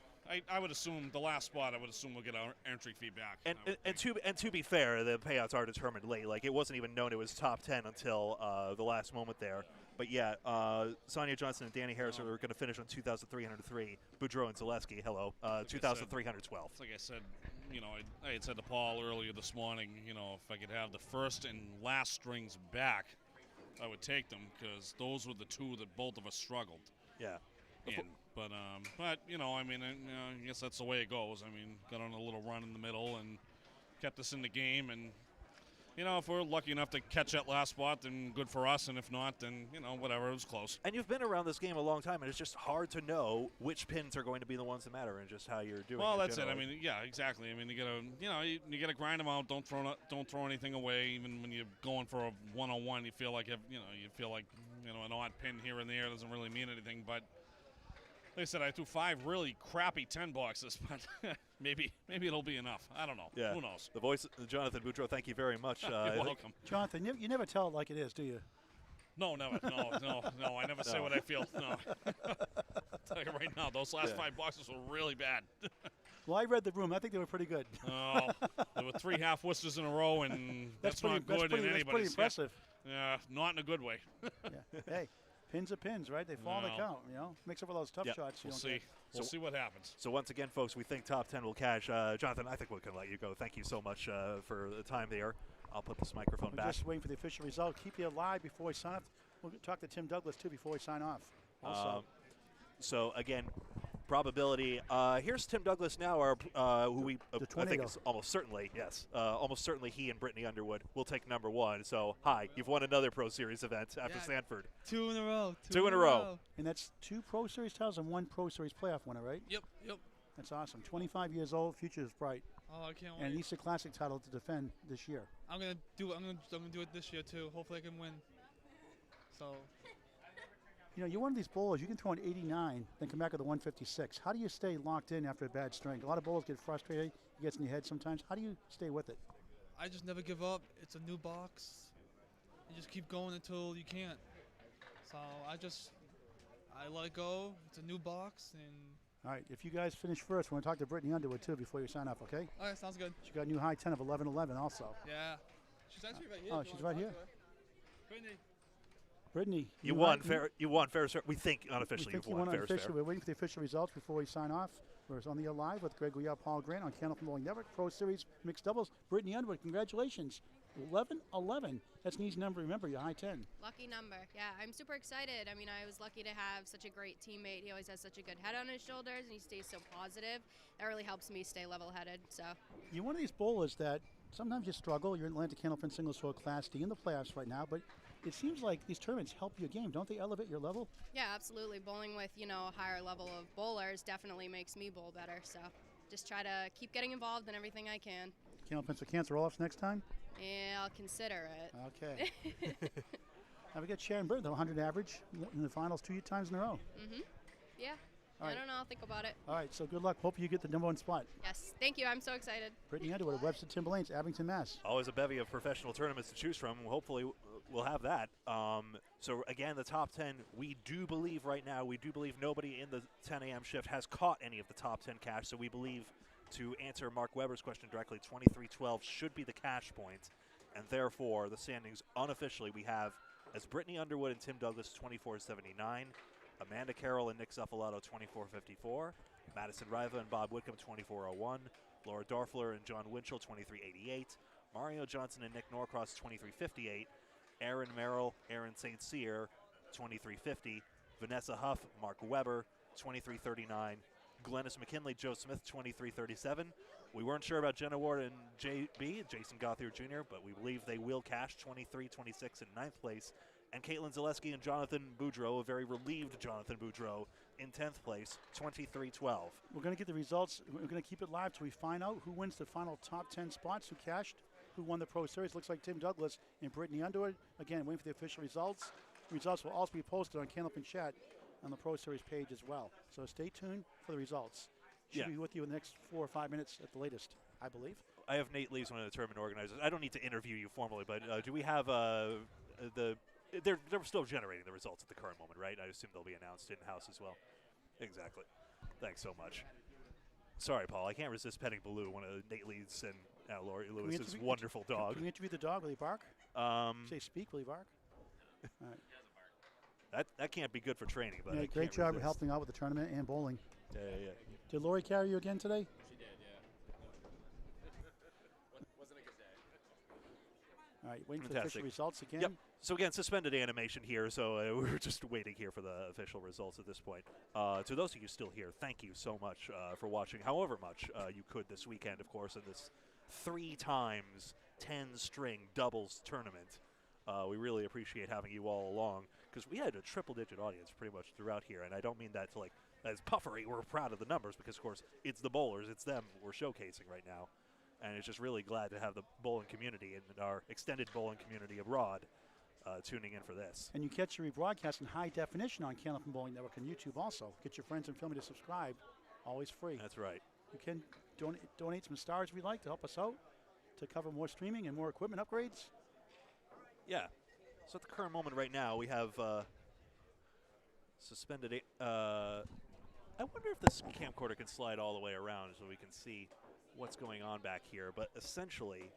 I would assume the last spot. I would assume we'll get our entry fee back. and to be fair, the payouts are determined late. Like, it wasn't even known it was top 10 until the last moment there. But yeah, Sonia Johnson and Danny Harris are going to finish on 2,303. Boudreau and Zaleski, hello, 2,312. It's like I said, you know, I had said to Paul earlier this morning, you know, if I could have the first and last strings back, I would take them, because those were the 2 that both of us struggled. Yeah. In. But you know, I mean, I guess that's the way it goes. I mean, got on a little run in the middle and kept us in the game. And you know, if we're lucky enough to catch that last spot, then good for us. And if not, then you know, whatever. It was close. And you've been around this game a long time, and it's just hard to know which pins are going to be the ones that matter, and just how you're doing. Well, that's generally. it. I mean, yeah, exactly. I mean, you gotta grind them out. Don't throw anything away. Even when you're going for a one-on-one, you feel like an odd pin here and there doesn't really mean anything, but. Like I said, I threw 5 really crappy 10 boxes, but maybe it'll be enough. I don't know. Yeah. Who knows? The voice, Jonathan Boudreau, thank you very much. You're welcome. Jonathan, you never tell it like it is, do you? No, never. No. I never say what I feel. No. I'll tell you right now, those last 5 boxes were really bad. Well, I read the room. I think they were pretty good. Oh, there were 3 half Worcesters in a row, and that's not good in anybody's. That's pretty impressive. Yeah, not in a good way. Yeah. Hey, pins are pins, right? They fall, they count. You know, makes up for those tough shots. We'll see. We'll see what happens. So once again, folks, we think top 10 will cash. Jonathan, I think we can let you go. Thank you so much for the time there. I'll put this microphone We're back. just waiting for the official result. Keep you alive before we sign off. We'll talk to Tim Douglas too before we sign off. Also. So again, probability. Here's Tim Douglas now, who we I think is almost certainly he and Brittany Underwood will take number 1. So hi, you've won another Pro Series event after Sanford. 2 in a row. 2 in a row. And that's 2 Pro Series titles and 1 Pro Series playoff winner, right? Yep. That's awesome. 25 years old, future is bright. Oh, I can't And wait. Easter Classic title to defend this year. I'm gonna do it this year too. Hopefully I can win. So You know, you're one of these bowlers, you can throw an 89, then come back with a 156. How do you stay locked in after a bad string? A lot of bowlers get frustrated, it gets in your head sometimes. How do you stay with it? I just never give up. It's a new box. You just keep going until you can't. So I let it go. It's a new box, and All right, if you guys finish first, we're going to talk to Brittany Underwood, too, before you sign off, okay? all right, sounds good. She got a new high 10 of 11-11 also. Yeah. She's actually right here. Oh, if you she's wanna right talk here? to her. Brittany. Brittany. You new won high- fair. You won fair. We think We unofficially think you've you won won fair. unofficially. We're waiting for the official results before we sign off. We're on the air live with Greg Gouillart, Paul Grant on Candlepin Bowling Network Pro Series Mixed Doubles. Brittany Underwood, congratulations. 11-11. That's an easy number. Remember, you're high 10. Lucky number. Yeah, I'm super excited. I mean, I was lucky to have such a great teammate. He always has such a good head on his shoulders, and he stays so positive. That really helps me stay level-headed. So, You're one of these bowlers that sometimes you struggle. You're in Atlantic Candlepin Single Stroke Class D in the playoffs right now, but it seems like these tournaments help your game. Don't they elevate your level? yeah, absolutely. Bowling with, a higher level of bowlers definitely makes me bowl better. So, just try to keep getting involved in everything I can. Candlepin for Cancer Roll-Offs next time? Yeah, I'll consider it. Okay. Now we got Sharon Burton, the 100 average in the finals 2 times in a row. Yeah. All I right. don't know. I'll think about it. All right, so good luck. Hope you get the #1 spot. Yes. Thank you. I'm so excited. Brittany Underwood at Webster Timberlanes, Abington, Mass. Always a bevy of professional tournaments to choose from. Hopefully, we'll have that. So again, the top 10. We do believe right now. We do believe nobody in the 10 a.m. shift has caught any of the top 10 cash. So we believe, to answer Mark Weber's question directly, 23-12 should be the cash point, and therefore the standings unofficially we have as Brittany Underwood and Tim Douglas 24-79, Amanda Carroll and Nick Zuffalato 24-54, Madison Riva and Bob Whitcomb 24-01, Laura Dorfler and John Winchell 23-88, Mario Johnson and Nick Norcross 23-58, Aaron Merrill, Aaron St. Cyr 23-50, Vanessa Huff, Mark Weber 23-39, Glennis McKinley, Joe Smith 23-37. We weren't sure about Jenna Ward and JB, Jason Gothier Jr., but we believe they will cash 23-26 in 9th place. And Caitlin Zaleski and Jonathan Boudreau, a very relieved Jonathan Boudreau, in 10th place, 23-12. We're going to get the results. We're going to keep it live till we find out who wins the final top 10 spots, who cashed, who won the Pro Series. Looks like Tim Douglas and Brittany Underwood. Again, waiting for the official results. Results will also be posted on Candlepin Chat on the Pro Series page as well. So stay tuned for the results. Should be with you in the next 4 or 5 minutes at the latest, I believe. I have Nate Lees, one of the tournament organizers. I don't need to interview you formally, but do we have they're still generating the results at the current moment, right? I assume they'll be announced in-house as well. Exactly. Thanks so much. Sorry, Paul. I can't resist petting Baloo, one of Nate Lees and Laurie Lewis's wonderful dog. Can we interview the dog? Will he bark? Say speak, will he bark? All right. That can't be good for training, but Yeah, I great can't job resist. helping out with the tournament and bowling. Yeah. Did Lori carry you again today? She did, yeah. Wasn't a good day. All right, waiting for the Fantastic. official results again. Yep. So again, suspended animation here, so we're just waiting here for the official results at this point. To those of you still here, thank you so much for watching, however much you could this weekend, of course, in this 3 times 10-string doubles tournament. We really appreciate having you all along, because we had a triple-digit audience pretty much throughout here, and I don't mean that to as puffery. We're proud of the numbers because, of course, it's the bowlers, it's them we're showcasing right now. And it's just really glad to have the bowling community and our extended bowling community abroad tuning in for this. And you catch your rebroadcast in high definition on Candlepin Bowling Network on YouTube also. Get your friends and family to subscribe. Always free. That's right. You can donate some stars if you'd like to help us out to cover more streaming and more equipment upgrades. Yeah. So at the current moment right now, we have suspended. I wonder if this camcorder can slide all the way around so we can see what's going on back here. But essentially,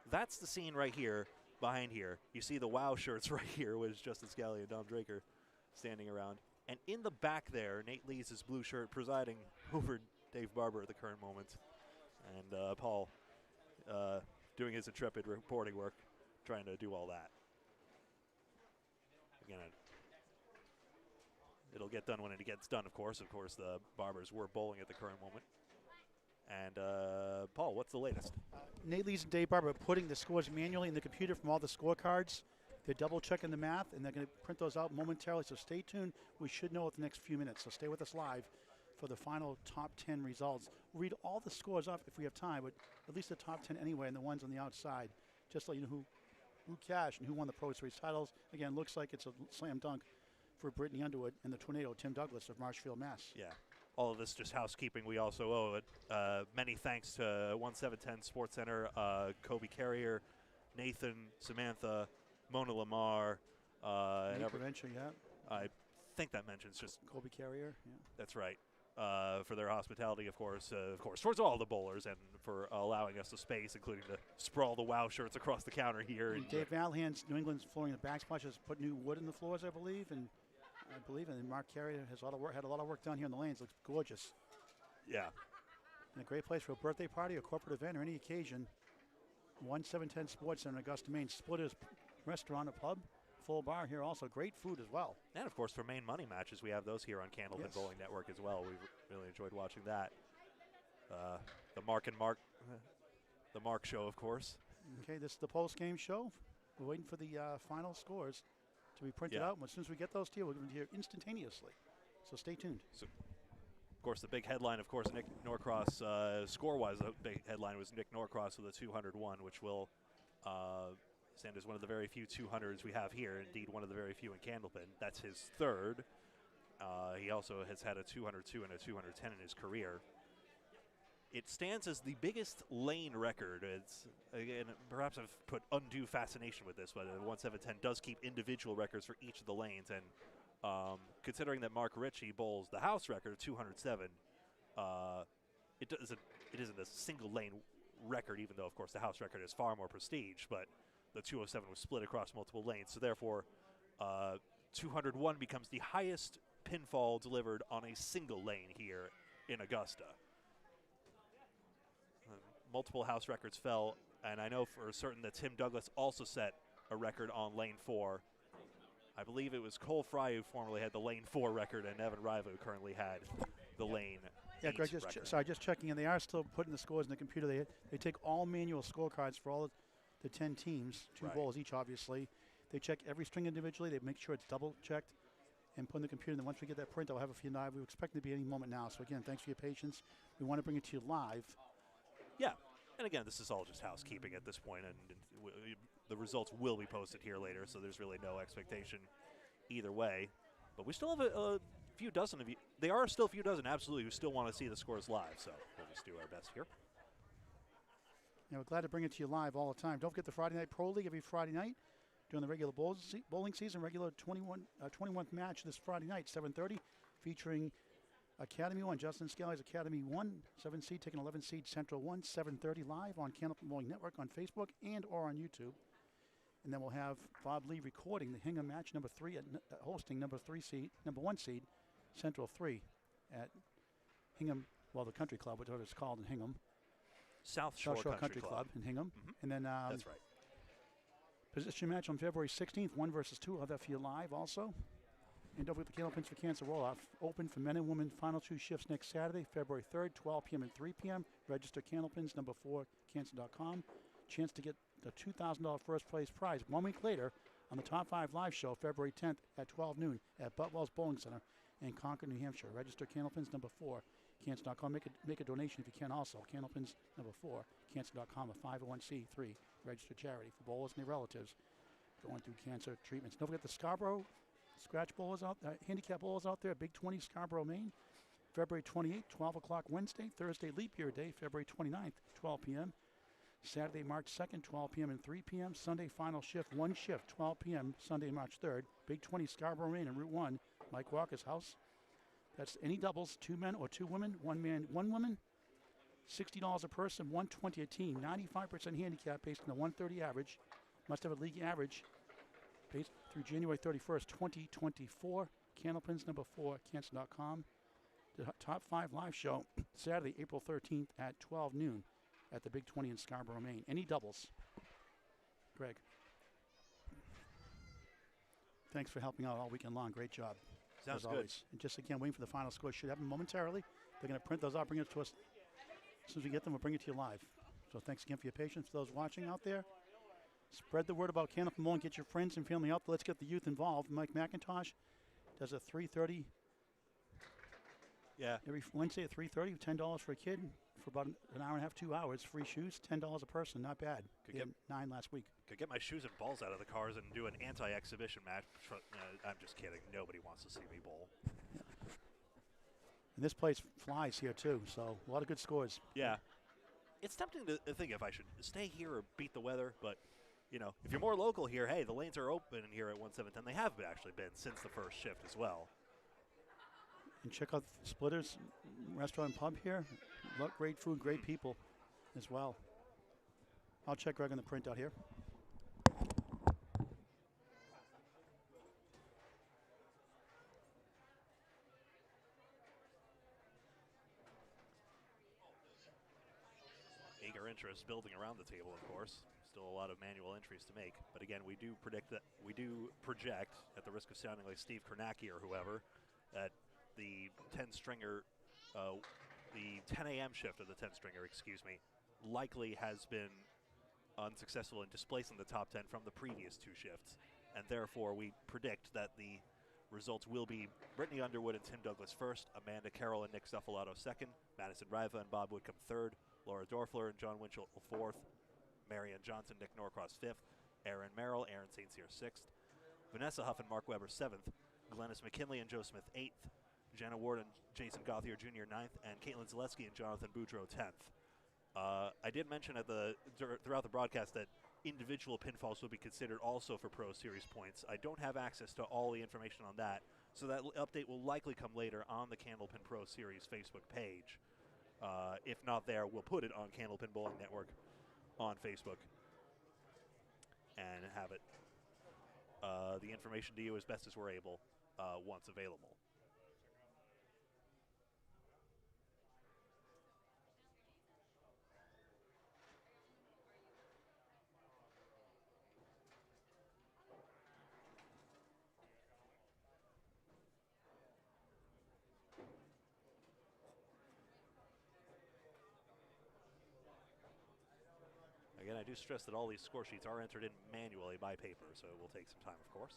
that's the scene right here, behind here. You see the WoW shirts right here with Justin Scally and Dom Draker standing around. And in the back there, Nate Lees' blue shirt presiding over Dave Barber at the current moment. And Paul doing his intrepid reporting work, trying to do all that. Again, it'll get done when it gets done, of course. Of course, the Barbers were bowling at the current moment. And, Paul, what's the latest? Nate Lees and Dave Barber are putting the scores manually in the computer from all the scorecards. They're double-checking the math, and they're going to print those out momentarily, so stay tuned. We should know in the next few minutes, so stay with us live for the final top 10 results. We'll read all the scores off if we have time, but at least the top 10 anyway, and the ones on the outside, just so you know who cashed and who won the Pro Series titles. Again, looks like it's a slam dunk for Brittany Underwood and the Tornado, Tim Douglas of Marshfield, Mass. Yeah. All of this just housekeeping. We also owe it. Many thanks to 1710 Sports Center, Kobe Carrier, Nathan, Samantha, Mona Lamar, and Provincial, yeah. I think that mentions just Kobe Carrier, yeah. That's right. For their hospitality, of course, towards all the bowlers, and for allowing us the space, including to sprawl the WOW shirts across the counter here. And Dave Valhan's New England's flooring the backsplash has put new wood in the floors, I believe, and Mark Carrier has had a lot of work done here in the lanes. Looks gorgeous. Yeah. And a great place for a birthday party, a corporate event, or any occasion. 1710 Sports Center in Augusta, Maine. Splitters Restaurant, a pub, full bar here also. Great food as well. And, of course, for main money matches, we have those here on Candlepin Bowling Network as well. We've really enjoyed watching that. The the Mark show, of course. Okay, this is the post-game show. We're waiting for the final scores to be printed out. And as soon as we get those to you, we're going to hear instantaneously. So stay tuned. So, of course, the big headline, of course, Nick Norcross, score-wise, the big headline was Nick Norcross with a 201, which will stand as one of the very few 200s we have here. Indeed, one of the very few in Candlepin. That's his third. He also has had a 202 and a 210 in his career. It stands as the biggest lane record. It's, again, perhaps I've put undue fascination with this, but 1710 does keep individual records for each of the lanes. And considering that Mark Ritchie bowls the house record of 207, it isn't a single lane record, even though, of course, the house record is far more prestige. But the 207 was split across multiple lanes. So therefore, 201 becomes the highest pinfall delivered on a single lane here in Augusta. Multiple house records fell, and I know for certain that Tim Douglas also set a record on lane 4. I believe it was Cole Fry who formerly had the lane 4 record, and Evan Riva who currently had the lane 8 Greg, record. just checking in. They are still putting the scores in the computer. They take all manual scorecards for all the 10 teams, two bowls each, obviously. They check every string individually. They make sure it's double-checked and put in the computer. And then once we get that print, I'll have a few live. We expect it to be any moment now. So, again, thanks for your patience. We want to bring it to you live. Yeah, and again, this is all just housekeeping at this point, and the results will be posted here later, so there's really no expectation either way. But we still have a few dozen of you. There are still a few dozen, absolutely, who still want to see the scores live, so we'll just do our best here. Yeah, we're glad to bring it to you live all the time. Don't forget the Friday Night Pro League every Friday night during the regular bowling season. Regular 21th match this Friday night, 7:30, featuring Academy 1, Justin Scally's Academy 1, 7 seed, taking 11 seed Central 1, 7:30 live on Candlepin Bowling Network on Facebook and or on YouTube. And then we'll have Bob Lee recording the Hingham match, number 3, hosting number 1 seed, Central 3 at Hingham, well, the Country Club, whatever it's called in Hingham. South Shore Country Club in Hingham. And then that's right. Position match on February 16th, 1 versus 2. I'll have that for you live also. And don't forget the Candlepins for Cancer Roll-Off. Open for men and women, final 2 shifts next Saturday, February 3rd, 12 p.m. and 3 p.m. Register Candlepins, number 4, cancer.com. Chance to get the $2,000 first place prize 1 week later on the Top 5 live show, February 10th at 12 noon at Butwell's Bowling Center in Concord, New Hampshire. Register Candlepins, number 4, cancer.com. Make a donation if you can also. Candlepins, number 4, cancer.com, a 501c3 registered charity for bowlers and their relatives going through cancer treatments. Don't forget the Scarborough scratch bowlers handicap bowlers out there, Big 20 Scarborough, Maine, February 28th, 12 o'clock Wednesday. Thursday, leap year day, February 29th, 12 p.m. Saturday, March 2nd, 12 p.m. and 3 p.m. Sunday, final shift, 1 shift, 12 p.m. Sunday, March 3rd. Big 20 Scarborough, Maine, and Route 1, Mike Walker's house. That's any doubles, 2 men or 2 women, 1 man, 1 woman. $60 a person, $120 a team, 95% handicap based on the 130 average. Must have a league average based through January 31st, 2024. Candlepins, number 4, cancer.com. The Top 5 live show, Saturday, April 13th at 12 noon at the Big 20 in Scarborough, Maine. Any doubles? Greg. Thanks for helping out all weekend long. Great job. Sounds as always. And just again, waiting for the final score. Should happen momentarily. They're going to print those out, bring it to us. As soon as we get them, we'll bring it to you live. So thanks again for your patience. For those watching out there, spread the word about Candlepin Bowling. Get your friends and family out there. Let's get the youth involved. Mike McIntosh does a 3:30. Yeah. Every Wednesday at 3:30, $10 for a kid, for about an hour and a half, 2 hours. Free shoes, $10 a person. Not bad. Could We get- had 9 last week. Could get my shoes and balls out of the cars and do an anti-exhibition match. I'm just kidding. Nobody wants to see me bowl. And this place flies here too, so a lot of good scores. Yeah. It's tempting to think if I should stay here or beat the weather, but, you know, if you're more local here, hey, the lanes are open here at 1710. They have actually been since the first shift as well. And check out Splitters Restaurant and Pub here. Great food, great people as well. I'll check Greg on the printout here. Eager interest building around the table, of course. Still a lot of manual entries to make, but again, we do project, at the risk of sounding like Steve Kornacki or whoever, that the 10-stringer, the 10 a.m. shift of the 10-stringer, likely has been unsuccessful in displacing the top 10 from the previous 2 shifts, and therefore we predict that the results will be Brittany Underwood and Tim Douglas first, Amanda Carroll and Nick Stuffalato second, Madison Riva and Bob Woodcomb third, Laura Dorfler and John Winchell fourth, Marianne Johnson, Nick Norcross fifth, Aaron Merrill, Aaron St. Cyr sixth, Vanessa Huff and Mark Weber seventh, Glennis McKinley and Joe Smith eighth, Jenna Ward and Jason Gauthier Jr. ninth, and Caitlin Zaleski and Jonathan Boudreau 10th. I did mention throughout the broadcast that individual pinfalls will be considered also for Pro Series points. I don't have access to all the information on that, so that update will likely come later on the Candlepin Pro Series Facebook page. If not there, we'll put it on Candlepin Bowling Network on Facebook and have it the information to you as best as we're able once available. Again, I do stress that all these score sheets are entered in manually by paper, so it will take some time, of course.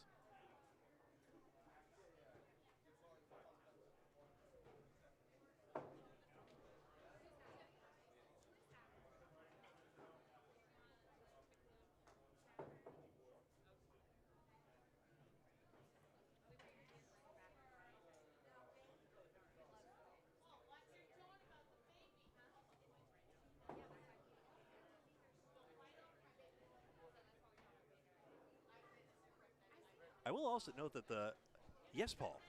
I will also note that yes, Paul.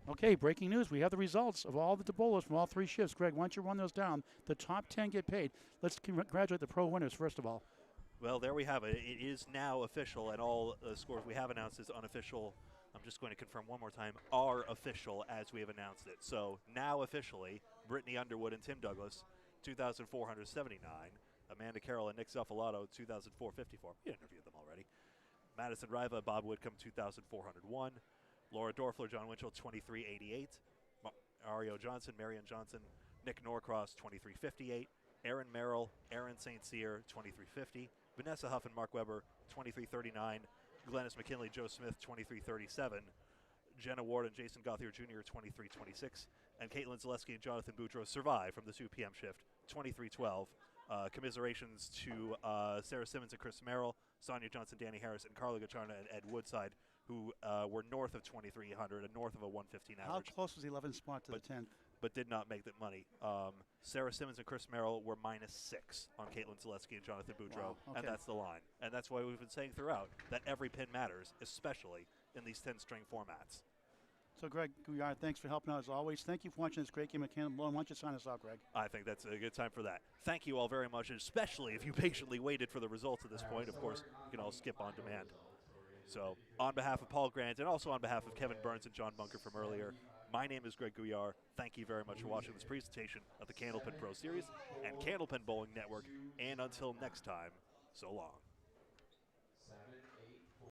Okay, breaking news. We have the results of all the bowlers from all 3 shifts. Greg, why don't you run those down? The top 10 get paid. Let's congratulate the pro winners, first of all. Well, there we have it. It is now official, and all scores we have announced as unofficial. I'm just going to confirm one more time, are official as we have announced it. So now officially, Brittany Underwood and Tim Douglas, 2,479. Amanda Carroll and Nick Zuffalato, 2,454. We interviewed them already. Madison Riva, Bob Whitcomb, 2,401. Laura Dorfler, John Winchell, 2,388. Mario Johnson, Marianne Johnson, Nick Norcross, 2,358. Aaron Merrill, Aaron St. Cyr, 2,350. Vanessa Huff and Mark Weber, 2,339. Glennis McKinley, Joe Smith, 2,337. Jenna Ward and Jason Gauthier Jr., 2,326. And Caitlin Zaleski and Jonathan Boudreau survive from the 2 p.m. shift, 2,312. Commiserations to Sarah Simmons and Chris Merrill, Sonia Johnson, Danny Harris, and Carla Gacharna and Ed Woodside, who were north of 2,300 and north of a 115 average. How close was the 11th spot to the 10th? But did not make that money. Sarah Simmons and Chris Merrill were -6 on Caitlin Zaleski and Jonathan Boudreau, Wow, okay. and that's the line. And that's why we've been saying throughout that every pin matters, especially in these 10-string formats. So, Greg Gouillart, thanks for helping out as always. Thank you for watching this great game of Candlepin. Why don't you sign us out, Greg? I think that's a good time for that. Thank you all very much, and especially if you patiently waited for the results at this point. Of course, you can all skip on demand. So, on behalf of Paul Grant and also on behalf of Kevin Burns and John Bunker from earlier, my name is Greg Gouillart. Thank you very much for watching this presentation of the Candlepin Pro Series and Candlepin Bowling Network. And until next time, so long.